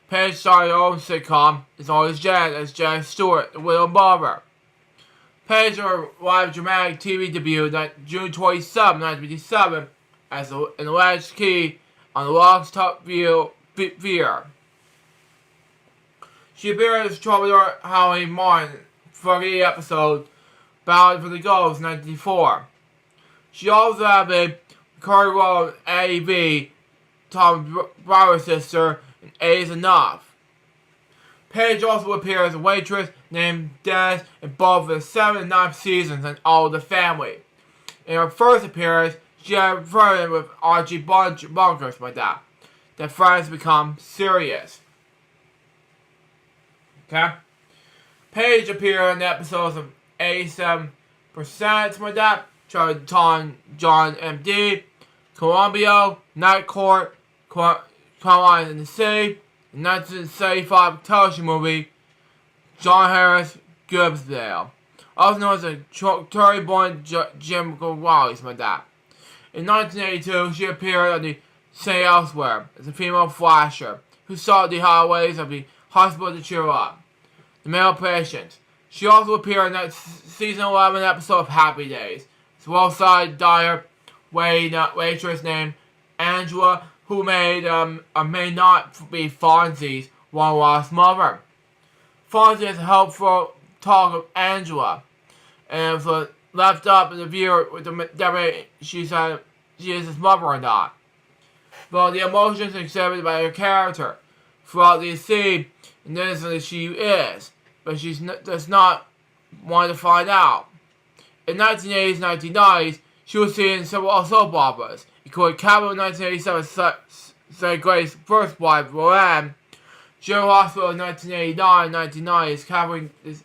Paige started her own sitcom, It's Always Jan, as Jan Stewart, the widow mother. Paige her live dramatic TV debut June 27, 1957, as an alleged key on the Log's Top Fear. She appeared as troubadour Howie Martin for the episode Ballad for the Ghost, 1994. She also had a recurring role of Addie B, Tom's brother sister, in A Is Enough. Paige also appeared as a waitress named Dennis in both the 7th and 9th seasons in All the Family. In her first appearance, she had a friend with Archie Bunkers like that. Their friends become serious. Okay? Paige appeared in episodes of 87% like that, John M.D., Columbia, Night Court, Caroline in the Sea, the 1975 television movie, John Harris Gibbsdale, also known as the Terry Boyd Jim Wallace like that. In 1982, she appeared on the Say Elsewhere as a female flasher who sought the highways of the hospital to cheer up the male patients. She also appeared in that season 11 episode of Happy Days. It's well-side dyer waitress named Angela, who may not be Fonzie's long-lost mother. Fonzie has a helpful talk of Angela, and it was left up in the viewer with the debate she said she is his mother or not. But the emotions exhibited by her character throughout the scene, and innocently she is, but she does not want to find out. In 1980s and 1990s, she was seen in several soap operas, including Capital 1987 St. Grace's First Wife, Roanne, General Hospital in 1989 and 1990s, covering this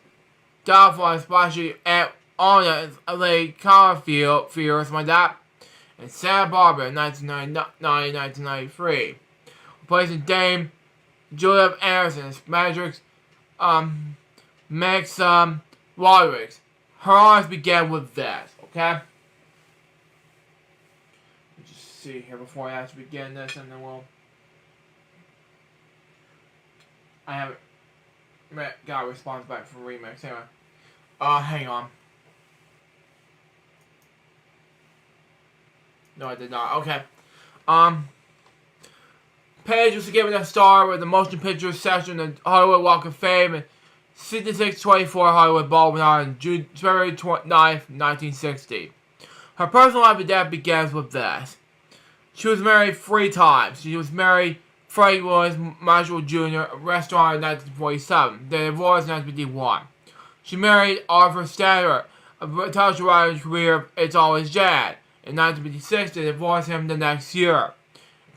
downfall, especially Aunt Anna and Lady Confield fears like that, and Santa Barbara in 1999-1993, replacing Dame Julia Anderson as Matrix Max Rodriguez. Her honors began with this, okay? Let me just see here before I actually begin this, and then we'll... I haven't got a response back from Remix. Anyway, hang on. No, I did not. Okay. Paige was given a star with the motion picture section in Hollywood Walk of Fame and 6624 Hollywood Boulevard on February 9th, 1960. Her personal life and death begins with this. She was married 3 times. She was married Frank Willis Marshall Jr., a restaurant in 1947. They divorced in 1951. She married Arthur Stanner, a television writer's career It's Always Jan. In 1956, they divorced him the next year.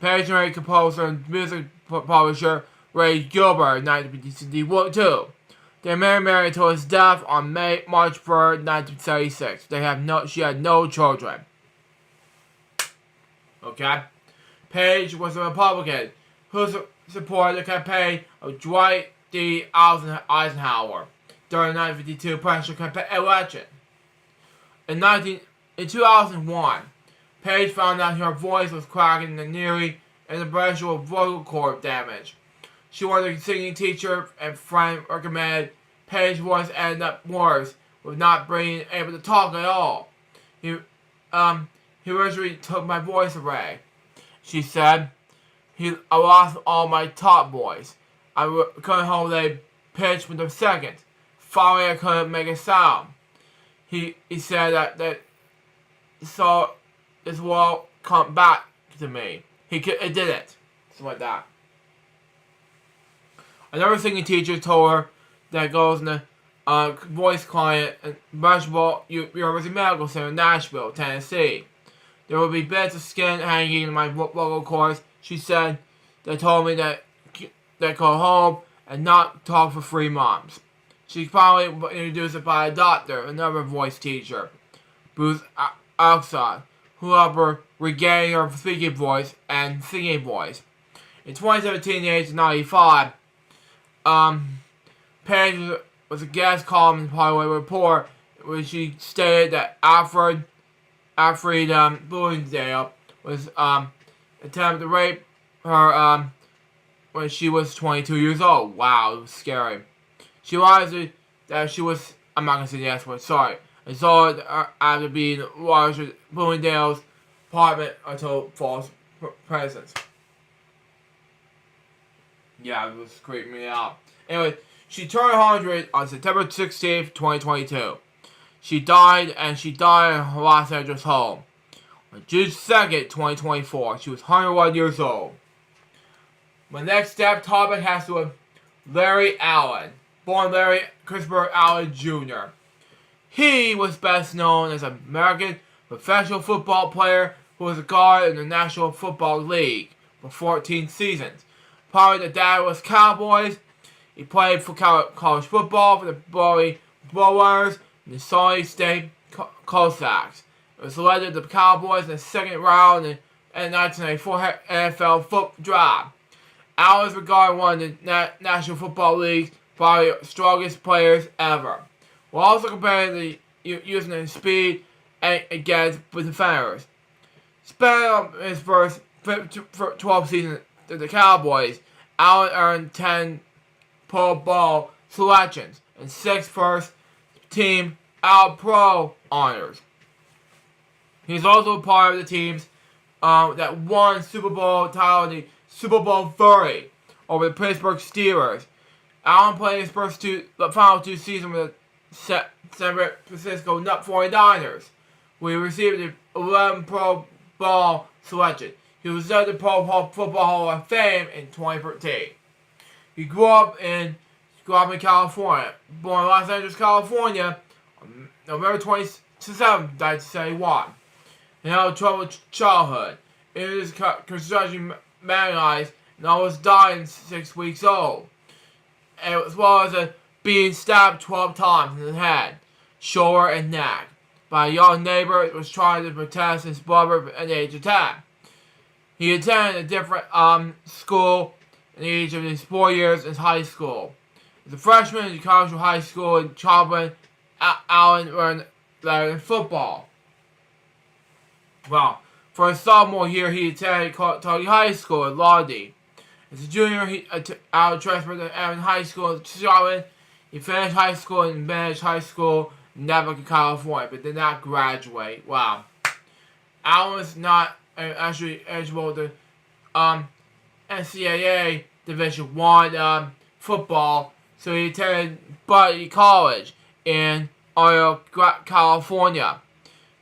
Paige married composer and music publisher Ray Gilbert in 1952. They married until his death on March 3rd, 1976. She had no children. Okay? Paige was a Republican who supported the campaign of Dwight D. Eisenhower during the 1952 presidential campaign election. In 2001, Paige found out her voice was cracking and nearly irreversible vocal cord damage. She wanted a singing teacher and friend recommended Paige's voice ended up worse, with not being able to talk at all. He originally took my voice away. She said, I lost all my top voice. I couldn't hold a pitch for a second. Finally, I couldn't make a sound. He said that so this will come back to me. It didn't. Something like that. Another singing teacher told her that goes in the voice client at Marshall University Medical Center in Nashville, Tennessee. There will be bits of skin hanging in my vocal cords. She said they told me that go home and not talk for 3 months. She finally was introduced by a doctor, another voice teacher, Bruce Alxon, whoever regained her speaking voice and singing voice. In 2017, the age of 95, Page was a guest column in the Hollywood Report, where she stated that Alfred Bloomingdale was attempted to rape her when she was 22 years old. Wow, it was scary. She realized that she was, I'm not going to say the S word, sorry. I saw it after being watched at Bloomingdale's apartment until false presence. Yeah, it was creeping me out. Anyway, she turned 100 on September 16th, 2022. She died in her Los Angeles home. On June 2nd, 2024, she was 101 years old. My next topic has to do with Larry Allen, born Larry Christopher Allen Jr. He was best known as an American professional football player who was a guard in the National Football League for 14 seasons. Prior to that was Cowboys. He played for college football for the Bowie Blowers and the Saudi State Cossacks. It was selected the Cowboys in the second round in the 1994 NFL football draft. Allen is regarded one of the National Football League's probably strongest players ever. We're also comparing using his speed against the defenders. Spent his first 12 seasons to the Cowboys, Allen earned 10 Pro Bowl selections and 6 first-team All-Pro honors. He's also a part of the teams that won Super Bowl title, the Super Bowl 30 over the Pittsburgh Steelers. Allen played his final two seasons with the San Francisco 49ers, where he received the 11 Pro Bowl selection. He was named the Pro Football Hall of Fame in 2013. He grew up in California. Born in Los Angeles, California, on November 27, 1971. He had a troubled childhood. It was construction magnetized and almost died at 6 weeks old, as well as being stabbed 12 times in the head, shoulder, and neck by a young neighbor who was trying to protect his brother at the age of 10. He attended a different school in the age of his 4 years in high school. As a freshman in College High School in Charleston, Allen learned football. Well, for his sophomore year, he attended Kentucky High School in Lodi. As a junior, Allen transferred to Evan High School in Charlotte. He finished high school in Managed High School in Nevada, California, but did not graduate. Wow. Allen was not actually eligible to NCAA Division I football, so he attended Buddy College in Oil, California.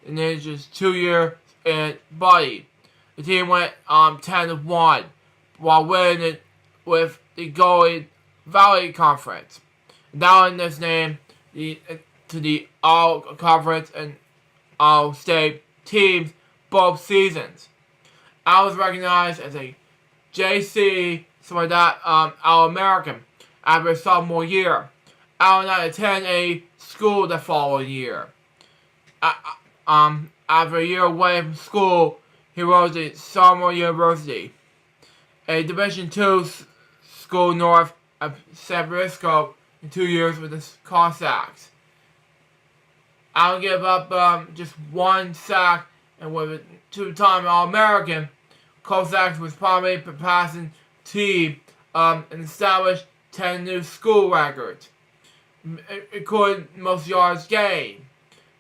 And then just 2 years in Buddy. The team went 10-1 while winning it with the Golden Valley Conference. Allen was named to the All-Conference and All-State teams both seasons. Allen was recognized as a JC, something like that, All-American after his sophomore year. Allen not attend a school the following year. After a year away from school, he rose to Summer University, a Division II school north of San Francisco, in 2 years with the Cossacks. Allen gave up just 1 sack and was a 2-time All-American. Cossacks was primarily a passing team and established 10 new school records, including most yards gained,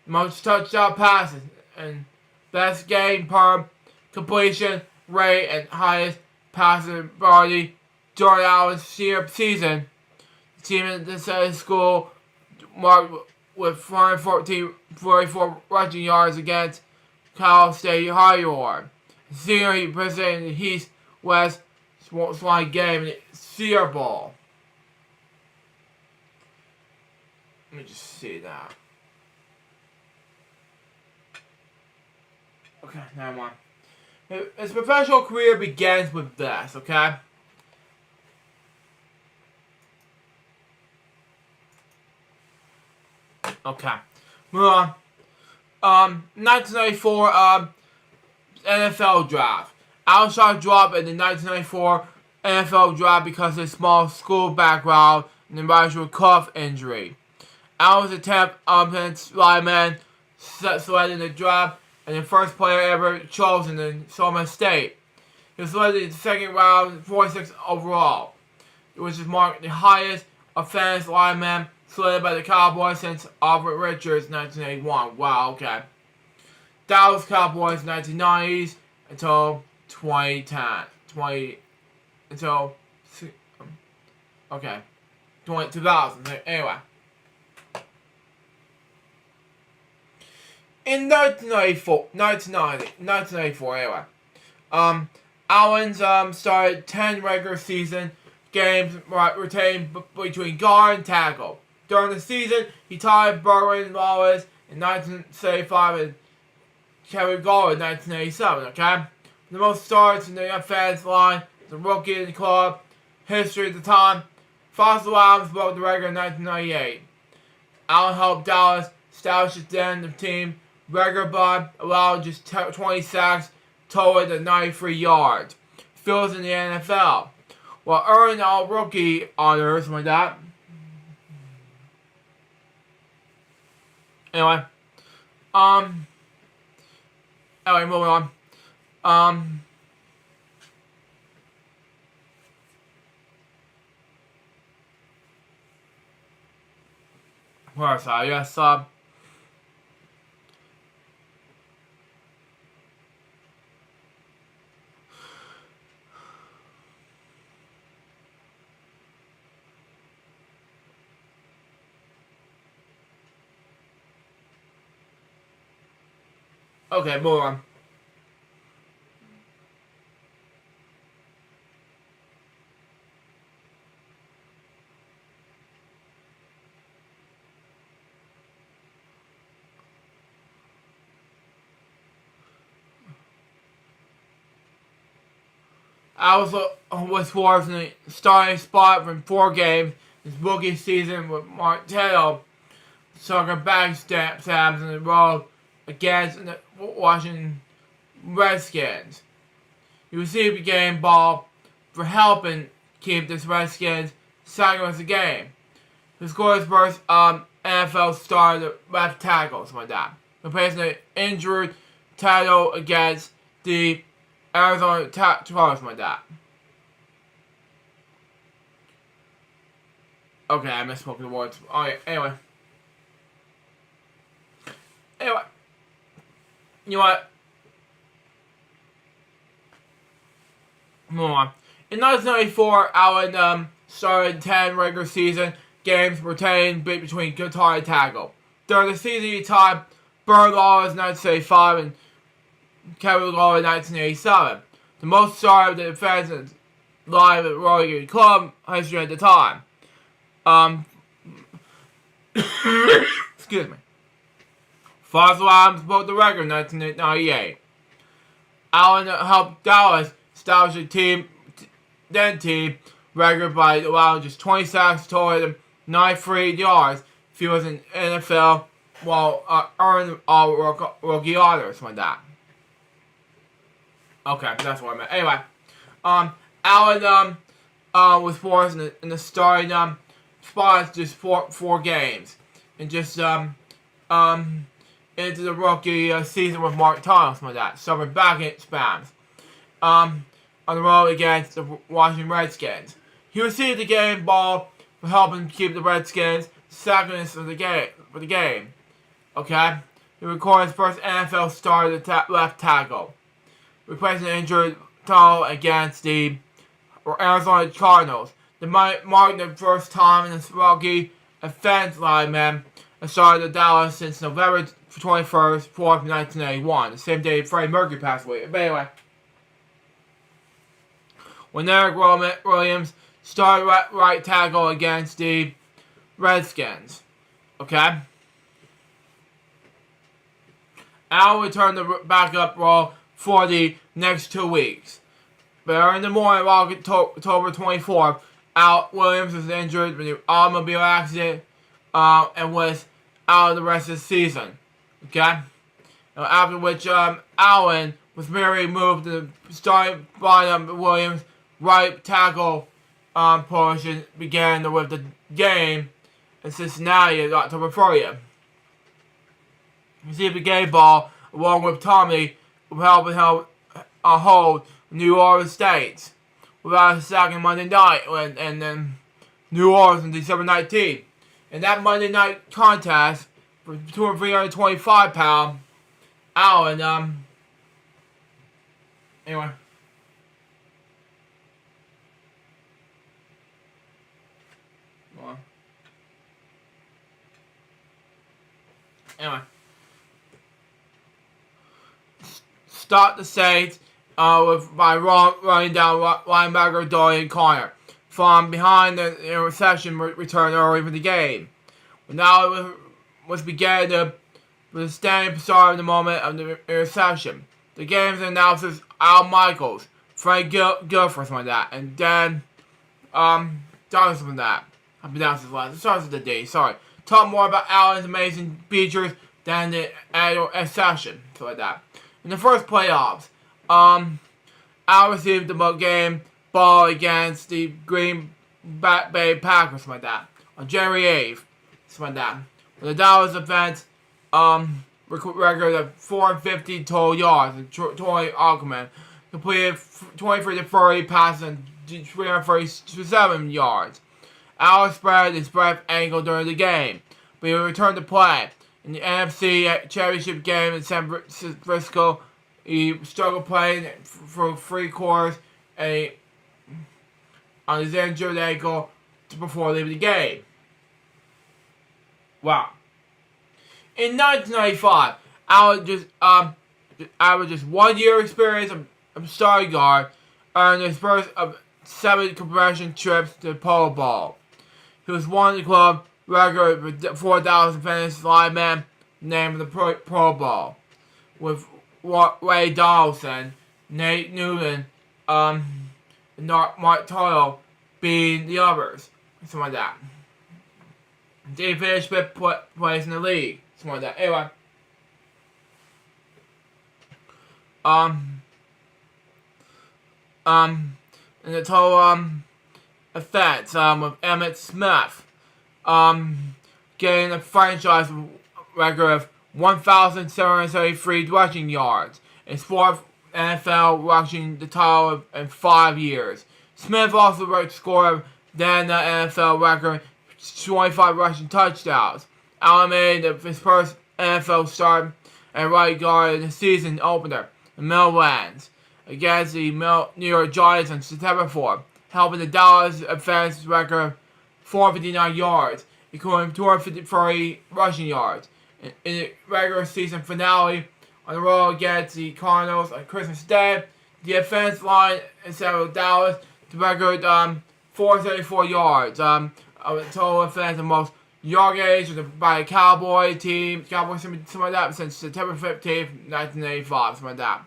most touchdown passes, and best game per completion rate and highest passing ability during Allen's senior season. The team at this school marked with 444 rushing yards against Cal State High. Senior, he participated in the East-West Swine game in the Senior Bowl. Let me just see that. Okay, never mind. His professional career begins with this, okay? Okay. Move on. 1994, NFL draft. Allen shot dropped in the 1994 NFL draft because of his small school background and the cuff injury. Allen's attempt offensive lineman selected in the draft and the first player ever chosen in Oklahoma State. He was selected in the second round, 46 overall, which is marked the highest offensive lineman selected by the Cowboys since Alfred Richards 1981. Wow, okay. Dallas Cowboys 1990s until 2010. 2000. Anyway. In 1994 anyway. Allen's started 10 regular season games retained between guard and tackle. During the season, he tied Berwin Wallace in 1975 and Kevin Gall in 1987, okay? The most starts in the offensive line, the rookie in the club, history at the time. Fossil Adams broke the record in 1998. Allen helped Dallas establish its then the team record by allowing just 20 sacks, totaling to 93 yards. Fields in the NFL. While earning all rookie honors like that. Anyway, moving on. Where was I? Yes, okay, move on. I was fortunate starting spot from 4 games his rookie season with Martello sucking back stabs in the road against the Washington Redskins. He received a game ball for helping keep this Redskins second with the game. He scored his first NFL start at left tackle, something like that, replacing the injured title against the Arizona Chargers, like that. Okay, I misspoke the words. Alright, anyway. You know what? Move on. In 1994, Allen started 10 regular season games retained between guitar and tackle. During the season, he tied Bird Laws in 1975 and Kevin Gall in 1987. The most started the defensive line of the Royal Club history at the time. Excuse me. Fossil Adams broke the record in 1998. Allen helped Dallas establish a team record by allowing just 20 sacks totaling 93 yards, fewer than NFL, while earning all rookie honors like that. Okay, that's what I meant. Anyway, Allen was forced in the starting spots just four games, and just into the rookie season with Mark Thomas like that, suffering back in spams on the road against the Washington Redskins. He received the game ball for helping keep the Redskins second for the game. Okay, he recorded his first NFL start at left tackle, replacing the injured toe against the Arizona Cardinals. They might mark the first time in this rookie offense lineman started at Dallas since November 21st, 1981, the same day Freddie Mercury passed away. But anyway, when Eric Williams started right tackle against the Redskins. Okay? Al returned the backup role for the next 2 weeks. But early in the morning of October 24th, Al Williams was injured with an automobile accident and was out of the rest of the season. Okay? After which Allen was merely moved to the starting lineup. Williams' right tackle position began with the game in Cincinnati on October 30th. Received the game ball along with Tommy, helping him hold New Orleans Saints without a sack on Monday night and then New Orleans on December 19th. In that Monday night contest, for 325-pound, Allen, anyway. Anyway. Start the Saints with by running down linebacker Dorian Connor. From behind the interception return early for the game. Now it was began with the standing start of the moment of the interception. The game's announcers Al Michaels, Frank Guilford from that, and Dan Johnson from that. I pronounced his last. It starts with the D. Sorry. Talk more about Allen's amazing features than the annual interception. So like that. In the first playoffs, Allen received the game ball against the Green Bay Packers, like that, on January 8th, like that. The Dallas offense record of 450 total yards, and Troy Aikman completed 23 to 30 passes and 337 yards. Allen spread his breath ankle during the game, but he returned to play. In the NFC Championship game in San Francisco, he struggled playing for 3 quarters on his injured ankle before leaving the game. Wow. In 1995, Allen just averaged just 1 year experience of starting guard, earned his first of 7 compression trips to the Pro Bowl. He was one of the club record for 4,000 finished lineman named the Pro Bowl, with Ray Donaldson, Nate Newton, and Mark Toyle being the others. Something like that. They finished 5th place in the league. Something like that. Anyway. In the total offense, with Emmitt Smith getting a franchise record of 1,773 rushing yards, his 4th NFL rushing the title in 5 years. Smith also scored then the NFL record 25 rushing touchdowns. Allen made his first NFL start at right guard in the season opener in Meadowlands against the New York Giants on September 4th, helping the Dallas offense record 459 yards, including 253 rushing yards. In the regular season finale on the road against the Cardinals on Christmas Day, the offense line instead of Dallas to record 434 yards. Of the total offense, the most yardage by a Cowboy team, Cowboys something like that, since September 15th, 1985, something like that.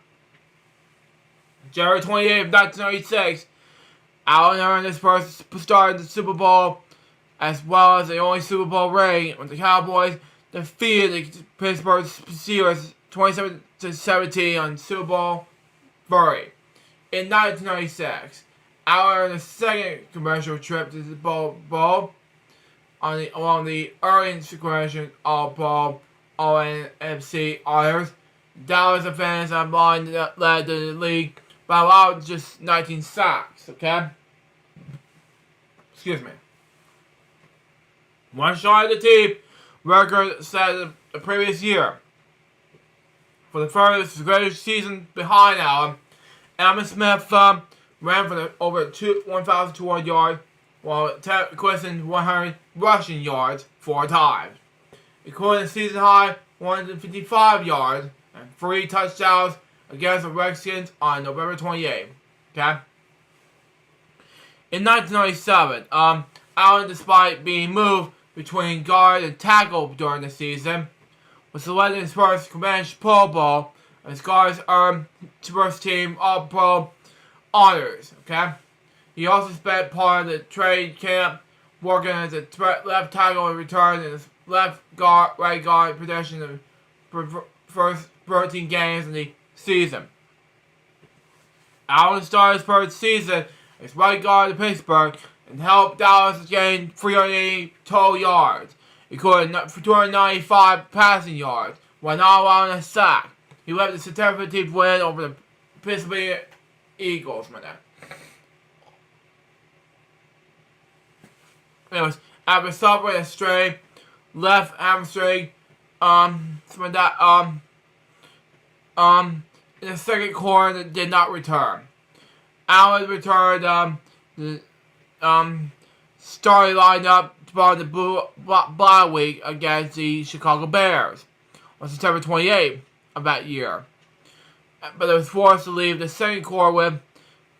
January 28th, 1996, Allen earned his first start in the Super Bowl, as well as the only Super Bowl ring when the Cowboys defeated the Pittsburgh Steelers 27-17 on Super Bowl 30. In 1996, Allen earned his second commercial trip to the Bowl along the early sequential All-Bowl All-NFC honors. Dallas offense line led the league by allowing just 19 sacks, okay? Excuse me. One shot of the team record set the previous year. For the first greatest season behind Allen, Emmitt Smith ran for over 1,200 yards, while Ted Quiston 100 rushing yards 4 times, including a season high 155 yards and 3 touchdowns against the Redskins on November 28th. Okay. In 1997, Allen, despite being moved between guard and tackle during the season, was selected his first convention Pro Bowl, as guards earned first team All-Pro honors. Okay. He also spent part of the trade camp working as a left tackle in return in his left guard, right guard position in the first 13 games in the season. Allen started his first season as right guard in Pittsburgh and helped Dallas gain 380 total yards. He scored 295 passing yards, while not allowing a sack. He led the September 15th win over the Pittsburgh Eagles. Anyways, after suffering a strained left hamstring, in the second quarter that did not return. Allen returned the starting lineup for the bye week against the Chicago Bears on September 28th of that year. But he was forced to leave the second quarter with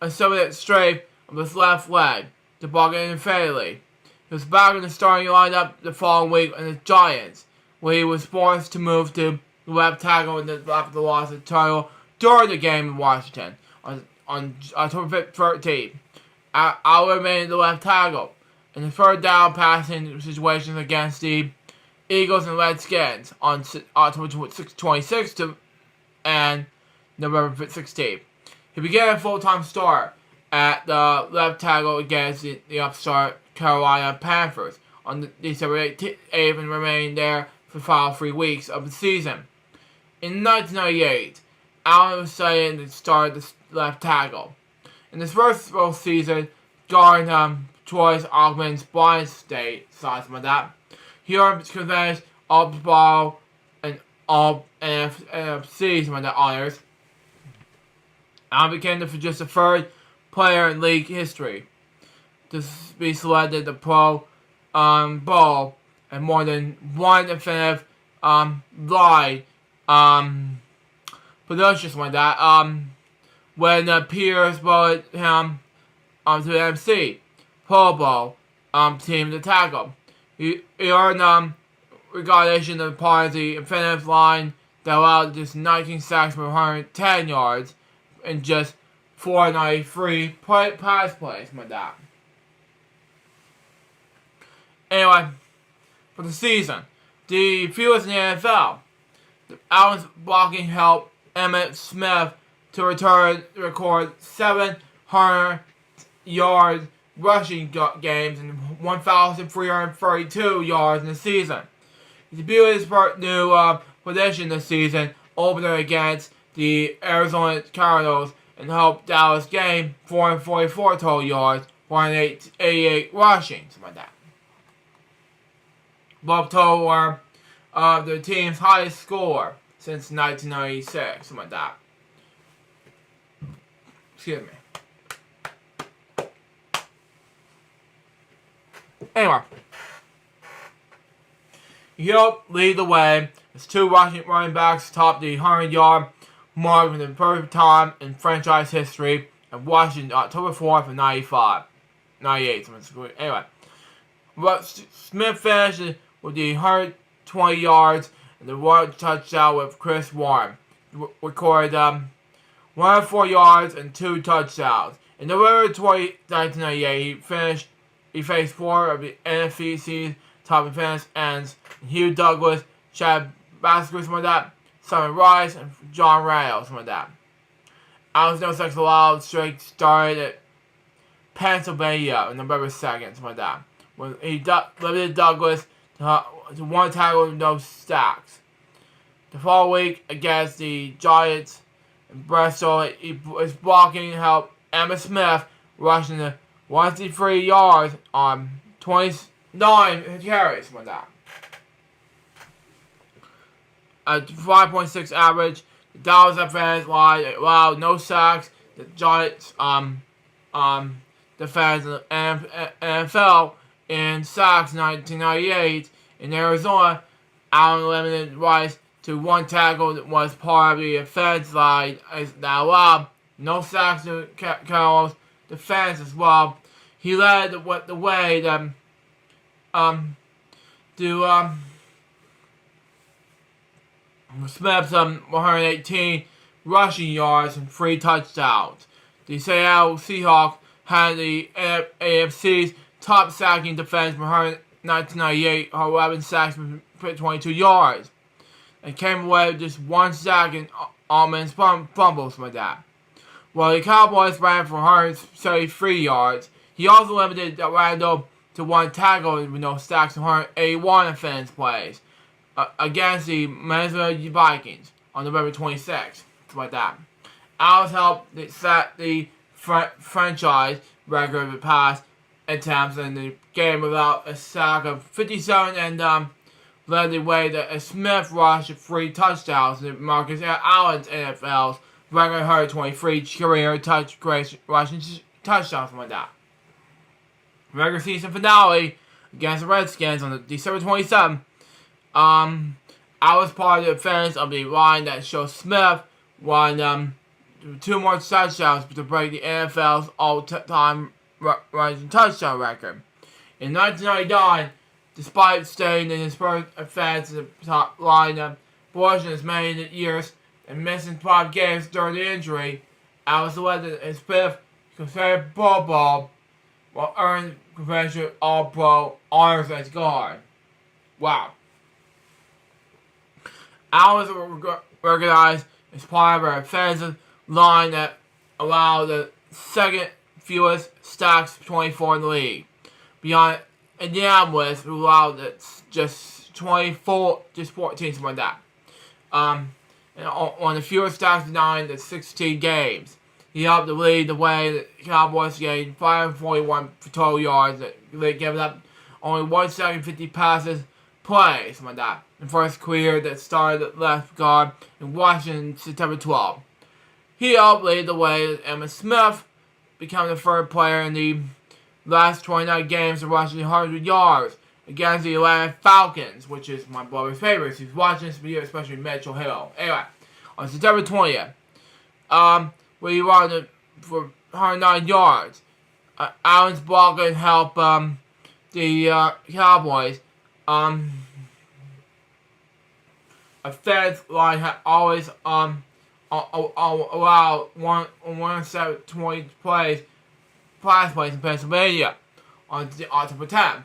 a 7-minute strafe of his left leg, tobogganing fatally. He was back in the starting lineup the following week in the Giants, where he was forced to move to left tackle after the loss of the title during the game in Washington on October 13th. Allen remained the left tackle in the third down passing situations against the Eagles and Redskins on October 26th and November 16th. He began a full-time start at the left tackle against the upstart Carolina Panthers on December 8th and remained there for the final 3 weeks of the season. In 1998, Allen was signed to start the left tackle. In his first full season, guarding Troy Aikman's blind state size like that, he earned convention All-Ball and all NFC honors. Allen became just the third player in league history to be selected the Pro Bowl and more than one definitive line productions like that when peers voted him to the MC Pro Bowl team to tackle. He earned recognition as part of the definitive line that allowed just 19 sacks for 110 yards and just 493 pass plays like that. Anyway, for the season, the fewest in the NFL. Allen's blocking helped Emmitt Smith to record 700-yard rushing games and 1,332 yards in the season. He debuted his new position this season, opener against the Arizona Cardinals, and helped Dallas gain 444 total yards, 188 rushing, something like that. Both total were the team's highest score since 1996, something like that. Excuse me. Anyway, he helped lead the way as two Washington running backs topped the 100-yard mark for the first time in franchise history of Washington October 4th of 98. Anyway, but Smith finished with the 120 yards and the one touchdown with Chris Warren. Recorded 104 yards and 2 touchdowns. In November 1998, he faced 4 of the NFC's top defense ends: Hugh Douglas, Chad Baskus, like that, Simon Rice, and John Reynolds, like that. Allen's no sex allowed streak started at Pennsylvania on November 2nd, like that, when he limited Douglas to one tackle with no sacks. The following week against the Giants in Bristol, his blocking helped Emmitt Smith rushing the 163 yards on 29 carries, like that. A 5.6 average. The Dallas defense allowed no sacks. The Giants defense in the NFL in sacks in 1998. In Arizona, Allen limited Rice to one tackle that was part of the defense line that allowed no sacks to Carol's defense as well. He led the way to Smith's 118 rushing yards and 3 touchdowns. The Seattle Seahawks had the AFC's top sacking defense from 1998, 11 sacks for 22 yards, and came away with just 1 sack and almost fumbles like that. while the Cowboys ran for 173 yards. He also limited Randall to 1 tackle with no sacks and 181 offense plays against the Minnesota Vikings on November 26th. Something like that. Allen's helped set the franchise record of pass attempts in the game without a sack of 57 and led the way that Smith rushed 3 touchdowns to Marcus Allen's NFL's record 123 career rushing touchdowns, something like that. Regular season finale against the Redskins on December 27th. I was part of the defense of the line that showed Smith won 2 more touchdowns to break the NFL's all-time rushing touchdown record. In 1999, despite staying in his first offense in the top lineup portion as many years and missing 5 games during the injury, I was selected his 5th consecutive Pro Bowl while earning conventional All-Pro honors as guard. Wow. I was recognized as part of our offensive line that allowed the second fewest sacks 24 in the league. Beyond Indianapolis, who allowed just 14, something like that. And on the fewest sacks 9 to 16 games. He helped to lead the way the Cowboys gained 541 total yards. They gave up only 1 second 50 passes plays, something like that. The first career that started at left guard in Washington September 12. He helped lead the way that Emmitt Smith became the 3rd player in the last 29 games to rush 100 yards against the Atlanta Falcons, which is my brother's favorite. He's watching this video, especially Mitchell Hill. Anyway, on September 20th, where he ran for 109 yards. Allen's blocking helped the Cowboys. Offense line had always allowed 120 pass plays in Pennsylvania on October 10th.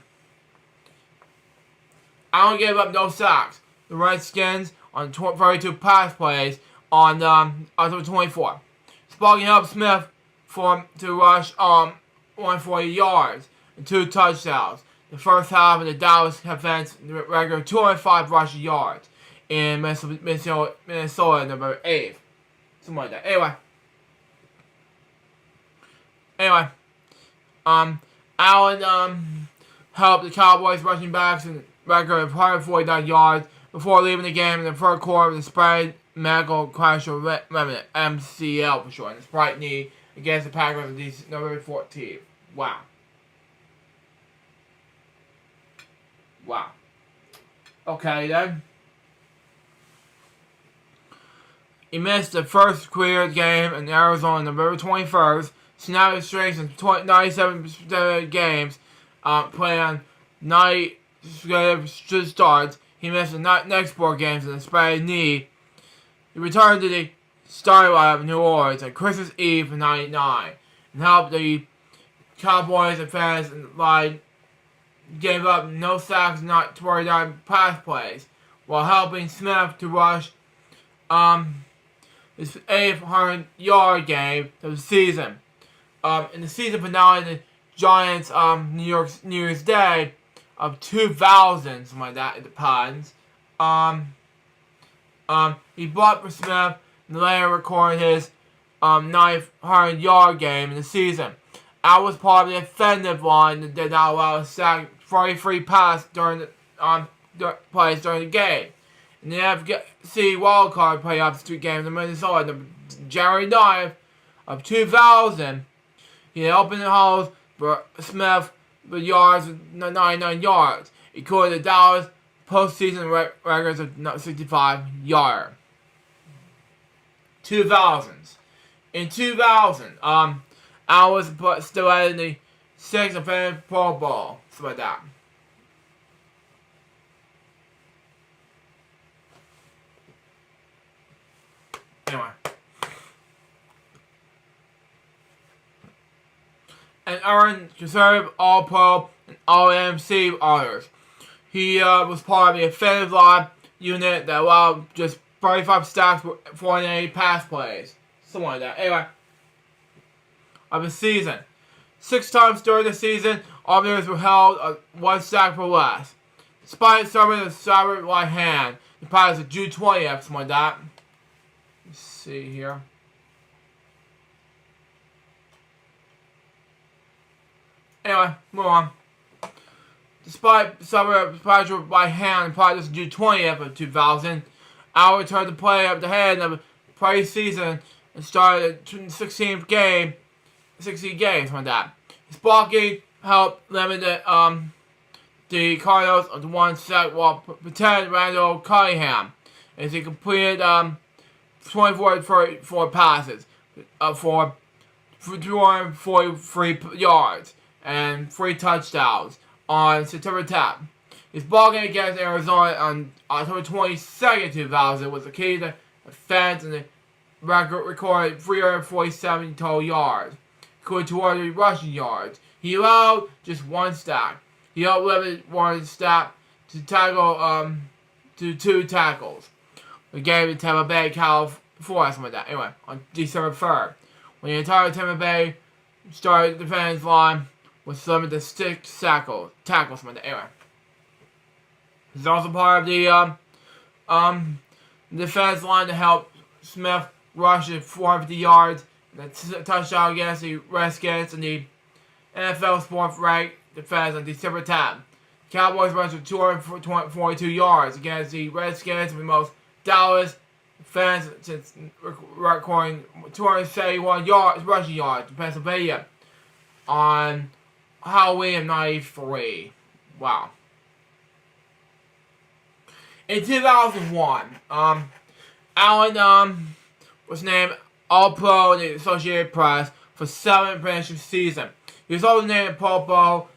Allen gave up no sacks. The Redskins on 32 pass plays on October 24th. Sparking helped Smith to rush 140 yards and 2 touchdowns. The first half of the Dallas defense record 205 rushing yards in Minnesota November 8th. Something like that. Anyway, Allen helped the Cowboys rushing backs in record of 149 yards before leaving the game in the 3rd quarter with a sprained medical crash or remnant, MCL for short, in his right knee against the Packers on November 14th. Wow. Wow. Okay then. He missed the first career game in Arizona on November 21st. Snapped his strings in 97% of games, playing on 90 starts. He missed the next 4 games in a sprained knee. He returned to the starting lineup of New Orleans on Christmas Eve in '99 and helped the Cowboys and fans in the line gave up no sacks, not 29 pass plays, while helping Smith to rush his 800-yard game of the season. In the season finale, the Giants New Year's Day of 2000, something like that, it depends. He bought for Smith and later recorded his 900-yard game in the season. Al was part of the offensive line that did not allow a sack 43 pass during the plays during the game. In the NFC wildcard playoffs 2 games in Minnesota on January 9th of 2000, he opened the holes for Smith with yards with 99 yards, equaling the Dallas postseason records of 65 yards. 2000s. In 2000, Al was still in the 6th offensive Pro Bowl. Something like that. Anyway. And earned conservative All-Pro and All-MC honors. He was part of the offensive line unit that allowed just 35 sacks for 48 pass plays. Something like that. Anyway. of the season. 6 times during the season, all players were held 1 sack or less. Despite serving the cyber right hand, the Pirates of June 20th, something like that. Let's see here. Anyway, move on. Despite suffering a pressure by hand in practice June 20th of 2000, Al returned to play at the head of the preseason and started the 16th game, 60 games from that. His blocking helped limit the Cardinals of the 1 sack while protecting Randall Cunningham as he completed 24 for passes for 243 yards and 3 touchdowns on September 10th. His ballgame against Arizona on October 22nd, 2000 was the key to defense and the record recorded 347 total yards, including 200 rushing yards. He allowed just 1 sack. He outlimited 1 sack to tackle to 2 tackles. The game in Tampa Bay, California, something like that. Anyway, on December 3rd, when the entire Tampa Bay started defense line was limited to 6 tackles, something like that. Anyway, he's also part of the defense line to help Smith rush at 450 yards, and a touchdown against the Redskins in the NFL Sports Rank defense on December 10th. Cowboys rushed for 242 yards against the Redskins, the most Dallas defense since recording 271 rushing yards in Pennsylvania on Halloween of '93. Wow. In 2001, Allen was named All-Pro in the Associated Press for 7 finishes season. He was also named Pro Bowl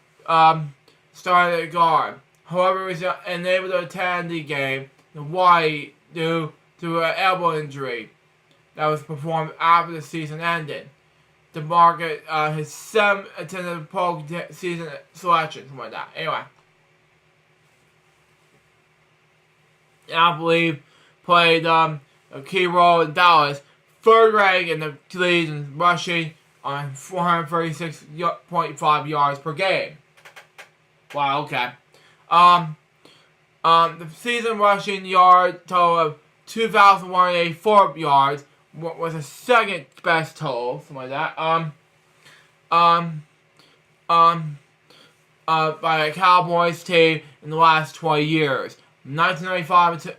starting at guard. However, he was unable to attend the game in Hawaii due to an elbow injury that was performed after the season ended. To market his 7th attended Pro season selection, something like that. Anyway, I believe played a key role in Dallas, 3rd ranked in the league in rushing on 436.5 yards per game. Wow, okay. The season rushing yard total of 2,184 yards was the 2nd best total, something like that. By a Cowboys team in the last 20 years. 1995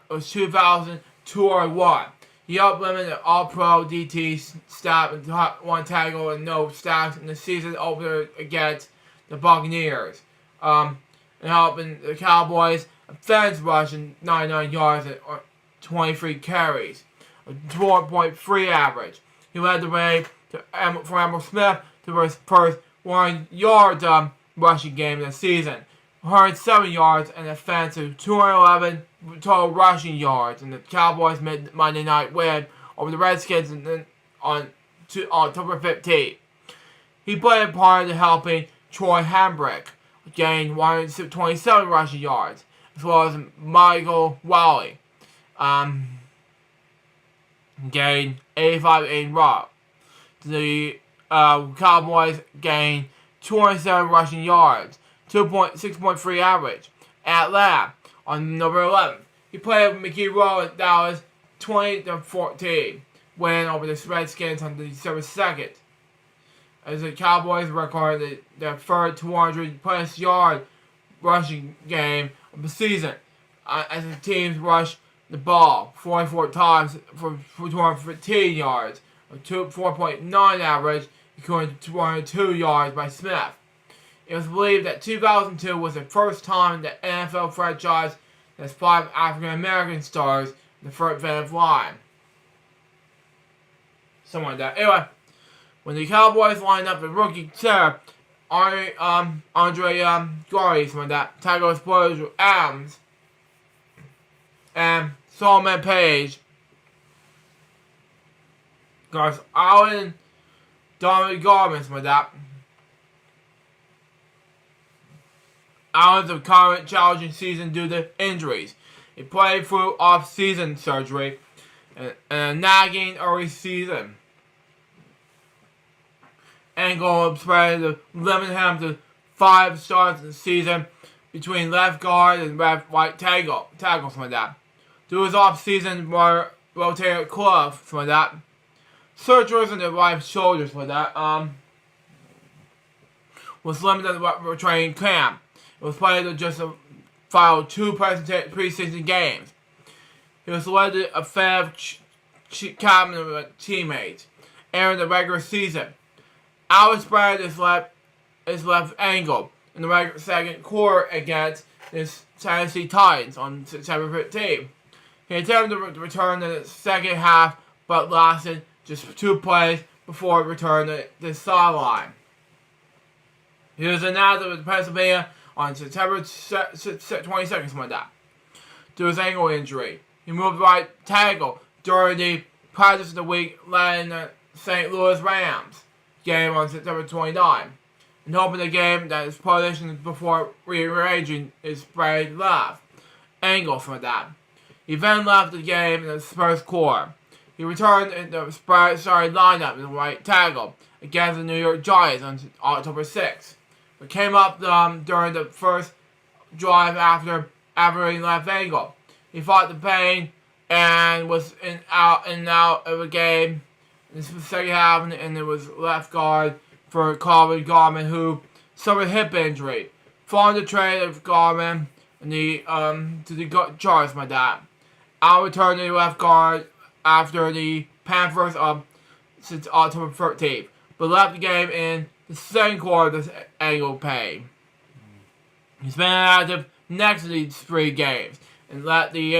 was 2,201. He outlimited the All-Pro DT stat with 1 tackle and no sacks in the season opener against the Buccaneers. And helping the Cowboys offense rushing 99 yards and 23 carries, a 4.3 average. He led the way for Emmitt Smith to his first 1-yard rushing game of the season. 107 yards and offensive 211 total rushing yards in the Cowboys Monday night win over the Redskins on October 15th. He played a part in helping Troy Hambrick gain 127 rushing yards, as well as Michael Wally gained 85 in rock. The Cowboys gained 207 rushing yards, 6.3 average. At Atlanta on November 11th, he played with McKee at Dallas 20-14, win over the Redskins on December 2nd. As the Cowboys recorded their 3rd 200-plus yard rushing game of the season, as the teams rushed the ball 44 times for 215 yards, a 4.9 average, according to 202 yards by Smith. It was believed that 2002 was the first time the NFL franchise has 5 African-American stars in the front defensive line. Something like that. Anyway, when the Cowboys lined up the rookie center, Andre Gary, something like that, tackle exploders with Adams, and Solomon Page, Garth Allen, Dominic Garvin, something like that. Allen's a current challenging season due to injuries. He played through off-season surgery and a nagging early season Angle spread to limit him to 5 starts in the season between left guard and left right tackle, something like that. Through his off-season rotated glove, something like that. Surgeries on the right shoulder, something like that. Was limited to training camp. It was played to just final 2 preseason games. He was led to a fair captain with teammates entering the regular season. Alex spread his left ankle in the second quarter against the Tennessee Titans on September 15th. He attempted to return in the second half, but lasted just 2 plays before returning to the sideline. He was announced with Pennsylvania on September 22nd, something like that, to his ankle injury. He moved right tackle during the practice of the week led in the St. Louis Rams game on September 29th, and hoping the game that his position before rearranging his sprained left ankle from that. He then left the game in the first quarter. He returned in the starting lineup in the right tackle against the New York Giants on October 6th. But came up during the first drive after averting left ankle. He fought the pain and was in and out of the game in the second half, and it was left guard for Colin Garman, who suffered a hip injury. Following the trade of Garman and to the Giants, my dad. Al returned to the left guard after the Panthers since October 13th, but left the game in the second quarter with ankle pain. He's been inactive next to these 3 games and let the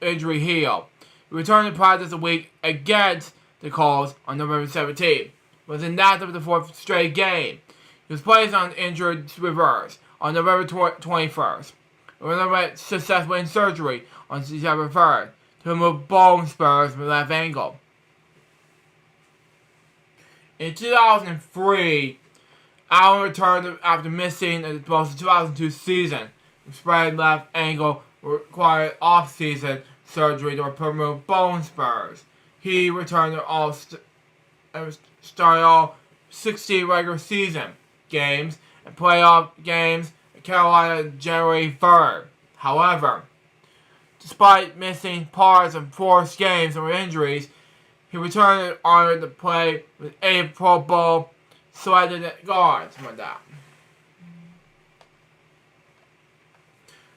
injury heal. He returned to practice a week against the Colts on November 17th. Was inactive in the 4th straight game. He was placed on injured reserve on November 21st. He was successful in surgery on December 3rd to remove bone spurs from the left ankle. In 2003, Allen returned after missing both the 2002 season. The sprained left ankle required off-season surgery to remove bone spurs. He returned to started all 16 regular season games and playoff games in Carolina January 3rd. However, despite missing parts of 4 games or injuries, he returned and honored to play with 8 Pro Bowl selected guards like that.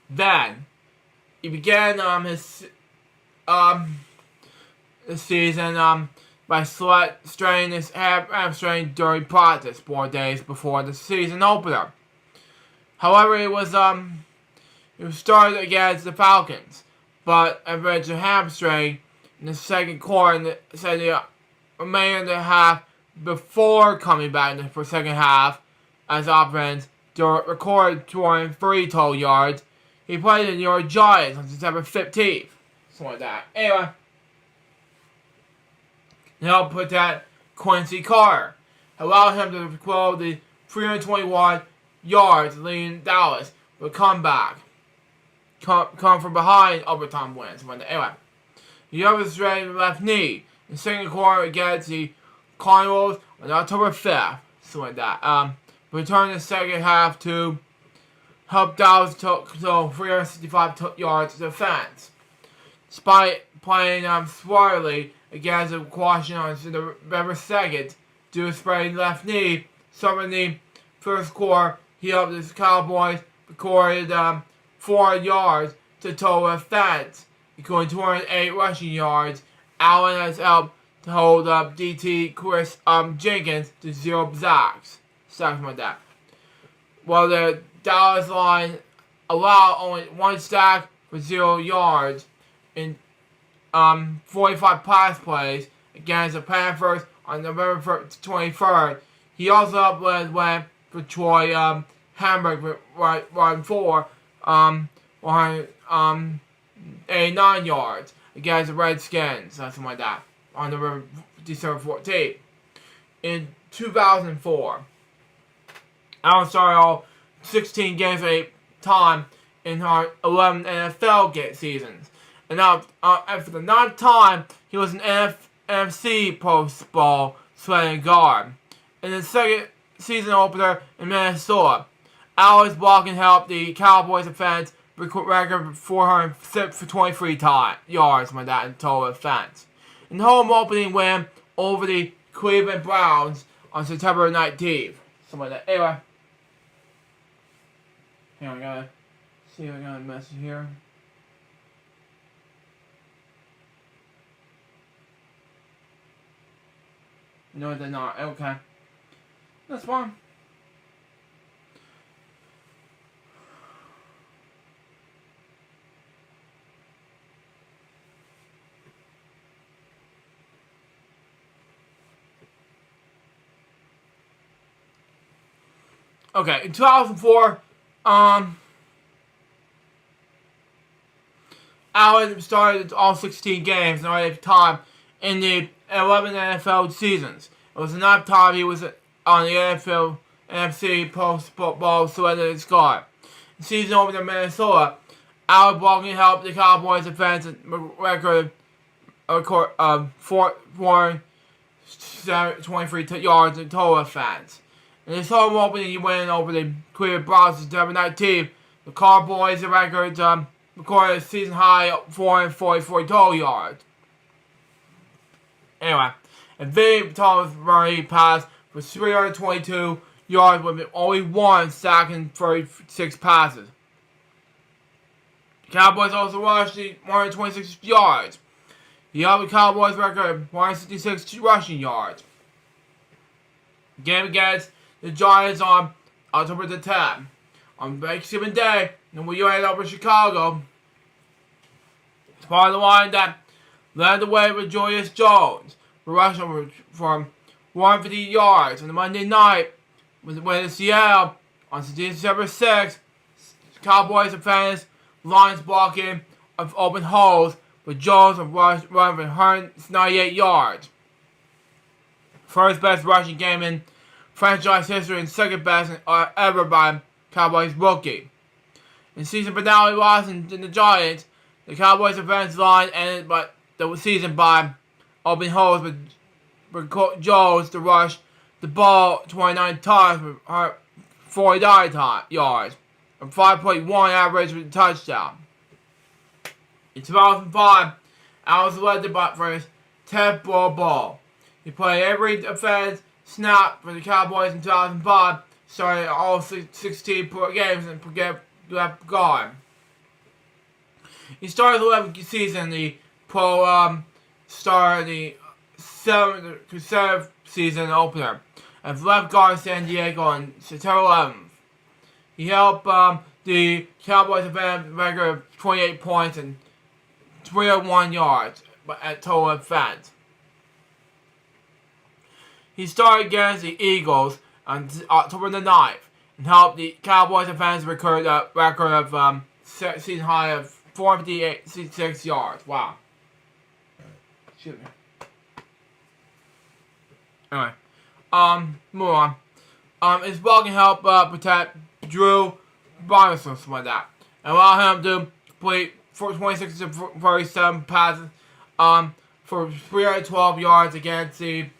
Then he began his season by straining his hamstring during practice 4 days before the season opener. However, he was started against the Falcons, but eventually hamstring in the second quarter and the remainder of the half before coming back for the second half as offense recorded 23 total yards. He played the New York Giants on September 15th. Something like that. Anyway, to help protect Quincy Carter, allowed him to quell the 321 yards leading Dallas with a comeback. Come from behind overtime wins. Anyway, he overstrained left knee in the second quarter against the Cardinals on October 5th. Something like that. Returned in the second half to help Dallas to 365 yards of defense. Despite playing smartly against the Washington on November 2nd due to sprained left knee, some in the first quarter, he helped his Cowboys recorded 4 yards to total offense, including 208 rushing yards. Allen has helped to hold up DT Chris Jenkins to 0 sacks. Something like that. While the Dallas line allowed only 1 sack for 0 yards in 45 pass plays against the Panthers on November 23rd. He also went for Troy Hamburg with run for 189 yards against the Redskins, something like that, on December 14th. In 2004, Allen started all 16 games at a time in her 11 NFL seasons. And now, for the 9th time, he was an NFC Pro Bowl sweating guard. in the second season opener in Minnesota. Alex Walken helped the Cowboys offense record 423 yards with that in total offense. In the home opening win over the Cleveland Browns on September 19th. Something like that. Anyway. Hang on, I gotta see if I got a message here. No, they're not. Okay. That's fine. Okay, in 2004, Allen started all 16 games at the time in the 11 NFL seasons. It was enough time he was on the NFL NFC post-football celebrity squad. The season opener in Minnesota, Allen Walken helped the Cowboys defense record of 423 yards in total offense. In his home opening, he went over the Cleveland Browns September 19th. The Cowboys recorded a season high 444 total yards. Anyway, and Vinny Thomas Murray passed for 322 yards with only one sack and 36 passes. The Cowboys also rushed 126 yards. He helped the Cowboys record 166 rushing yards. The game against the Giants on October the 10th. On Thanksgiving Day, and we ended up in Chicago. It's part of the line that led the way with Julius Jones, rushing from 150 yards on the Monday night when in Seattle on December 6th. Cowboys defense lines blocking of open holes, with Jones run for 198 yards. First best rushing game in franchise history and second best ever by Cowboys rookie. In season finale loss in the Giants, the Cowboys defense line ended the season by open holes with Jones to rush the ball 29 times with 49 yards and 5.1 average with a touchdown. In 2005, Allen was elected for his 10th Pro Bowl. He played every defense snap for the Cowboys in 2005, starting all 16 games and left guard. He started the 11th season in the Pro star in the 7th season opener as left guard San Diego on September 11th. He helped the Cowboys defense record 28 points and 301 yards at total offense. He started against the Eagles on October the 9th and helped the Cowboys defense record a record of season high of 456 yards. Wow. Shoot me. Anyway, move on. His ball can help protect Drew Brees or something like that, and allow him to complete 26 to 47 passes for 312 yards against the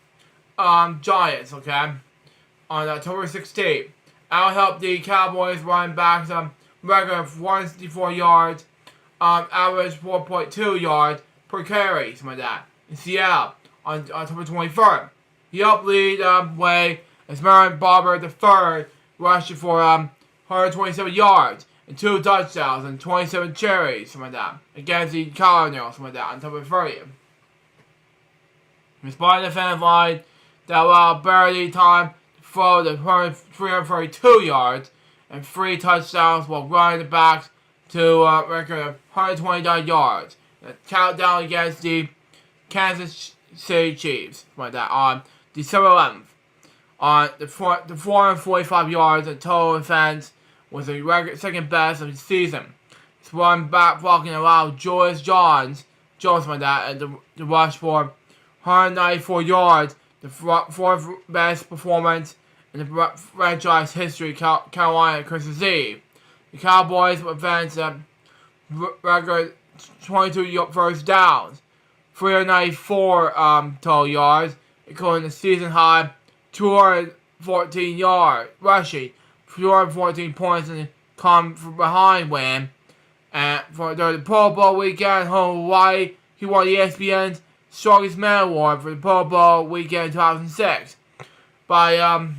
Giants, okay, on October 16th. I'll help the Cowboys running backs record of 164 yards, average 4.2 yards per carry, something like that, in Seattle on October 23rd. He helped lead way as Marion Barber III rushed for 127 yards and 2 touchdowns and 27 cherries, something like that, against the Cardinals, something like that, on October 30th. He was by the defensive line that allowed Barry time to throw the 332 yards and 3 touchdowns while running the backs to a record of 129 yards. The countdown against the Kansas City Chiefs, like that, on December 11th. On the 445 yards in total offense was the record second best of the season. His run back blocking allowed Julius Jones like that, and the rush for 194 yards, the fourth best performance in the franchise history. Carolina Christmas Eve. The Cowboys advanced record 22 first downs, 394 total yards, including the season high 214 yards rushing, 214 points, and come from behind win. And for the Pro Bowl weekend, home Hawaii, he won ESPN's Strongest Man Award for the Pro Bowl weekend 2006 by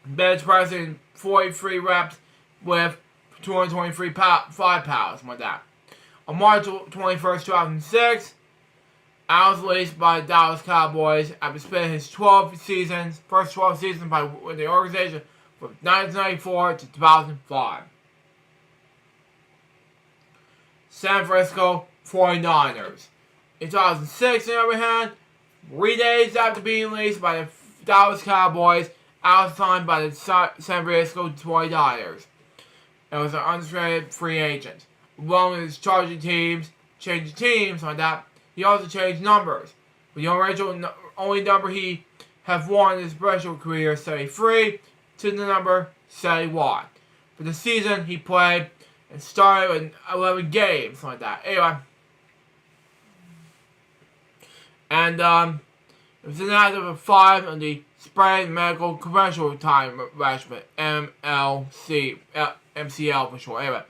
bench pressing 43 reps with 225 pounds, like that. On March 21st, 2006, Al was released by the Dallas Cowboys after spending his first 12 seasons with the organization from 1994 to 2005. San Francisco 49ers. In 2006, on the other hand, 3 days after being released by the Dallas Cowboys, Al was signed by the San Francisco 49ers. It was an unrestricted free agent. Along with his changing teams like that, he also changed numbers. The original only number he have won in his professional career, 73, to the number 71. For the season, he played and started with 11 games like that. Anyway. And it was inactive of 5 on the Spread Medical Commercial Time Regiment, MCL for short. Anyway,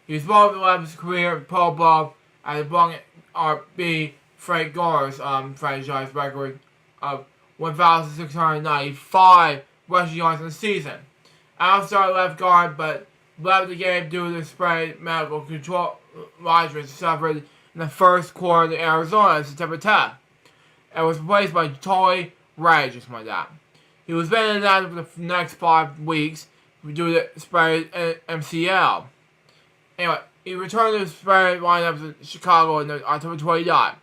he was involved in his career in Pro Bowl at the Bung RB Frank Gore's franchise record of 1,695 rushing yards in the season. Al started left guard, but left the game due to the Spread Medical Control Regiment suffered in the first quarter in Arizona on September 10th. And was replaced by Toy Ray, just like that. He was been inactive for the next 5 weeks due to the spread MCL. Anyway, he returned to the spread lineup in Chicago on October 29th.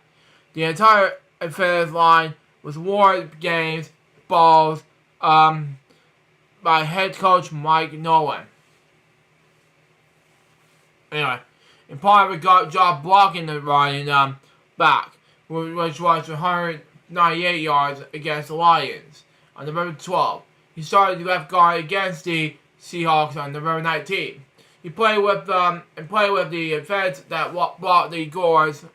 The entire offensive line was awarded games, balls, by head coach Mike Nolan. Anyway, in part of a job blocking the running back, which was 198 yards against the Lions on November 12th. He started the left guard against the Seahawks on November 19th. He played with the defense that brought the Gore's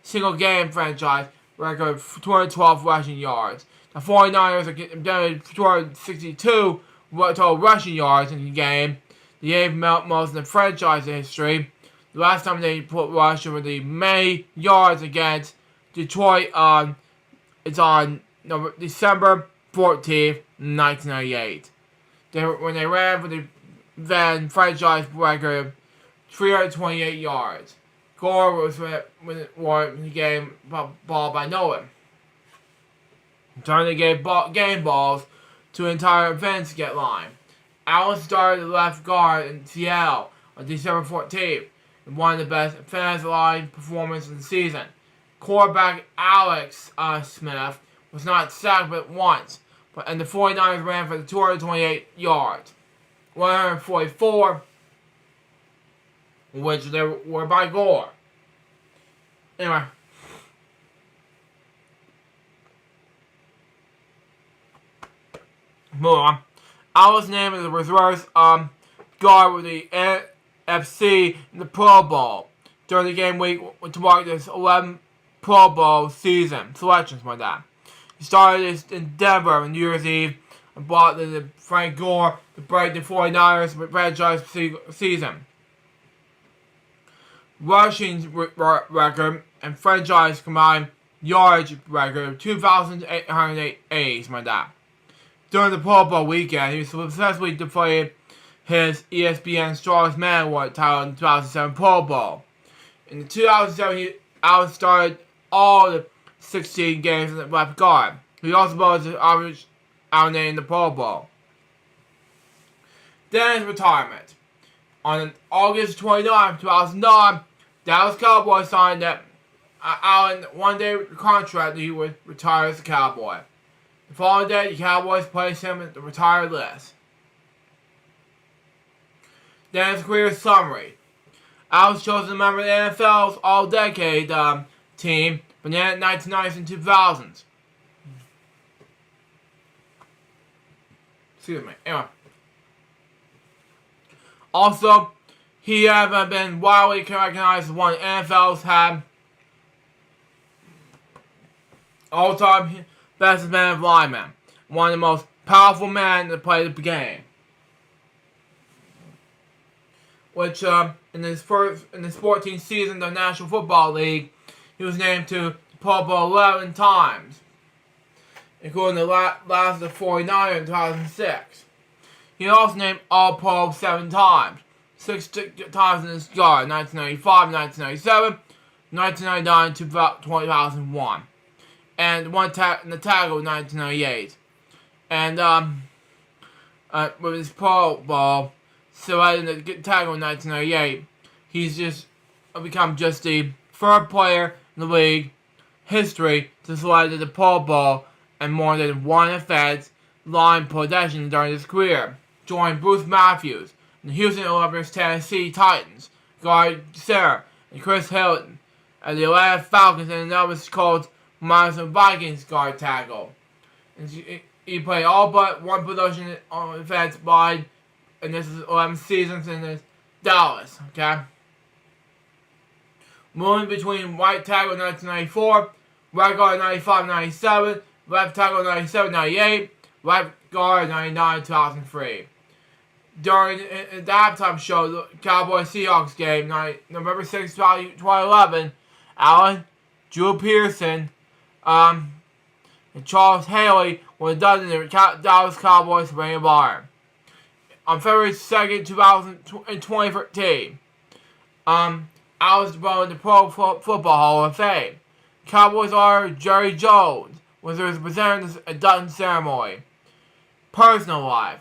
single game franchise record of 212 rushing yards. The 49ers generated 262 total rushing yards in the game. The 8th most in the franchise history. The last time they put rushing with the May yards against Detroit it's on December 14th, 1998. When they ran for the then franchise record 328 yards. Gore was won the game ball by Nolan. Turning the game balls to entire events get line. Allen started the left guard in Seattle on December 14th and one of the best defensive line performances of the season. Quarterback Alex Smith was not sacked but once, and the 49ers ran for the 228 yards. 144, which they were by Gore. Anyway. Move on. I was named as a reserve guard with the NFC in the Pro Bowl during the game week to mark this 11 Pro Bowl season selections like that. He started in Denver on New Year's Eve and brought in the Frank Gore to break the 49ers franchise season rushing record and franchise combined yardage record of 2,808 like that. During the Pro Bowl weekend, he successfully defeated his ESPN Strongest Man Award title in the 2007 Pro Bowl. In 2007, Allen started all the 16 games in the left guard. He also was the average out in the Pro Bowl. Then his retirement. On August 29, 2009, Dallas Cowboys signed that Allen one-day contract that he would retire as a Cowboy. The following day, the Cowboys placed him at the retired list. Then his career summary. Allen was chosen a member of the NFL's All-Decade team from the 1990s and 2000s. Excuse me. Anyway. Also, he has been widely recognized as one of NFL's all-time best defensive lineman, one of the most powerful men to play the game. Which in his 14th season of the National Football League, he was named to the Pro Bowl 11 times, including the last of the 49 in 2006. He also named All-Pro 7 times, 6 times in his guard, 1995, 1997, 1999 to 2001, and one in the tackle in 1998. And with his Pro Bowl selected in the tackle in 1998, he's just become just the third player in the league history to select the Pro Bowl and more than one offense line possession during his career, joined Bruce Matthews, the Houston Olympics Tennessee Titans, guard Sarah, and Chris Hilton, and the Atlanta Falcons and another called Minnesota Vikings guard tackle. And he played all but one position on defense line, and this is 11 seasons in this Dallas, okay? Moving between right tackle 1994, right guard 95-97, left tackle 97-98, right guard 99-2003. During the halftime show, the Cowboys-Seahawks game, November 6, 2011, Allen, Drew Pearson, and Charles Haley were done in the Dallas Cowboys Ring of Honor. On February 2nd, 2013, Allen was voted in the Pro Football Hall of Fame. Cowboys owner Jerry Jones was represented at Dutton ceremony. Personal life.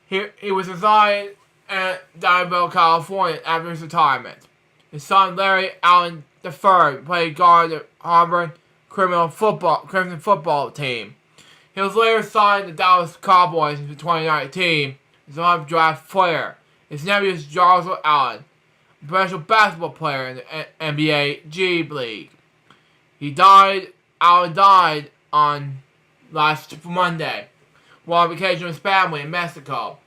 He was residing at Danville, California after his retirement. His son Larry Allen III played guard at Harvard Crimson football team. He was later signed to the Dallas Cowboys in 2019 as an undrafted player. His nephew is Charles Allen, a professional basketball player in the NBA G League. Allen died on last Monday while on vacation with his family in Mexico.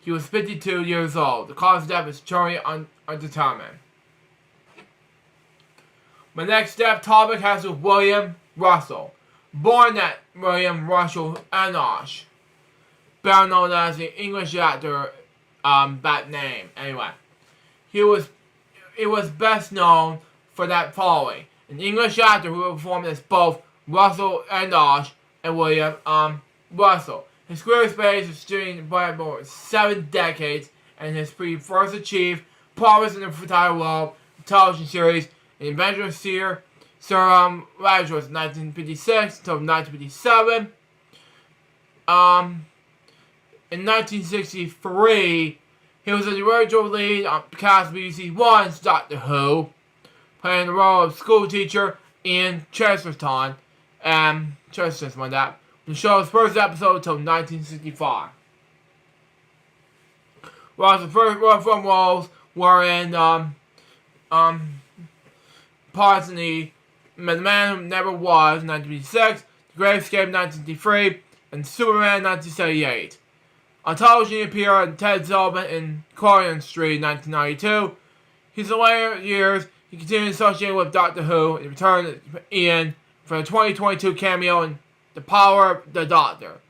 He was 52 years old. The cause of death is currently undetermined. My next topic has with William Russell. Born at William Russell Enosh, better known as the English actor, that name. Anyway, he was best known for that following: an English actor who performed as both Russell Enosh and William Russell. His career spans stretching by more 7 decades, and his first achieved promise in the title role television series The Adventures Sir Lazarus, 1956 until 1957. In 1963, he was a original lead on cast BBC One's Doctor Who, playing the role of school teacher Ian Chesterton, the show's first episode until 1965. While his first film roles were in parts in The Man Who Never Was, 1956, The Great Escape, 1963, and Superman, 1978. On television, he appeared in Ted Sullivan in Coronation Street, 1992. His later years, he continued associated with Doctor Who and returned to Ian for the 2022 cameo in The Power of the Doctor.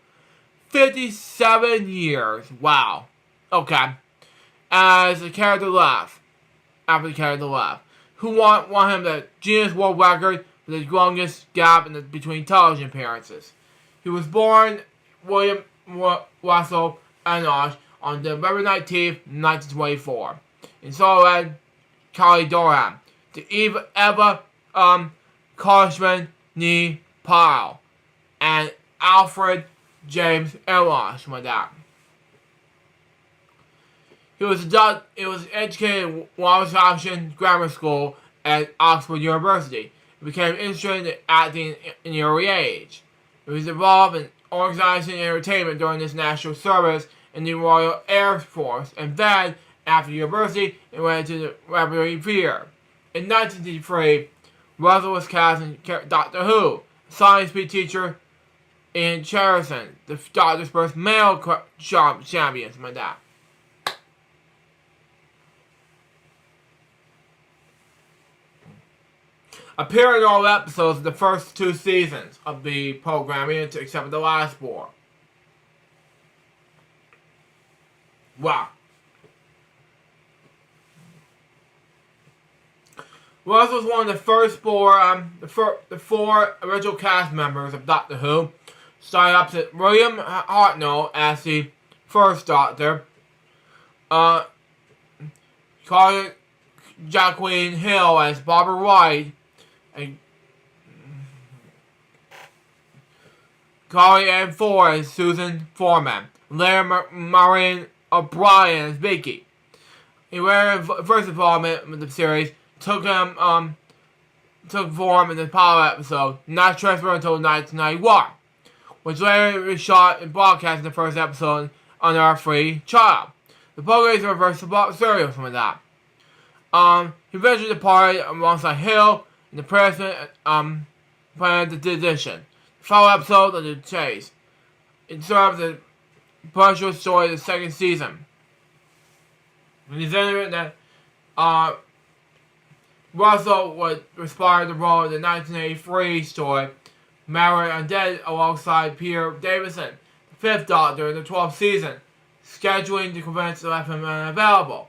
57 years. Wow. Okay. As the character left. After the character left. Who won him the Guinness World Record for the longest gap between television appearances. He was born William Russell Enosh on November 19th, 1924. In Solomon, Cali Durham. To Eva Karshman Nee Pyle. And Alfred James Enosh, my dad. He was educated at Wallace Hopkins Grammar School at Oxford University. He became interested in acting in an early age. He was involved in organizing entertainment during his national service in the Royal Air Force, and then, after university, he went to the Repertory Theatre. In 1953, Russell was cast in Doctor Who, a science teacher in Cherson, the Doctor's first male champion, my dad. appeared in all episodes of the first 2 seasons of the programming, except for the last 4. Wow. Russell was one of the first 4, the 4 original cast members of Doctor Who, starting opposite William Hartnell as the first Doctor, Carly Jacqueline Hill as Barbara White, and Carly Ann Ford as Susan Foreman, Larry Marion O'Brien as Vicky. In their first involvement with the series took form in the pilot episode, not transferred until 1991, which later was shot and broadcast in the first episode on our free trial. The program is a reverse serial from that. He eventually departed alongside Hill and the president planned the edition. The final episode of The Chase. It serves as the partial story of the second season. And he's in that Russell would respond to the role in the 1983 story Married Undead alongside Peter Davison, the 5th Doctor in the 12th season, scheduling the convention left him unavailable.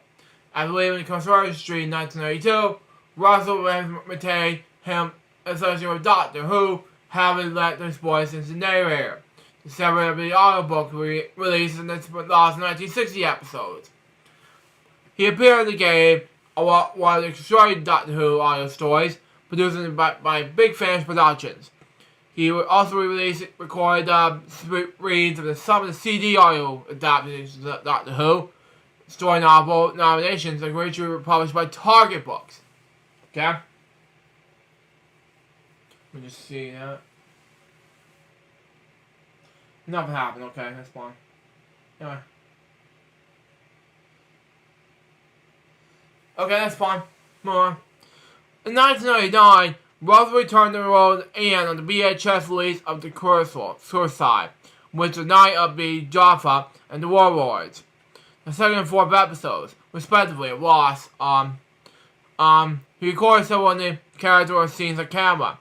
After leaving Conservative Street in 1982, Russell retained him associated with Doctor Who, having let his voice as the narrator. The several of the audiobook released in the last 1960 episodes. He appeared in the game one of the extraordinary Doctor Who audio stories, produced by Big Finish Productions. He also recorded reads of some of the CD audio adaptations of Doctor Who story novel nominations, which were published by Target Books. Okay? Let me just see that. Nothing happened. Okay, that's fine. Anyway. Okay, that's fine. Move on. In 1999, Russell returned to the role of Ian on the VHS release of The Suicide, which was Night of the Jaffa and the Warlords. The second and 4th episodes, respectively, of Lost. He recorded several of the character scenes on camera,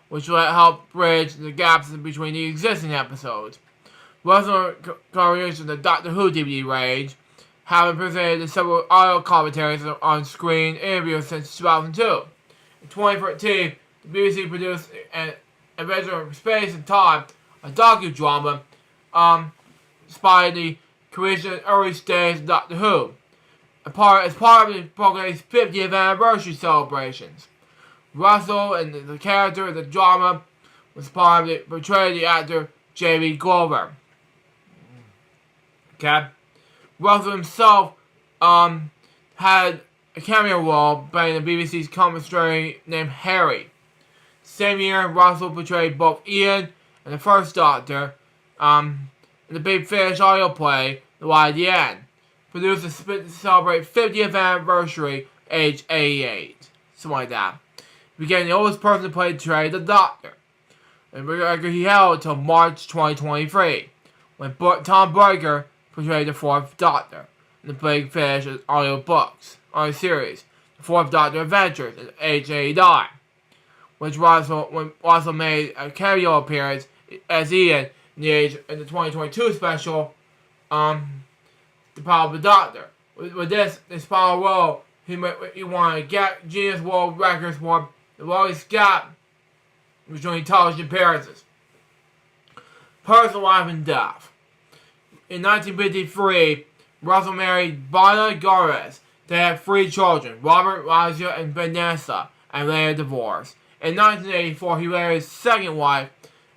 which will help bridge the gaps between the existing episodes. Russell continues in the Doctor Who DVD range, having presented several audio commentaries on screen interviews since 2002. In 2013, the BBC produced an Adventure of Space and Time, a docudrama, inspired the creation early stage of Doctor Who, as part of the program's 50th anniversary celebrations. Russell and the character of the drama was portrayed the actor J.B. Glover. Okay. Russell himself had a cameo role playing the BBC's commentary named Harry. Same year, Russell portrayed both Ian and the First Doctor in the Big Finish audio play, The Light at the End, produced to celebrate 50th anniversary, age 88. Something like that. He became the oldest person to portray the Doctor. And record he held until March 2023, when Tom Baker portrayed the 4th Doctor in the Big Finish audio series, The 4th Doctor Adventures, at age 89, which Russell made a cameo appearance as Ian in the 2022 special, The Power of the Doctor. With this final role, he won a Guinness World Records for the longest gap between television appearances. Personal life and death. In 1953, Russell married Bonna Garres. They had 3 children, Robert, Raja, and Vanessa, and later divorced. In 1984, he married his second wife,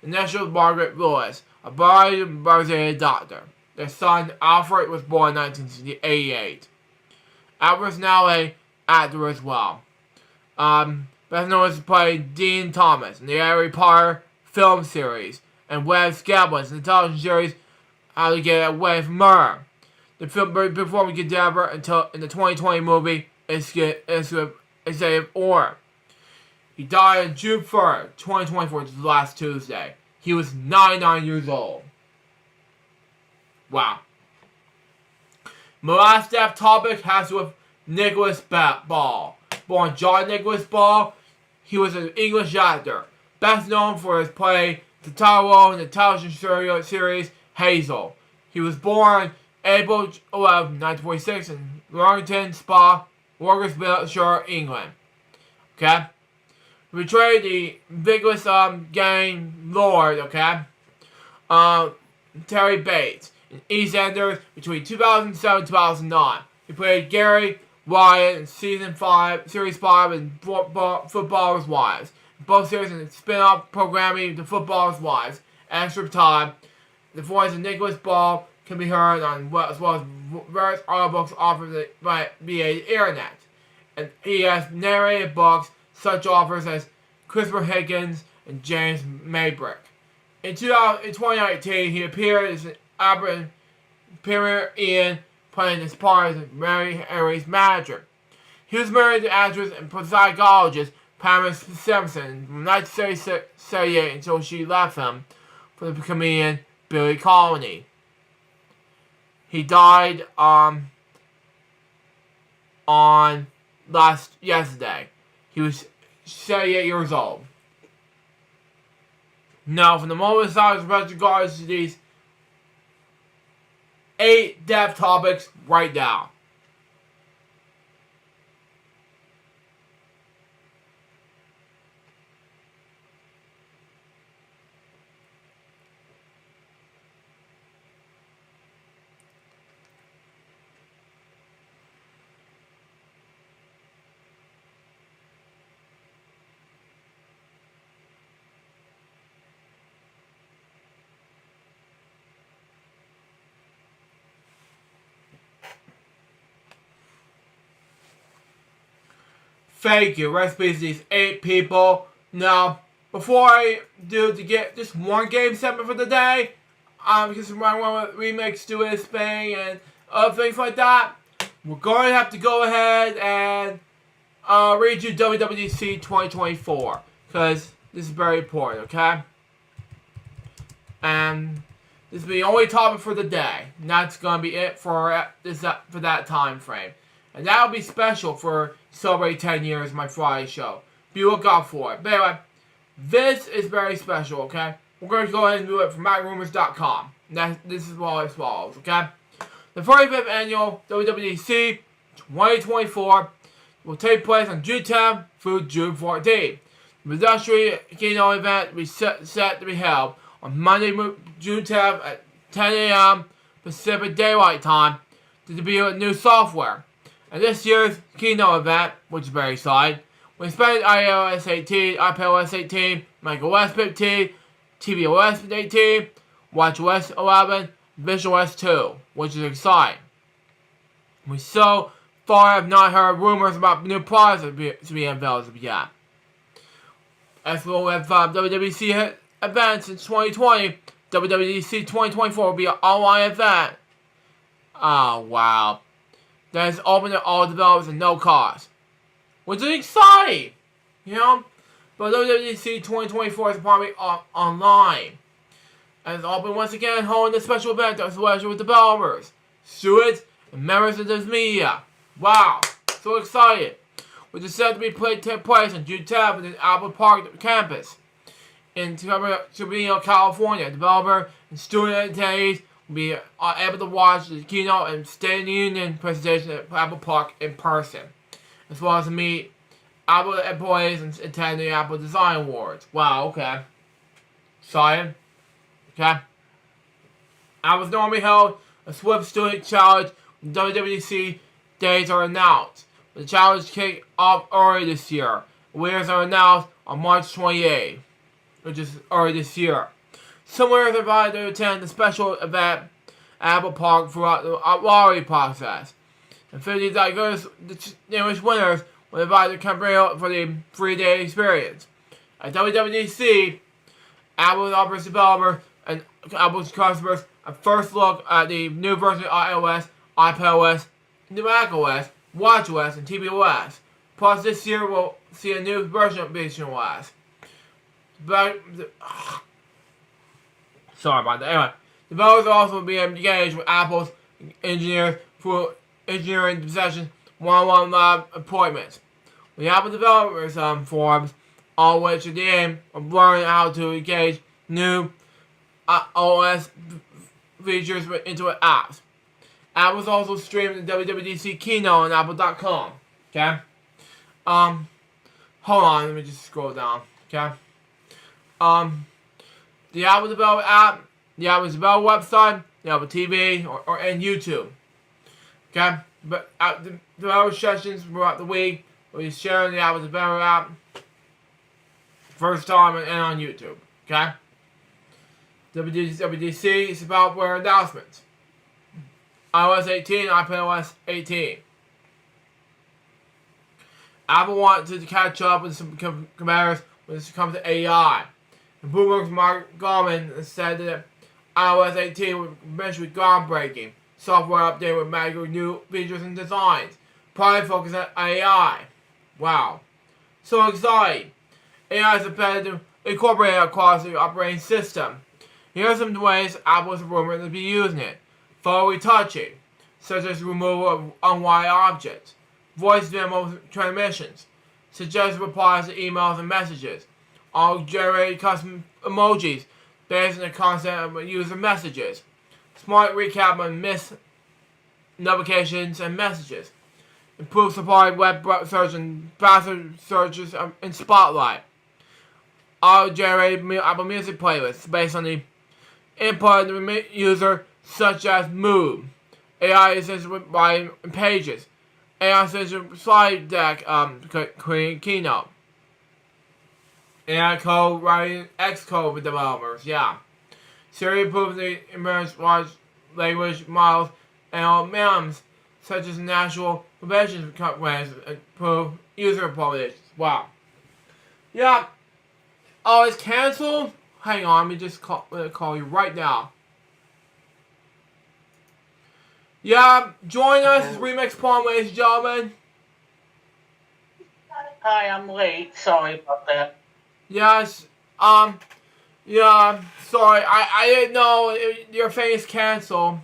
Initial Margaret Lewis, a Brazilian doctor. Their son, Alfred, was born in 1988. Alfred is now an actor as well. Best known as playing Dean Thomas in the Harry Potter film series, and Web Scablins in the television series How to Get Away from Murder. The film performed Cadaver until in the 2020 movie Executive Order. He died on June 3rd, 2024, which is last Tuesday. He was 99 years old. Wow. My last death topic has to do with Nicholas Ball. Born John Nicholas Ball He was an English actor, best known for his play the title role in the television series Hazel. He was born April 11, 1946 in Longington Spa, Worcestershire, England. Okay? He portrayed the vigorous gang lord, okay? Terry Bates in EastEnders between 2007 and 2009. He played Gary Wyatt in Series 5 in Footballers' Wives. Both series and spin-off programming The Footballers' Wives. Extra time. The voice of Nicholas Ball can be heard on as well as various audiobooks offered via the internet. And he has narrated books such authors as Christopher Higgins and James Maybrick. In 2019, he appeared as an Albert Premier Ian, playing his part as Mary Harry's manager. He was married to actress and psychologist Pamela Simpson from 1978 until she left him for the comedian Billy Connolly. He died yesterday. He was 78 years old. Now, from the moment of with regards to these 8 death topics right now. Thank you. Rest in peace to these 8 people. Now, before I do to get just one game segment for the day, because I want to remix do this thing and other things like that, we're going to have to go ahead and read you WWDC 2024, because this is very important, okay? And this will be the only topic for the day, and that's going to be it for that time frame. And that will be special for celebrate 10 years of my Friday show. Be look out for it. But anyway, this is very special, okay? We're going to go ahead and do it from MacRumors.com. This is what it follows, okay? The 45th annual WWDC 2024 will take place on June 10th through June 14th. The pedestrian keynote event will be set to be held on Monday, June 10th at 10 a.m. Pacific Daylight Time to debut new software. And this year's keynote event, which is very exciting, we expect iOS 18, iPadOS 18, macOS 15, tvOS 18, watchOS 11, visualOS 2, which is exciting. We so far have not heard rumors about new products to be unveiled as of yet. As well as WWDC events in 2020, WWDC 2024 will be an online event. Oh, wow. That is open to all developers at no cost. Which is exciting! You know? But WWDC 2024 is probably online. And it's open once again, holding a special event that's pleasure with developers, students, and members of this media. Wow! So excited! Which is set to be take place on June 10th in the Apple Park campus in Trevino, California. Developer and student attendees will be able to watch the keynote and State of the Union presentation at Apple Park in person, as well as to meet Apple employees and attend the Apple Design Awards. Wow, okay. Exciting. Okay. Apple's normally held a Swift Student Challenge when WWDC days are announced. The challenge kicked off early this year. Winners are announced on March 28th, which is early this year. Some winners are invited to attend the special event at Apple Park throughout the lottery process. And 50 distinguished winners were invited to Cambria for the 3-day experience. At WWDC, Apple offers developers and Apple's customers a first look at the new version of iOS, iPadOS, macOS, watchOS, and tvOS. Plus, this year we'll see a new version of visionOS. Sorry about that. Anyway, developers will also be engaged with Apple's engineers for engineering sessions, one-on-one lab appointments. The Apple Developers Forums all which are the aim of learning how to engage new OS features into apps. Apple's also streamed the WWDC keynote on Apple.com. Okay? Hold on, let me just scroll down. Okay? The Apple Developer app, the Apple Developer website, the Apple TV, and YouTube. Okay? But the developer sessions throughout the week will be sharing the Apple Developer app first time and on YouTube. Okay? WWDC is about software announcements. iOS 18, iPadOS 18. Apple wanted to catch up with some competitors when it comes to AI. And Bloomberg's Mark Gurman said that iOS 18 would eventually be groundbreaking. Software update with magical new features and designs. Probably focus on AI. Wow. So exciting. AI is embedded to incorporate it across the operating system. Here are some ways Apple is rumored to be using it. Photo retouching, such as removal of unwanted objects. Voice demo transmissions, suggested replies to emails and messages. Auto-generated custom emojis based on the content of user messages. Smart recap on missed notifications and messages. Improved support web search and browser searches in Spotlight. Auto-generated Apple Music playlists based on the input of the user, such as mood. AI assisted by pages. AI assisted slide deck keynote. AI code writing Xcode for developers. Yeah. Siri improves the emergent large language models and LLMs, such as natural conventions ways improve user populations. Wow. Yeah. Oh, it's canceled? Hang on, let me just call you right now. Yeah, join us, Remix Palm, ladies and gentlemen. Hi, I'm late. Sorry about that. Yes, yeah, sorry, I didn't know your thing is canceled.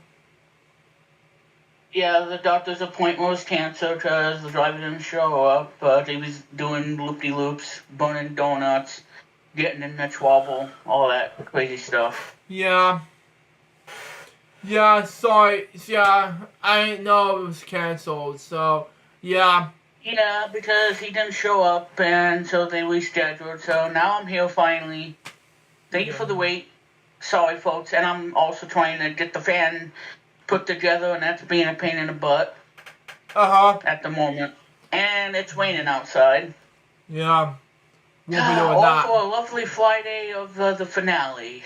Yeah, the doctor's appointment was canceled because the driver didn't show up, but he was doing loop-de-loops, burning donuts, getting in the trouble, all that crazy stuff. Yeah. Yeah, sorry. Yeah, I didn't know it was canceled, so, yeah. Yeah, because he didn't show up, and so they rescheduled, so now I'm here finally. Thank you for the wait. Sorry, folks, and I'm also trying to get the fan put together, and that's being a pain in the butt. At the moment. And it's raining outside. Yeah. We'll be doing that. Also a lovely Friday of the finale.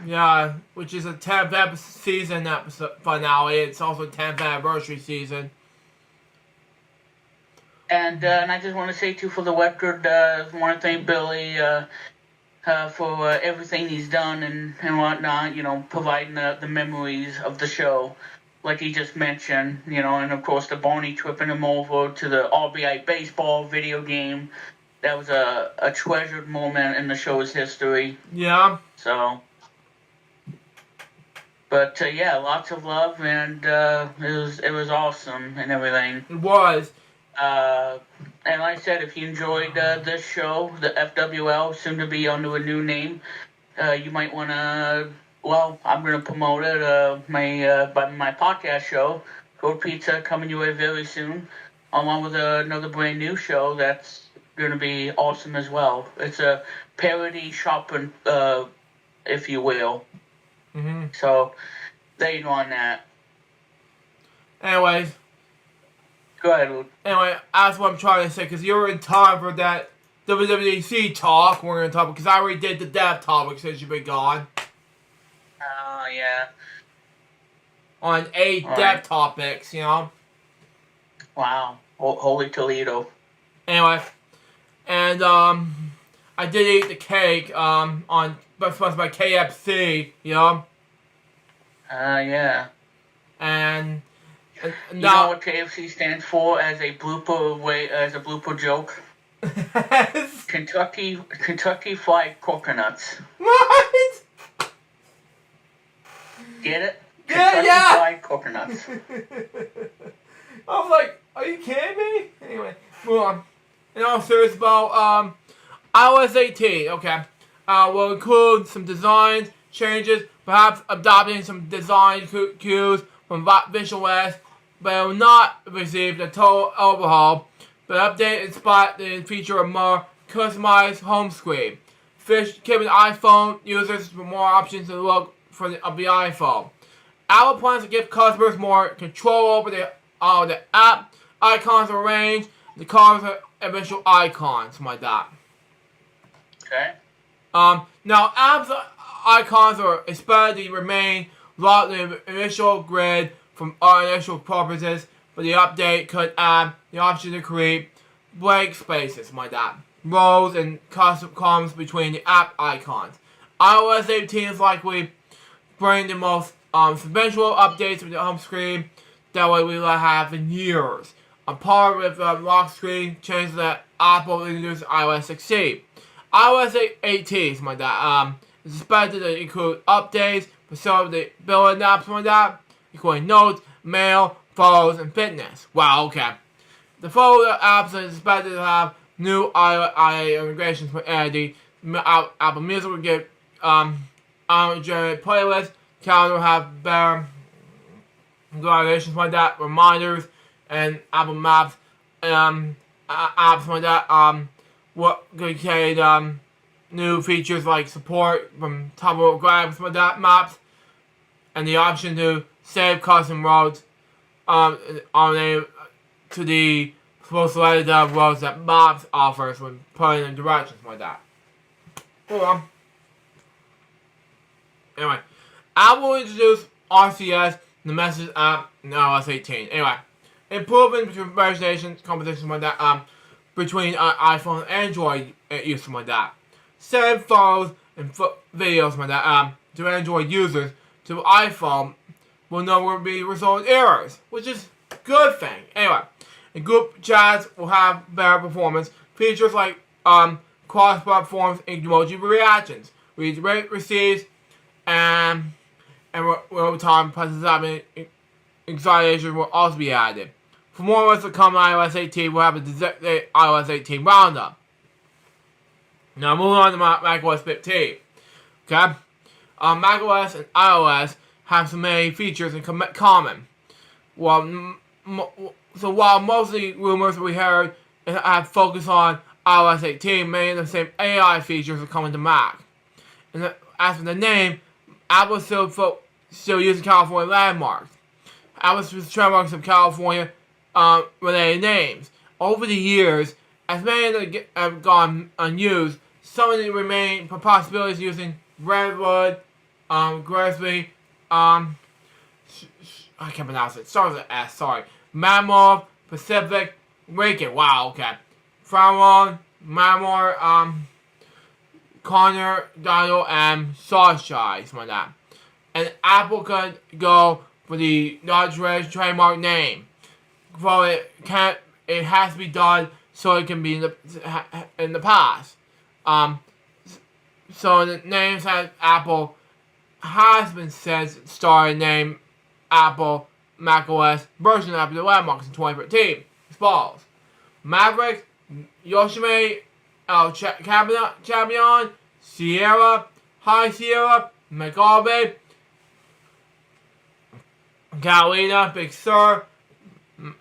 Yeah, which is a 10th season episode finale. It's also 10th anniversary season. And I just want to say, too, for the record, I want to thank Billy for everything he's done and whatnot, you know, providing the memories of the show, like he just mentioned, you know, and, of course, the Barney tripping him over to the RBI baseball video game. That was a treasured moment in the show's history. Yeah. So... But yeah, lots of love, and it was awesome and everything. It was. And like I said, if you enjoyed this show, the FwL, soon to be under a new name, you might want to. Well, I'm going to promote it. My podcast show, Code Pizza, coming your way very soon, along with another brand new show that's going to be awesome as well. It's a parody shopping, if you will. Mm-hmm. So, there you go on that. Anyways. Go ahead, Luke. Anyway, that's what I'm trying to say, because you're in time for that WWDC talk we're going to talk about, because I already did the dev topic since you've been gone. Oh, yeah. On 8 dev topics, you know? Wow. Holy Toledo. Anyway. And, I did eat the cake, sponsored by KFC, you know? Yeah. And you know what KFC stands for as a blooper joke? Kentucky Fried Coconuts. What? Get it? Yeah, Kentucky Fried Coconuts. I was like, are you kidding me? Anyway, move on. And also, it's about iOS 18, okay, will include some design changes, perhaps adopting some design cues from visualOS, but it will not receive the total overhaul. The update is spot the feature of more customized home screen, giving iPhone users more options to look for the iPhone. Apple plans to give customers more control over the app icons arrange, the colors of visual icons, something like that. Okay. Now apps icons are expected to remain locked in the initial grid from our initial purposes, but the update could add the option to create blank spaces, something like that. Rows and custom columns between the app icons. iOS 18 is likely bring the most substantial updates to the home screen that way we will have in years. A part with the lock screen changes that Apple introduced iOS 16. iOS 18, something like that, is expected to include updates for some of the built-in apps, something like that, including Notes, Mail, Photos, and Fitness. Wow, okay. The photo apps are expected to have new IA integrations for Eddie. Apple Music will get generated playlists. Calendar will have better organizations like that, reminders, and Apple Maps, apps like that, what could carry new features like support from topographics like that, maps, and the option to save custom roads to the selected roads that Maps offers when putting in directions like that. Hold on. Anyway, Apple introduced RCS, the message app, in iOS 18. Anyway, improvement between versions, competition like that, between iPhone and Android use like that. Send photos and videos like that, to Android users to iPhone will no longer be resolving errors, which is a good thing. Anyway, and group chats will have better performance. Features like cross-platforms and emoji reactions, reads rate receives, and real-time processing excitation will also be added. For more what's to come on iOS 18, we'll have a iOS 18 roundup. Now moving on to macOS 15. Okay? macOS and iOS have some many features in common. So while mostly rumors we heard have focused on iOS 18, many of the same AI features are coming to Mac. And as for the name, Apple still using California landmarks. Apple's trademarks of California related names. Over the years, as many have gone unused, some of them remain for possibilities using Redwood, Grimsby, I can't pronounce it. Starts with an S, sorry. Mammoth, Pacific, Waken. Wow, okay. Farmon, Mammoth, Connor, Dino, and Sawshy, something like that. And Apple could go for the non-registered trademark name. For it has to be done so it can be in the past. So the name says Apple has been since started name Apple macOS version of the landmarks in 2013. As follows: Maverick, Yoshime, El Champion, Sierra, High Sierra, McAlvey, Catalina, Big Sur,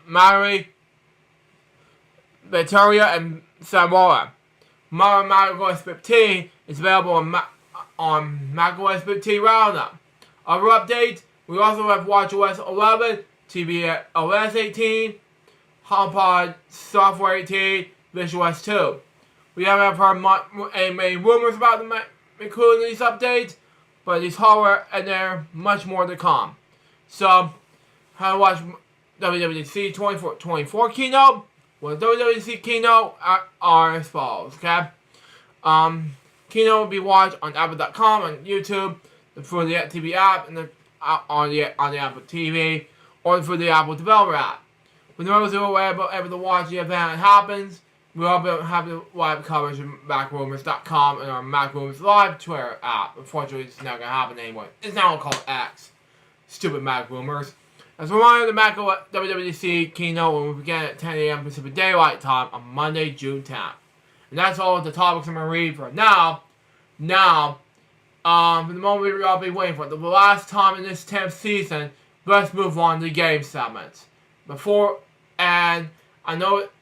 Mary, Victoria, and Samora. macOS 15 is available on macOS 15 Roundup. Other updates: we also have watchOS 11, tvOS 18, HomePod Software 18, visualOS 2. We haven't heard many rumors about them including these updates, but these hardware and there are much more to come. So, how to watch WWDC 24 keynote? Well, WWDC keynote are as follows, okay? Keynote will be watched on Apple.com, on YouTube, through the TV app, and on the Apple TV, or through the Apple Developer app. For those who are able to watch the event when it happens, we will have the live coverage on MacRumors.com and our MacRumors Live Twitter app. Unfortunately, it's not going to happen anymore. It's now called X. Stupid MacRumors. As a reminder, the Mac WWDC keynote will begin at 10 a.m. Pacific Daylight Time on Monday, June 10th. And that's all the topics I'm going to read for now. For the moment I'll be waiting for the last time in this 10th season, let's move on to game segments. And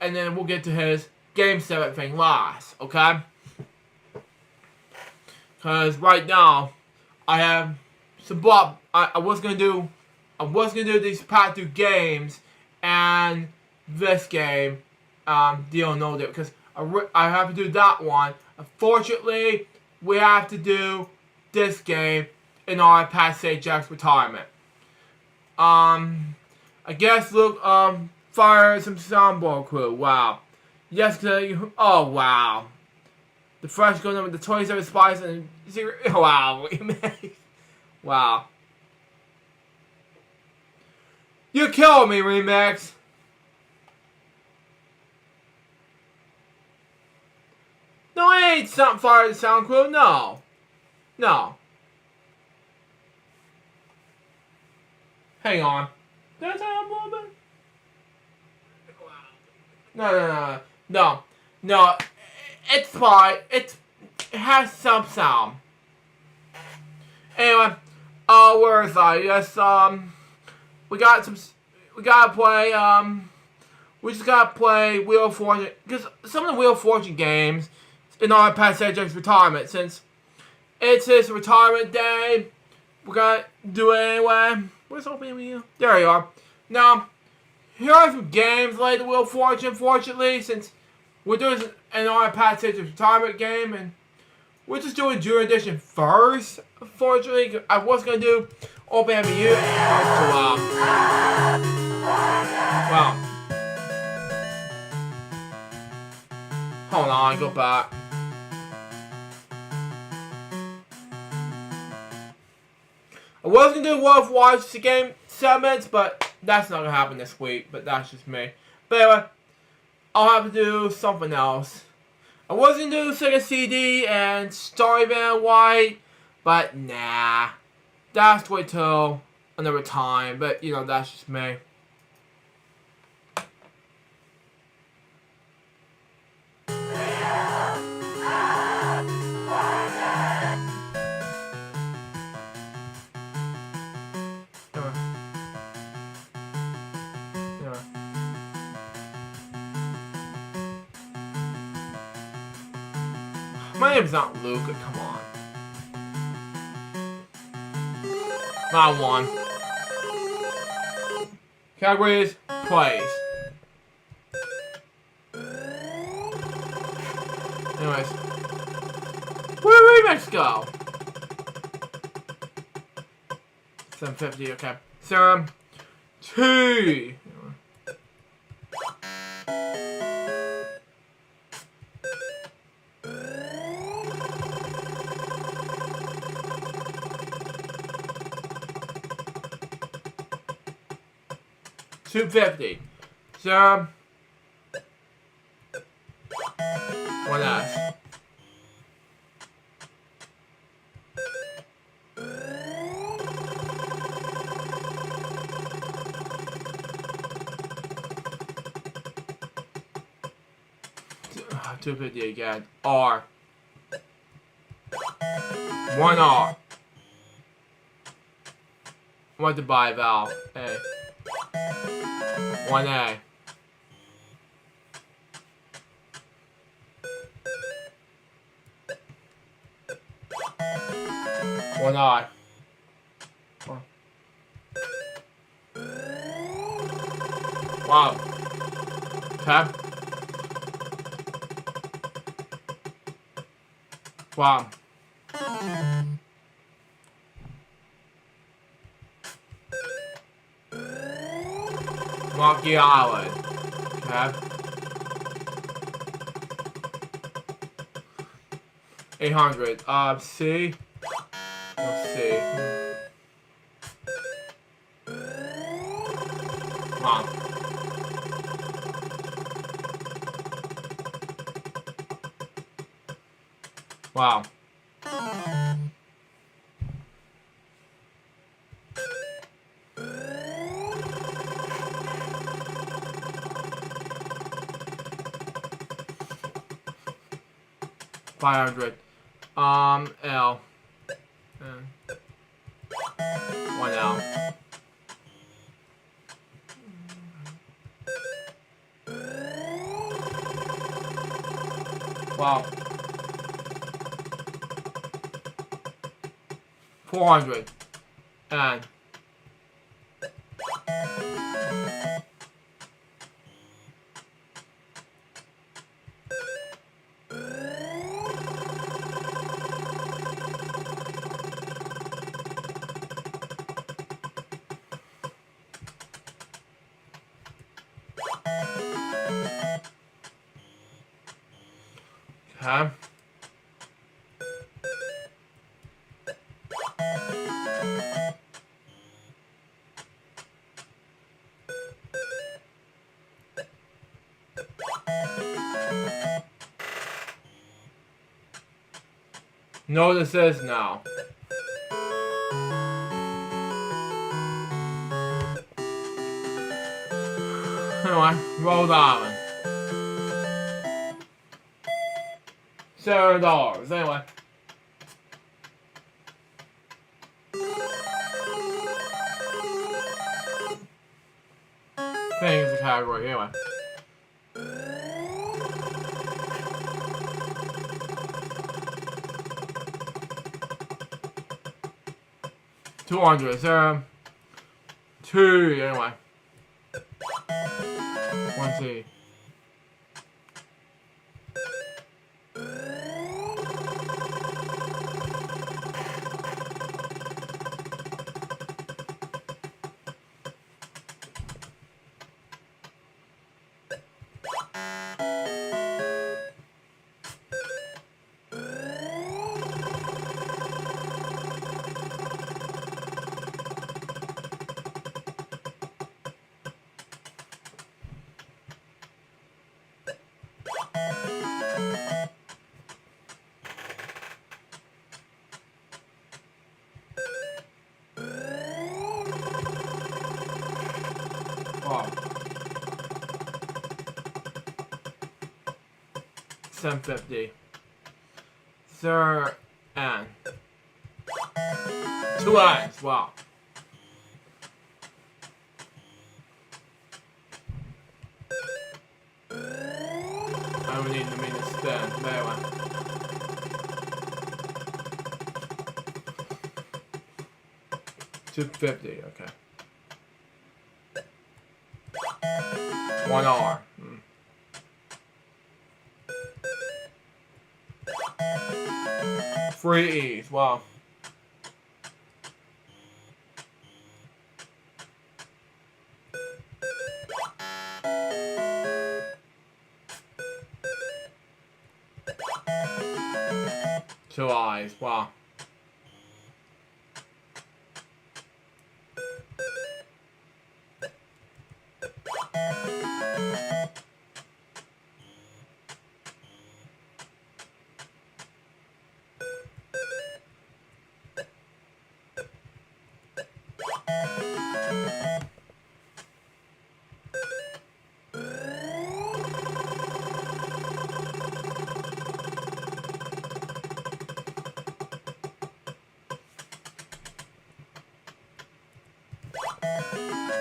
then we'll get to his game segment thing last, okay? Because right now, I have some block. I was gonna do these past 2 games and this game. Deal no deal because I have to do that one. Unfortunately, we have to do this game in our past Jack's retirement. I guess Luke fired some soundboard crew. Wow. Yesterday, oh wow. The fresh going with the 27 spies and 0. Wow. Wow. You killed me, Remix. No, I ain't something fired the sound crew. No. No. Hang on. Did I tell him a little bit? No. It's fine. It has some sound. Anyway, where is I? Yes, we just gotta play Wheel of Fortune, because some of the Wheel of Fortune games in our past Jack's retirement, since it's his retirement day, we're gonna do it anyway. Where's opening wheel? There you are. Now, here are some games like the Wheel of Fortune, fortunately, since we're doing an iPad Stage retirement game, and we're just doing June edition first, unfortunately. I was going to do Open MU. Well. Hold on, go back. I was going to do World of Watch the game segments, but that's not going to happen this week, but that's just me. But anyway, I'll have to do something else. I was going to do Sega CD and Starry Van White, but nah. That's wait till another time, but you know, that's just me. My name's not Luca, come on. Not one. Categories, plays. Anyways. Where did Remix go? 750, okay. Serum. 2. $250. So 1S. $250 again. R. 1R. What to buy, Val? A. 1A. One I. Wow. Okay. Wow. Monkey Island. Okay. 800. C. Let's see. Wow. Wow. 500. L. 1 L. Wow. 400. And okay. Notices now. Anyway, Rhode Island. $0. Anyway. Thing is a category, anyway. $200. 2 anyway. 1 T. Wow. 750. Sir and 2 eyes. Wow. I would need to mean to spin. There one. $250. Okay. 1 R. 3 E's. Wow. Two eyes. Wow.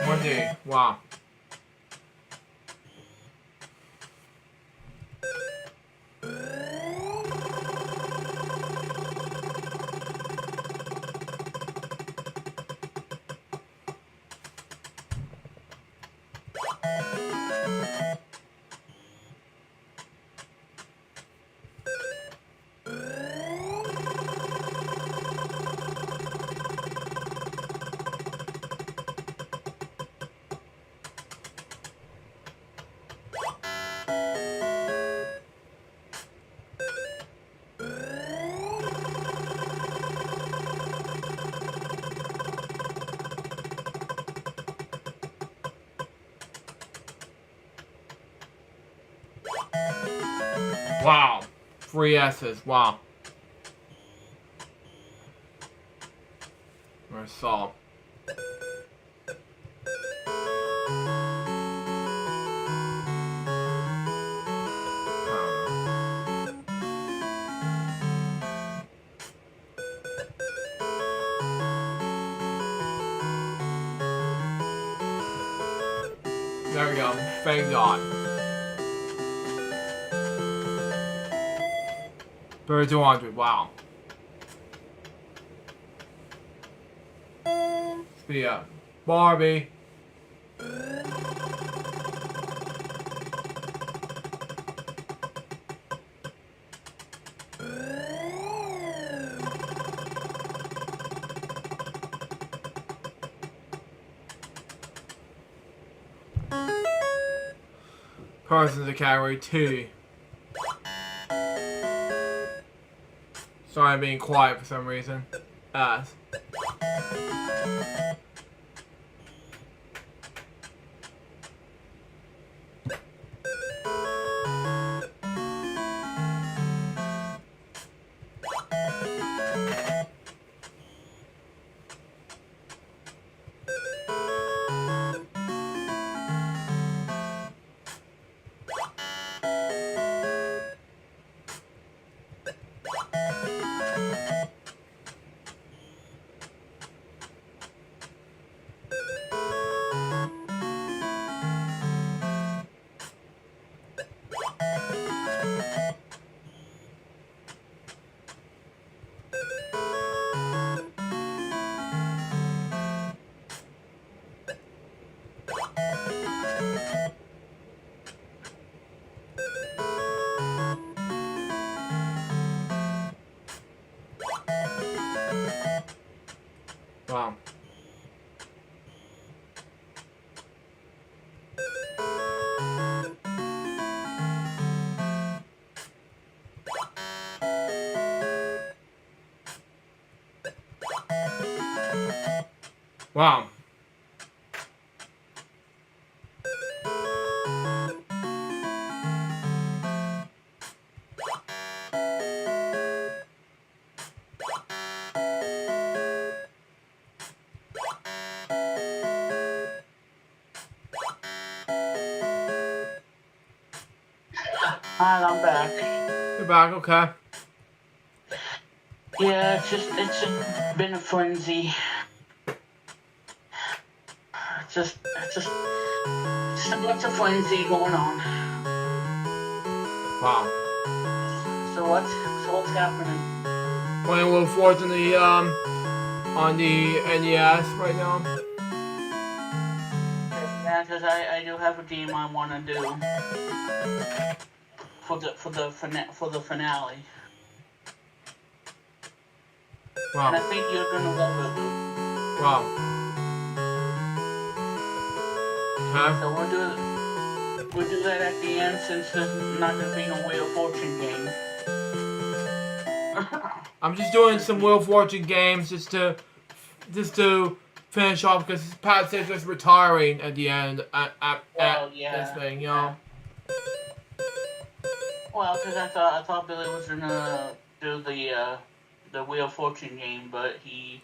One D. Wow. Wow. 3 S's. Wow. Where's Saul? There we go. Thank God. 3200. Wow. Speed up. Barbie. Persons of category 2. Sorry, I'm being quiet for some reason. Ass. Wow. Wow. And I'm back. You're back, okay. Yeah, it's just been a frenzy. It's lots of frenzy going on. Wow. So what's happening? Playing Wheel of Fortune on the NES right now. Yeah, because I do have a game I want to do for the finale. Wow. And I think you're gonna love it. Wow. Okay. So we'll do that at the end since there's not gonna be no Wheel of Fortune game. I'm just doing some Wheel of Fortune games just to finish off because Pat says just retiring at the end at this thing, you know. Well, because I thought Billy was gonna do the Wheel of Fortune game, but he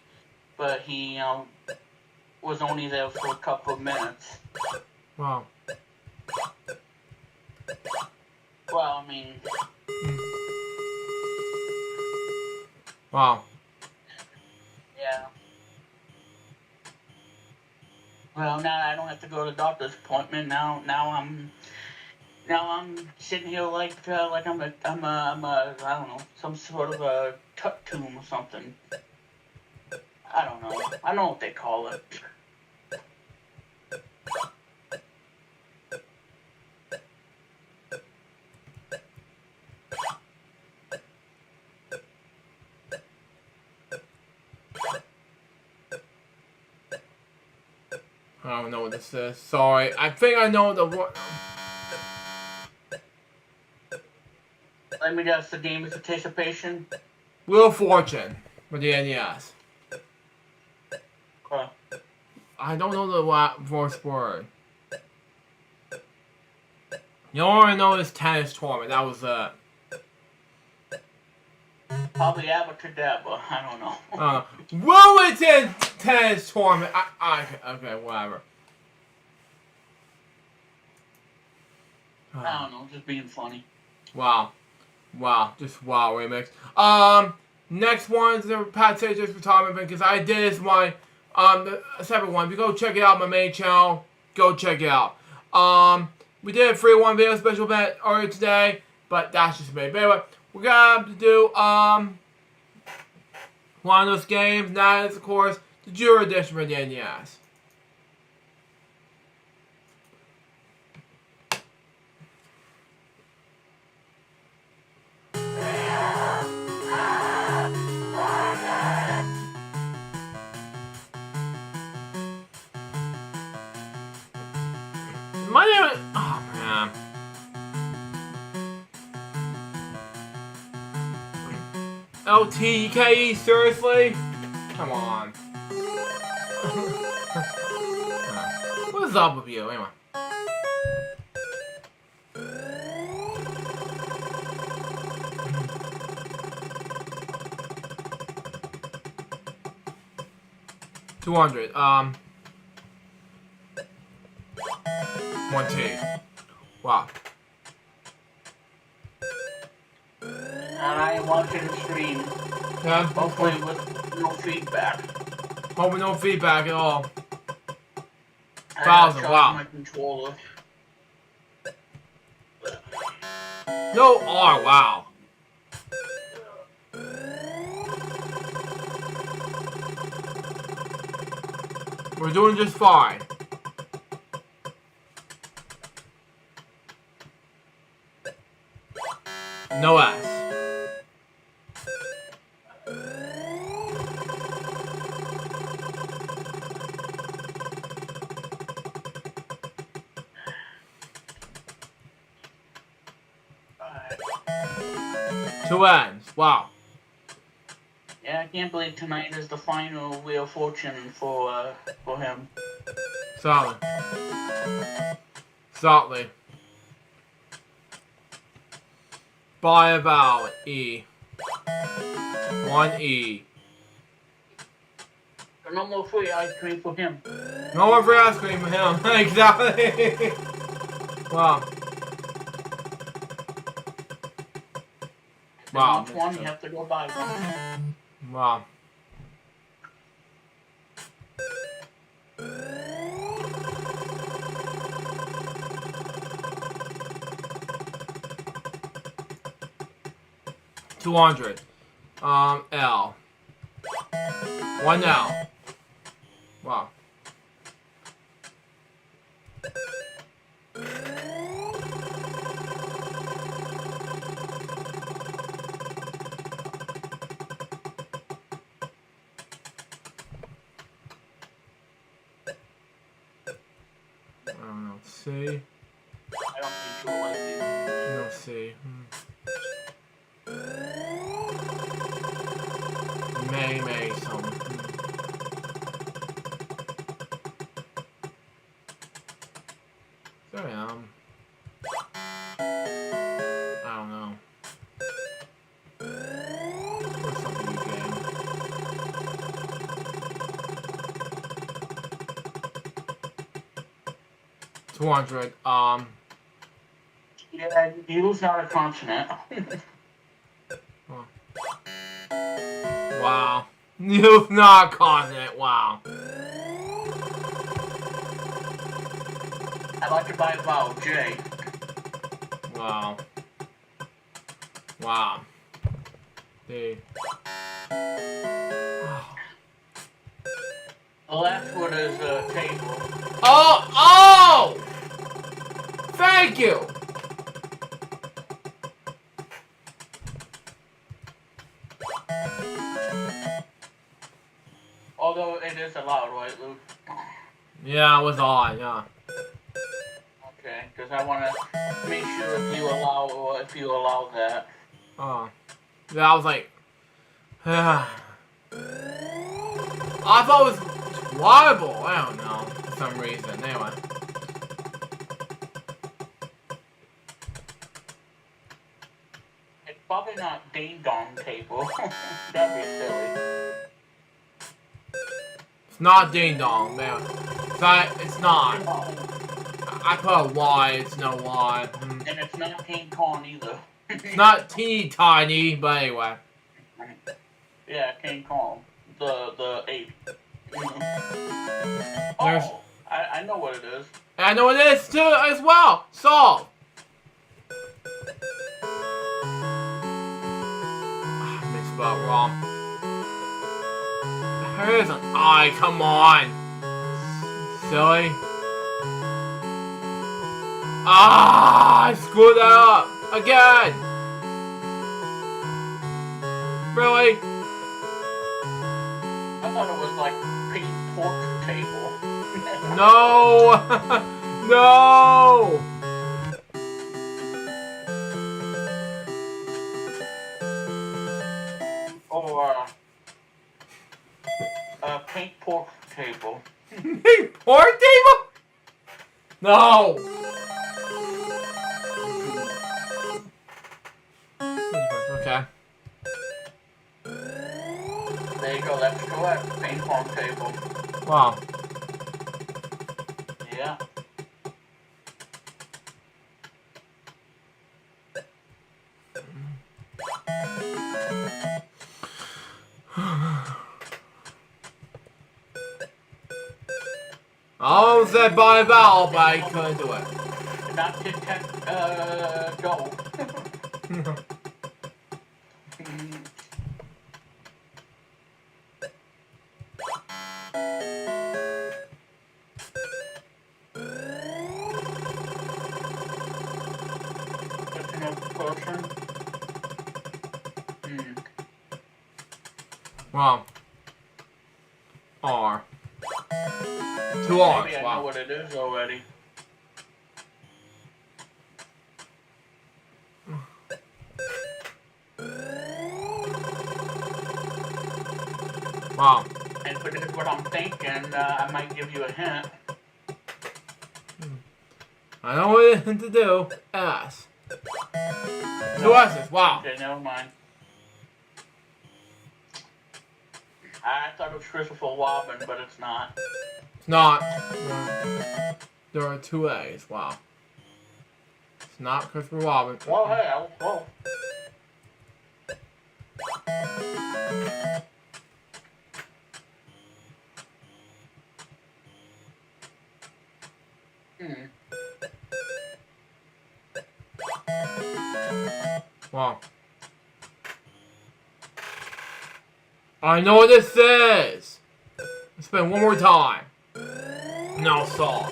was only there for a couple of minutes. Wow. Well, I mean. Wow. Yeah. Well, now I don't have to go to the doctor's appointment. Now I'm sitting here like I'm a I don't know, some sort of a tut tomb or something. I don't know. I don't know what they call it. I don't know what this is. Sorry. I think I know the word. Let me guess, the game is participation? Wheel of Fortune for the NES. Okay. I don't know the first word. You all I know is tennis tournament. That was Probably Abracadabra. I don't know. Wilmington tennis tournament. Okay, whatever. I don't know, just being funny. Wow. Just wow remix. Next one is the Pat Sages retirement event because I did this my the separate one. If you go check it out on my main channel, go check it out. We did a free one video special event earlier today, but that's just me. But anyway, we're gonna have to do one of those games. And that is, of course, the Junior Edition for the NES. My name is... Oh, man. LTKE, seriously? Come on. What is up with you, anyway? $200. 1 T. Wow. And I am watching the stream. Yeah. Hopefully with no feedback. Hoping no feedback at all. I gotta 1,000. charge Wow. my controller. No R. Wow. We're doing just fine. No S. Two N's. Wow. Yeah, I can't believe tonight is the final Wheel of Fortune for him. Solid. Solidly. By about E. 1 E. No more free ice cream for him. No more free ice cream for him. Exactly. Wow. If you Wow. want one, you have to go buy one. Wow. $200. L. 1 L. Wow. I don't know. C. I don't think you'll like it. No C. May some. Sorry, I don't know. What's up with you, game? $200. Yeah, U's not a consonant. Wow. You've not caused it. Wow. I'd like to buy a vowel, J. Wow. Wow. D. The last word is table. Oh! Oh! Thank you! Although it is allowed, right, Luke? Yeah, it was odd, yeah. Okay, because I want to make sure if you allow that. Oh. Yeah, I was like... I thought it was liable. I don't know. For some reason. Anyway. It's probably not ding dong table. That'd be silly. It's not ding dong, man. It's not. I put a Y, it's no Y. And it's not King Kong either. It's not teeny tiny, but anyway. Yeah, King Kong. The ape. There's... Oh, I know what it is. And I know what it is too as well. Solve. I mixed it up wrong. Here's an I. Come on. Silly. Ah! I screwed that up again. Really? I thought it was like pink pork table. No! No! Or pink pork table. Pink pork table? No! Okay. There you go, that's correct. Ping pong table. Wow. Yeah. I almost said by vowel, but I couldn't do it. Not tic-tac, go. Wow. R. Two R's, Maybe I wow. know what it is already. Wow. And if it is what I'm thinking, I might give you a hint. I know what it is to do. S. Two S's, wow. Okay, never mind. I thought it was Christopher Robin, but it's not. It's not. No. There are two A's, wow. It's not Christopher Robin. Well, hey, I was close. Wow. I know what this is! Let's spend one more time. Now solve.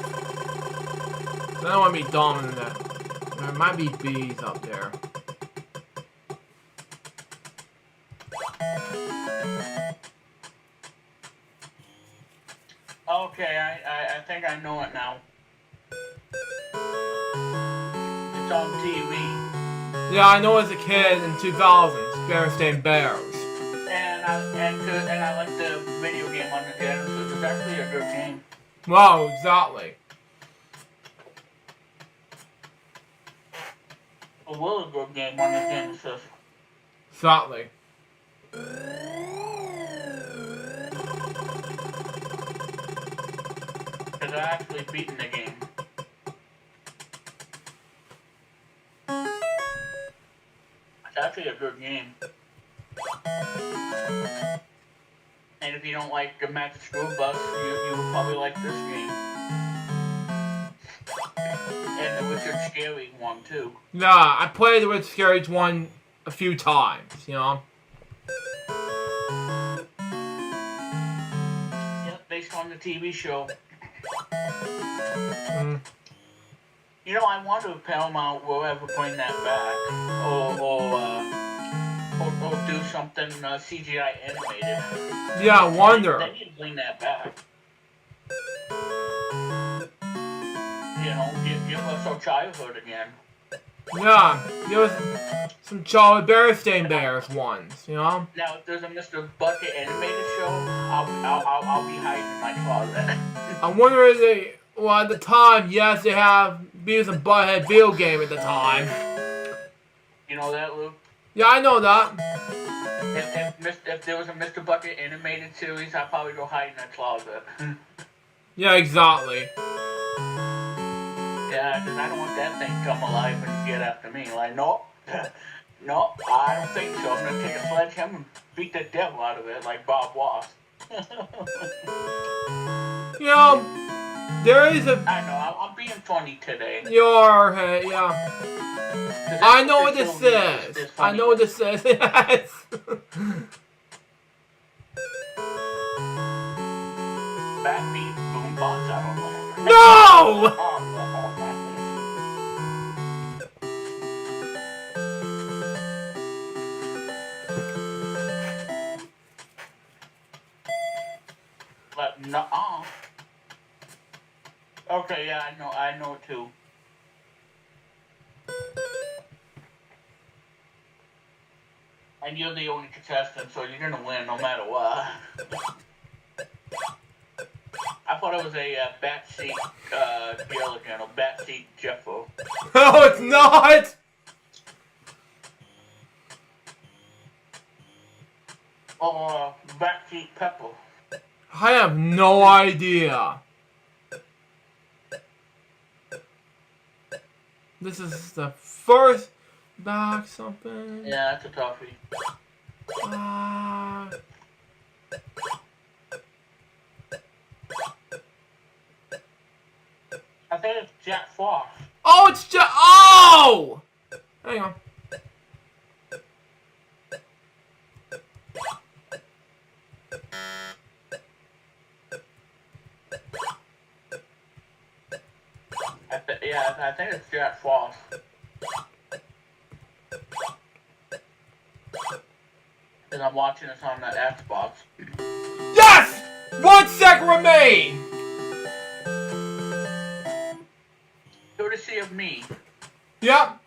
I don't want to be dominant in that. There might be B's up there. Okay, I think I know it now. It's on TV. Yeah, I know as a kid in 2000s, Berenstain Bears. And I like the video game on the Genesis. It's actually a good game. Wow, exactly. A really good game on the Genesis. Exactly. Because I actually beaten the game. It's actually a good game. And if you don't like the Magic School Bus, you would probably like this game. And the Richard Scary one too. Nah, I played the Red Scary one a few times, you know? Yep, based on the TV show. Mm. You know, I wonder if Paramount will ever bring that back. Or do something CGI animated. Yeah, I wonder. They need to bring that back. You know, give us our childhood again. Yeah, there was some Charlie Berenstain Bears ones, you know? Now, if there's a Mr. Bucket animated show, I'll be hiding in my closet. I wonder if they, well, at the time, yes, they have Beavis and Butthead video game at the time. You know that, Luke? Yeah, I know that. If there was a Mr. Bucket animated series, I'd probably go hide in that closet. Yeah, exactly. Yeah, because I don't want that thing to come alive and get after me. Like, no, no, I don't think so. I'm going to take a sledgehammer and beat the devil out of it like Bob Ross. You know, There is a. I know, I'm being funny today. Your head, yeah. I know what this is. I know what this is. Yes. Backbeat boombox, I don't know. No! But no. Okay, yeah, I know it too. And you're the only contestant, so you're gonna win no matter what. I thought it was a backseat Gilligan, or backseat Jeffo. No, it's not! Or backseat Pepper. I have no idea. This is the first back something. Yeah, that's a toughie. I think it's Jack Frost. Oh, it's Jack. Oh! Hang on. I think it's Jack Frost. Because I'm watching this on the Xbox. Yes! 1 second remain! Courtesy of me. Yep.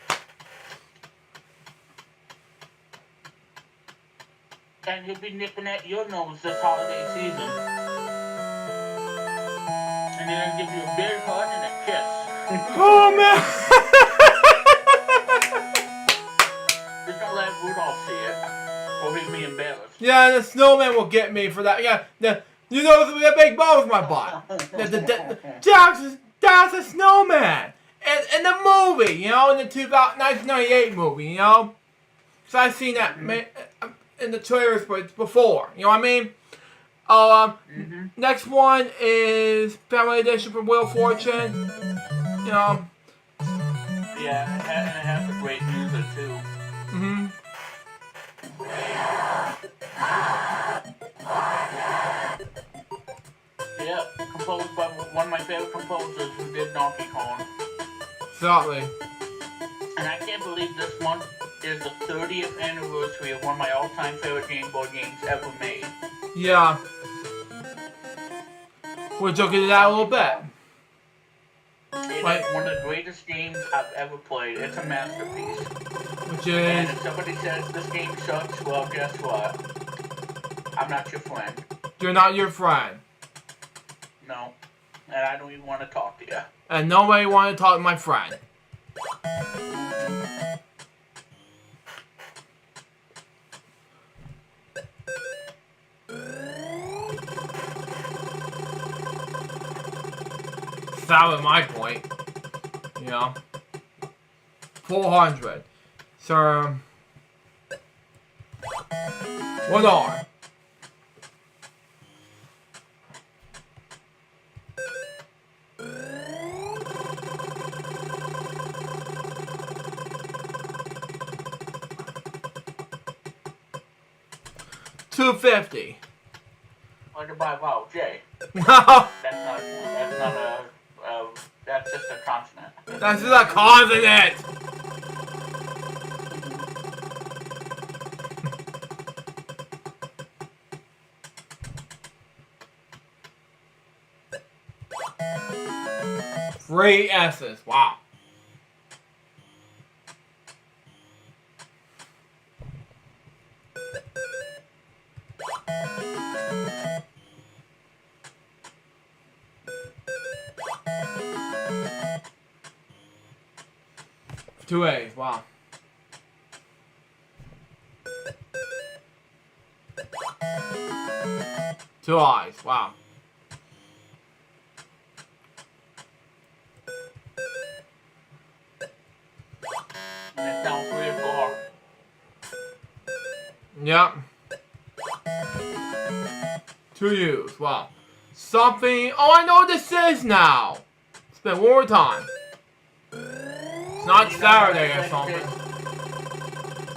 And he'll be nipping at your nose this holiday season. And he's gonna give you a big hug and a kiss. Oh, man! Just don't let Rudolph see it. Or he'll be embarrassed. Yeah, the snowman will get me for that. Yeah, you know the big ball with my butt. That's a snowman. In the movie, you know, in the 1998 movie, you know. So I've seen that in the trailers before, you know what I mean? Next one is Family Edition from Wheel of Fortune. You know. Yeah, and it has the great music too. Yeah, composed by one of my favorite composers who did Donkey Kong. Exactly. And I can't believe this one is the 30th anniversary of one of my all-time favorite Game Boy games ever made. Yeah. We'll look into that a little bit. It is one of the greatest games I've ever played. It's a masterpiece. Which is... And if somebody says this game sucks, well, guess what? I'm not your friend. You're not your friend. No. And I don't even want to talk to you. And nobody want to talk to my friend. That was my point. You know. 400. So... 1 R. $2.50. Like to buy vowel J. No. That's just a consonant. That's just a consonant. Three S's. Wow. Two A's. Wow. Two I's. Wow. And it's down 3 or 4. Yep. 2 U's. Wow. Something. Oh, I know what this is now. Spin one more time. It's not Saturday or something.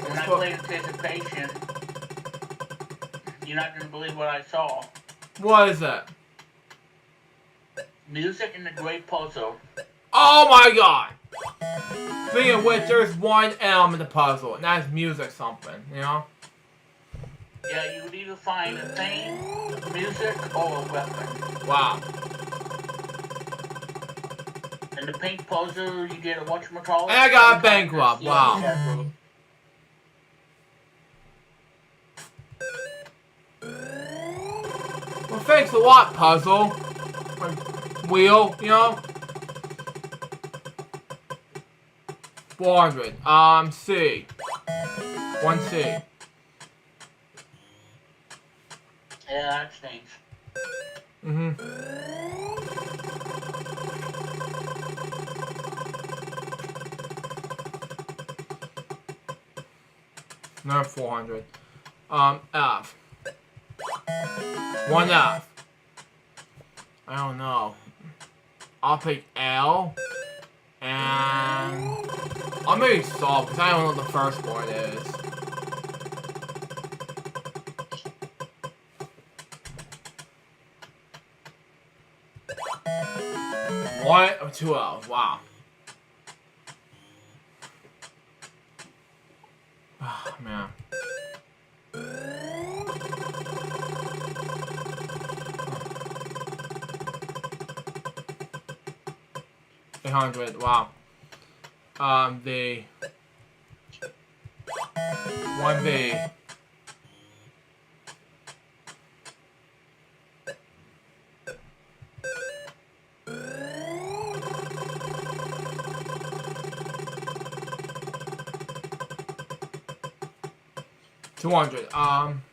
When I played Anticipation, you're not going to believe what I saw. What is it? Music in the Great Puzzle. Oh my god! Speaking of which, there's one element of the puzzle, and that's music something, you know? Yeah, you would either find a theme, music, or a weapon. Wow. In the pink puzzle, you get a whatchamacallit. And I got a bankrupt, wow. Well, thanks a lot, puzzle. Or wheel, you know? 400. C. 1C. Yeah, that stinks. Another 400. F. 1F. I don't know. I'll pick L. And I'll maybe solve because I don't know what the first one is. One or 2 L's. Wow. Oh, man. $800. Wow. The 1B. $200.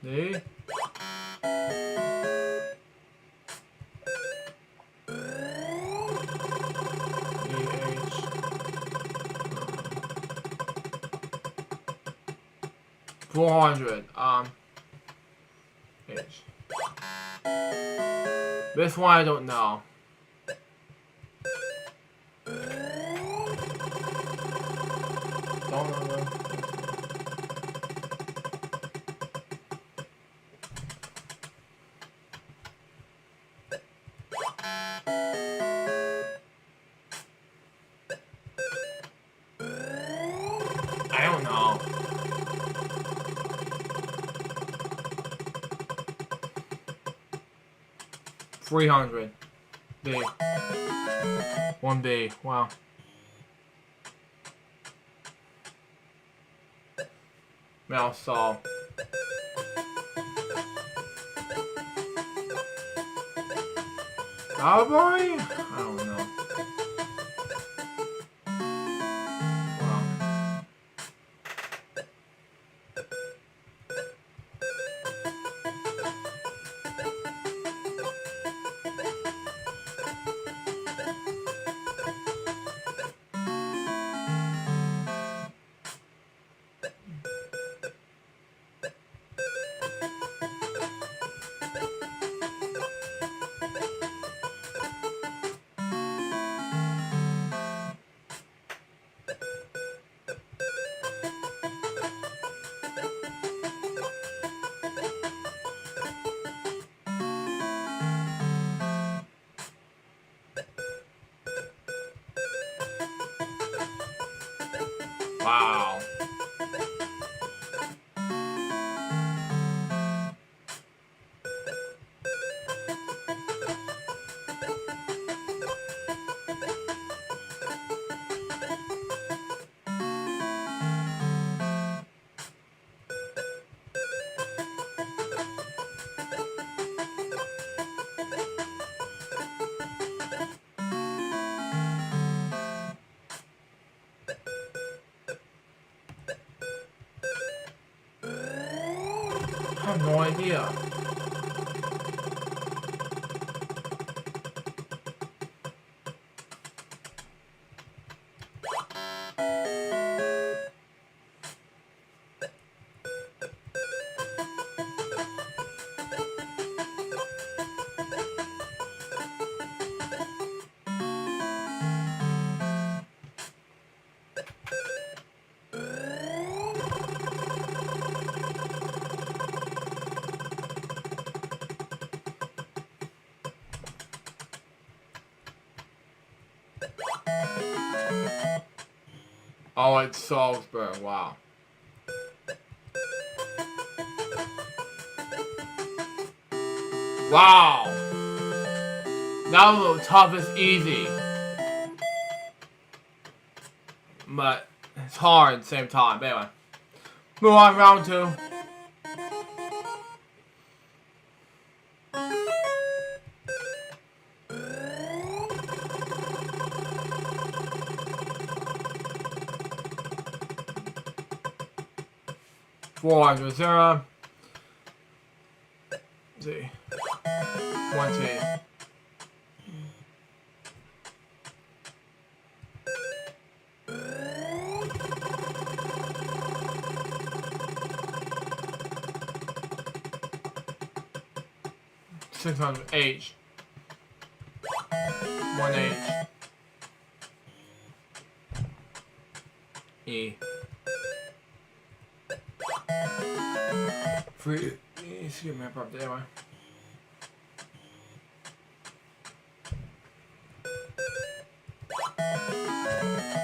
D. $400. H. This one I don't know. Don't know. I don't know. $300. B. 1B. Wow. Mouse saw. Cowboy? I don't know. Wow. Wow. I have no idea. Oh, it's Salzburg. Wow. Wow. That was a little tough as easy. But it's hard at the same time. But anyway. Move on, round 2. Four, 0. Let's see. 1, 2. H. 1 H. E. 3. Excuse me, I probably anyway.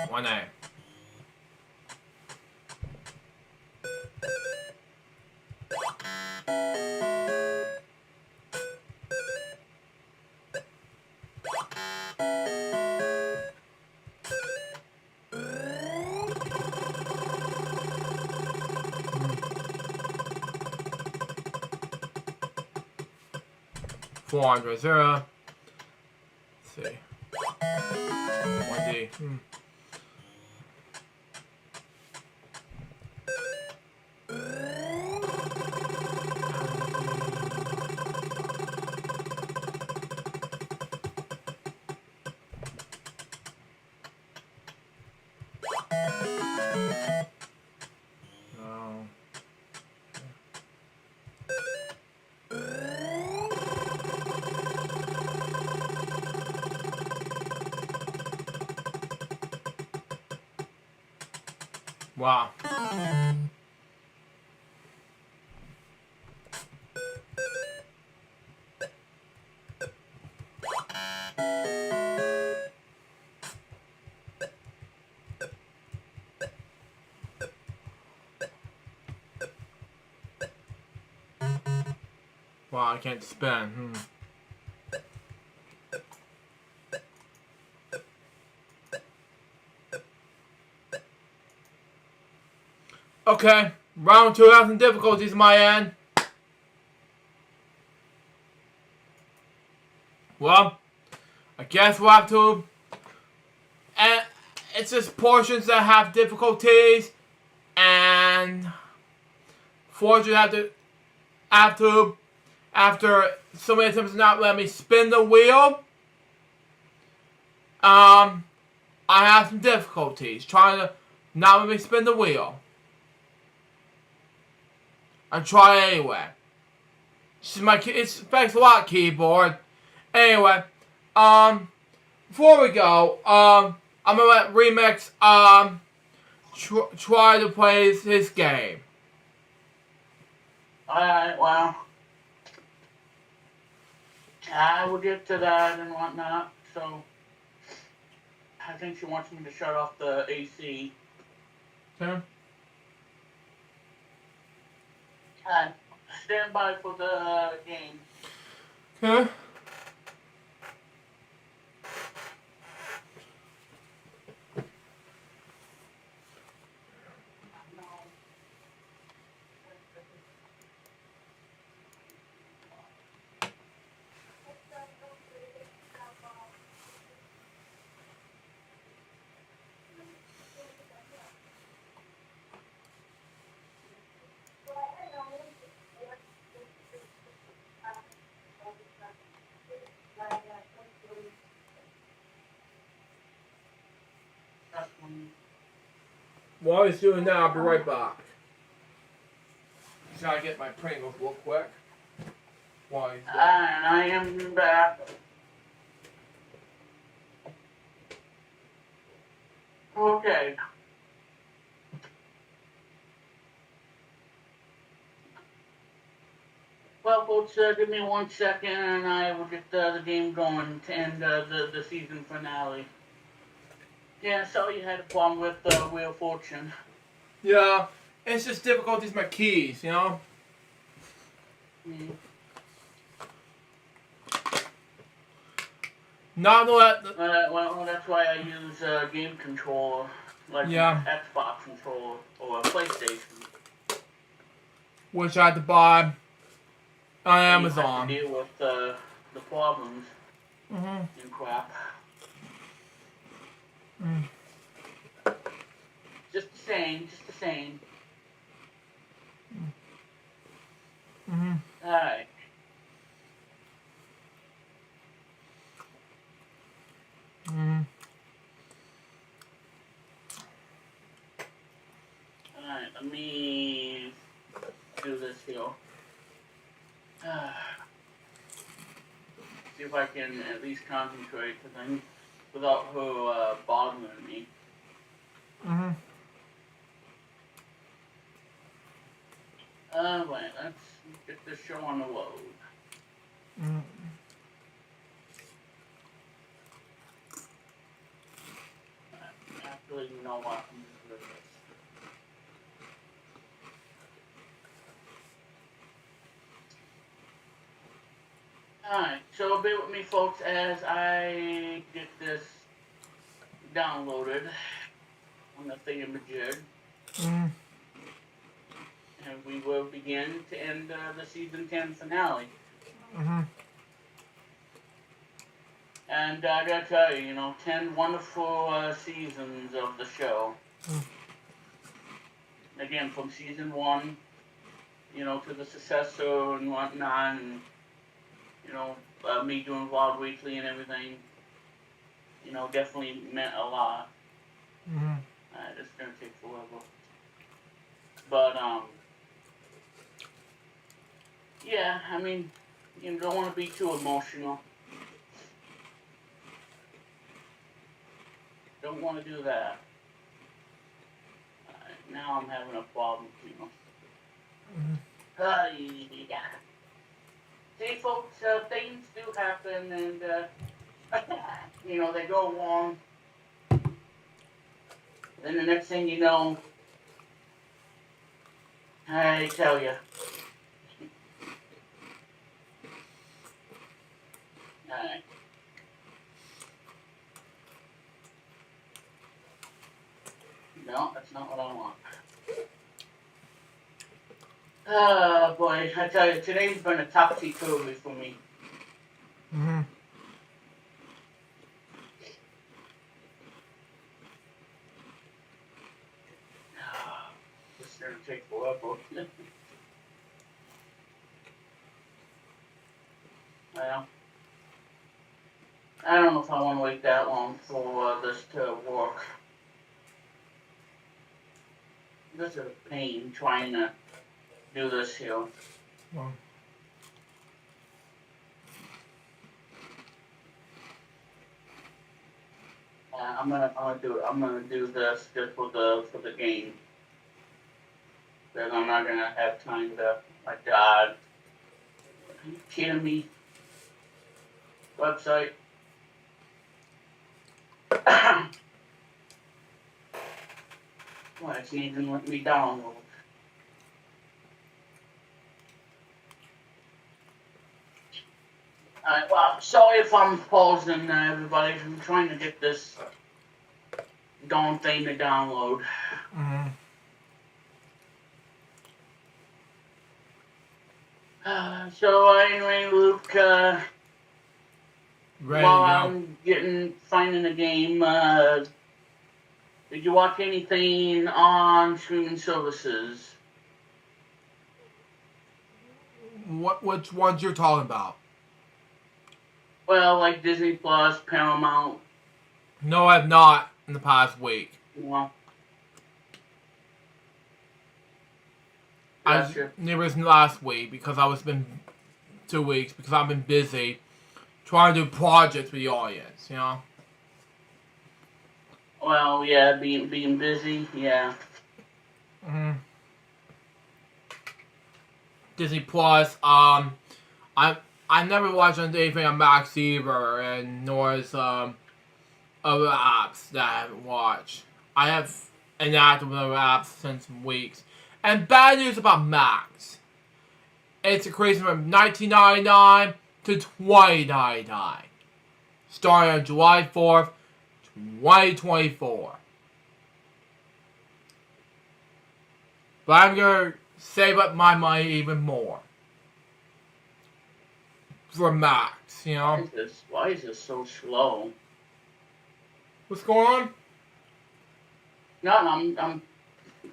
One A. Four, 0. Let's see. 1D. Wow. Wow, I can't spin. Okay, round 2 has some difficulties on my end. Well, I guess we'll have to. And it's just portions that have difficulties, and fortunately after so many attempts not let me spin the wheel, I have some difficulties trying to not let me spin the wheel. I try anyway. It affects a lot, keyboard. Anyway, before we go, I'm gonna let Remix try to play his game. Alright, well, I will get to that and whatnot, so I think she wants me to shut off the AC. Okay. Alright, stand by for the game. Okay. While he's doing that, I'll be right back. Just gotta get my Pringles real quick. While he's And I am back. Okay. Well, folks, give me 1 second and I will get the game going to end the season finale. Yeah, so you had a problem with Wheel of Fortune. Yeah, it's just difficulties with my keys, you know? Mm. Not that. Well, that's why I use game controller, like Yeah. Xbox controller or a PlayStation. Which I had to buy on Amazon. You have to deal with the problems and crap. Just the same. Alright. Alright, let me do this here. See if I can at least concentrate without her bothering me. Wait, let's get this show on the load. Actually, you know what? I'm just gonna do this. Alright, so bear with me, folks, as I get this downloaded on the thingamajig. And we will begin to end the season 10 finale. And I gotta tell you, 10 wonderful seasons of the show. Again, from season 1, to the successor and whatnot, and, me doing Vlog Weekly and everything, definitely meant a lot. It's gonna take forever. But, yeah, I mean, you don't want to be too emotional. Don't want to do that. Now I'm having a problem, yeah. See, folks, things do happen, and, they go wrong. Then the next thing you know, I tell you. Alright. No, that's not what I want. Oh boy, I tell you, today's been a topsy-turvy for me. This is gonna take forever. Well, I don't know if I want to wait that long for this to work. This is a pain trying to do this here. I'm gonna do this just for the game. Because I'm not gonna have time to. My God, are you kidding me? Website. Well, it's not even letting me download. Alright, well, sorry if I'm pausing, everybody. I'm trying to get this darn thing to download. So anyway, Luke, while I'm finding a game, did you watch anything on streaming services? Which ones you're talking about? Well, like Disney Plus, Paramount. No, I have not in the past week. Well, It was last week because I was been 2 weeks because I've been busy trying to do projects with the audience, Well, yeah, being busy, yeah. Disney Plus. I never watched anything on Max either, and nor is other apps that I haven't watched. I have inactive with other apps since weeks. And bad news about Max. It's increasing from $19.99 to $20.99. Starting on July 4th, 2024. But I'm going to save up my money even more. For Max, you know? Why is this so slow? What's going on? No, I'm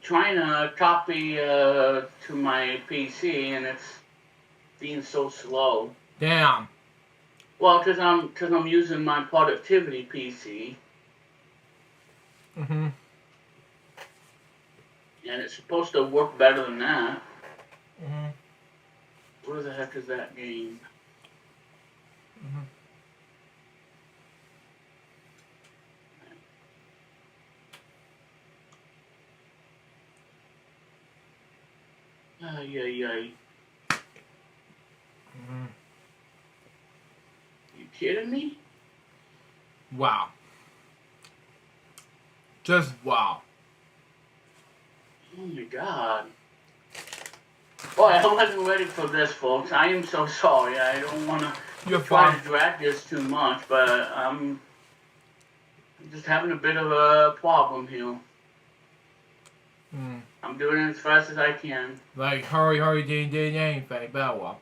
trying to copy to my PC and it's being so slow. Damn. Well, cause I'm using my productivity PC. Mm-hmm. And it's supposed to work better than that. Mm-hmm. Where the heck is that game? Mm-hmm. Ay. Mm-hmm. You kidding me? Wow. Just wow. Oh my god. Boy, I wasn't ready for this, folks. I am so sorry. I don't want to try to drag this too much, but I'm just having a bit of a problem here. Mm. I'm doing it as fast as I can. Like, hurry, ding, anything. But well.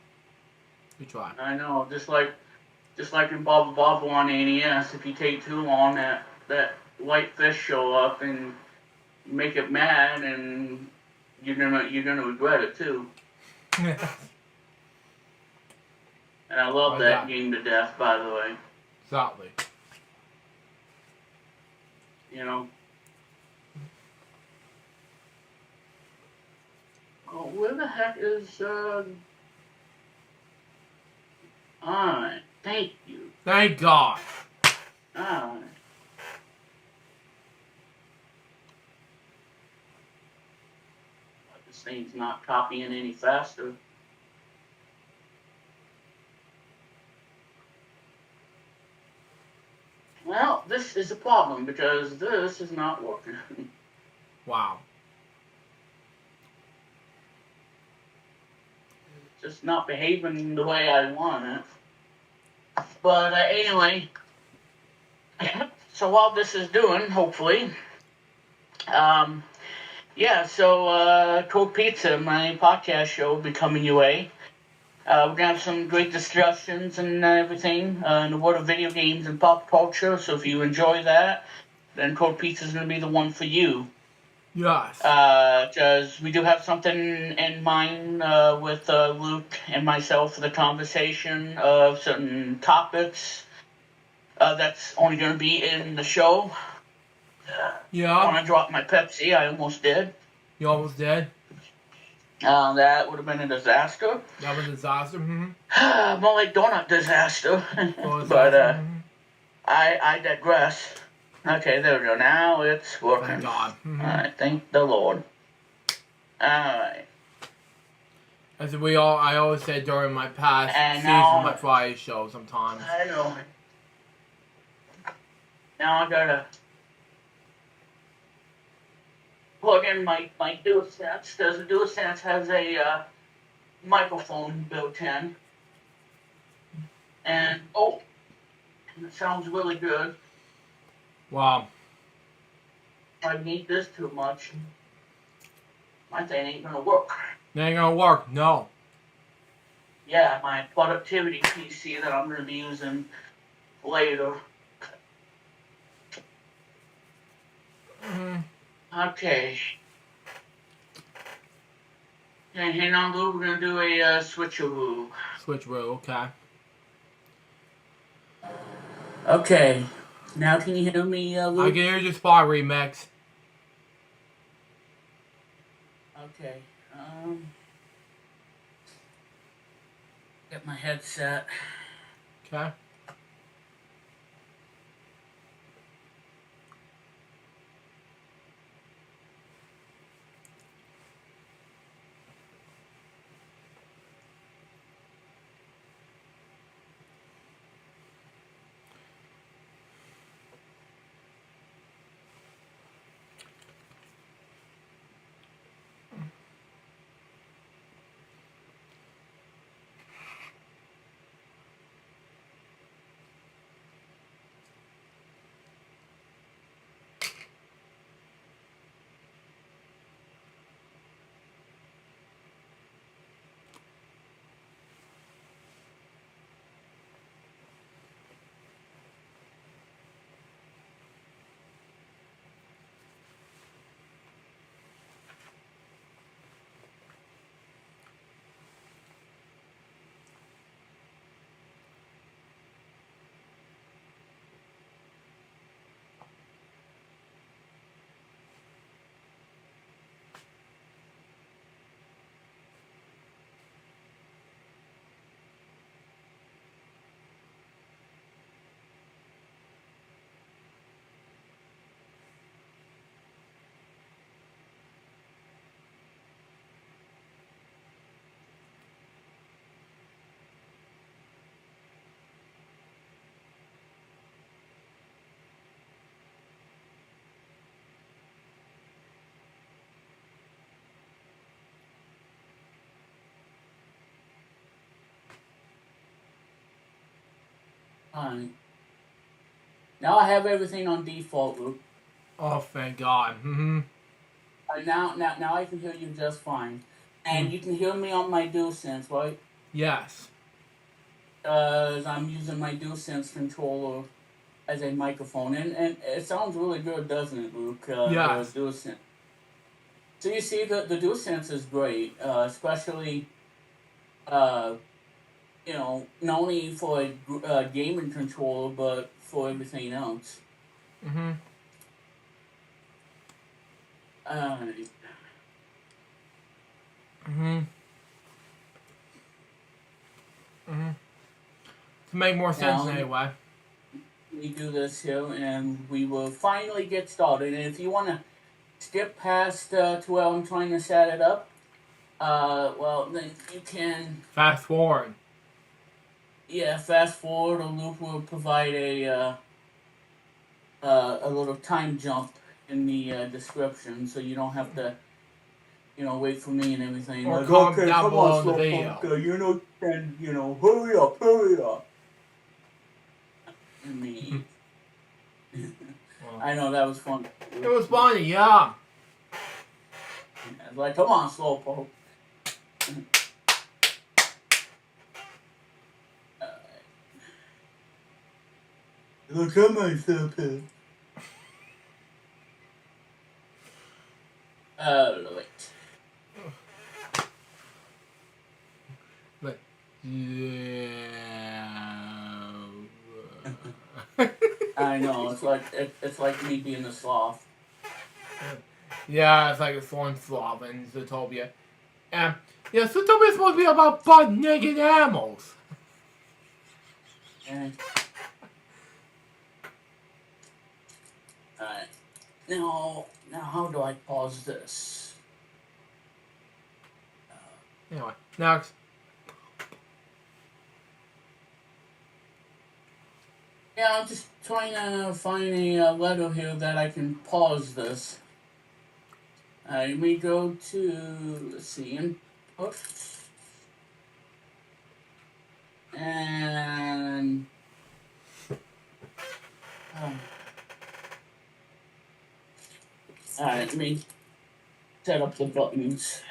Good try. I know, just like in Bobble Bobble on NES, if you take too long, that white fish show up and make it mad, and you're gonna regret it too. And I love that game to death, by the way. Exactly. You know. Oh, where the heck is Alright, thank you. Thank God. Alright. This thing's not copying any faster. Well, this is a problem because this is not working. Wow. It's just not behaving the way I want it. But anyway, so while this is doing, hopefully, yeah, so Cold Pizza, my podcast show, will be coming your way. We're going to have some great discussions and everything in the world of video games and pop culture. So if you enjoy that, then Cold Pizza is going to be the one for you. Yes. Because we do have something in mind with Luke and myself for the conversation of certain topics that's only going to be in the show. Yeah. I want to drop my Pepsi. I almost did. You almost did? That would have been a disaster. That was a disaster? Mm-hmm. More like donut disaster. But I digress. Okay, there we go. Now it's working. Thank God. Mm-hmm. Alright, thank the Lord. Alright. As I always said during my past season of my Friday show sometimes. I know. Now I gotta plug in my DualSense, because the DualSense has a microphone built in. And, it sounds really good. Wow. If I need this too much, my thing ain't gonna work. It ain't gonna work, no. Yeah, my productivity PC that I'm gonna be using later. Mm-hmm. Okay. And hang on, Lou, we're gonna do a switcheroo. Switcheroo, okay. Okay. Now can you hear me, Lou? I can hear you spot remix. Okay. Get my headset. Okay. Alright. Now I have everything on default, Luke. Oh, thank God. Mm-hmm. Now I can hear you just fine. And you can hear me on my DualSense, right? Yes. I'm using my DualSense controller as a microphone. And it sounds really good, doesn't it, Luke? Yes. The DualSense. So you see, the DualSense is great, especially, you know, not only for a gaming controller, but for everything else. Mm-hmm. Mm-hmm. Mm-hmm. To make more sense anyway. We do this here, and we will finally get started. And if you want to skip past to where I'm trying to set it up, well, then you can... Fast forward. Yeah, fast forward, or Luke will provide a little time jump in the description, so you don't have to, you know, wait for me and everything. Or like, comment okay, down come below on, in the video. you know, and, you know, hurry up, hurry up. Me. I know, that was fun. It was funny, yeah. Like, come on, Slowpoke. Look at myself here. Wait. But, yeah. I know, it's like me being a sloth. Yeah, it's like a sworn sloth in Zootopia. And, yeah, Zootopia is supposed to be about butt-naked animals. Alright. Alright. Now how do I pause this? Anyway, next. Yeah, I'm just trying to find a letter here that I can pause this. Let me go to, let's see, input. And... Alright, let me set up the buttons.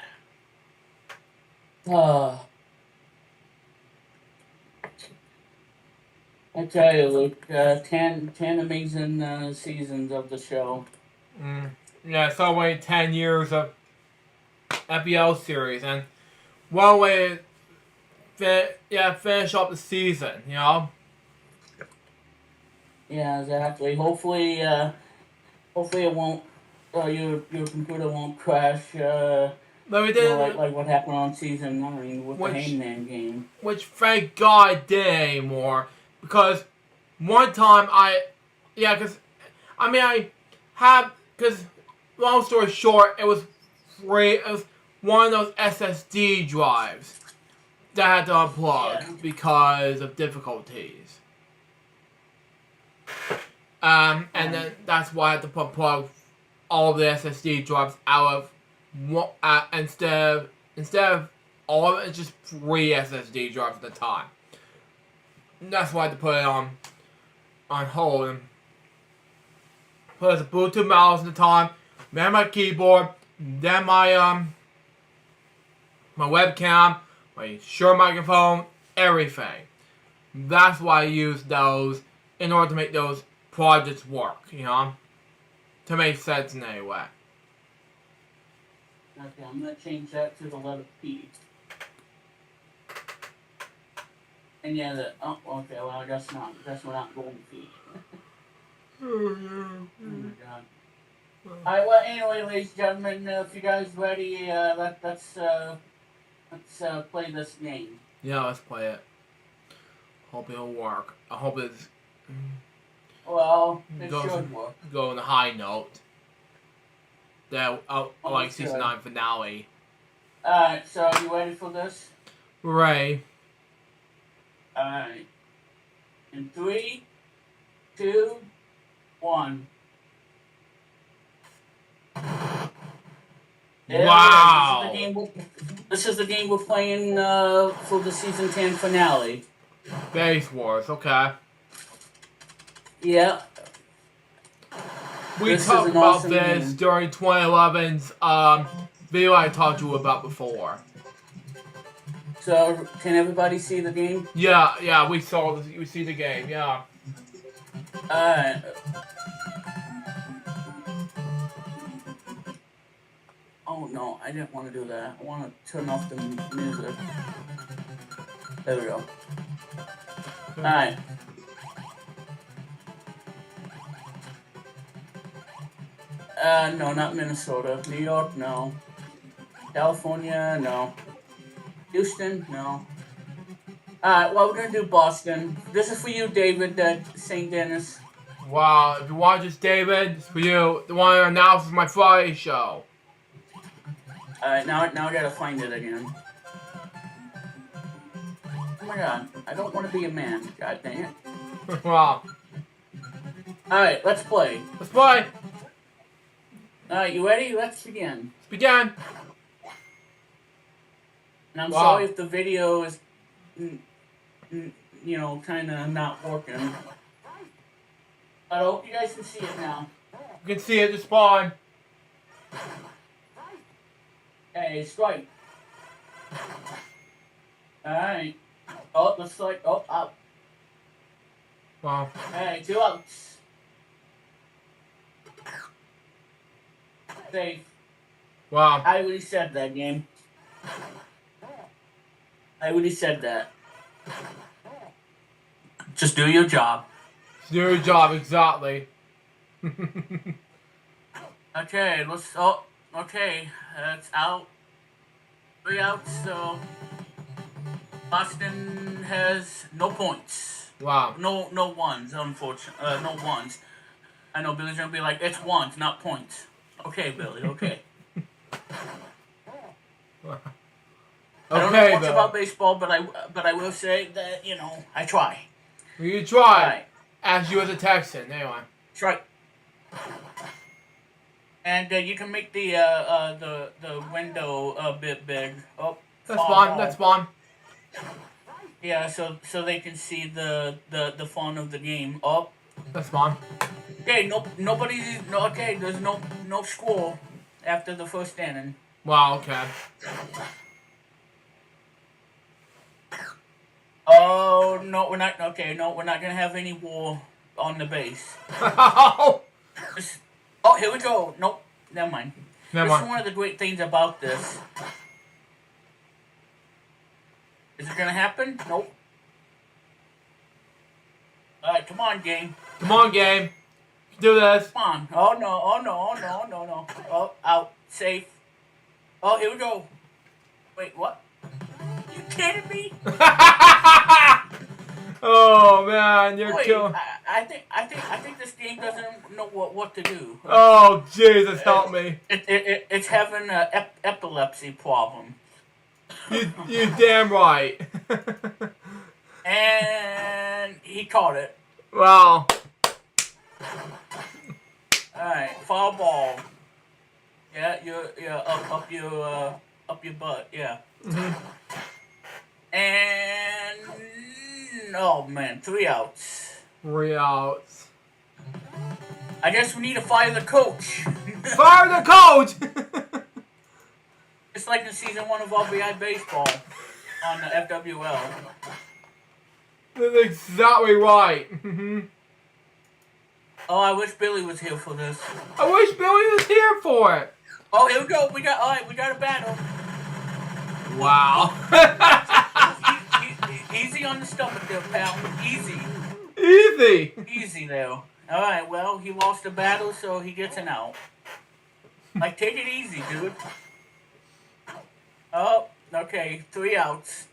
I tell you, Luke, 10 amazing seasons of the show. Yeah, it's already 10 years of FwL series, and one way to finish up the season, you know? Yeah, exactly. Hopefully it won't, your computer won't crash, But we did, like what happened on season 9 with the Hangman game. Which, thank God, it didn't anymore. Because one time long story short, it was free. It was one of those SSD drives that I had to unplug because of difficulties. And then that's why I had to unplug all of the SSD drives out of one, instead of all of it, it's just 3 SSD drives at a time. That's why I had to put it on hold and put as a Bluetooth mouse at the time, then my keyboard, then my my webcam, my Shure microphone, everything. That's why I use those in order to make those projects work, you know? To make sense in any way. Okay, I'm gonna change that to the letter P. And yeah, okay, well, I guess not. Guess we're not going to P. Oh my God. Alright, well, anyway, ladies and gentlemen, if you guys ready, let's play this game. Yeah, let's play it. Hope it'll work. I hope it's... Well, it should work. Go on a high note. That, like season 9 finale. Alright, so are you ready for this? Ray. Alright. In 3, 2, 1. Wow! This is the game we're playing for the season 10 finale. Base Wars, okay. Yeah. We This is talked an about awesome this game. during 2011's video I talked to you about before. So, can everybody see the game? Yeah, we see the game, yeah. Alright. Oh no, I didn't want to do that. I want to turn off the music. There we go. Alright. No, not Minnesota. New York, no. California, no. Houston, no. Alright, well, we're gonna do Boston. This is for you, David, St. Dennis. Wow, if you watch this, David, it's for you. The one that announces my Friday show. Alright, now I gotta find it again. Oh my god, I don't want to be a man. God dang it. Wow. Alright, let's play. Let's play. Alright, you ready? Let's begin. Let's begin. And I'm sorry if the video is, you know, kind of not working. But I hope you guys can see it now. You can see it, the spawn. Hey, strike. Alright. Oh, looks like, oh, out. Wow. Hey, 2 outs. Safe. Wow. I already said that, game. I already said that. Just do your job. Do your job, exactly. Okay, let's, oh, okay, it's out. 3 outs, so Boston has no points. Wow. No ones, unfortunately. No ones. I know Billy's gonna be like, it's ones, not points. Okay, Billy, okay. I don't know much about baseball, but I will say that, you know, I try. You try. Right. As you as a Texan, anyway. Try. And you can make the window a bit big. Oh, that's fine. That's fine. Yeah, so they can see the font of the game. Oh, that's fine. Okay, okay, there's no score after the first inning. Wow. Okay. Oh no, we're not. Okay, no, we're not gonna have any war on the base. Oh, here we go. Nope, never mind. This is one of the great things about this. Is it gonna happen? Nope. All right, come on, game. Come on, game. Do this. Come on. Oh no! Oh no! Oh no! No! No! Oh, out. Safe. Oh, here we go. Wait, what? You kidding me? Oh man, you're killing. I think this game doesn't know what to do. Oh Jesus, help me! It's having an epilepsy problem. You damn right. And he caught it. Wow. All right, foul ball. Yeah, up your butt. Yeah. Mm-hmm. And oh man, 3 outs. 3 outs. I guess we need to fire the coach. Fire the coach. It's like in season 1 of RBI baseball on the FwL. That's exactly right. Oh, I wish Billy was here for this. I wish Billy was here for it. Oh, here we go. We got a battle. Wow. Easy on the stomach there, pal. Easy. Easy. Easy there. All right. Well, he lost the battle, so he gets an out. Like, take it easy, dude. Oh, okay. 3 outs.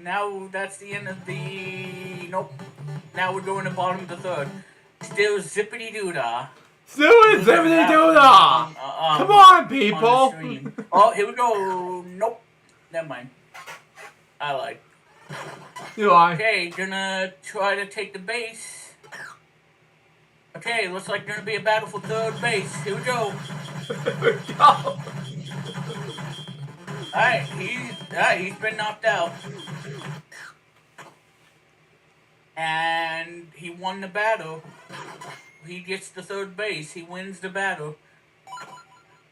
Now that's the end of the. Nope. Now we're going to bottom of the 3rd. Still zippity-doo-dah. Still zippity-doo-dah. Come on, people. On oh, here we go. Nope. Never mind. I lied. You lied. Okay, gonna try to take the base. Okay, looks like gonna be a battle for 3rd base. Here we go. Alright, he's been knocked out. and he won the battle. He gets the third base. He wins the battle.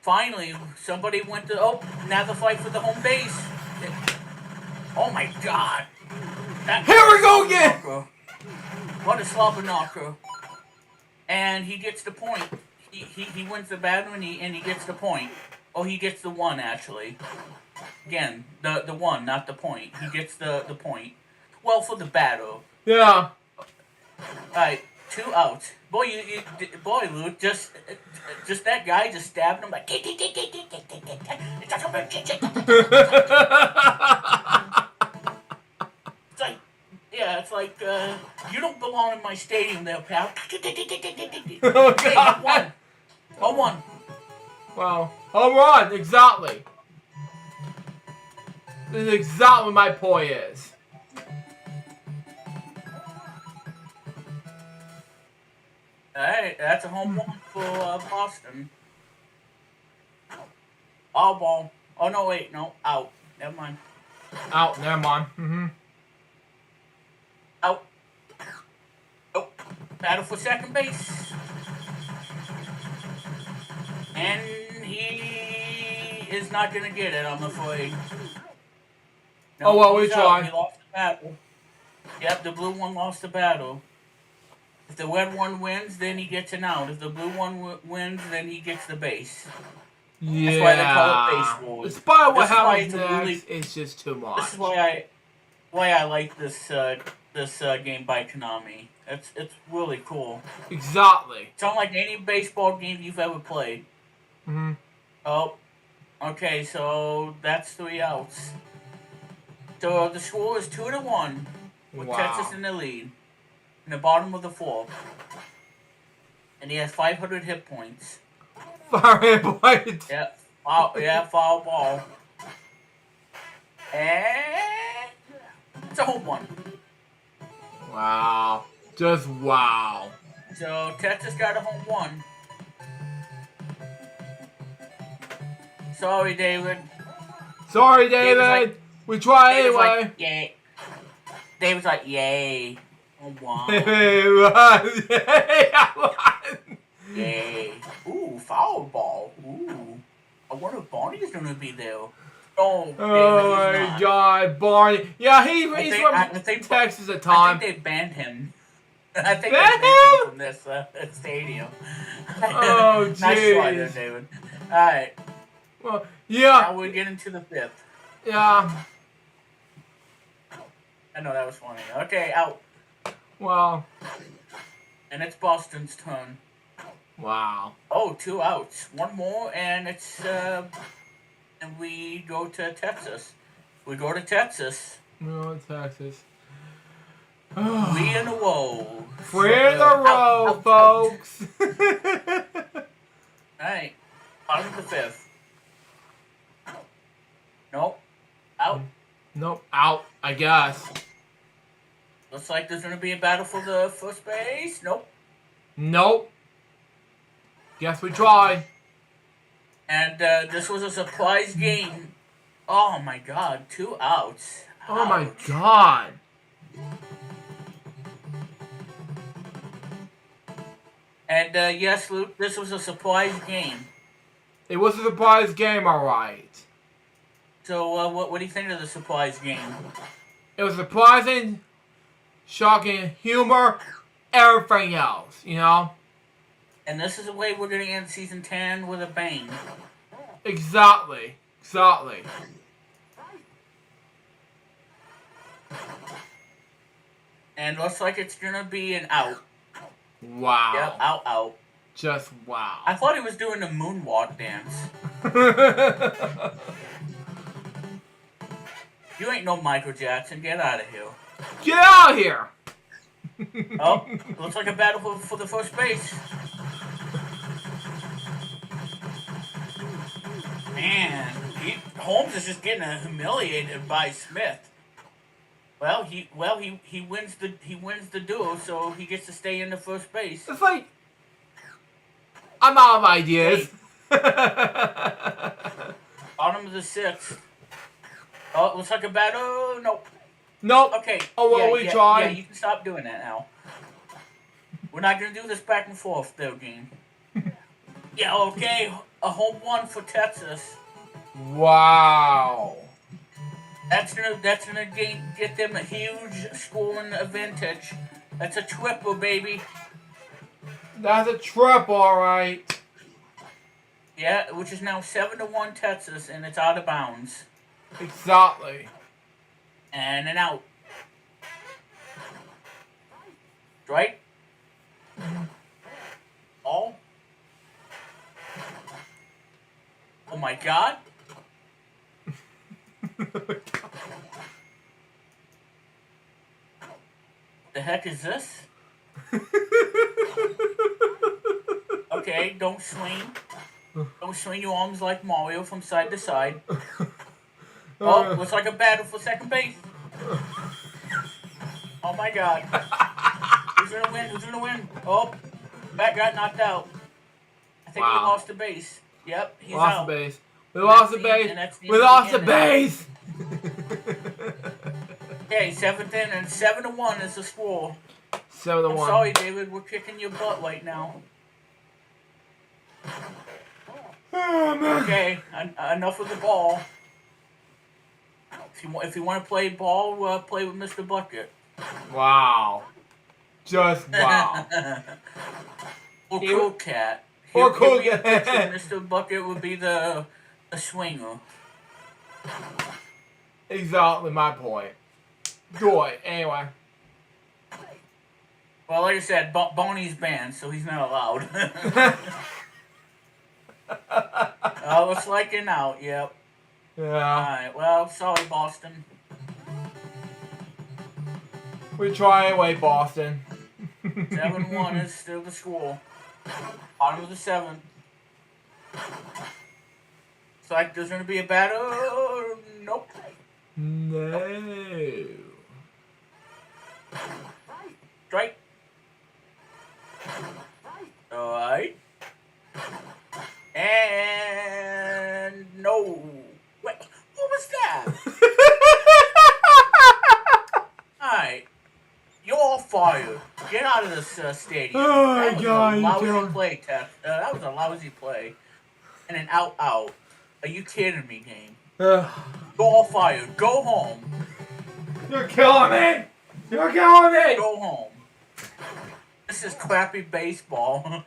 Finally, somebody went to... Oh, now the fight for the home base. Oh, my God. Here we go again! What a slobber knocker. And he gets the point. He wins the battle and he gets the point. Oh, he gets the one, actually. Again, the one, not the point. He gets the point. Well, for the battle. Yeah. Alright, 2 outs. Boy, boy, Luke, just that guy just stabbed him like. It's like, yeah, it's like you don't belong in my stadium, there, pal. Oh, Hey, God. home run. Wow. Home run, exactly. This is exactly what my point is. Alright, that's a home run for Boston. All ball. Oh, no, wait, no, out. Never mind. Out, never mind. Mm-hmm. Out. Oh, battle for second base. And he is not going to get it, I'm afraid. No, Oh, well, we he's out. tried. He lost the battle. Yep, the blue one lost the battle. If the red one wins, then he gets an out. If the blue one wins, then he gets the base. Yeah. That's why they call it base rules. Despite what This is why happens it's next, really- it's just too much. This is why I like this game by Konami. It's really cool. Exactly. It's unlike any baseball game you've ever played. Mm-hmm. Oh, okay, so that's 3 outs. So the score is 2-1 with Wow. Texas in the lead in the bottom of the 4th, and he has 500 hit points. Fire point. Yeah, foul ball, and it's a home run. Wow. Just wow. So Texas got a home run. Sorry, David. Sorry, David's David. like- we try David's anyway. like, yay. David's like, yay. Home run. Hey, run. Yay. Ooh, foul ball. Ooh. I wonder if Barney's gonna be there. Oh, David, Oh he's my not. God, Barney. Yeah, he's I from think- Texas at I time. think they banned him. I think Banned they banned him from this stadium. Oh, Nice try there, jeez. David. Alright, Well, yeah, now we get into the 5th. yeah. I know that was funny. Okay, out. Wow, And it's Boston's turn. wow. Oh, 2 outs. One more, and it's and we go to Texas. We go to Texas. No, Texas. 3 in a row. We're in a row, Out. folks. Alright. Bottom of the 5th. Nope. Out. Nope, out, I guess. Looks like there's gonna be a battle for the first base. Nope. Nope. Guess we tried. And this was a surprise game. Oh my God, 2 outs. Oh my Ouch. God. And yes, Luke, this was a surprise game. It was a surprise game, alright. So what do you think of the surprise game? It was surprising, shocking, humor, everything else, you know? And this is the way we're gonna end season 10 with a bang. Exactly. Exactly. And looks like it's gonna be an out. Wow. Yep, out. Just wow. I thought he was doing the moonwalk dance. You ain't no Michael Jackson. Get out of here. Get out of here! Oh, looks like a battle for the first base. Man, Holmes is just getting humiliated by Smith. Well, he wins the duel, so he gets to stay in the first base. It's like, I'm out of ideas. Bottom of the 6th. Oh, it looks like a battle. Nope. Nope. Okay. Oh, well, we tried. Yeah, you can stop doing that now. We're not gonna do this back and forth, though, game. Yeah, okay. A home run for Texas. Wow. That's gonna get them a huge scoring advantage. That's a triple, baby. That's a triple, alright. Yeah, which is now 7-1 Texas, and it's out of bounds. Exactly. And an out. Right? Oh. Oh my God. The heck is this? Okay, don't swing. Don't swing your arms like Mario from side to side. Oh, looks like a battle for second base. Oh my God. Who's gonna win? Who's gonna win? Oh, that got knocked out. I think we lost the base. Yep, he's lost out. The base. We lost the base. We lost the base. Okay, 7th inning, 7-1 is the score. 7-1. I'm sorry, David. We're kicking your butt right now. Oh, man. Okay, enough of the ball. If you want to play ball, play with Mr. Bucket. Wow. Just wow. Or Cool Cat. Or Cool Cat. Mr. Bucket would be the swinger. Exactly my point. Good. Anyway. Well, like I said, Bonnie's banned, so he's not allowed. Oh, looks like an out. Yep. Yeah. Alright, well, sorry, Boston. We try anyway, Boston. 7-1 is still the score. Bottom of the 7th. Looks like there's going to be a battle. Nope. No. Strike. Alright. And no. Wait, what was that? Alright. You're all fired. Get out of this stadium. Oh, that was God, a lousy play, Tess. That was a lousy play. And an out. Are you kidding me, game? You're all fired. Go home. You're killing me. You're killing me. Go home. This is crappy baseball.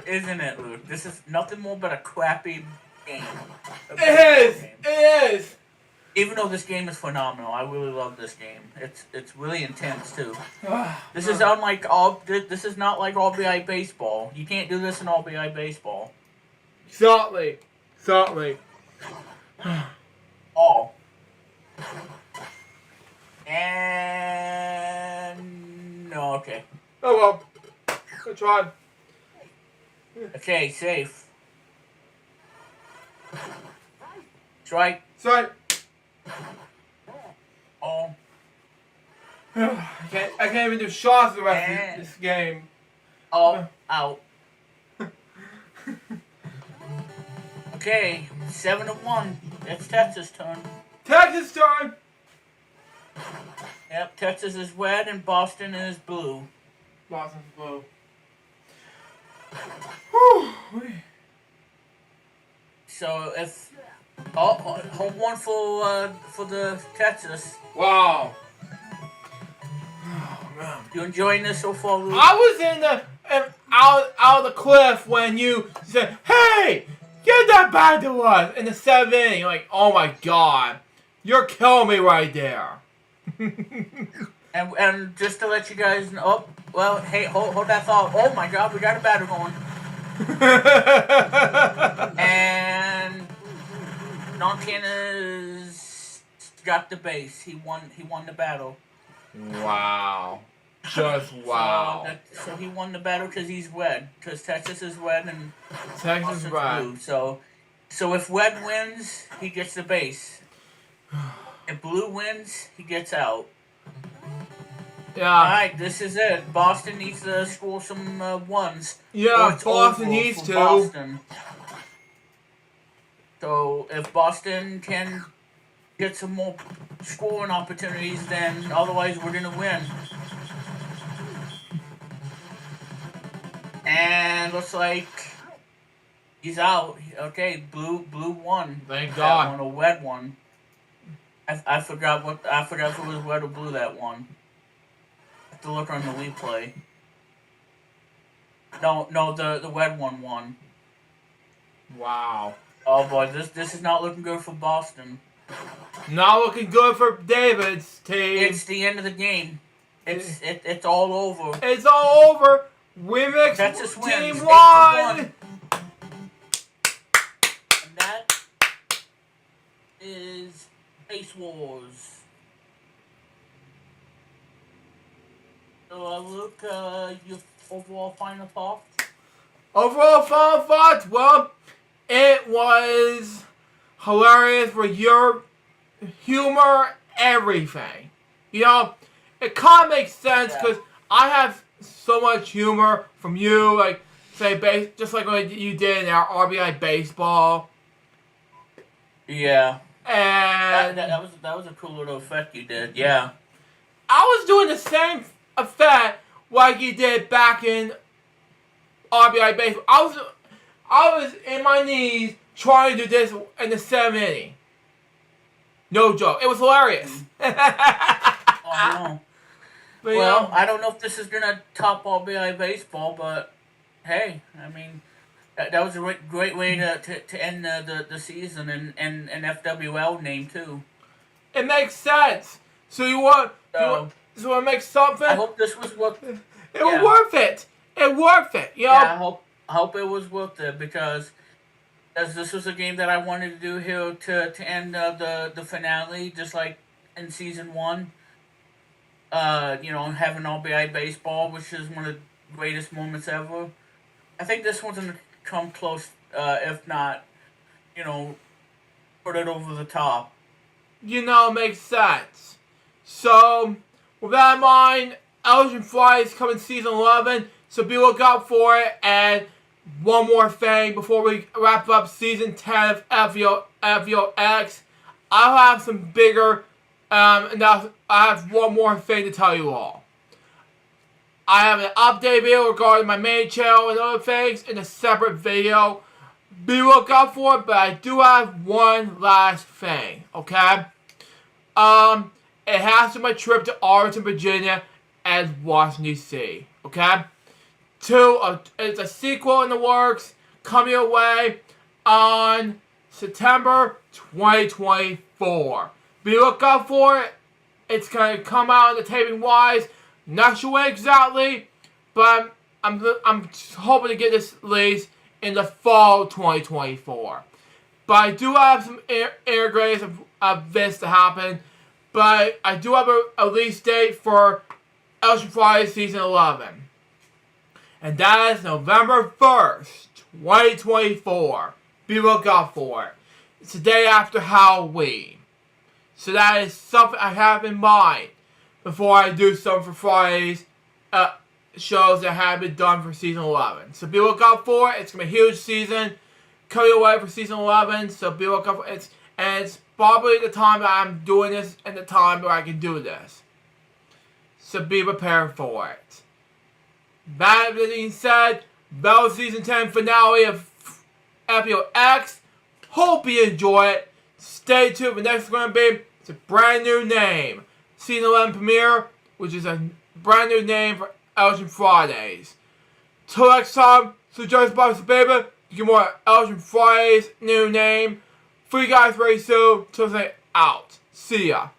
Isn't it, Luke? This is nothing more but a crappy game. It is. Even though this game is phenomenal, I really love this game. It's really intense too. This is unlike this is not like RBI baseball. You can't do this in RBI baseball. Exactly. Oh. And no, okay. Oh well. I tried. Okay, safe. Strike. Oh. I can't even do shots the rest of this game. Oh, out. Okay, 7-1. It's Texas' turn. Texas turn. Yep, Texas is red and Boston is blue. Boston's blue. So if home run for the Texas. Wow. You enjoying this so far, Luke? I was in the out of the cliff when you said, "Hey, get that back to us!" in the 7th inning. Like, oh my God, you're killing me right there. And just to let you guys know, oh, well, hey, hold that thought. Oh my God, we got a batter going. And Montana's got the base. He won the battle. Wow. Just wow. So he won the battle because he's red. Because Texas is red and Texas is red. Blue. So if red wins, he gets the base. If blue wins, he gets out. Yeah. Alright, this is it. Boston needs to score some ones. Yeah, Boston needs to. Boston. So if Boston can get some more scoring opportunities, then otherwise we're gonna win. And looks like he's out. Okay, blue won. Thank That God. one, or red one. I forgot if it was red or blue that one. I have to look on the replay. No, the red one won. Wow. Oh boy, this is not looking good for Boston. Not looking good for David's team. It's the end of the game. It's all over. It's all over. Remix Texas wins. team 8-1. won. And that is Ace Wars. So Luke, your overall final thoughts? Overall final thoughts, well, it was hilarious with your humor, everything. You know, it kind of makes sense because I have so much humor from you, like, say, just like what you did in our RBI baseball. Yeah. And that was a cool little effect you did, yeah. I was doing the same effect like you did back in RBI baseball. I was in my knees trying to do this in the 7th inning. No joke. It was hilarious. Oh, no. But, well, I don't know if this is going to top RBI baseball, but hey, I mean, that was a great way to end the season and FwL name, too. It makes sense. So you want to make something? I hope this was worth it. It was worth it. It worth it. You know? Yeah, I hope it was worth it because as this was a game that I wanted to do here to end the finale, just like in season 1. You know, having RBI baseball, which is one of the greatest moments ever. I think this one's gonna come close, if not, you know, put it over the top. You know, makes sense. So, with that in mind, Elgin Fly is coming season 11, so be look out for it. And one more thing before we wrap up season 10 of FwL X, I'll have some bigger, I have one more thing to tell you all. I have an update video regarding my main channel and other things in a separate video. Be look out for it, but I do have one last thing, okay? It has to be my trip to Arlington, Virginia and Washington, D.C., okay? It's a sequel in the works, coming your way on September 2024. Be look out for it. It's going to come out in the taping wise. Not sure when exactly, but I'm hoping to get this released in the fall 2024. But I do have some air grades of this to happen. But I do have a release date for Elgin Friday Season 11. And that is November 1st, 2024. Be look out for it. It's the day after Halloween. So that is something I have in mind before I do something for Friday's shows that have been done for Season 11. So be look out for it. It's going to be a huge season coming away for Season 11. So be look out for it. And it's probably the time that I'm doing this and the time where I can do this. So be prepared for it. That being said, Bell Season 10 finale of FwL X. Hope you enjoy it. Stay tuned for next going to be. It's a brand new name. Season 11 premiere, which is a brand new name for Elgin Fridays. Till next time, so just Box Baby, you get more Elgin Fridays new name. For you guys very soon. Till then, out. See ya.